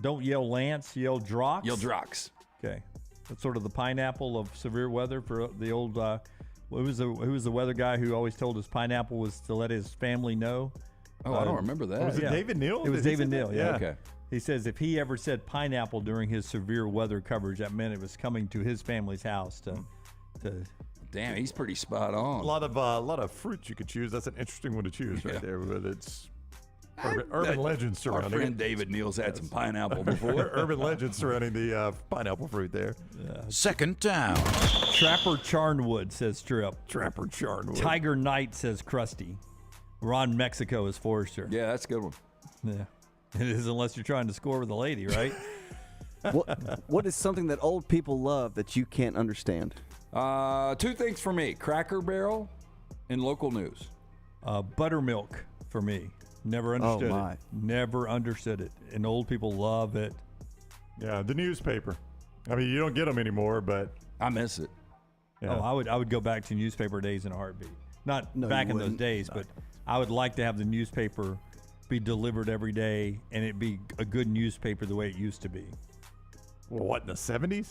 don't yell Lance, yell Drox. Yell Drox. Okay, that's sort of the pineapple of severe weather for the old. Who was the weather guy who always told us pineapple was to let his family know? Oh, I don't remember that. Was it David Neal? It was Did he David say Neal. that? Yeah. Okay. He says if he ever said pineapple during his severe weather coverage, that meant it was coming to his family's house to Damn, he's pretty spot on. A lot of fruits you could choose. That's an interesting one to choose right there. But it's urban legends Our surrounding friend it. David Neal's had some pineapple before. Urban legends surrounding the pineapple fruit there. Second down. Trapper Charnwood says Trip. Trapper Charnwood. Tiger Knight says Krusty. Ron Mexico is Forrester. Yeah, that's a good one. Yeah. It is unless you're trying to score with a lady, right? What is something that old people love that you can't understand? 2 things for me: Cracker Barrel and local news. Buttermilk for me. Never understood my. it. Never understood it. And old people love it. Yeah, the newspaper. I mean, you don't get them anymore, but I miss it. Yeah. Oh, I would go back to newspaper days in a heartbeat. Not No, back you in those wouldn't. days, but I would like to have the newspaper be delivered every day and it be a good newspaper the way it used to be. well, what, in the 70s?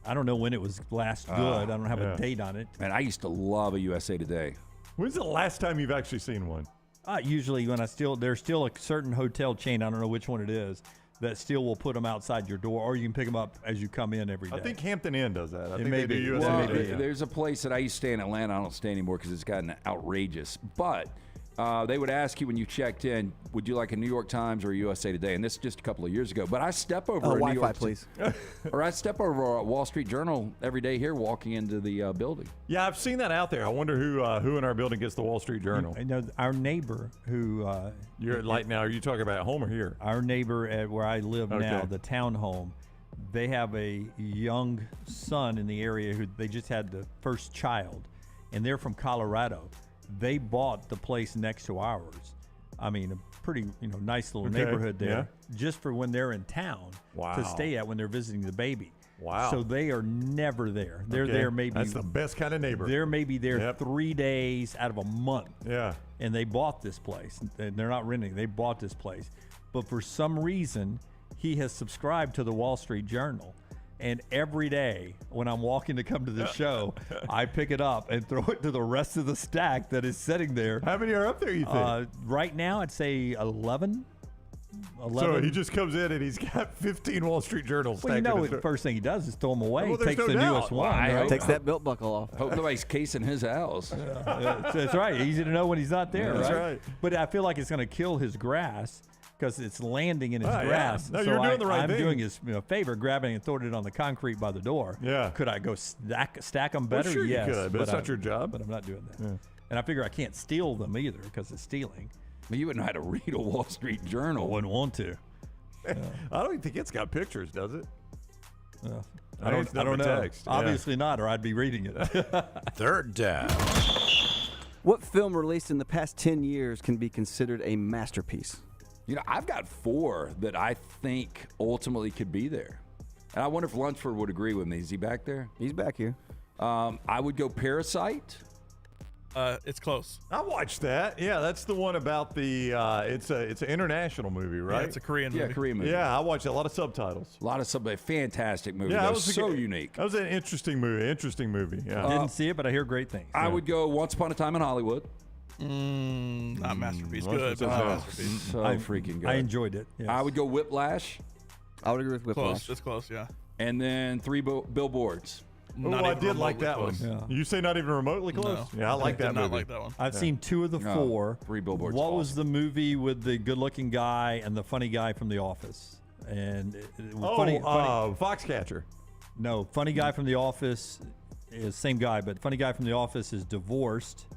I don't know when it was last good. I don't have yeah. a date on it. Man, I used to love a USA Today. When's the last time you've actually seen one? Usually when there's still a certain hotel chain, I don't know which one it is, that still will put them outside your door, or you can pick them up as you come in every day. I think Hampton Inn does that. I It think may they do be. USA Well, Today. there's a place that I used to stay in Atlanta. I don't stay anymore because it's gotten outrageous. But they would ask you when you checked in, would you like a New York Times or a USA Today? And this is just a couple of years ago. But I step over a New Wi-Fi, York, please. or I step over a Wall Street Journal every day here, walking into the building. Yeah, I've seen that out there. I wonder who in our building gets the Wall Street Journal. I know our neighbor who You're like now. Are you talking about home or here? our neighbor at where I live now, Okay. the townhome, they have a young son in the area who they just had the first child, and they're from Colorado. They bought the place next to ours. I mean, a pretty nice little Okay, neighborhood there, yeah. just for when they're in town Wow. to stay at when they're visiting the baby. Wow. So they are never there. They're Okay. there maybe. That's the best kind of neighbor. They're maybe there Yep. 3 days out of a month. Yeah. And they bought this place. And they're not renting. They bought this place. But for some reason, he has subscribed to the Wall Street Journal. And every day when I'm walking to come to the show, I pick it up and throw it to the rest of the stack that is sitting there. How many are up there, you think? Right now, I'd say 11. So he just comes in and he's got 15 Wall Street Journals. Well, stacked in his the first thing he does is throw them away. Well, there's Takes no the doubt. newest one. Well, right? Takes that belt buckle off. Hope nobody's casing his house. That's right. Easy to know when he's not there. That's right? right. But I feel like it's going to kill his grass because it's landing in his yeah. grass. No, so you're doing the right I'm thing. doing his favor, grabbing and throwing it on the concrete by the door. Yeah. Could I go stack them better? Well, sure yes. you could, but it's not your job. But I'm not doing that. Yeah. And I figure I can't steal them either because it's stealing. But you wouldn't know how to read a Wall Street I Journal. wouldn't want to. I don't even think it's got pictures, does it? I don't know. Text. Yeah. Obviously not, or I'd be reading it. Third down. What film released in the past 10 years can be considered a masterpiece? You know, I've got 4 that I think ultimately could be there. And I wonder if Lunsford would agree with me. Is he back there? He's back here. I would go Parasite. It's close. I watched that. Yeah, that's the one about the. It's an international movie, right? Yeah, it's a Korean movie. Yeah, Korean movie. Yeah, I watched a lot of subtitles. A lot of fantastic movie. Yeah, that was so unique. That was an interesting movie. Yeah. Didn't see it, but I hear great things. I would go Once Upon a Time in Hollywood. Not masterpiece. Good, but not masterpiece. So freaking good. I enjoyed it. Yes. I would go Whiplash. I would agree with Whiplash. Close. It's close, yeah. And then 3 Billboards. I did like that one. Yeah. You say not even remotely close? No. Yeah, I like that did not movie. like that one. I've seen 2 of the 4. 3 Billboards. What was the movie with the good-looking guy and the funny guy from The Office? And funny. Foxcatcher. No, funny guy from The Office is same guy, but funny guy from The Office is divorced,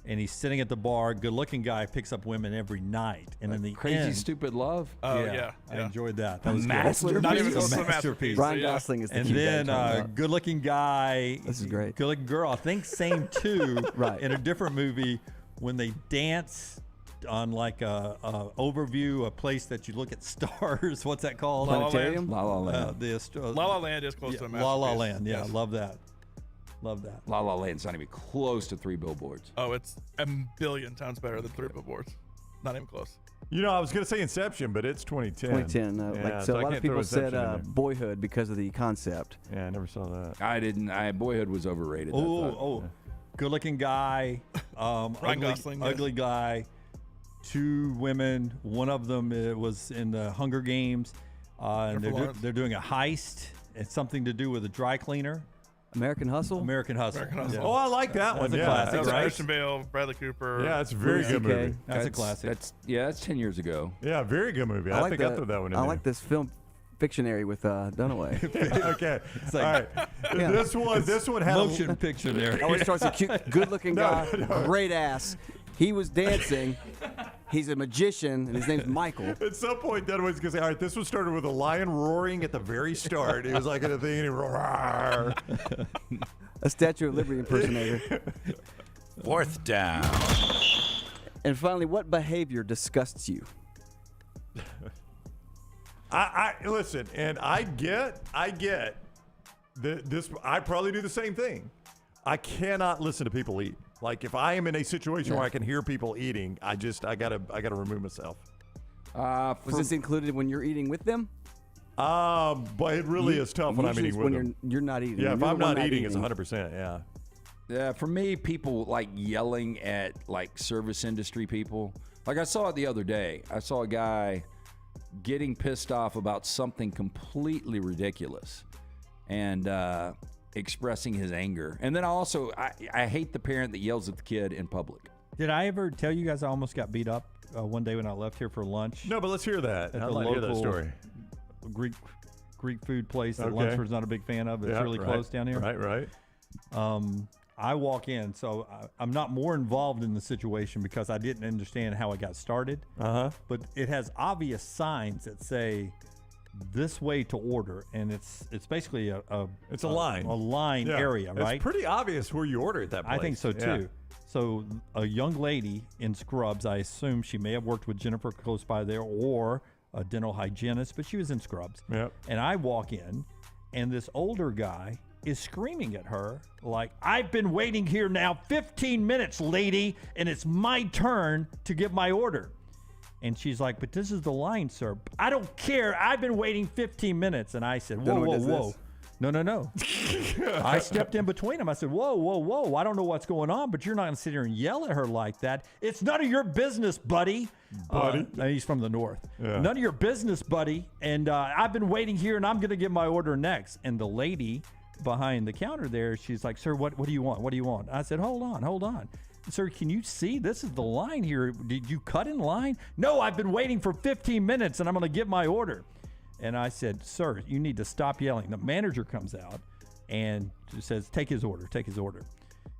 and he's sitting at the bar. Good-looking guy picks up women every night, and in the Crazy end, Stupid Love. Oh, yeah. I enjoyed that. That was Masterpiece. Not even good. close to Masterpiece. Ryan Gosling is the And cute then guy. good-looking guy. This is great. Good-looking girl. I think same 2 Right. in a different movie when they dance on like a overview, a place that you look at stars. What's that called? La La Land. Planetarium? La La Land. La La Land is close to a masterpiece. La La Land. Yeah, Yes. love that. Love that. La La Land's not even close to 3 Billboards. Oh, it's a billion times better than 3 Billboards. Not even close. You know, I was going to say Inception, but it's 2010. 2010. Yeah, So a I lot can't of people throw said Inception in there. Boyhood because of the concept. Yeah, I never saw that. I didn't. Boyhood was overrated. I thought. Oh, good-looking guy, Gosling, yes. ugly guy, 2 women. One of them was in the Hunger Games, and they're doing a heist. It's something to do with a dry cleaner. American Hustle? American Hustle. Hustle. Oh, I like that one. That's a classic, That's right? Christian Bale, Bradley Cooper. Yeah, it's a very good movie. That's a classic. That's 10 years ago. Yeah, very good movie. I think I threw that one in there. I like this film Fictionary with Dunaway. Okay. It's like, all right. Yeah. This one had motion picture there. Always starts a cute, good-looking guy, great ass. He was dancing. He's a magician, and his name's Michael. At some point, Dunaway's going to say, all right, this one started with a lion roaring at the very start. It was like a thing, and he roared. A Statue of Liberty impersonator. 4th down. And finally, what behavior disgusts you? I listen, and I get this. I probably do the same thing. I cannot listen to people eat. Like if I am in a situation where I can hear people eating, I gotta remove myself. Was this included when you're eating with them? But it really is tough when I'm Usually eating it's with when them. you're not eating. Yeah, When if you're I'm the one not eating, it's eating. 100%. Yeah. Yeah, for me, people like yelling at like service industry people. Like I saw it the other day. I saw a guy getting pissed off about something completely ridiculous and expressing his anger. And then I hate the parent that yells at the kid in public. Did I ever tell you guys I almost got beat up one day when I left here for lunch? No, but let's hear that. I'd like to hear that story. Greek food place that Lunsford's not a big fan of. It's really close down here. Right. I walk in, so I'm not more involved in the situation because I didn't understand how it got started. But it has obvious signs that say this way to order, and it's basically a line area, right? It's pretty obvious where you order at that place. I think so too. Yeah. So a young lady in scrubs, I assume she may have worked with Jennifer close by there, or a dental hygienist, but she was in scrubs. Yep. And I walk in, and this older guy is screaming at her like, I've been waiting here now 15 minutes, lady, and it's my turn to get my order. And she's like, but this is the line, sir. I don't care. I've been waiting 15 minutes. And I said, whoa. No. I stepped in between them. I said, whoa. I don't know what's going on, but you're not going to sit here and yell at her like that. It's none of your business, buddy. He's from the north. Yeah. None of your business, buddy. And I've been waiting here, and I'm going to get my order next. And the lady behind the counter there, she's like, sir, what do you want? What do you want? I said, hold on. Sir, can you see? This is the line here. Did you cut in line? No, I've been waiting for 15 minutes, and I'm going to get my order. And I said, sir, you need to stop yelling. The manager comes out and says, take his order.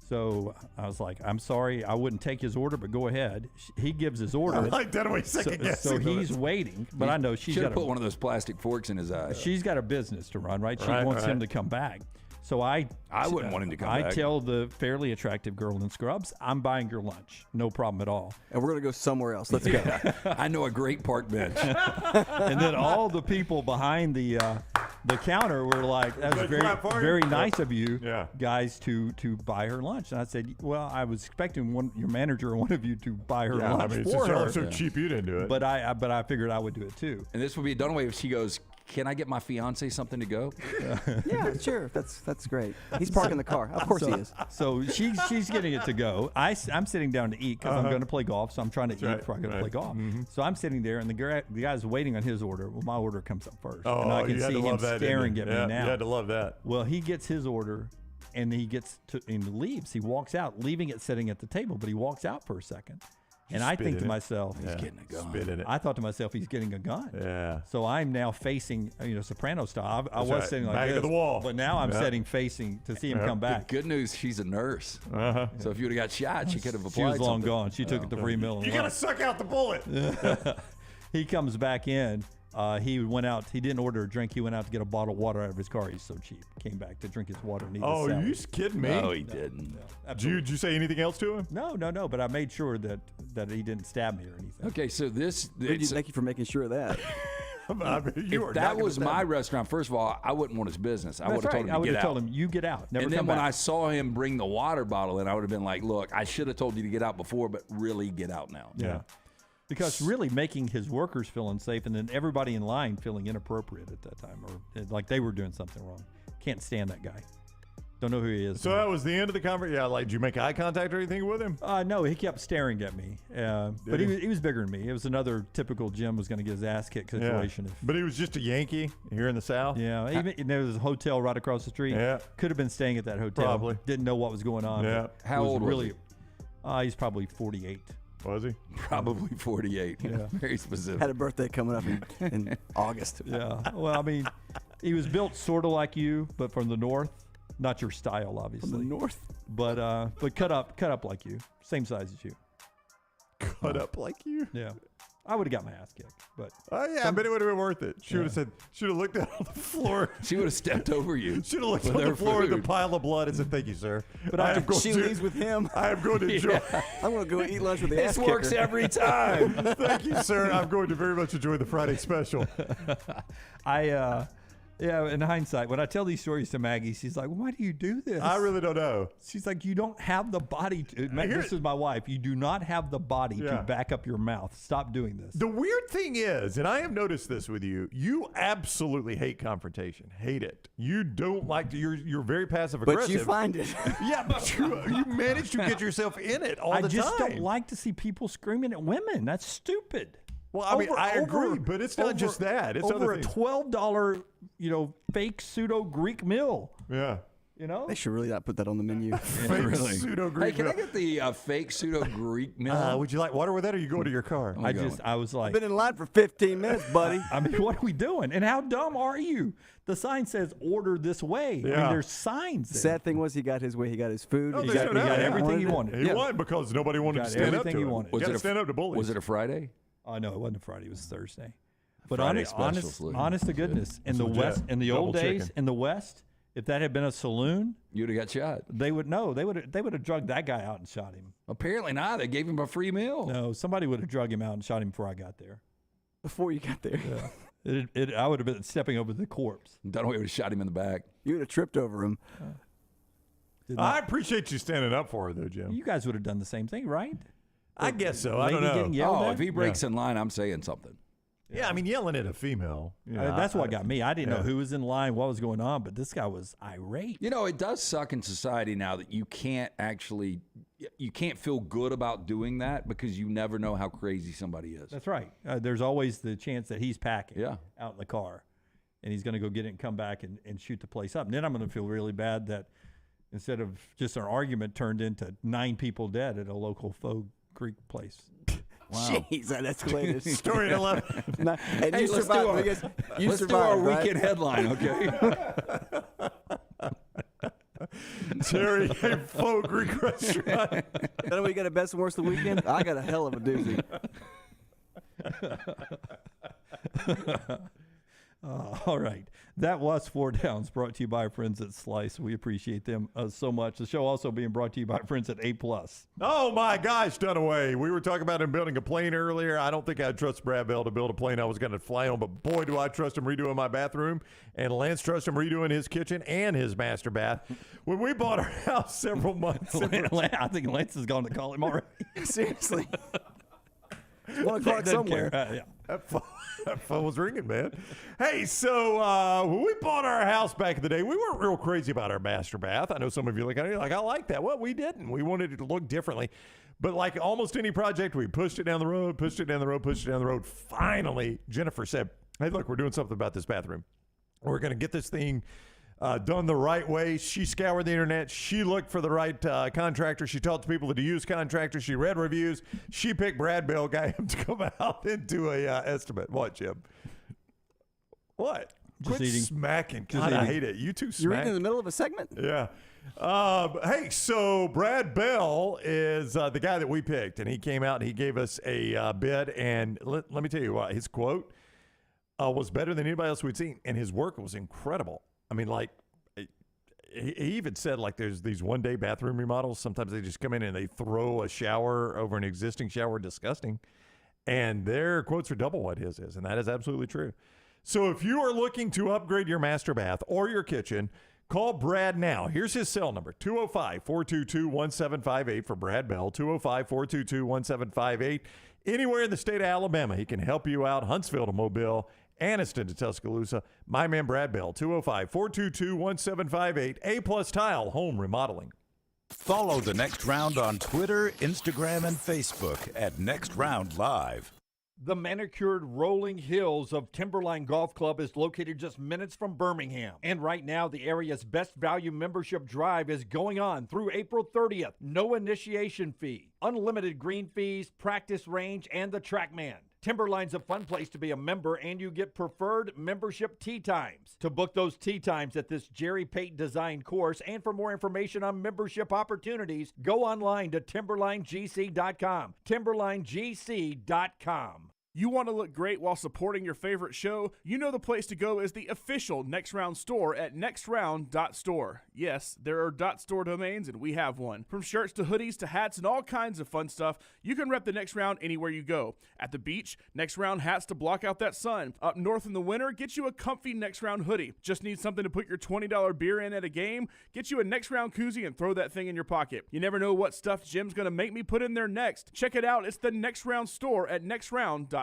So I was like, I'm sorry, I wouldn't take his order, but go ahead. He gives his order. I like that way second guessing. So he's waiting, but I know she's got to put one of those plastic forks in his eye. She's got a business to run, right? She wants him to come back. So I wouldn't want him to come I back. tell the fairly attractive girl in scrubs, I'm buying your lunch. No problem at all. And we're going to go somewhere else. Let's go. I know a great park bench. And then all the people behind the counter were like, that was very nice of you guys to buy her lunch. And I said, well, I was expecting your manager or one of you to buy her lunch for her. So cheap you didn't do it. But I figured I would do it too. And this would be done away if she goes, can I get my fiance something to go? Yeah, sure. That's great. He's parking the car. Of course he is. So she's getting it to go. I'm sitting down to eat because I'm going to play golf. So I'm trying to eat before I go to play golf. Mm-hmm. So I'm sitting there, and the guy's waiting on his order. Well, my order comes up first. Oh, and I can you had see to him love that, staring at me now. You had to love that. Well, he gets his order, and he leaves. He walks out, leaving it sitting at the table, but he walks out for a second. And I think to myself, he's getting a gun. Spit in it. I thought to myself, he's getting a gun. Yeah. So I'm now facing, Soprano style. I was sitting like back this, of the wall. but now I'm sitting facing to see him come back. The good news, she's a nurse. So if you would have got shot, she could have applied. She was long something. gone. She took it to free mill. You got to suck out the bullet. He comes back in. He went out. He didn't order a drink. He went out to get a bottle of water out of his car. He's so cheap. Came back to drink his water. And eat his salad. You kidding me? No, he didn't. No, Did you say anything else to him? No. But I made sure that he didn't stab me or anything. Okay, so Thank you for making sure of that. If that was my restaurant, first of all, I wouldn't want his business. I would have told him to get out. I would have told him, you get out. Never and then come when back. I saw him bring the water bottle in, I would have been like, look, I should have told you to get out before, but really get out now. Yeah. Because really making his workers feel unsafe and then everybody in line feeling inappropriate at that time or like they were doing something wrong. Can't stand that guy. Don't know who he is. So that was the end of the conversation? Yeah, did you make eye contact or anything with him? No, he kept staring at me. But he was bigger than me. It was another typical Jim was going to get his ass kicked situation. Yeah. But he was just a Yankee here in the South? Yeah. Even there was a hotel right across the street. Yeah. Could have been staying at that hotel. Probably. Didn't know what was going on. Yeah. How old was he? He's probably 48. Was he? Probably 48. Yeah. Very specific. Had a birthday coming up in August. Yeah. Well, I mean, he was built sort of like you, but from the north. Not your style, obviously. From the north. But cut up like you. Same size as you. Cut up like you? Yeah. I would have got my ass kicked. But I bet it would have been worth it. She would have looked down on the floor. She would have stepped over you. Should have looked on the floor with a pile of blood and said, "Thank you, sir." But she leaves with him. I am going to enjoy. I'm going to go eat lunch with the ass This works kicker. every time. Thank you, sir. I'm going to very much enjoy the Friday special. Yeah, in hindsight, when I tell these stories to Maggie, she's like, why do you do this? I really don't know. She's like, you don't have the body. This is my wife. You do not have the body to back up your mouth. Stop doing this. The weird thing is, and I have noticed this with you, you absolutely hate confrontation. Hate it. You don't like to, you're very passive aggressive. But you find it. Yeah, but you manage to get yourself in it all the time. I just don't like to see people screaming at women. That's stupid. Well, I mean, I agree, but it's not just that. It's over other a things. $12, fake pseudo Greek meal. Yeah. They should really not put that on the menu. Fake pseudo Greek Hey, can meal. I get the fake pseudo Greek meal? Would you like water with that, or you go to your car? I was like, I've been in line for 15 minutes, buddy. I mean, what are we doing? And how dumb are you? The sign says order this way. I mean, there's signs there. Sad thing was he got his way. He got his food. Oh, He got everything he wanted. He won because nobody wanted to stand up to everything he him. wanted. You got to stand up to bullies. Was it a Friday? Oh no, it wasn't a Friday. It was Thursday. But Friday honest to goodness, in the West, in the old days, in the West, if that had been a saloon, you'd have got shot. They would have drugged that guy out and shot him. Apparently not. They gave him a free meal. No, somebody would have drugged him out and shot him before I got there. Before you got there. Yeah. I would have been stepping over the corpse. Dunaway would have shot him in the back. You would have tripped over him. I appreciate you standing up for her, though, Jim. You guys would have done the same thing, right? I guess so. I don't know. Getting yelled at? If he breaks in line, I'm saying something. Yeah, I mean, yelling at a female. That's what got me. I didn't know who was in line, what was going on, but this guy was irate. It does suck in society now that you can't feel good about doing that because you never know how crazy somebody is. That's right. There's always the chance that he's packing out in the car, and he's going to go get it and come back and shoot the place up. And then I'm going to feel really bad that instead of just an argument turned into 9 people dead at a local faux Greek place. Wow. Jeez, that escalated. Story 11. And you survived. Let's do our weekend headline, okay? Terry, a faux Greek restaurant. Then we got a best and worst of the weekend. I got a hell of a doozy. All right. That was Four Downs, brought to you by our friends at Slice. We appreciate them so much. The show also being brought to you by our friends at A+. Oh, my gosh, Dunaway. We were talking about him building a plane earlier. I don't think I'd trust Brad Bell to build a plane I was going to fly on, but boy, do I trust him redoing my bathroom. And Lance trusts him redoing his kitchen and his master bath. When we bought our house several months I think Lance has gone to call him already. Seriously. 1 o'clock somewhere. That phone was ringing, man. Hey, so when we bought our house back in the day, we weren't real crazy about our master bath. I know some of you are like, I like that. Well, we didn't. We wanted it to look differently. But like almost any project, we pushed it down the road. Finally, Jennifer said, hey, look, we're doing something about this bathroom. We're going to get this thing done the right way. She scoured the internet. She looked for the right contractor. She talked to people that use contractors. She read reviews. She picked Brad Bell, got him to come out and do a estimate. What, Jim? What? Quit smacking. God, I hate it. You two smack. You're eating in the middle of a segment? Yeah. Hey, so Brad Bell is the guy that we picked, and he came out and he gave us a bid. And let me tell you what, his quote was better than anybody else we'd seen, and his work was incredible. I mean, like, he even said, like, there's these one-day bathroom remodels. Sometimes they just come in and they throw a shower over an existing shower. Disgusting. And their quotes are double what his is, and that is absolutely true. So if you are looking to upgrade your master bath or your kitchen, call Brad now. Here's his cell number, 205-422-1758 for Brad Bell, 205-422-1758. Anywhere in the state of Alabama, he can help you out, Huntsville to Mobile, Anniston to Tuscaloosa. My man Brad Bell, 205-422-1758, A+ Tile Home Remodeling. Follow The Next Round on Twitter, Instagram, and Facebook at Next Round Live. The manicured rolling hills of Timberline Golf Club is located just minutes from Birmingham. And right now, the area's best value membership drive is going on through April 30th. No initiation fee, unlimited green fees, practice range, and the TrackMan. Timberline's a fun place to be a member, and you get preferred membership tee times. To book those tee times at this Jerry Pate designed course, and for more information on membership opportunities, go online to timberlinegc.com. timberlinegc.com. You want to look great while supporting your favorite show? You know the place to go is the official Next Round store at nextround.store. Yes, there are .store domains, and we have one. From shirts to hoodies to hats and all kinds of fun stuff, you can rep the Next Round anywhere you go. At the beach, Next Round hats to block out that sun. Up north in the winter, get you a comfy Next Round hoodie. Just need something to put your $20 beer in at a game? Get you a Next Round koozie and throw that thing in your pocket. You never know what stuff Jim's going to make me put in there next. Check it out. It's the Next Round store at nextround.store.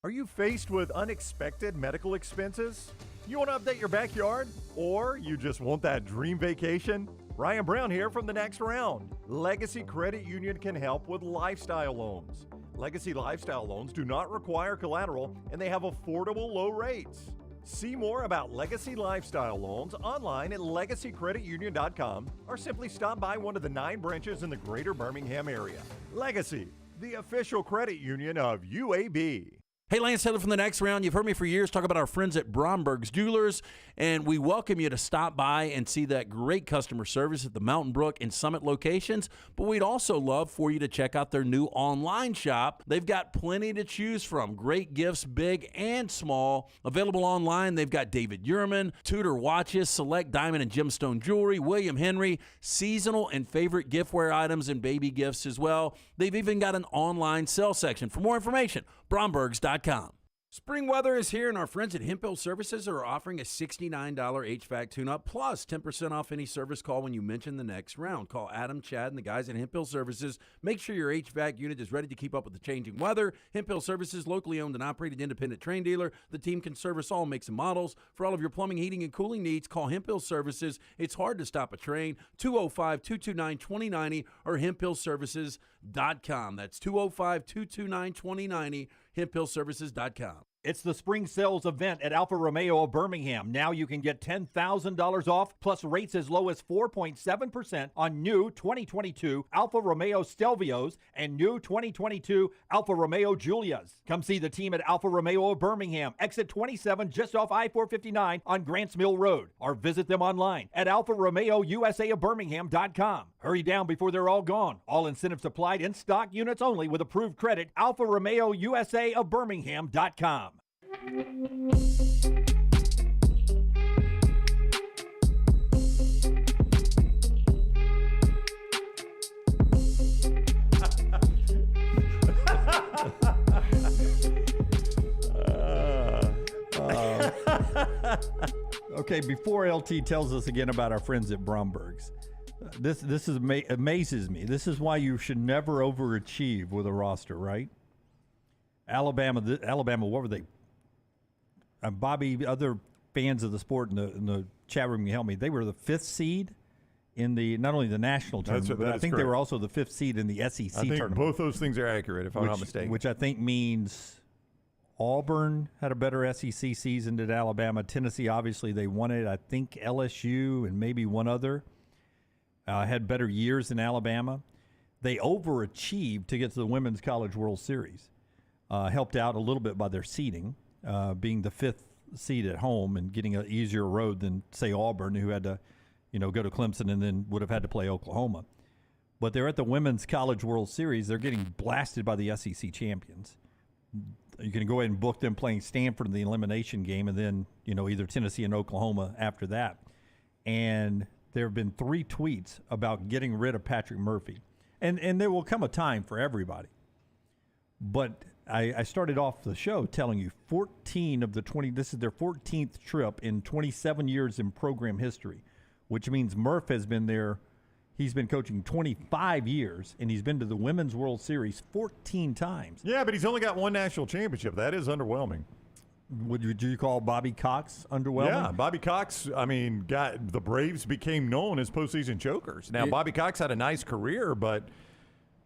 Are you faced with unexpected medical expenses? You want to update your backyard? Or you just want that dream vacation? Ryan Brown here from The Next Round. Legacy Credit Union can help with lifestyle loans. Legacy lifestyle loans do not require collateral, and they have affordable low rates. See more about Legacy Lifestyle Loans online at legacycreditunion.com or simply stop by one of the 9 branches in the greater Birmingham area. Legacy, the official credit union of UAB. Hey, Lance Taylor from The Next Round. You've heard me for years talk about our friends at Bromberg's Jewelers, and we welcome you to stop by and see that great customer service at the Mountain Brook and Summit locations. But we'd also love for you to check out their new online shop. They've got plenty to choose from. Great gifts, big and small. Available online, they've got David Yurman, Tudor watches, select diamond and gemstone jewelry, William Henry, seasonal and favorite giftware items, and baby gifts as well. They've even got an online sale section. For more information, Brombergs.com. Spring weather is here, and our friends at Hemphill Services are offering a $69 HVAC tune-up plus 10% off any service call when you mention The Next Round. Call Adam, Chad, and the guys at Hemphill Services. Make sure your HVAC unit is ready to keep up with the changing weather. Hemphill Services, locally owned and operated independent train dealer. The team can service all makes and models. For all of your plumbing, heating, and cooling needs, call Hemphill Services. It's hard to stop a train. 205-229-2090 or hemphillservices.com. That's 205-229-2090. hemphillservices.com. It's the spring sales event at Alfa Romeo of Birmingham. Now you can get $10,000 off, plus rates as low as 4.7% on new 2022 Alfa Romeo Stelvios and new 2022 Alfa Romeo Giulias. Come see the team at Alfa Romeo of Birmingham, exit 27 just off I-459 on Grants Mill Road, or visit them online at alfaromeousaofbirmingham.com. Hurry down before they're all gone. All incentives applied, in stock units only with approved credit. Alfa Romeo USA of Birmingham.com. Okay, before LT tells us again about our friends at Bromberg's, this is amazes me. This is why you should never overachieve with a roster, right? Alabama, what were they? Bobby, other fans of the sport in the chat room can help me. They were the 5th seed in the not only the national tournament, but I think they were also the 5th seed in the SEC tournament. I think both those things are accurate, if I'm not mistaken. Which I think means Auburn had a better SEC season than Alabama. Tennessee, obviously, they won it. I think LSU and maybe one other had better years than Alabama. They overachieved to get to the Women's College World Series. Helped out a little bit by their seeding, being the 5th seed at home and getting an easier road than, say, Auburn, who had to, go to Clemson and then would have had to play Oklahoma. But they're at the Women's College World Series. They're getting blasted by the SEC champions. You can go ahead and book them playing Stanford in the elimination game and then, either Tennessee and Oklahoma after that. And there have been 3 tweets about getting rid of Patrick Murphy. And there will come a time for everybody. But I started off the show telling you 14 of the 20, this is their 14th trip in 27 years in program history, which means Murph has been there. He's been coaching 25 years, and he's been to the Women's World Series 14 times. Yeah, but he's only got 1 national championship. That is underwhelming. Would you call Bobby Cox underwhelming? Yeah, Bobby Cox, the Braves became known as postseason chokers. Now, Bobby Cox had a nice career, but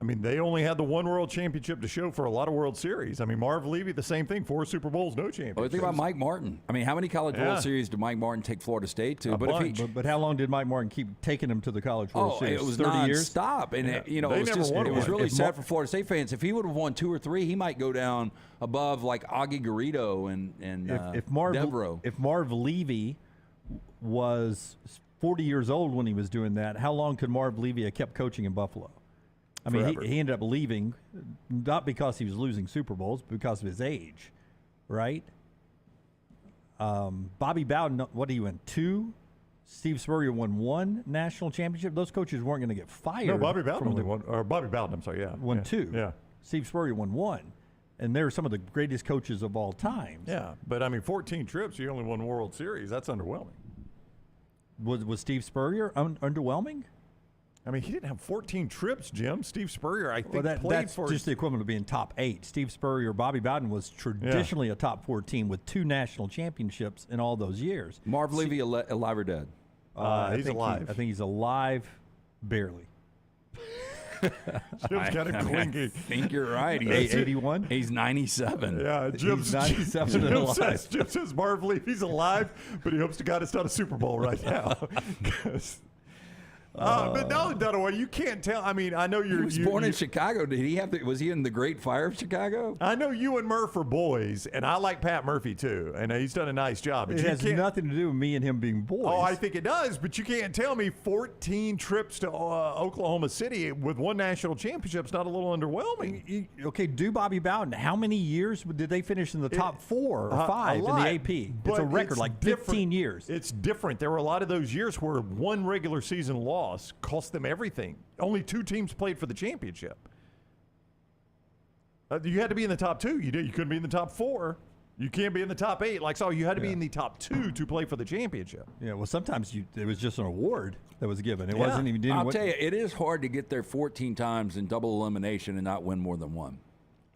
they only had the 1 World Championship to show for a lot of World Series. Marv Levy, the same thing, 4 Super Bowls, no championships. Oh, think about Mike Martin. How many College World Series did Mike Martin take Florida State to? But how long did Mike Martin keep taking him to the College World Series? It was 30 years? nonstop. And, it was really sad for Florida State fans. If he would have won 2 or 3, he might go down above like Augie Garrido and Devereaux. If Marv Levy was 40 years old when he was doing that, how long could Marv Levy have kept coaching in Buffalo? He ended up leaving, not because he was losing Super Bowls, but because of his age, right? Bobby Bowden, what did he win? 2? Steve Spurrier won 1 national championship. Those coaches weren't going to get fired. No, Bobby Bowden only won, or Bobby Bowden, I'm sorry, won 2. Yeah. Steve Spurrier won 1. And they're some of the greatest coaches of all time. Yeah, but 14 trips, you only won World Series. That's underwhelming. Was Steve Spurrier underwhelming? He didn't have 14 trips, Jim. Steve Spurrier, I think, played that's for... just the equivalent of being top 8. Steve Spurrier, Bobby Bowden was traditionally a top 4 team with 2 national championships in all those years. Marv Levy, alive or dead? He's alive. I think he's alive, barely. Jim's kind of clingy. I think you're right. He's 81? He's 97. Yeah, he's 97 and alive. Jim says Marv Levy's alive, but he hopes to God it's not a Super Bowl right now. But no, Dunaway, you can't tell. I know He was born in Chicago. Did he have? Was he in the Great Fire of Chicago? I know you and Murph are boys, and I like Pat Murphy too, and he's done a nice job. It has nothing to do with me and him being boys. Oh, I think it does, but you can't tell me 14 trips to Oklahoma City with 1 national championship is not a little underwhelming. Okay, do Bobby Bowden. How many years did they finish in the top 4 or 5 in the AP? It's a record, like 15 years. It's different. There were a lot of those years where 1 regular season loss cost them everything. Only 2 teams played for the championship. You had to be in the top 2. You couldn't be in the top 4. You can't be in the top 8. You had to be in the top 2 to play for the championship. Yeah, well, sometimes it was just an award that was given. It wasn't even. I'll tell you, it is hard to get there 14 times in double elimination and not win more than 1.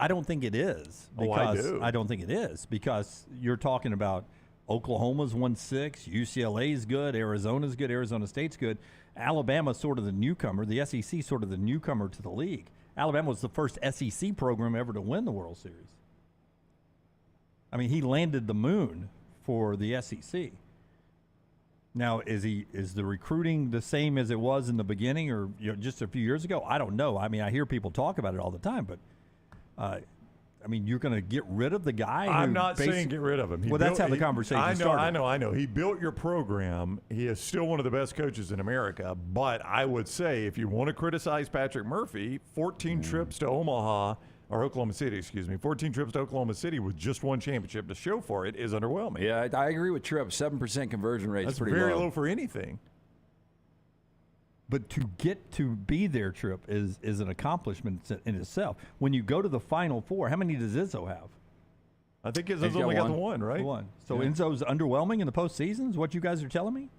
I don't think it is. I do. I don't think it is because you're talking about Oklahoma's won 6, UCLA's good, Arizona's good, Arizona State's good. Alabama's sort of the newcomer, the SEC sort of the newcomer to the league. Alabama was the first SEC program ever to win the World Series. He landed the moon for the SEC. Now, is the recruiting the same as it was in the beginning or just a few years ago? I don't know. I hear people talk about it all the time, but you're going to get rid of the guy? I'm not saying get rid of him. That's how the conversation started. I know. He built your program. He is still one of the best coaches in America. But I would say if you want to criticize Patrick Murphy, 14 trips to Omaha or Oklahoma City, excuse me. 14 trips to Oklahoma City with just one championship to show for it is underwhelming. Yeah, I agree with Tripp. 7% conversion rate is pretty low. That's very low for anything. But to get to be their trip is an accomplishment in itself. When you go to the Final Four, how many does Izzo have? I think Izzo's only got the one, right? One. So yeah. Izzo's underwhelming in the postseason is what you guys are telling me?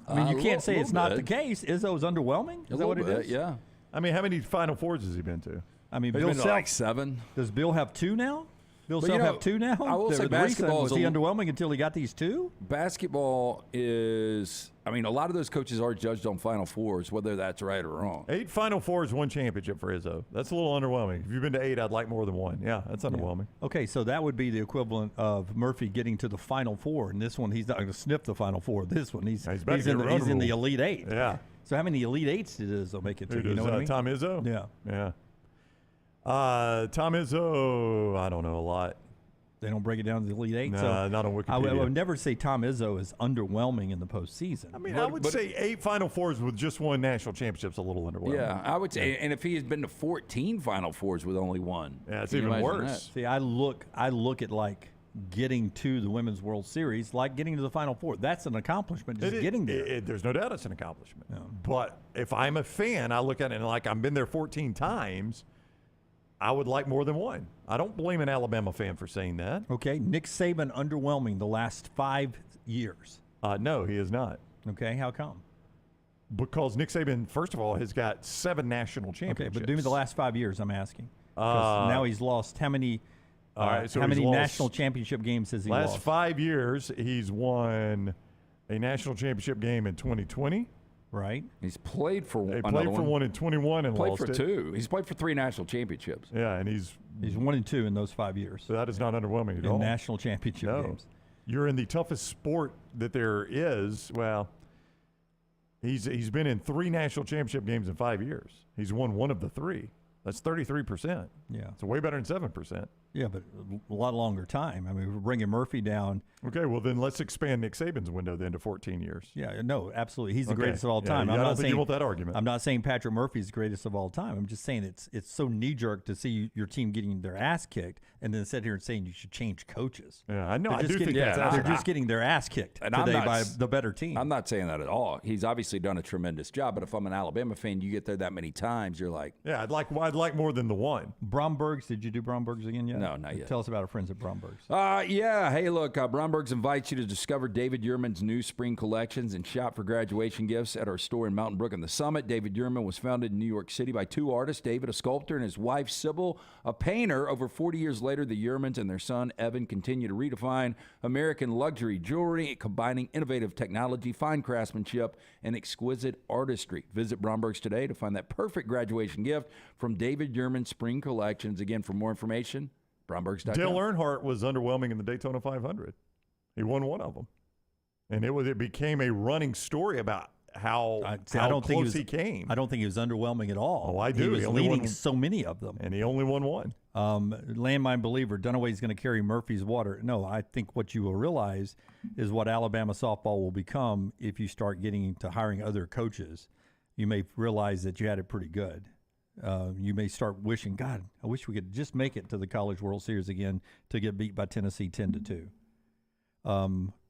I mean, you can't say it's not the case. Izzo's underwhelming? Is that what it is? Yeah. I mean, how many Final Fours has he been to? I mean, He's Bill been to Self, like 7. Does Bill have 2 now? Bill But, Self you know, have 2 now? I will say basketball was he underwhelming until he got these 2? Basketball is, I mean, a lot of those coaches are judged on Final Fours, whether that's right or wrong. 8 Final Fours, 1 championship for Izzo. That's a little underwhelming. If you've been to 8, I'd like more than 1. Yeah, that's underwhelming. Okay, so that would be the equivalent of Murphy getting to the Final Four. And this one, he's not going to sniff the Final Four. This one, he's in the Elite 8. Yeah. So how many Elite 8s did Izzo make it to? You know what I mean? Tom Izzo? Yeah. Yeah. Tom Izzo, I don't know a lot. They don't break it down to the Elite 8? No, so not on I Wikipedia. would never say Tom Izzo is underwhelming in the postseason. I mean, I would say 8 Final Fours with just 1 national championship's a little underwhelming. Yeah, I would say, and if he has been to 14 Final Fours with only 1. Yeah, it's can you even imagine worse. that? See, I look at like getting to the Women's World Series, like getting to the Final Four. That's an accomplishment, just getting there. There's no doubt it's an accomplishment. Yeah. But if I'm a fan, I look at it and like I've been there 14 times, I would like more than 1. I don't blame an Alabama fan for saying that. Okay, Nick Saban underwhelming the last 5 years. No, he is not. Okay, how come? Because Nick Saban, first of all, has got 7 national championships. Okay, but do me the last 5 years, I'm asking. Now he's lost how many so how many he's national lost, championship games has he lost? Last 5 years, he's won a national championship game in 2020. Right. He's played for He another played for one in 21 and played lost for it. 2. He's played for 3 national championships. Yeah, and he's 1 and 2 in those 5 years. So that is not underwhelming at in all. national championship games. You're in the toughest sport that there is. Well, he's been in 3 national championship games in 5 years. He's won 1 of the 3. That's 33%. Yeah. It's way better than 7%. Yeah, but a lot longer time. I mean, we're bringing Murphy down. Okay, well, then let's expand Nick Saban's window then to 14 years. Yeah, no, absolutely. He's the Okay. greatest of all Yeah, time. I I'm don't not think saying you want that argument. I'm not saying Patrick Murphy's the greatest of all time. I'm just saying it's so knee-jerk to see your team getting their ass kicked and then sit here and saying you should change coaches. Yeah, I know. They're I just do getting, think that's they're just getting their ass kicked And today I'm not by the better team. I'm not saying that at all. He's obviously done a tremendous job, but if I'm an Alabama fan, you get there that many times, you're like, yeah, I'd like more than the 1. Bromberg's, did you do Bromberg's again yet? No, not yet. Tell us about our friends at Bromberg's. Yeah. Hey, look, Bromberg's invites you to discover David Yurman's new spring collections and shop for graduation gifts at our store in Mountain Brook and the Summit. David Yurman was founded in New York City by 2 artists, David, a sculptor, and his wife, Sybil, a painter. Over 40 years later, the Yurmans and their son, Evan, continue to redefine American luxury jewelry, combining innovative technology, fine craftsmanship, and exquisite artistry. Visit Bromberg's today to find that perfect graduation gift from David Yurman's spring collections. Again, for more information, Brombergs.com. Dale Earnhardt was underwhelming in the Daytona 500. He won 1 of them. And it became a running story about how close he came. I don't think he was underwhelming at all. Oh, I do. He was leading so many of them. And he only won 1. Landmine believer, Dunaway's going to carry Murphy's water. No, I think what you will realize is what Alabama softball will become if you start getting to hiring other coaches. You may realize that you had it pretty good. You may start wishing, God, I wish we could just make it to the College World Series again to get beat by Tennessee 10-2.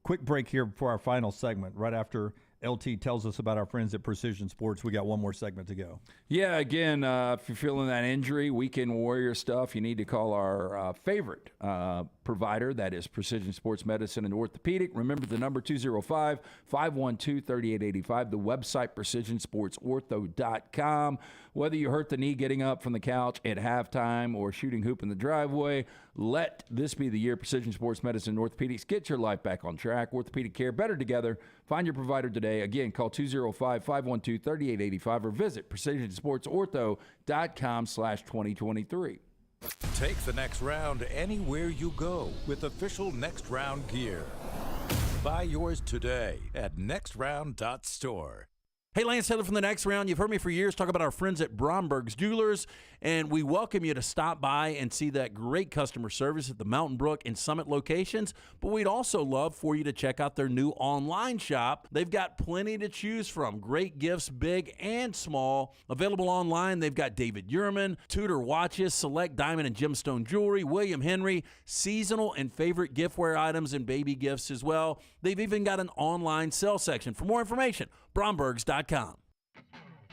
Quick break here before our final segment. Right after LT tells us about our friends at Precision Sports, we got one more segment to go. Yeah, again, if you're feeling that injury, weekend warrior stuff, you need to call our favorite provider, that is Precision Sports Medicine and Orthopedic. Remember the number 205-512-3885, the website precisionsportsortho.com. Whether you hurt the knee getting up from the couch at halftime or shooting hoop in the driveway, let this be the year Precision Sports Medicine and Orthopedics get your life back on track. Orthopedic care, better together. Find your provider today. Again, call 205-512-3885 or visit precisionsportsortho.com/2023. Take the next round anywhere you go with official Next Round gear. Buy yours today at nextround.store. Hey, Lance Taylor from the Next Round. You've heard me for years talk about our friends at Bromberg's Jewelers, and we welcome you to stop by and see that great customer service at the Mountain Brook and Summit locations. But we'd also love for you to check out their new online shop. They've got plenty to choose from. Great gifts, big and small. Available online, they've got David Yurman, Tudor watches, select diamond and gemstone jewelry, William Henry, seasonal and favorite giftware items, and baby gifts as well. They've even got an online sale section. For more information, Brombergs.com.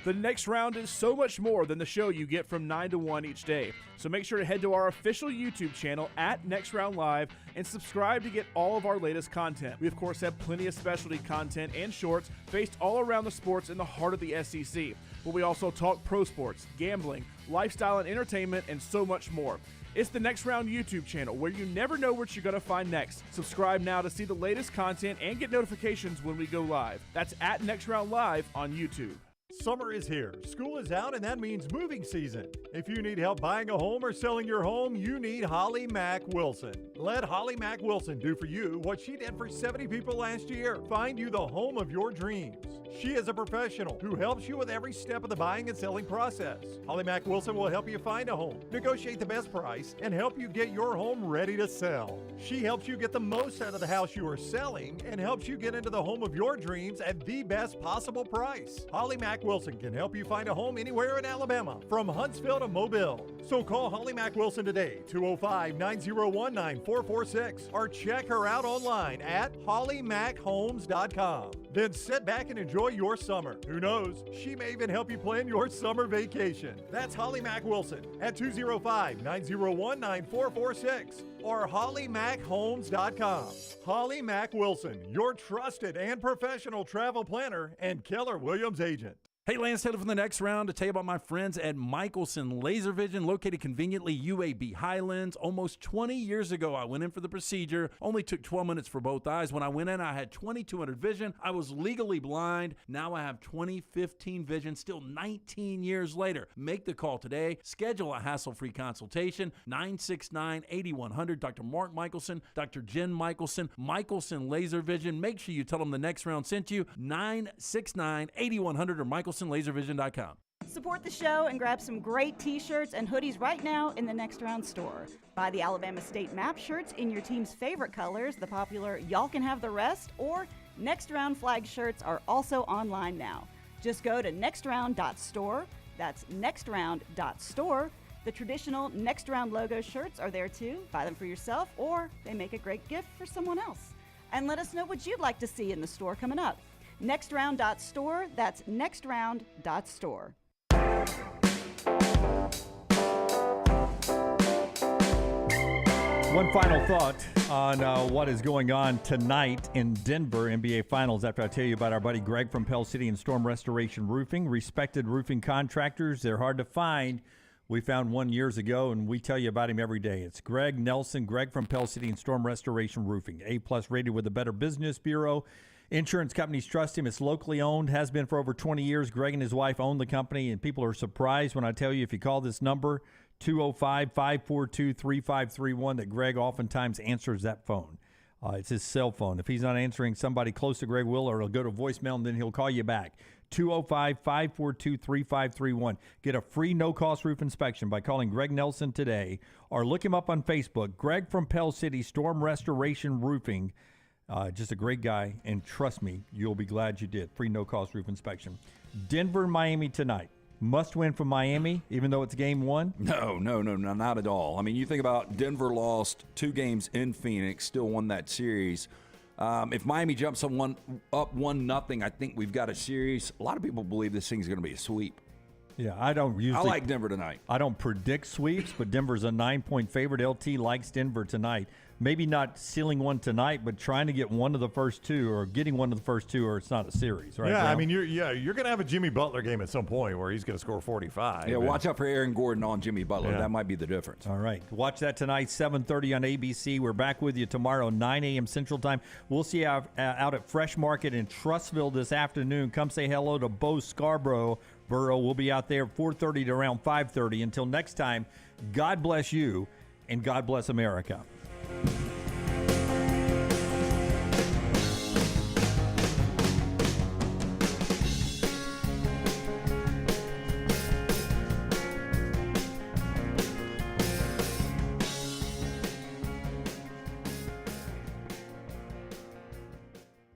The Next Round is so much more than the show you get from 9 to 1 each day. So make sure to head to our official YouTube channel at Next Round Live and subscribe to get all of our latest content. We, of course, have plenty of specialty content and shorts based all around the sports in the heart of the SEC. But we also talk pro sports, gambling, lifestyle and entertainment, and so much more. It's the Next Round YouTube channel where you never know what you're going to find next. Subscribe now to see the latest content and get notifications when we go live. That's at Next Round Live on YouTube. Summer is here, school is out, and that means moving season. If you need help buying a home or selling your home, you need Holly Mack Wilson. Let Holly Mack Wilson do for you what she did for 70 people last year. Find you the home of your dreams. She is a professional who helps you with every step of the buying and selling process. Holly Mack Wilson will help you find a home, negotiate the best price, and help you get your home ready to sell. She helps you get the most out of the house you are selling and helps you get into the home of your dreams at the best possible price. Holly Mack Wilson can help you find a home anywhere in Alabama, from Huntsville to Mobile. So call Holly Mack Wilson today, 205-901-9446, or check her out online at hollymackhomes.com. Then sit back and enjoy your summer. Who knows? She may even help you plan your summer vacation. That's Holly Mack Wilson at 205-901-9446 or hollymackhomes.com. Holly Mack Wilson, your trusted and professional travel planner and Keller Williams agent. Hey, Lance Taylor from the Next Round to tell you about my friends at Michelson Laser Vision, located conveniently UAB Highlands. Almost 20 years ago, I went in for the procedure. Only took 12 minutes for both eyes. When I went in, I had 20/200 vision. I was legally blind. Now I have 20/15 vision, still 19 years later. Make the call today. Schedule a hassle-free consultation. 969-8100. Dr. Mark Michelson, Dr. Jen Michelson, Michelson Laser Vision. Make sure you tell them the Next Round sent you. 969-8100 or MichelsonLaserVision.com. Support the show and grab some great t-shirts and hoodies right now in the Next Round store. Buy the Alabama State map shirts in your team's favorite colors, the popular Y'all Can Have the Rest, or Next Round flag shirts are also online now. Just go to nextround.store. That's nextround.store. The traditional Next Round logo shirts are there too. Buy them for yourself, or they make a great gift for someone else. And let us know what you'd like to see in the store coming up. Nextround.store. That's nextround.store. One final thought on what is going on tonight in Denver NBA Finals after I tell you about our buddy Greg from Pell City and Storm Restoration Roofing. Respected roofing contractors. They're hard to find. We found one years ago, and we tell you about him every day. It's Greg Nelson, Greg from Pell City and Storm Restoration Roofing. A-plus rated with the Better Business Bureau. Insurance companies trust him. It's locally owned, has been for over 20 years. Greg and his wife own the company, and people are surprised when I tell you if you call this number, 205-542-3531, that Greg oftentimes answers that phone. It's his cell phone. If he's not answering, somebody close to Greg will, or he'll go to voicemail, and then he'll call you back. 205-542-3531. Get a free no-cost roof inspection by calling Greg Nelson today, or look him up on Facebook, Greg from Pell City Storm Restoration Roofing. Just a great guy, and trust me, you'll be glad you did. Free no-cost roof inspection. Denver and Miami tonight. Must win for Miami, even though it's game one? No, not at all. I mean, you think about Denver lost 2 games in Phoenix, still won that series. If Miami jumps up 1-0, I think we've got a series. A lot of people believe this thing's going to be a sweep. Yeah, I like Denver tonight. I don't predict sweeps, but Denver's a 9-point favorite. LT likes Denver tonight. Maybe not sealing one tonight, but trying to get one of the first two, or getting one of the first two, or it's not a series, right? Yeah, Brown? I mean, you're going to have a Jimmy Butler game at some point where he's going to score 45. Yeah, watch out for Aaron Gordon on Jimmy Butler. Yeah. That might be the difference. All right. Watch that tonight, 7:30 on ABC. We're back with you tomorrow, 9 a.m. Central Time. We'll see you out at Fresh Market in Trussville this afternoon. Come say hello to Bo Scarborough. We'll be out there 4:30 to around 5:30. Until next time, God bless you, and God bless America.